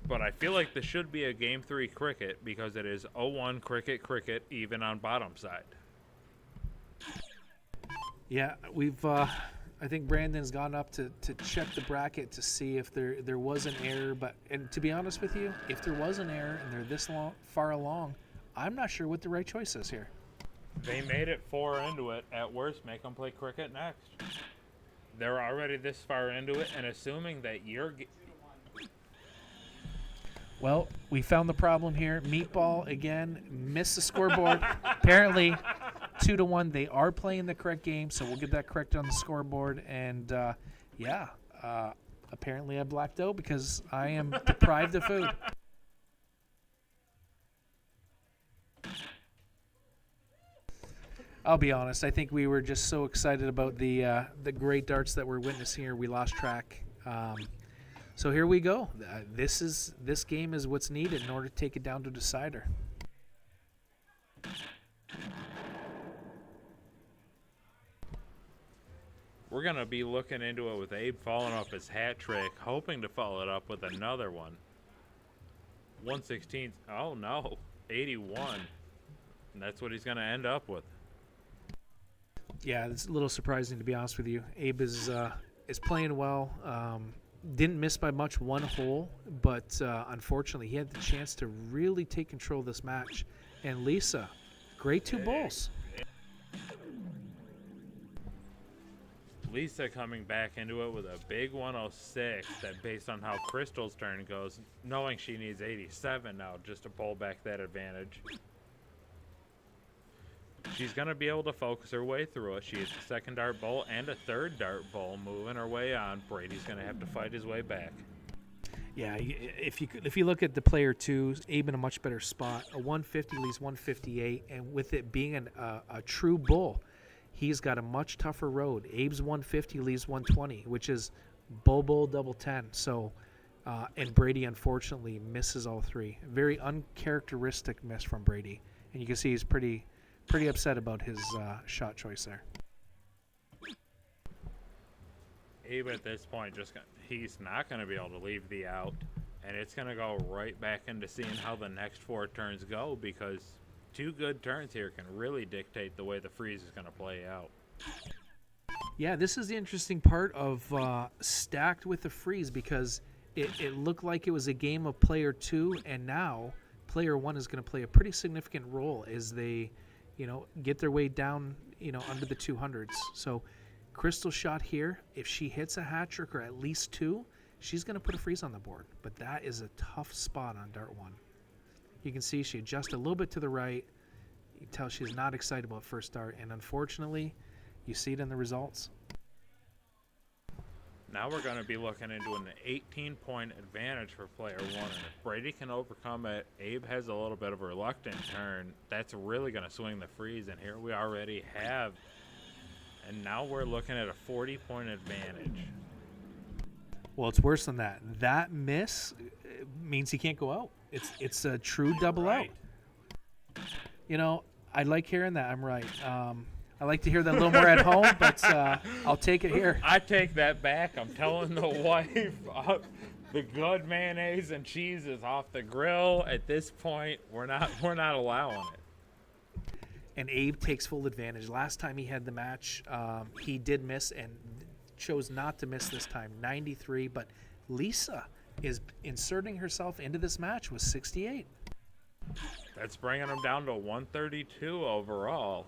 But I feel like this should be a Game 3 cricket, because it is 0-1 cricket, even on bottom side. Yeah, we've. I think Brandon's gone up to check the bracket to see if there was an error. And to be honest with you, if there was an error and they're this far along, I'm not sure what the right choice is here. They made it 4 into it. At worst, make them play cricket next. They're already this far into it, and assuming that you're... Well, we found the problem here. Meatball, again, missed the scoreboard. Apparently, 2-1. They are playing the correct game, so we'll get that correct on the scoreboard. And, apparently I blacked out because I am deprived of food. I'll be honest. I think we were just so excited about the great darts that we're witnessing here. We lost track. So here we go. This game is what's needed in order to take it down to decider. We're going to be looking into it with Abe falling off his hat trick, hoping to follow it up with another one. 116. Oh, no. 81. And that's what he's going to end up with. Yeah, it's a little surprising, to be honest with you. Abe is playing well. Didn't miss by much, 1 hole, but unfortunately he had the chance to really take control of this match. And Lisa, great 2 bowls. Lisa coming back into it with a big 106 that, based on how Crystal's turn goes, knowing she needs 87 now just to pull back that advantage. She's going to be able to focus her way through it. She has a 2nd dart bowl and a 3rd dart bowl moving her way on. Brady's going to have to fight his way back. Yeah, if you look at the player 2, Abe in a much better spot. A 150 leaves 158, and with it being a true bull, he's got a much tougher road. Abe's 150 leaves 120, which is bull, double 10. So, and Brady unfortunately misses all 3. Very uncharacteristic miss from Brady, and you can see he's pretty pretty upset about his shot choice there. Abe at this point he's not going to be able to leave the out, and it's going to go right back into seeing how the next 4 turns go, because 2 good turns here can really dictate the way the freeze is going to play out. Yeah, this is the interesting part of stacked with the freeze, because it looked like it was a game of player 2, and now player 1 is going to play a pretty significant role as they, get their way down, under the 200s. So Crystal shot here. If she hits a hat trick or at least 2, she's going to put a freeze on the board. But that is a tough spot on dart 1. You can see she adjusts a little bit to the right. You can tell she's not excited about first dart, and unfortunately, you see it in the results. Now we're going to be looking into an 18-point advantage for player 1. And if Brady can overcome it, Abe has a little bit of a reluctant turn. That's really going to swing the freeze, and here we already have. And now we're looking at a 40-point advantage. Well, it's worse than that. That miss means he can't go out. It's a true double Right. out. I like hearing that. I'm right. I like to hear that a little more at home, but I'll take it here. I take that back. I'm telling the wife the good mayonnaise and cheese is off the grill. At this point, we're not allowing it. And Abe takes full advantage. Last time he had the match, he did miss and chose not to miss this time, 93. But Lisa is inserting herself into this match with 68. That's bringing him down to 132 overall.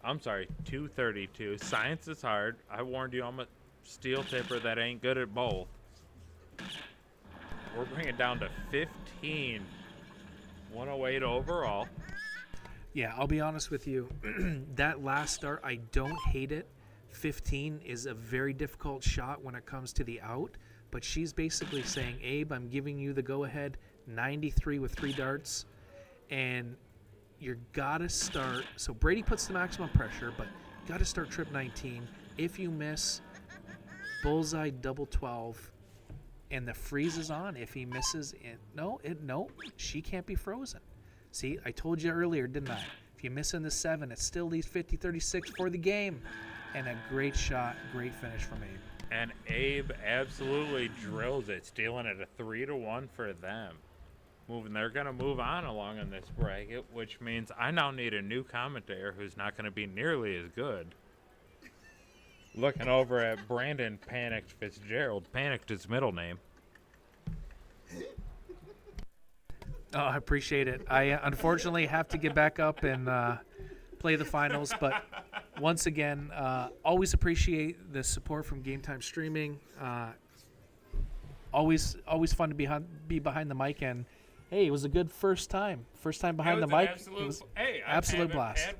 I'm sorry, 232. Science is hard. I warned you I'm a steel tipper that ain't good at both. We're bringing it down to 15. 108 overall. Yeah, I'll be honest with you. That last start, I don't hate it. 15 is a very difficult shot when it comes to the out. But she's basically saying, Abe, I'm giving you the go-ahead. 93 with 3 darts. And you gotta start. So Brady puts the maximum pressure, but you gotta start trip 19. If you miss, bullseye double 12, and the freeze is on. If he misses, she can't be frozen. See, I told you earlier, didn't I? If you miss in the 7, it still leaves 50-36 for the game. And a great shot, great finish from Abe. And Abe absolutely drills it, stealing it a 3-1 for them. They're going to move on along in this bracket, which means I now need a new commentator who's not going to be nearly as good. Looking over at Brandon Panicked Fitzgerald. Panicked his middle name. Oh, I appreciate it. I unfortunately have to get back up and play the finals, but once again, always appreciate the support from Game Time Streaming. Always fun to be behind the mic, and hey, it was a good first time behind the mic. It was absolute blast.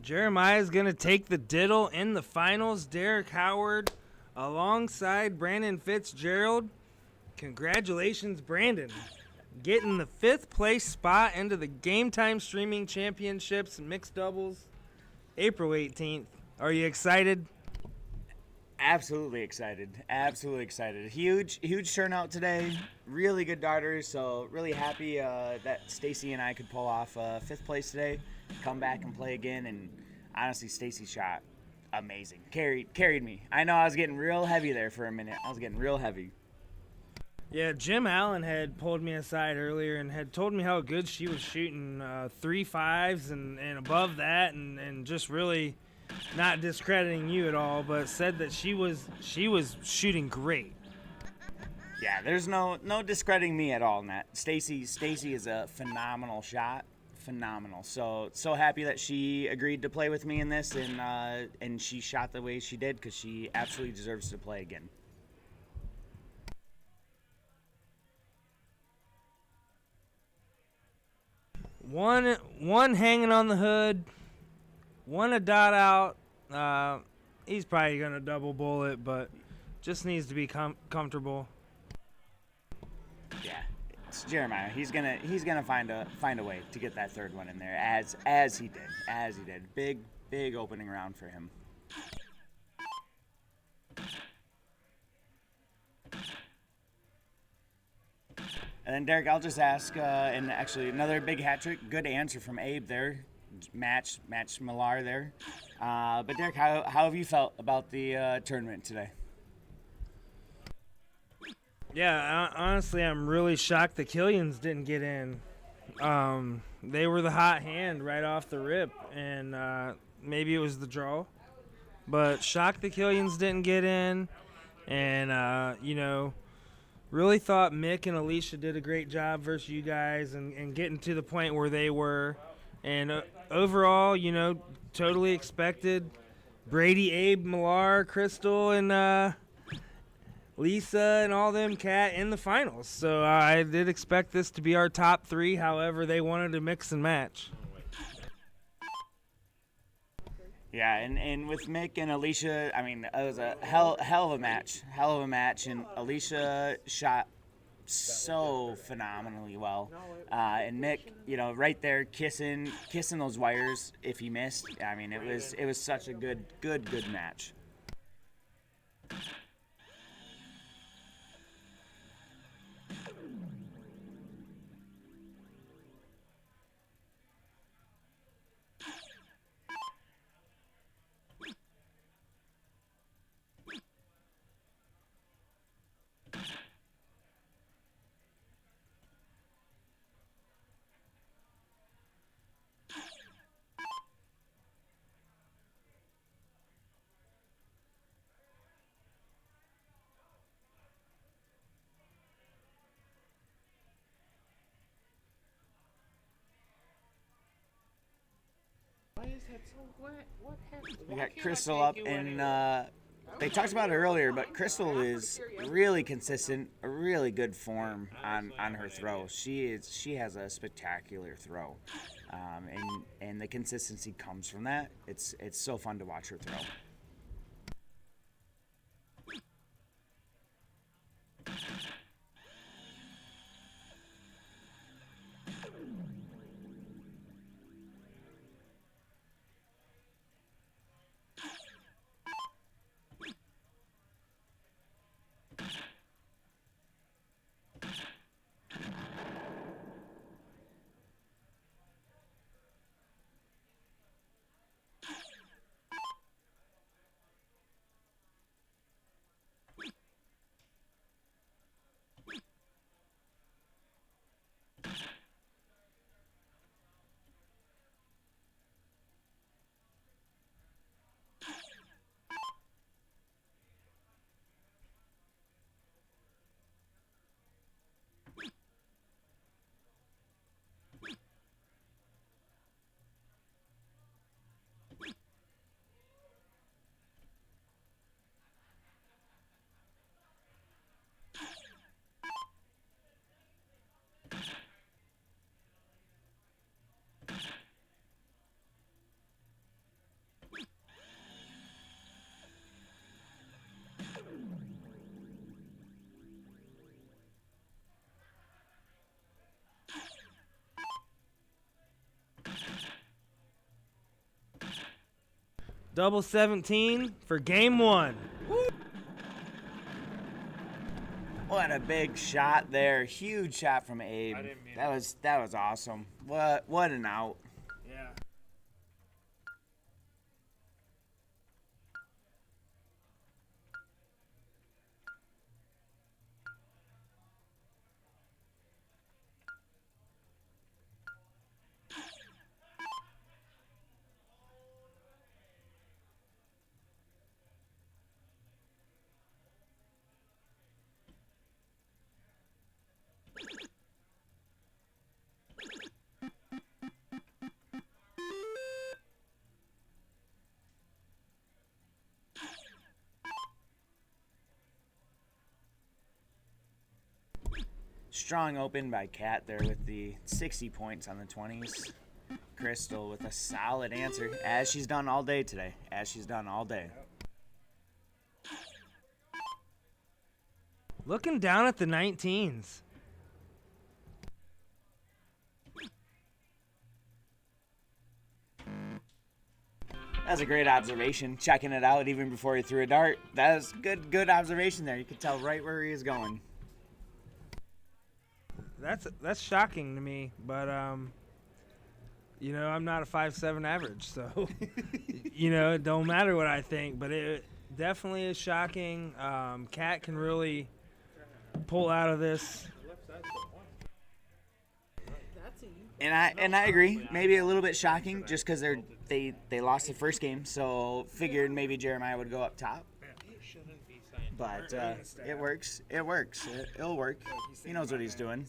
Jeremiah's going to take the diddle in the finals. Derek Howard alongside Brandon Fitzgerald. Congratulations, Brandon. Getting the 5th place spot into the Game Time Streaming Championships mixed doubles April 18th. Are you excited? Absolutely excited. Absolutely excited. Huge turnout today. Really good darters. So really happy that Stacy and I could pull off 5th place today. Come back and play again. And honestly, Stacy's shot amazing. Carried me. I know I was getting real heavy there for a minute. I was getting real heavy. Yeah, Jim Allen had pulled me aside earlier and had told me how good she was shooting 3 5s and above that, and just really not discrediting you at all, but said that she was shooting great. Yeah, there's no discrediting me at all in that. Stacy is a phenomenal shot. Phenomenal. So happy that she agreed to play with me in this, and she shot the way she did, because she absolutely deserves to play again. One hanging on the hood, one a dot out. He's probably gonna double bullet, but just needs to be comfortable. Yeah, it's Jeremiah. He's gonna find a way to get that 3rd one in there, as he did. Big opening round for him. And then Derek, I'll just ask, and actually another big hat trick. Good answer from Abe there. Match Millar there. But Derek, how have you felt about the tournament today? Yeah, honestly, I'm really shocked the Killians didn't get in. They were the hot hand right off the rip, and maybe it was the draw. But shocked the Killians didn't get in, and really thought Mick and Alicia did a great job versus you guys and getting to the point where they were. And overall, totally expected Brady, Abe, Millar, Crystal, and Lisa and all them cat in the finals. So I did expect this to be our top 3. However, they wanted to mix and match. Yeah, and with Mick and Alicia, I mean, it was a hell of a match, and Alicia shot so phenomenally well, and Mick, right there kissing those wires if he missed. I mean, it was such a good match. We got Crystal up, and they talked about it earlier, but Crystal is really consistent, a really good form on her throw. She has a spectacular throw, and the consistency comes from that. It's so fun to watch her throw. Double 17 for game 1. What a big shot there. Huge shot from Abe. That was awesome. What an out. Yeah. Strong open by Kat there with the 60 points on the 20s. Crystal with a solid answer, as she's done all day today. As she's done all day. Looking down at the 19s. That's a great observation. Checking it out even before he threw a dart. That is good observation there. You could tell right where he is going. That's shocking to me, but you know, I'm not a 5'7" average, so you know, it don't matter what I think, but it definitely is shocking. Kat can really pull out of this. And I agree. Maybe a little bit shocking just because they lost the first game, so figured maybe Jeremiah would go up top. But it works. It works. It'll work. He knows what he's doing.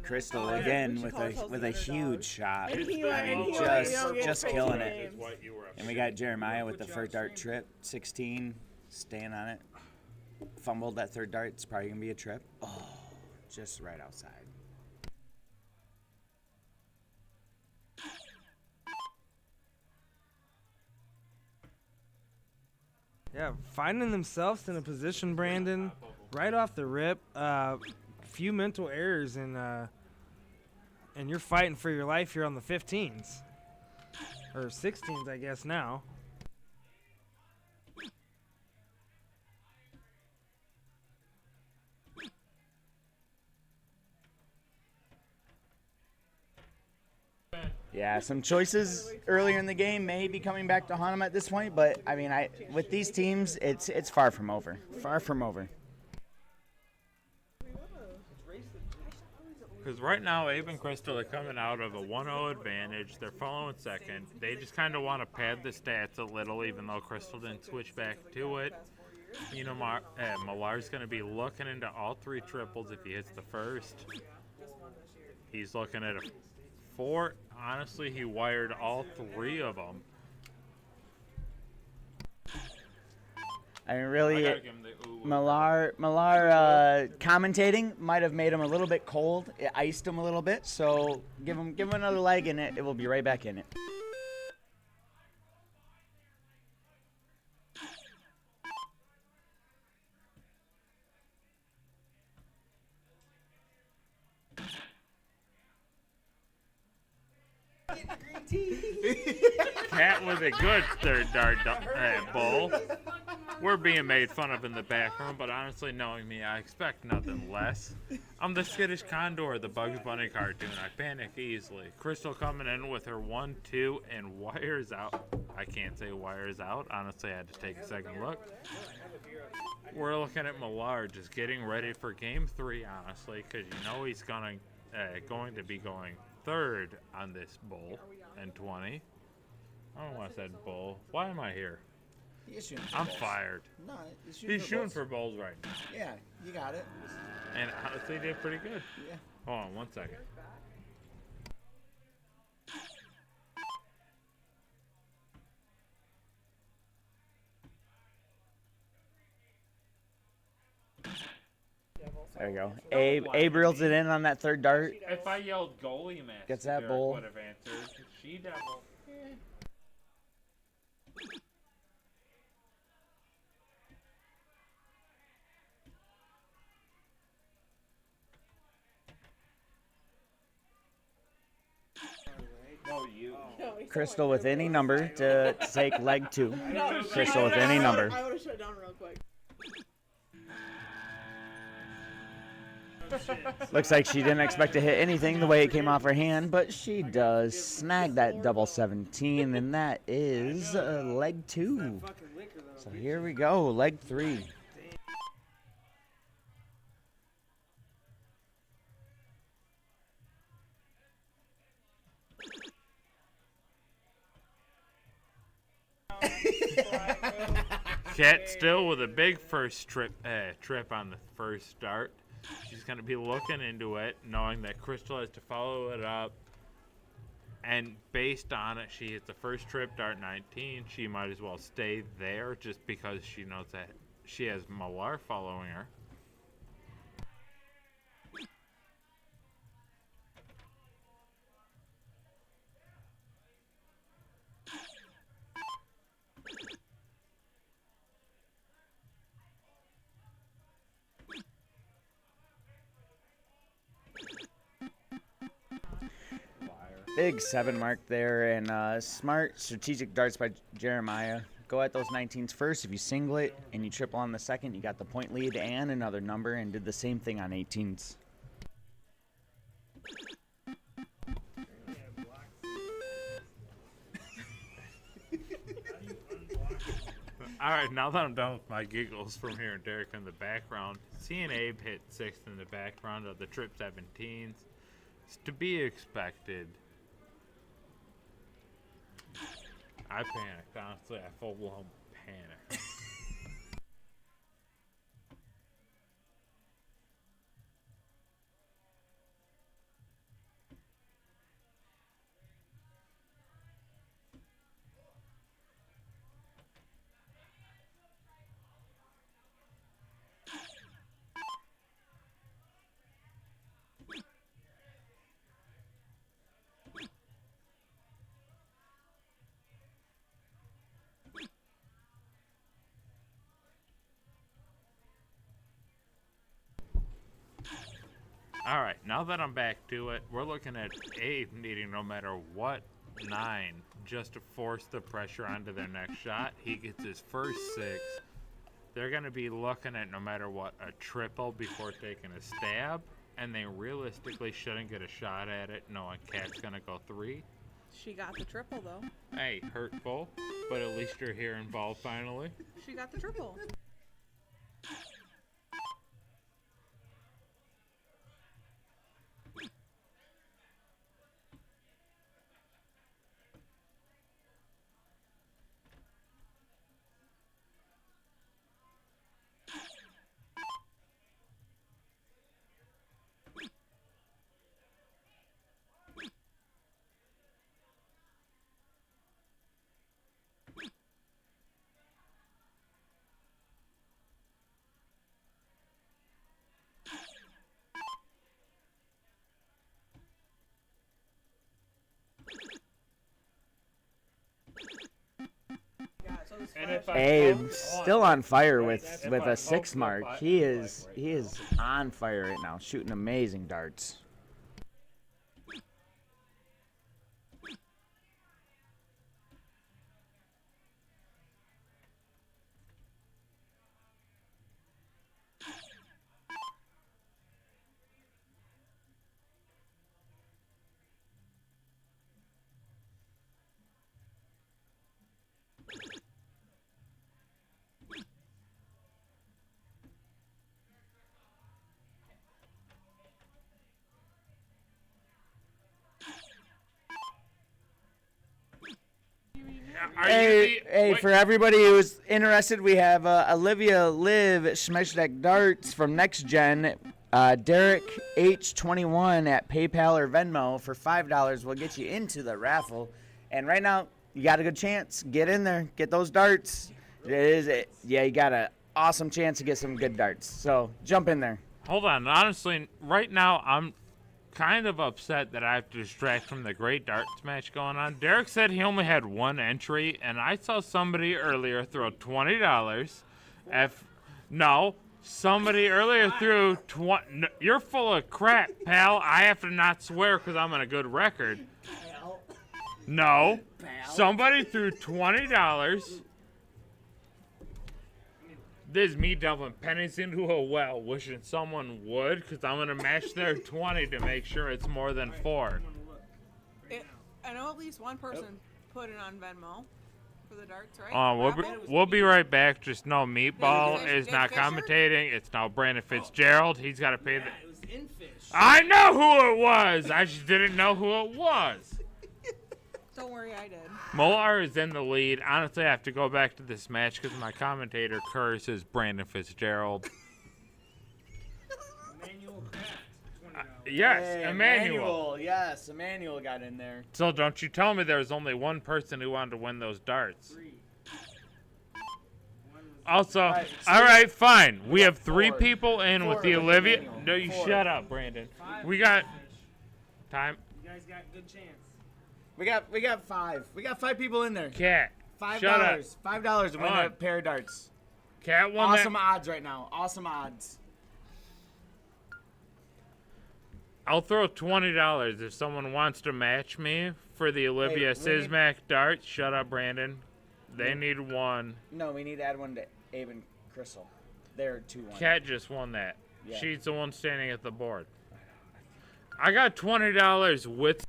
Crystal again with a huge shot. Just killing it. And we got Jeremiah with the first dart trip, 16, staying on it. Fumbled that third dart. It's probably gonna be a trip. Oh, just right outside. Yeah, finding themselves in a position, Brandon, right off the rip. Few mental errors, and you're fighting for your life here on the 15s. Or 16s, I guess, now. Yeah, some choices earlier in the game may be coming back to haunt him at this point, but I mean, with these teams, it's far from over. Far from over. Because right now, Abe and Crystal are coming out of a 1-0 advantage. They're following second. They just kind of want to pad the stats a little, even though Crystal didn't switch back to it. You know, Millar's going to be looking into all three triples if he hits the first. He's looking at a 4. Honestly, he wired all three of them. I mean, really, I gotta give him the ooh. Millar commentating might have made him a little bit cold. It iced him a little bit, so give him another leg and it will be right back in it. Cat with a good third dart bowl. We're being made fun of in the back room, but honestly, knowing me, I expect nothing less. I'm the skittish condor of the Bugs Bunny cartoon. I panic easily. Crystal coming in with her 1-2 and wires out. I can't say wires out. Honestly, I had to take a second look. We're looking at Millar just getting ready for game 3, honestly, because you know he's going to be going third on this bowl and 20. I don't want to say bowl. Why am I here? I'm fired. No, he's shooting for bowls right now. Yeah, you got it. And honestly, he did pretty good. Yeah. Hold on 1 second. There you go. Abe reels it in on that third dart. If I yelled goalie match, Gets that Derek bowl. would have answered. She devil. Crystal with any number to take leg 2. Crystal with any number. I would have shut down real quick. Looks like she didn't expect to hit anything the way it came off her hand, but she does snag that double 17, and that is leg 2. So here we go, leg 3. Cat still with a big first trip on the first start. She's going to be looking into it, knowing that Crystal has to follow it up. And based on it, she hits the first trip, dart 19. She might as well stay there just because she knows that she has Millar following her. Big 7 mark there, and smart strategic darts by Jeremiah. Go at those 19s first. If you single it and you triple on the second, you got the point lead and another number, and did the same thing on 18s. All right, now that I'm done with my giggles from hearing Derek in the background, seeing Abe hit 6th in the background of the trip 17s, it's to be expected. I panicked, honestly. I full-blown panicked. All right, now that I'm back to it, we're looking at Abe needing no matter what 9 just to force the pressure onto their next shot. He gets his first 6. They're going to be looking at no matter what a triple before taking a stab, and they realistically shouldn't get a shot at it knowing Cat's going to go 3. She got the triple, though. Hey, hurtful, but at least you're here involved finally. She got the triple. Abe still on fire with a 6 mark. He is on fire right now, shooting amazing darts. Hey, for everybody who's interested, we have Olivia Liv Schmeshtek Darts from Next Gen. Derek H21 at PayPal or Venmo for $5 will get you into the raffle. And right now, you got a good chance. Get in there. Get those darts. You got an awesome chance to get some good darts. So jump in there. Hold on. Honestly, right now, I'm kind of upset that I have to distract from the great darts match going on. Derek said he only had one entry, and I saw somebody earlier throw $20. Somebody earlier threw you're full of crap, pal. I have to not swear because I'm on a good record. No. Somebody threw $20. This is me dumping pennies into a well, wishing someone would, because I'm going to match their 20 to make sure it's more than 4. I know at least one person put it on Venmo for the darts, right? We'll be right back. Just know Meatball is not commentating. It's now Brandon Fitzgerald. He's got to pay the... It was in fish. I know who it was. I just didn't know who it was. Don't worry, I did. Molar is in the lead. Honestly, I have to go back to this match because my commentator curses Brandon Fitzgerald. Emmanuel Kraft, $20. Yes, Hey, Emmanuel. Yes, Emmanuel got in there. So don't you tell me there was only one person who wanted to win those darts. Also, all right, fine. We have 3 people in with the Olivia. No, you shut up, Brandon. We got time. You guys got good chance. We got 5. We got 5 people in there. Cat. $5. Shut up. $5 to win On. a pair of darts. Cat won Awesome that. odds right now. Awesome odds. I'll throw $20 if someone wants to match me for the Olivia Sismac darts. Shut up, Brandon. They need 1. No, we need to add one to Abe and Crystal. They're 2-1. Cat just won that. Yeah. She's the one standing at the board. I got $20 with...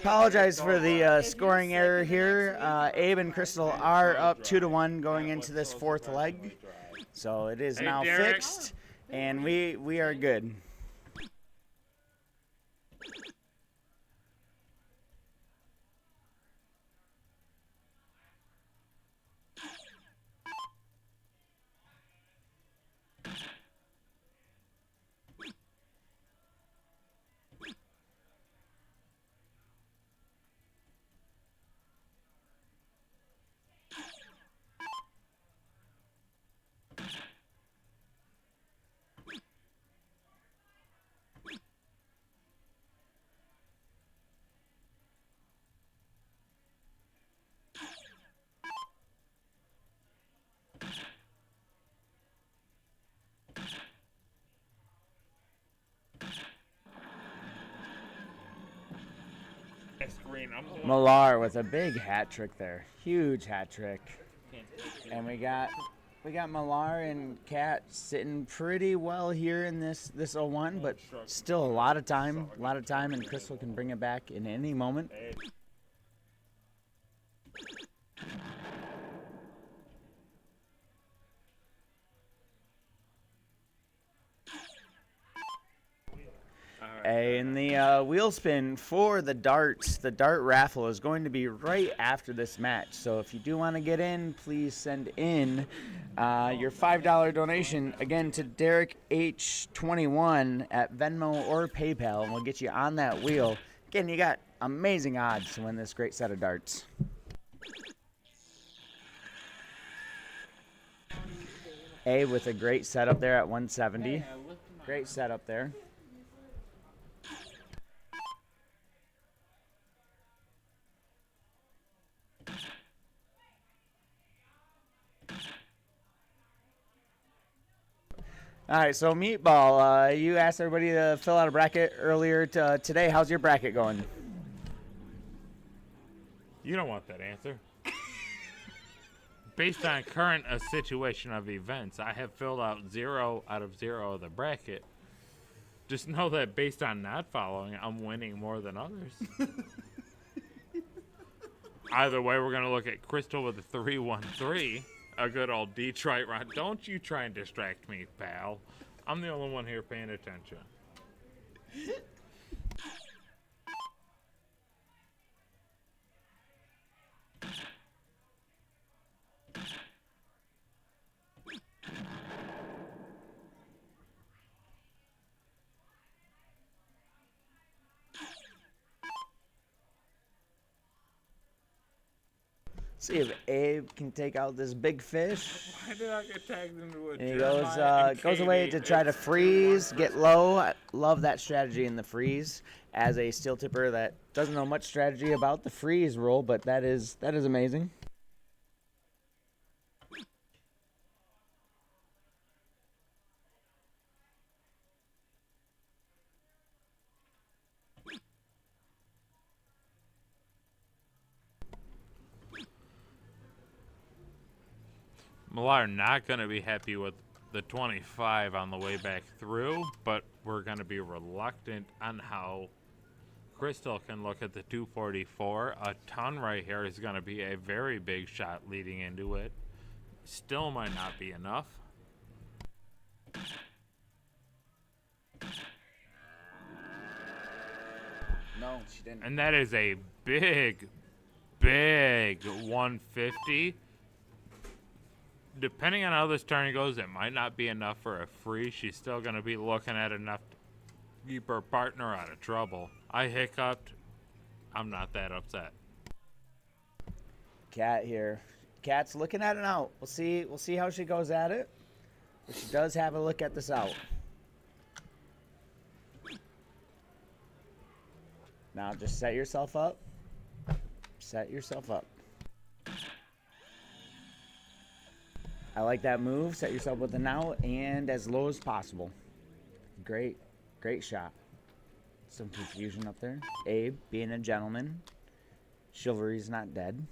Apologize for the scoring error here. Abe and Crystal are up 2-1 going into this 4th leg. So it is now Derek. fixed, and we are good. Millar with a big hat trick there. Huge hat trick. And we got We got Millar and Cat sitting pretty well here in this 01, but still a lot of time, and Crystal can bring it back in any moment. And the wheel spin for the darts, the dart raffle is going to be right after this match. So if you do want to get in, please send in your $5 donation, again, to Derek H21 at Venmo or PayPal, and we'll get you on that wheel. Again, you got amazing odds to win this great set of darts. Abe with a great setup there at 170. Great setup there. All right, so Meatball, you asked everybody to fill out a bracket earlier today. How's your bracket going? You don't want that answer. Based on current situation of events, I have filled out 0 out of 0 of the bracket. Just know that based on not following, I'm winning more than others. Either way, we're going to look at Crystal with a 3-1-3. A good old Detroit run. Don't you try and distract me, pal. I'm the only one here paying attention. See if Abe can take out this big fish. Why did I get tagged into a And he Jeremiah goes away to try to freeze, get low. I love that strategy in the freeze. As a steel tipper that doesn't know much strategy about the freeze rule, but that is amazing. Millar not going to be happy with the 25 on the way back through, but we're going to be reluctant on how Crystal can look at the 244. A ton right here is going to be a very big shot leading into it. Still might not be enough. No, she didn't. And that is a big, big 150. Depending on how this turn goes, it might not be enough for a free. She's still going to be looking at enough to keep her partner out of trouble. I hiccuped. I'm not that upset. Cat here. Cat's looking at it out. We'll see how she goes at it. But she does have a look at this out. Now just set yourself up. Set yourself up. I like that move. Set yourself with an out and as low as possible. Great shot. Some confusion up there. Abe being a gentleman. Chivalry's not dead.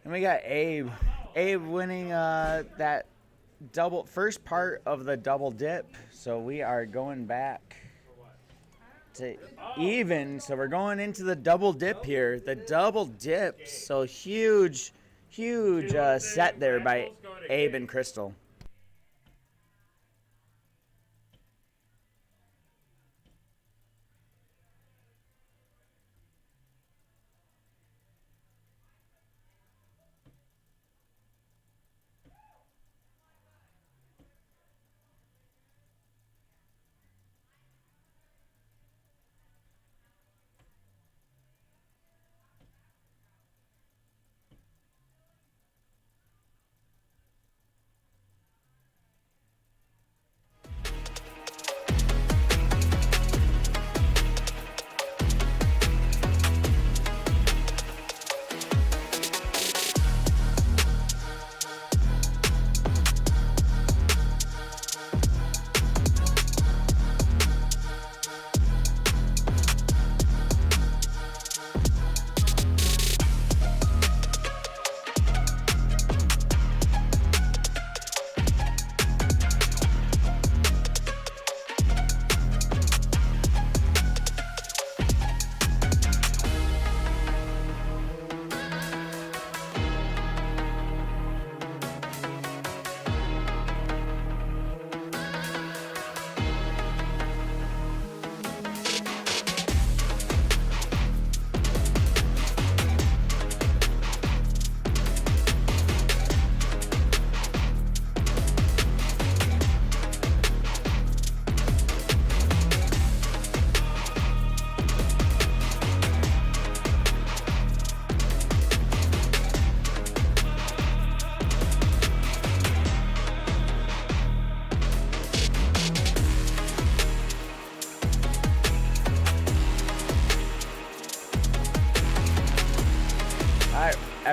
And we got Abe. Abe winning that first part of the double dip. So we are going back to even. So we're going into the double dip here. The double dip. So huge set there by Abe and Crystal.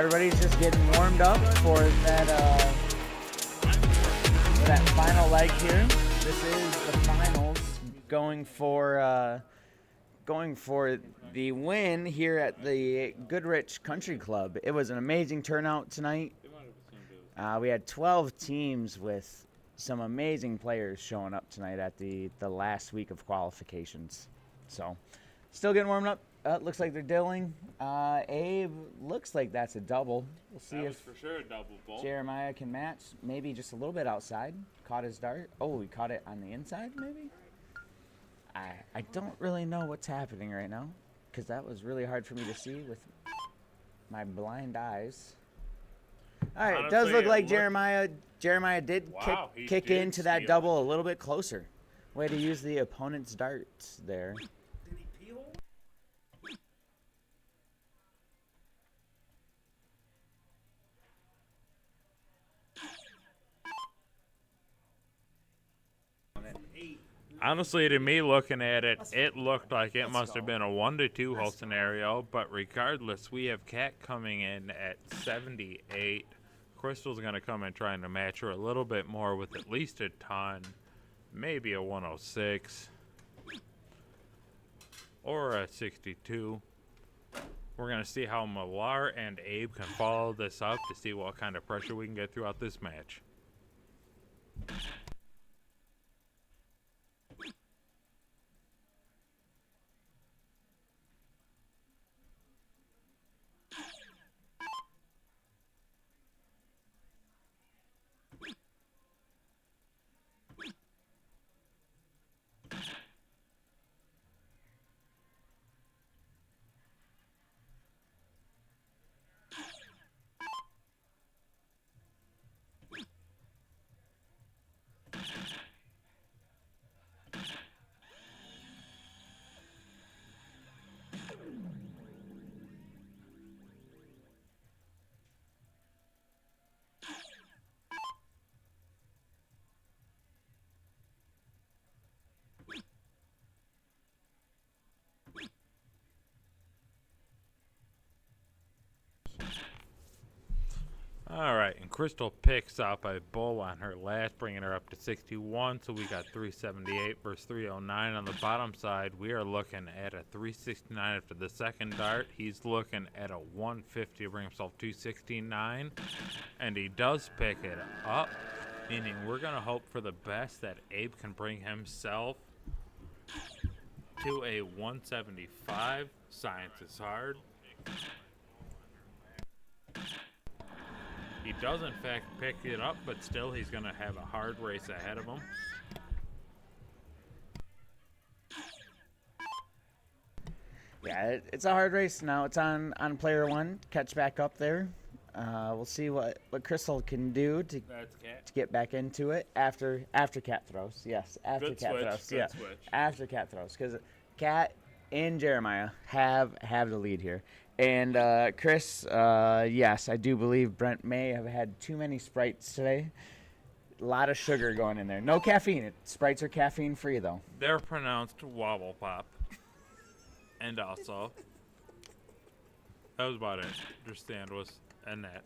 everybody's just getting warmed up for that final leg here. This is the finals, going for the win here at the Goodrich Country Club. It was an amazing turnout tonight. We had 12 teams with some amazing players showing up tonight at the last week of qualifications. So, still getting warmed up. Looks like they're dilling. Abe, looks like that's a double. We'll see if for sure a double ball. Jeremiah can match. Maybe just a little bit outside. Caught his dart. Oh, he caught it on the inside, maybe? I don't really know what's happening right now, because that was really hard for me to see with my blind eyes. All right, Honestly, it does look it like looked- Jeremiah did Wow, he kick did into that steal. double a little bit closer. Way to use the opponent's darts there. Honestly, to me, looking at it, it looked like it must have been a 1-2 hole scenario. But regardless, we have Kat coming in at 78. Crystal's going to come in trying to match her a little bit more with at least a ton, maybe a 106 or a 62. We're going to see how Millar and Abe can follow this up to see what kind of pressure we can get throughout this match. Alright, and Crystal picks up a bull on her last, bringing her up to 61. So we got 378 versus 309 on the bottom side. We are looking at a 369 after the second dart. He's looking at a 150 to bring himself 269. And he does pick it up, meaning we're going to hope for the best that Abe can bring himself to a 175. Science is hard. He does, in fact, pick it up, but still he's going to have a hard race ahead of him. Yeah, it's a hard race now. It's on player one. Catch back up there. We'll see what Crystal can do to get back into it after Cat throws. Yes, after Good Cat switch, throws. good Yeah, switch. after Cat throws, because Cat and Jeremiah have the lead here. And Chris, yes, I do believe Brent may have had too many Sprites today. A lot of sugar going in there. No caffeine. Sprites are caffeine free though. They're pronounced wobble pop. And also, that was about it. Your stand was a net.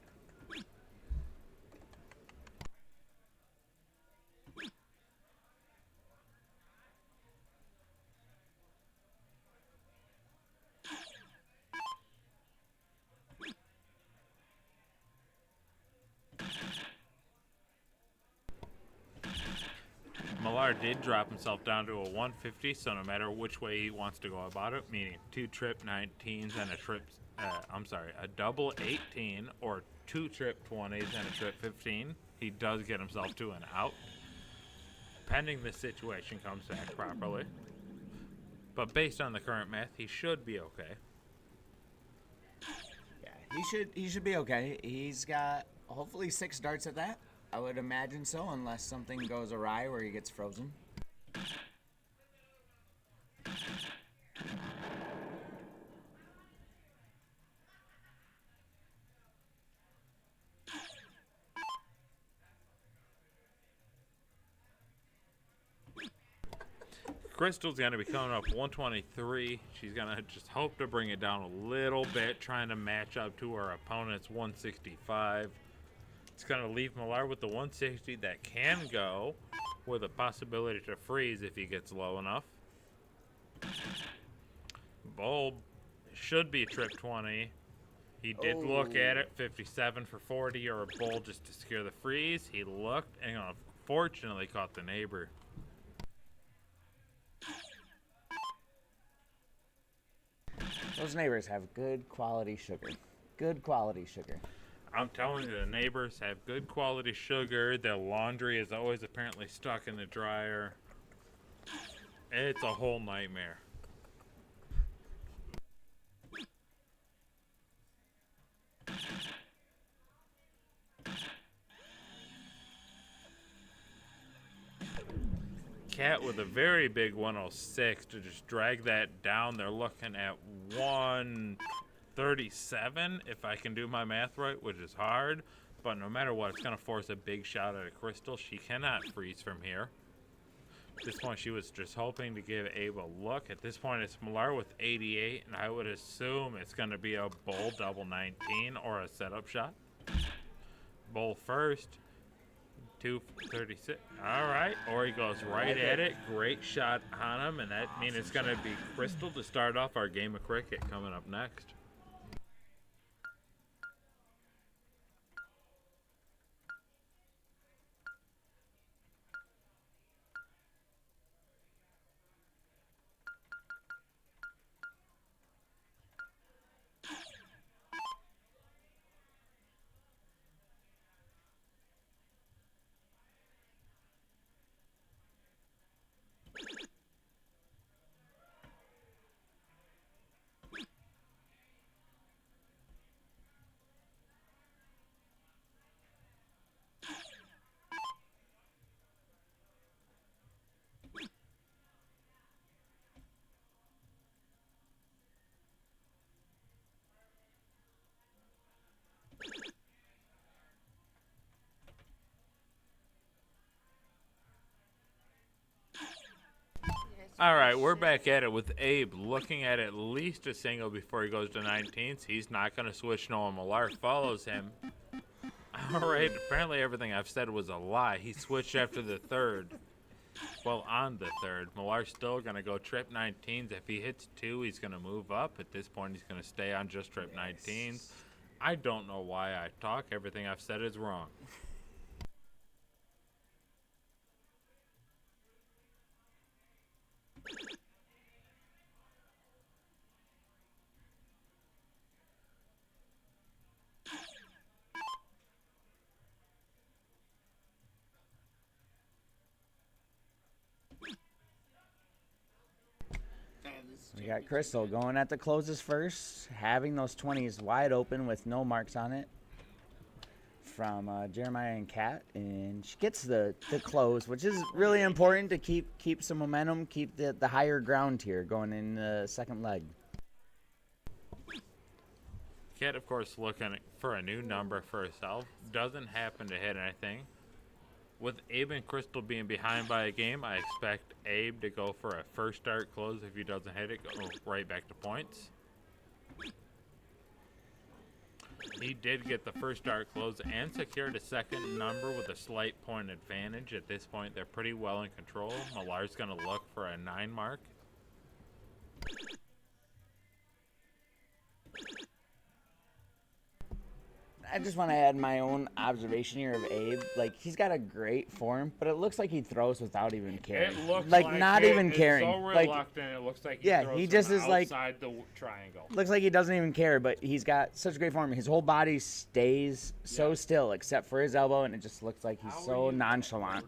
Millar did drop himself down to a 150, so no matter which way he wants to go about it, meaning 2 trip 19s and a double 18 or 2 trip 20s and a trip 15, he does get himself to an out, pending the situation comes back properly. But based on the current math, he should be okay. Yeah, he should be okay. He's got hopefully 6 darts at that. I would imagine so, unless something goes awry where he gets frozen. Crystal's going to be coming up 123. She's going to just hope to bring it down a little bit, trying to match up to her opponent's 165. It's going to leave Millar with the 160 that can go, with a possibility to freeze if he gets low enough. Bulb should be trip 20. He did look at it, 57 for 40, or a bull just to secure the freeze. He looked and unfortunately caught the neighbor. Those neighbors have good quality sugar. Good quality sugar. I'm telling you, the neighbors have good quality sugar. Their laundry is always apparently stuck in the dryer. It's a whole nightmare. Cat with a very big 106 to just drag that down. They're looking at 137, if I can do my math right, which is hard. But no matter what, it's going to force a big shot at a Crystal. She cannot freeze from here. At this point, she was just hoping to give Abe a look. At this point, it's Millar with 88, and I would assume it's going to be a bull double 19 or a setup shot. Bull first. 236. All right, or he goes right at it. Great shot on him, and that means it's going to be Crystal to start off our game of cricket coming up next. All right, we're back at it with Abe looking at least a single before he goes to 19s. He's not going to switch. Noah Millar follows him. All right, apparently everything I've said was a lie. He switched after the third. Well, on the third. Millar's still going to go trip 19s. If he hits 2, he's going to move up. At this point, he's going to stay on just trip 19s. I don't know why I talk. Everything I've said is wrong. We got Crystal going at the closes first, having those 20s wide open with no marks on it from Jeremiah and Kat, and she gets the close, which is really important to keep some momentum, keep the higher ground here going in the second leg. Kat, of course, looking for a new number for herself. Doesn't happen to hit anything. With Abe and Crystal being behind by a game, I expect Abe to go for a first start close. If he doesn't hit it, go right back to points. He did get the first start close and secured a second number with a slight point advantage. At this point, they're pretty well in control. Millar's going to look for a 9 mark. I just want to add my own observation here of Abe. Like, he's got a great form, but it looks like he throws without even caring. It looks like not even caring. So reluctant. It looks like he throws he just is like outside the triangle. Looks like he doesn't even care, but he's got such great form. His whole body stays so still, except for his elbow, and it just looks like he's so nonchalant.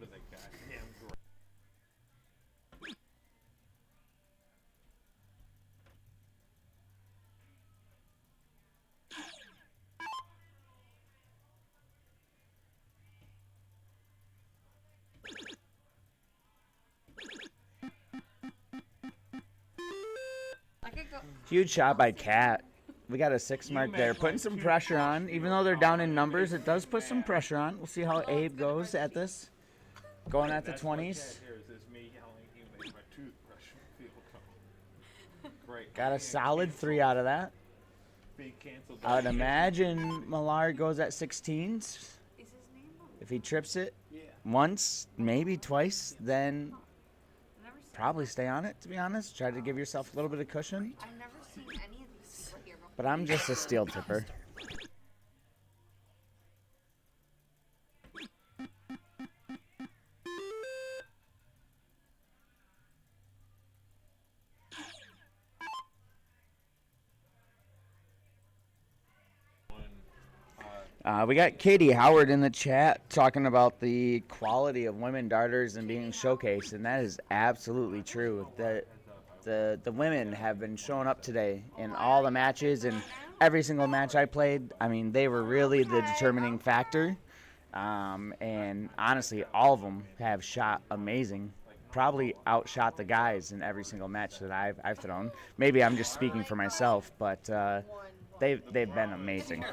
Huge shot by Kat. We got a 6 mark there, putting some pressure on. Even though they're down in numbers, it does put some pressure on. We'll see how Abe goes at this. Going at the 20s. Got a solid 3 out of that. I would imagine Millar goes at 16s. If he trips it once, maybe twice, then probably stay on it, to be honest. Try to give yourself a little bit of cushion. I've never seen any of these people here before. But I'm just a steel tipper. We got Katie Howard in the chat talking about the quality of women darters and being showcased, and that is absolutely true. The women have been showing up today in all the matches, and every single match I played, I mean, they were really the determining factor. And honestly, all of them have shot amazing. Probably outshot the guys in every single match that I've thrown. Maybe I'm just speaking for myself, but they've been amazing.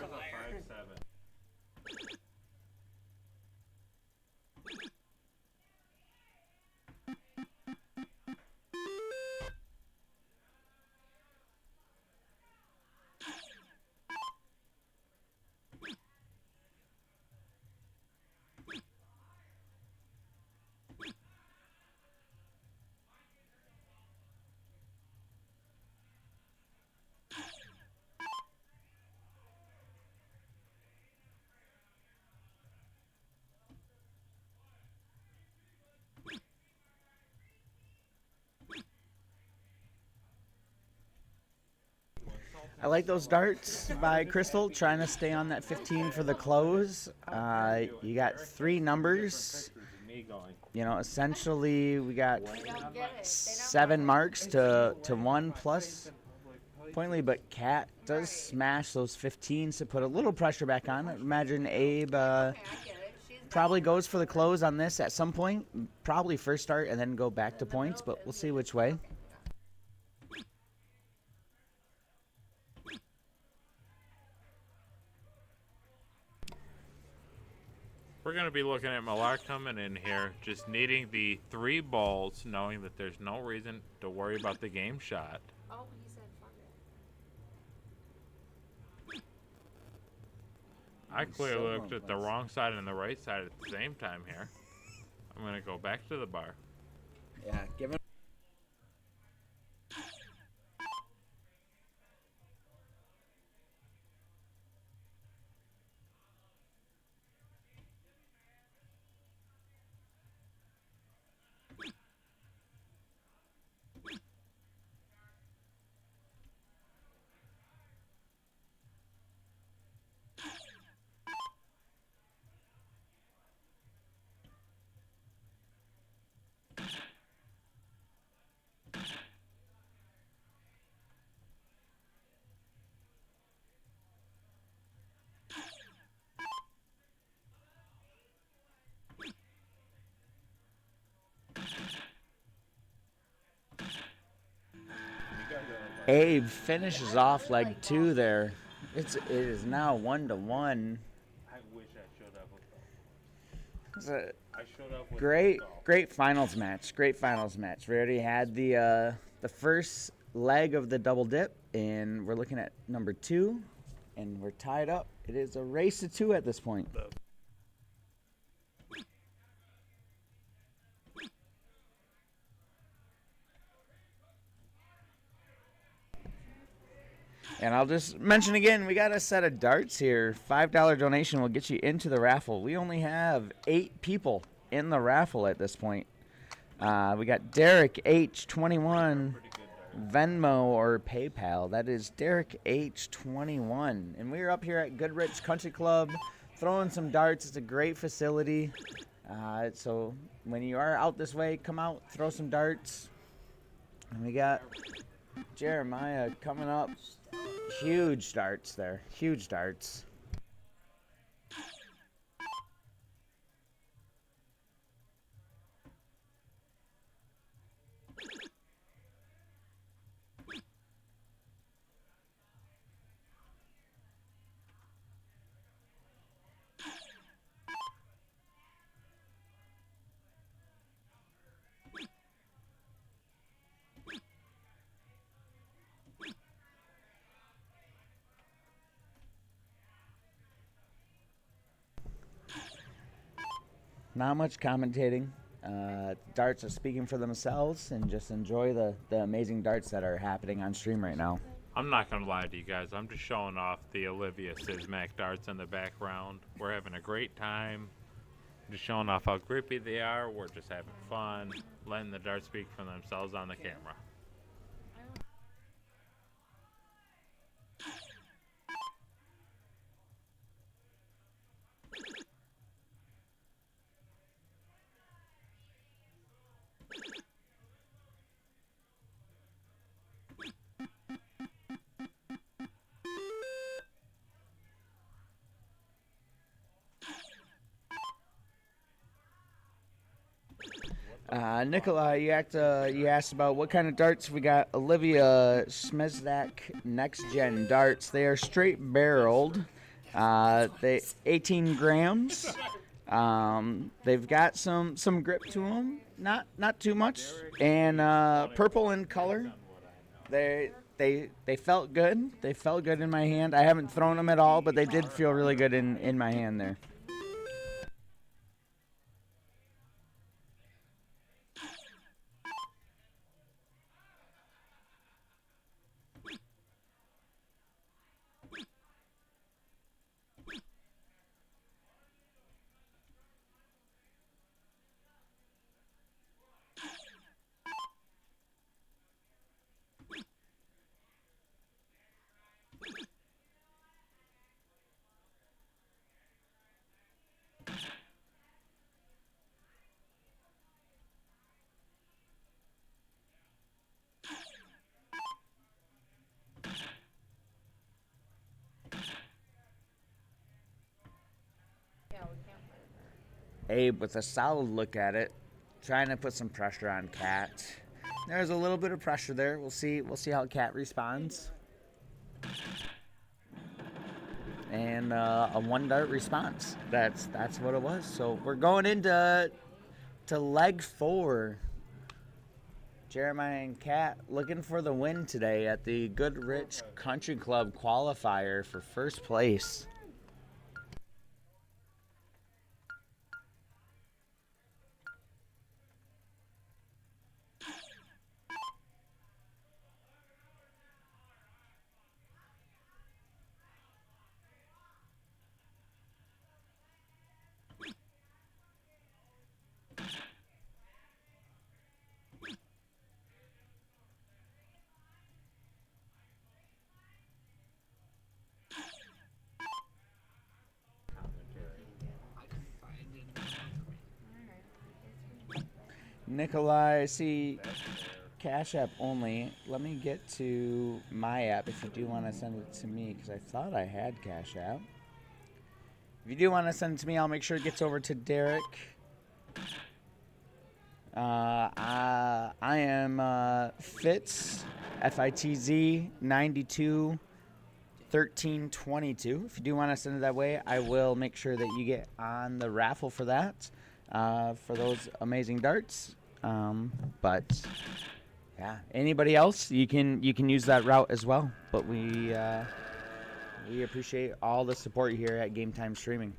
I like those darts by Crystal, trying to stay on that 15 for the close. You got 3 numbers. You know, essentially we got 7 marks to 1 plus point lead, but Kat does smash those 15s to put a little pressure back on. Imagine Abe probably goes for the close on this at some point. Probably first start and then go back to points, but we'll see which way. We're going to be looking at Millar coming in here, just needing the 3 balls, knowing that there's no reason to worry about the game shot. Oh, he said fuck it. I clearly looked at the wrong side and the right side at the same time here. I'm going to go back to the bar. Yeah, give him. Abe finishes off leg 2 there. It is now 1-1. I wish I showed up with It's a I showed up with great finals match. Great finals match. We already had the first leg of the double dip, and we're looking at number 2, and we're tied up. It is a race to 2 at this point. And I'll just mention again, we got a set of darts here. $5 donation will get you into the raffle. We only have 8 people in the raffle at this point. We got Derek H21, Venmo or PayPal. That is Derek H21. And we're up here at Goodrich Country Club throwing some darts. It's a great facility. So when you are out this way, come out, throw some darts. And we got Jeremiah coming up. Huge darts there. Huge darts. not much commentating. Darts are speaking for themselves, and just enjoy the amazing darts that are happening on stream right now. I'm not going to lie to you guys. I'm just showing off the Olivia Sismac darts in the background. We're having a great time. Just showing off how grippy they are. We're just having fun, letting the darts speak for themselves on the camera. Nikolai, you asked about what kind of darts we got. Olivia Smezdak Next Gen darts. They are straight barreled. They 18 grams. They've got some grip to them, not too much, and purple in color. They felt good. They felt good in my hand. I haven't thrown them at all, but they did feel really good in my hand there. Abe with a solid look at it, trying to put some pressure on Cat. There's a little bit of pressure there. We'll see how Cat responds. And a 1-dart response. That's what it was. So we're going into leg 4. Jeremiah and Cat looking for the win today at the Goodrich Country Club qualifier for first place. Nikolai, I see Cash App only. Let me get to my app if you do want to send it to me, because I thought I had Cash App. If you do want to send it to me, I'll make sure it gets over to Derek. I am Fitz, Fitz 92 13 22. If you do want to send it that way, I will make sure that you get on the raffle for that, for those amazing darts. But yeah, anybody else, you can use that route as well. But we appreciate all the support here at Game Time Streaming.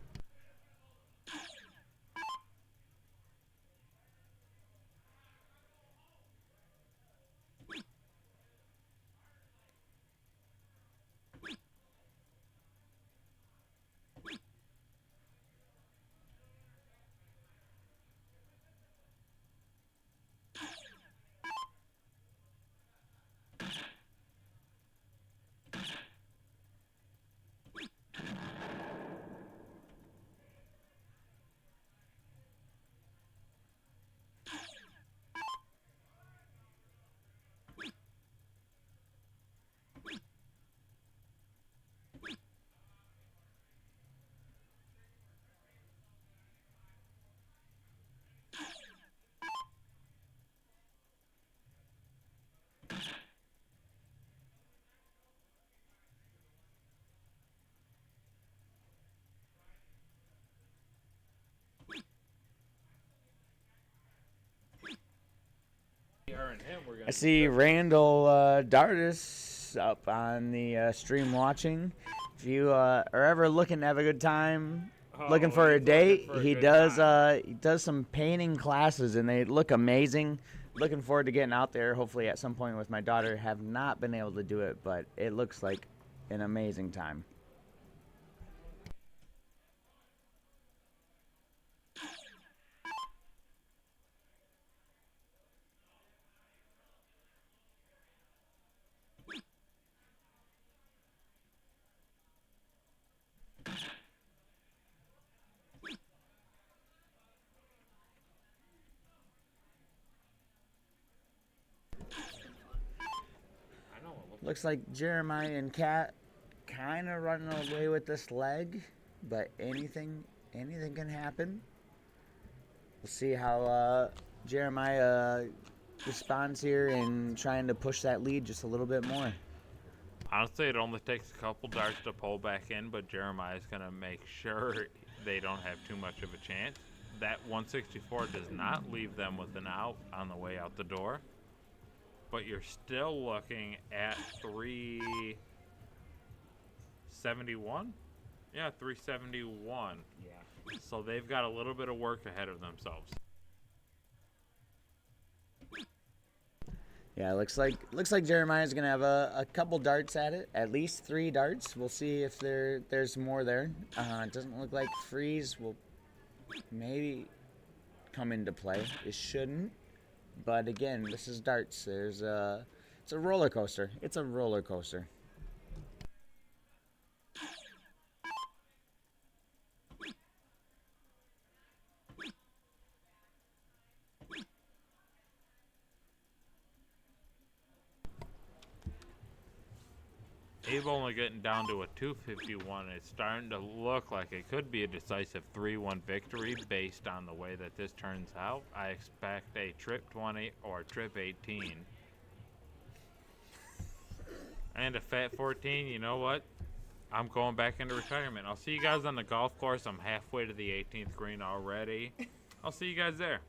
I see Randall Dardis up on the stream watching. If you are ever looking to have a good time, looking for a he's looking date. for a He good does time. he does some painting classes, and they look amazing. Looking forward to getting out there. Hopefully, at some point with my daughter. Have not been able to do it, but it looks like an amazing time. I know it looks Looks like Jeremiah and Kat kind of running away with this leg, but anything can happen. We'll see how Jeremiah responds here and trying to push that lead just a little bit more. Honestly, it only takes a couple darts to pull back in, but Jeremiah's going to make sure they don't have too much of a chance. That 164 does not leave them with an out on the way out the door. But you're still looking at 371? Yeah, 371. yeah. So they've got a little bit of work ahead of themselves. Yeah, looks like Jeremiah's gonna have a couple darts at it, at least 3 darts. We'll see if there's more there. It doesn't look like freeze will maybe come into play. It shouldn't, but again, this is darts. It's a roller coaster. It's a roller coaster. Abe only getting down to a 251. It's starting to look like it could be a decisive 3-1 victory based on the way that this turns out. I expect a trip 20 or trip 18. And a fat 14, you know what? I'm going back into retirement. I'll see you guys on the golf course. I'm halfway to the 18th green already. I'll see you guys there.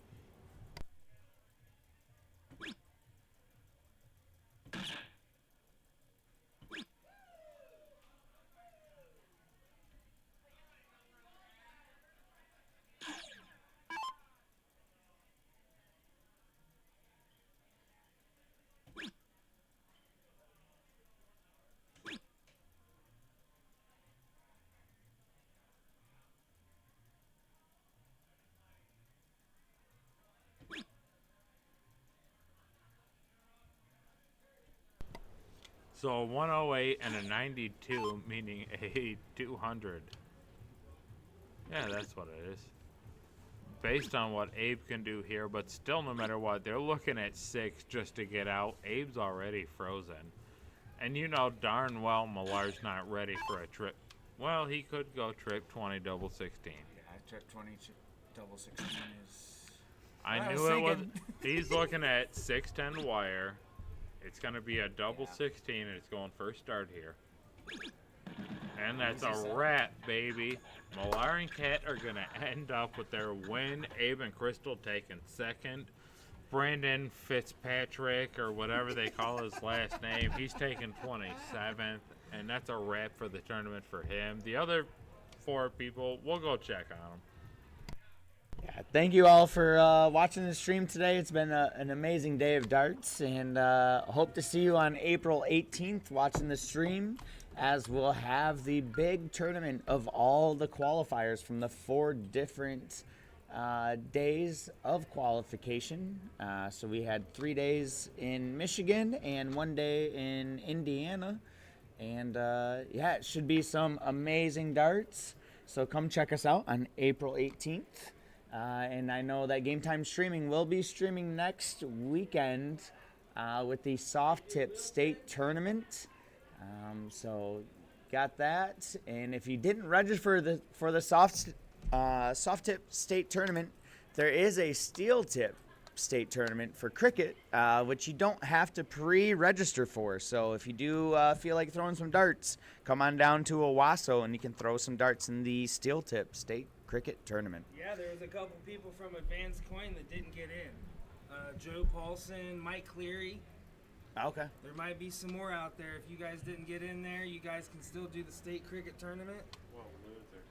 So a 108 and a 92, meaning a 200. Yeah, that's what it is. Based on what Abe can do here, but still, no matter what, they're looking at 6 just to get out. Abe's already frozen. And you know darn well Millar's not ready for a trip. Well, he could go trip 20 double 16. Yeah, trip 20 double 16 is. I knew it was. He's looking at 610 wire. It's going to be a double 16, and it's going first start here. And that's a wrap, baby. Millar and Kat are going to end up with their win. Abe and Crystal taking second. Brandon Fitzpatrick, or whatever they call his last name, he's taking 27th. And that's a wrap for the tournament for him. The other 4 people, we'll go check on them. Yeah, thank you all for watching the stream today. It's been an amazing day of darts, and hope to see you on April 18th watching the stream, as we'll have the big tournament of all the qualifiers from the 4 different days of qualification. So we had 3 days in Michigan and 1 day in Indiana, and yeah, it should be some amazing darts. So come check us out on April 18th. And I know that Game Time Streaming will be streaming next weekend with the Soft Tip State Tournament. So got that. And if you didn't register for the Soft Tip State Tournament, there is a Steel Tip State Tournament for cricket, which you don't have to pre-register for. So if you do feel like throwing some darts, come on down to Owasso and you can throw some darts in the Steel Tip State Cricket Tournament. Yeah, there was a couple people from Advanced Coin that didn't get in. Joe Paulson, Mike Cleary. Okay. There might be some more out there. If you guys didn't get in there, you guys can still do the state cricket tournament. Whoa, loser.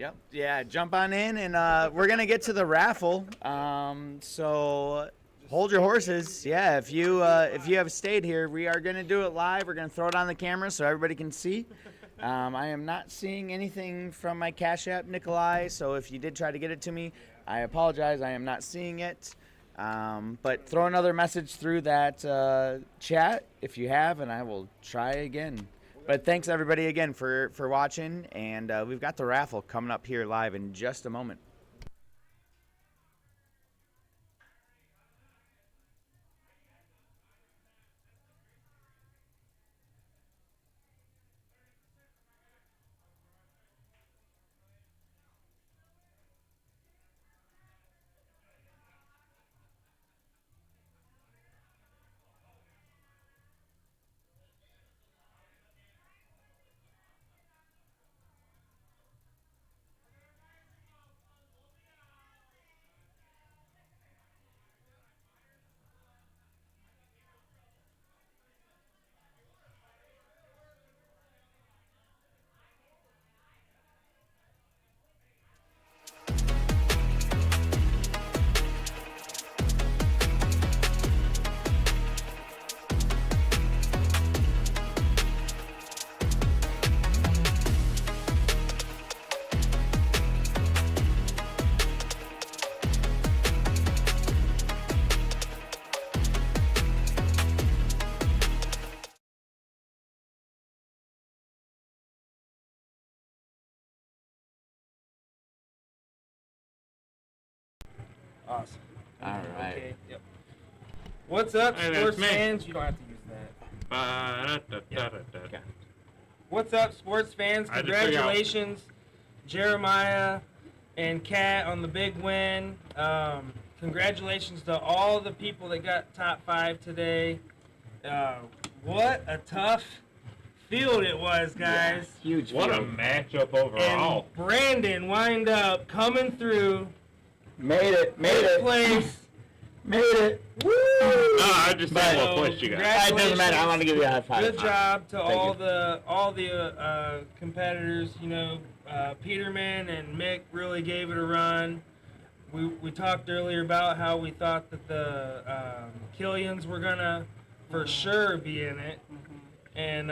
Yep. Yeah. Jump on in, and we're gonna get to the raffle. So hold your horses. Yeah. If you have stayed here, we are gonna do it live. We're gonna throw it on the camera so everybody can see. I am not seeing anything from my Cash App, Nikolai. So if you did try to get it to me, I apologize. I am not seeing it. But throw another message through that chat if you have, and I will try again. But thanks everybody again for watching, and we've got the raffle coming up here live in just a moment. Awesome. All right. Okay. Yep. What's up, Hey, that's sports me. fans? You don't have to use that. Ba-da-da-da-da-da. What's up, sports fans? I had to figure out- Congratulations, Jeremiah and Kat on the big win. Congratulations to all the people that got top 5 today. What a tough field it was, guys. Huge. What a field. matchup overall. And Brandon wind up coming through. Made it. Fifth place. Made it. Woo! No, I just said what pushed you guys. It doesn't matter. I want to give you a high five. Good job to Thank all the competitors. You know, Peterman and Mick really gave it a run. We talked earlier about how we thought that the Killians were gonna for sure be in it, and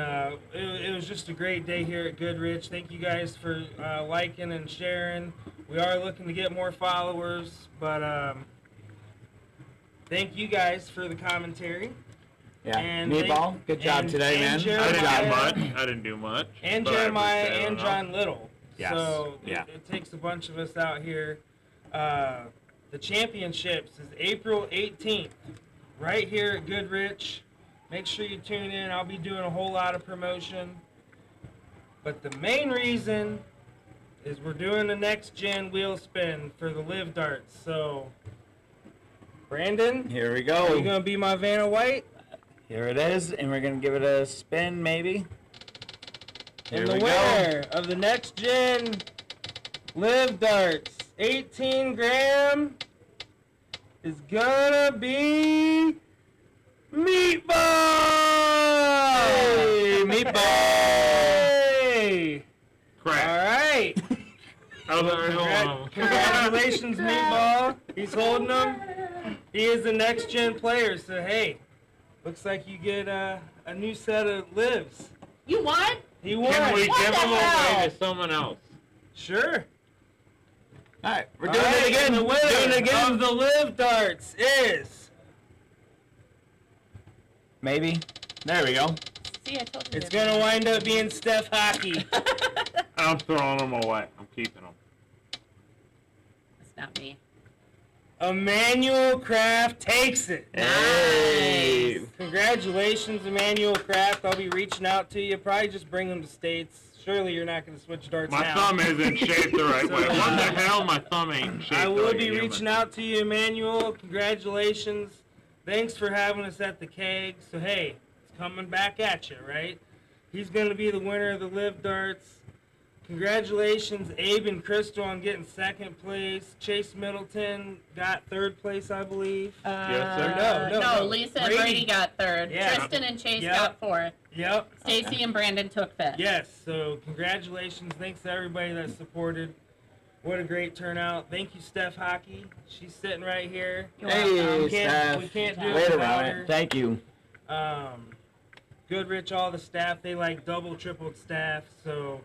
it was just a great day here at Goodrich. Thank you guys for liking and sharing. We are looking to get more followers, but thank you guys for the commentary. Yeah. And Meatball, thank- good job and- today, and man. I Jeremiah- didn't do much. I didn't do much. And but I Jeremiah appreciate it and enough. John Little. Yes. So Yeah. it takes a bunch of us out here. The championships is April 18th, right here at Goodrich. Make sure you tune in. I'll be doing a whole lot of promotion. But the main reason is we're doing the next gen wheel spin for the live darts. So, Brandon, Here we are go. you gonna be my Vanna White? Here it is, and we're gonna give it a spin, maybe. Here And the we go. winner of the next gen live darts 18 gram is gonna be Meatball! Hey, Meatball! Hey! Crap. Alright! Congratulations, Meatball. He's holding them. He is the next gen player, so hey, looks like you get a new set of lives. You won? He won. Can we What give the them away hell? to someone else? Sure. All right, we're All doing right, it again. and the winner Doing it again. of the live darts is. Maybe. There we go. See, I told you. It's gonna wind up being Steph Hockey. I'm throwing them away. I'm keeping them. It's not me. Emmanuel Kraft takes it. Hey. Congratulations, Emmanuel Kraft. I'll be reaching out to you. Probably just bring them to States. Surely you're not going to switch darts My now. thumb isn't shaped the right So, way. What the hell? My thumb ain't shaped I the will right be way. reaching out to you, Emmanuel. Congratulations. Thanks for having us at the keg. So, hey, it's coming back at you, right? He's going to be the winner of the live darts. Congratulations, Abe and Crystal, on getting second place. Chase Middleton got third place, I believe. Yes, sir. No. Lisa and Brady. Brady got third. Yeah. Tristan and Chase Yep. got fourth. Yep. Stacy and Brandon took fifth. Yes, so congratulations. Thanks to everybody that supported. What a great turnout. Thank you, Steph Hockey. She's sitting right here. Hey, Steph. We can't do Way it to without run her. it. Thank you. Goodrich, all the staff, they like double, tripled staff. So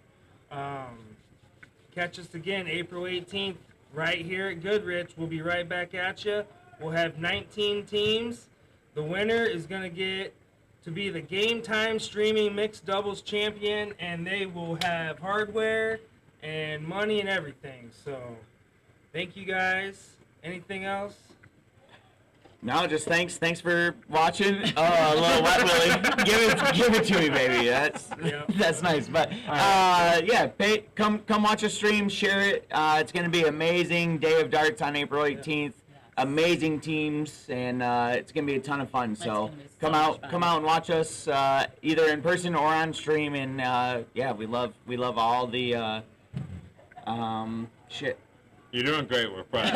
catch us again April 18th right here at Goodrich. We'll be right back at you. We'll have 19 teams. The winner is going to get to be the Game Time Streaming Mixed Doubles Champion, and they will have hardware and money and everything. So thank you guys. Anything else? No, just thanks for watching. A little wet willy. Give it to me, baby. That's nice. But come watch a stream, share it. It's gonna be amazing. Day of Darts on April 18th. Amazing teams, and it's gonna be a ton of fun. So come out and watch us either in person or on stream. And we love all the shit. You're doing great. We're proud.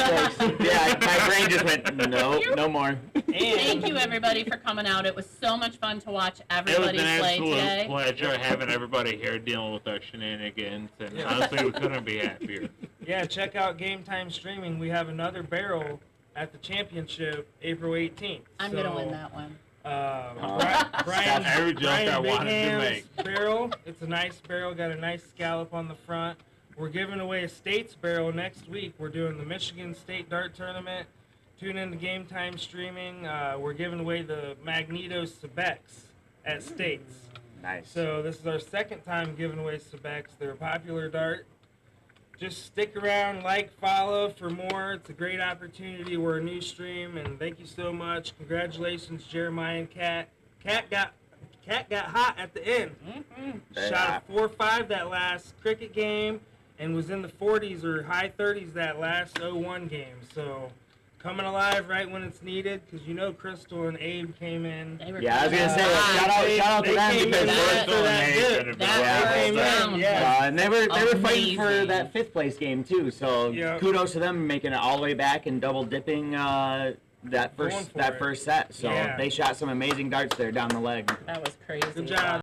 Yeah, my brain just went, no more. Thank you, everybody, for coming out. It was so much fun to watch everybody It was an play absolute today. pleasure having everybody here dealing with our shenanigans, and honestly, we couldn't be happier. Yeah, check out Game Time Streaming. We have another barrel at the championship April 18th. I'm going to win that one. Brian Every joke I wanted to Bigham's make. barrel. It's a nice barrel. Got a nice scallop on the front. We're giving away a States barrel next week. We're doing the Michigan State Dart Tournament. Tune in to Game Time Streaming. We're giving away the Magneto Sebex at States. Nice. So this is our second time giving away Sebex. They're a popular dart. Just stick around, follow for more. It's a great opportunity. We're a new stream, and thank you so much. Congratulations, Jeremiah and Kat. Kat got hot at the end. Shot a 4-5 that last cricket game, and was in the 40s or high 30s that last 0-1 game. So coming alive right when it's needed, because Crystal and Abe came in. Yeah, I was gonna say shout out to them because and they were fighting for that 5th place game too. So kudos to them making it all the way back and double dipping that first set. So they shot some amazing darts there down the leg. That was crazy. Good job.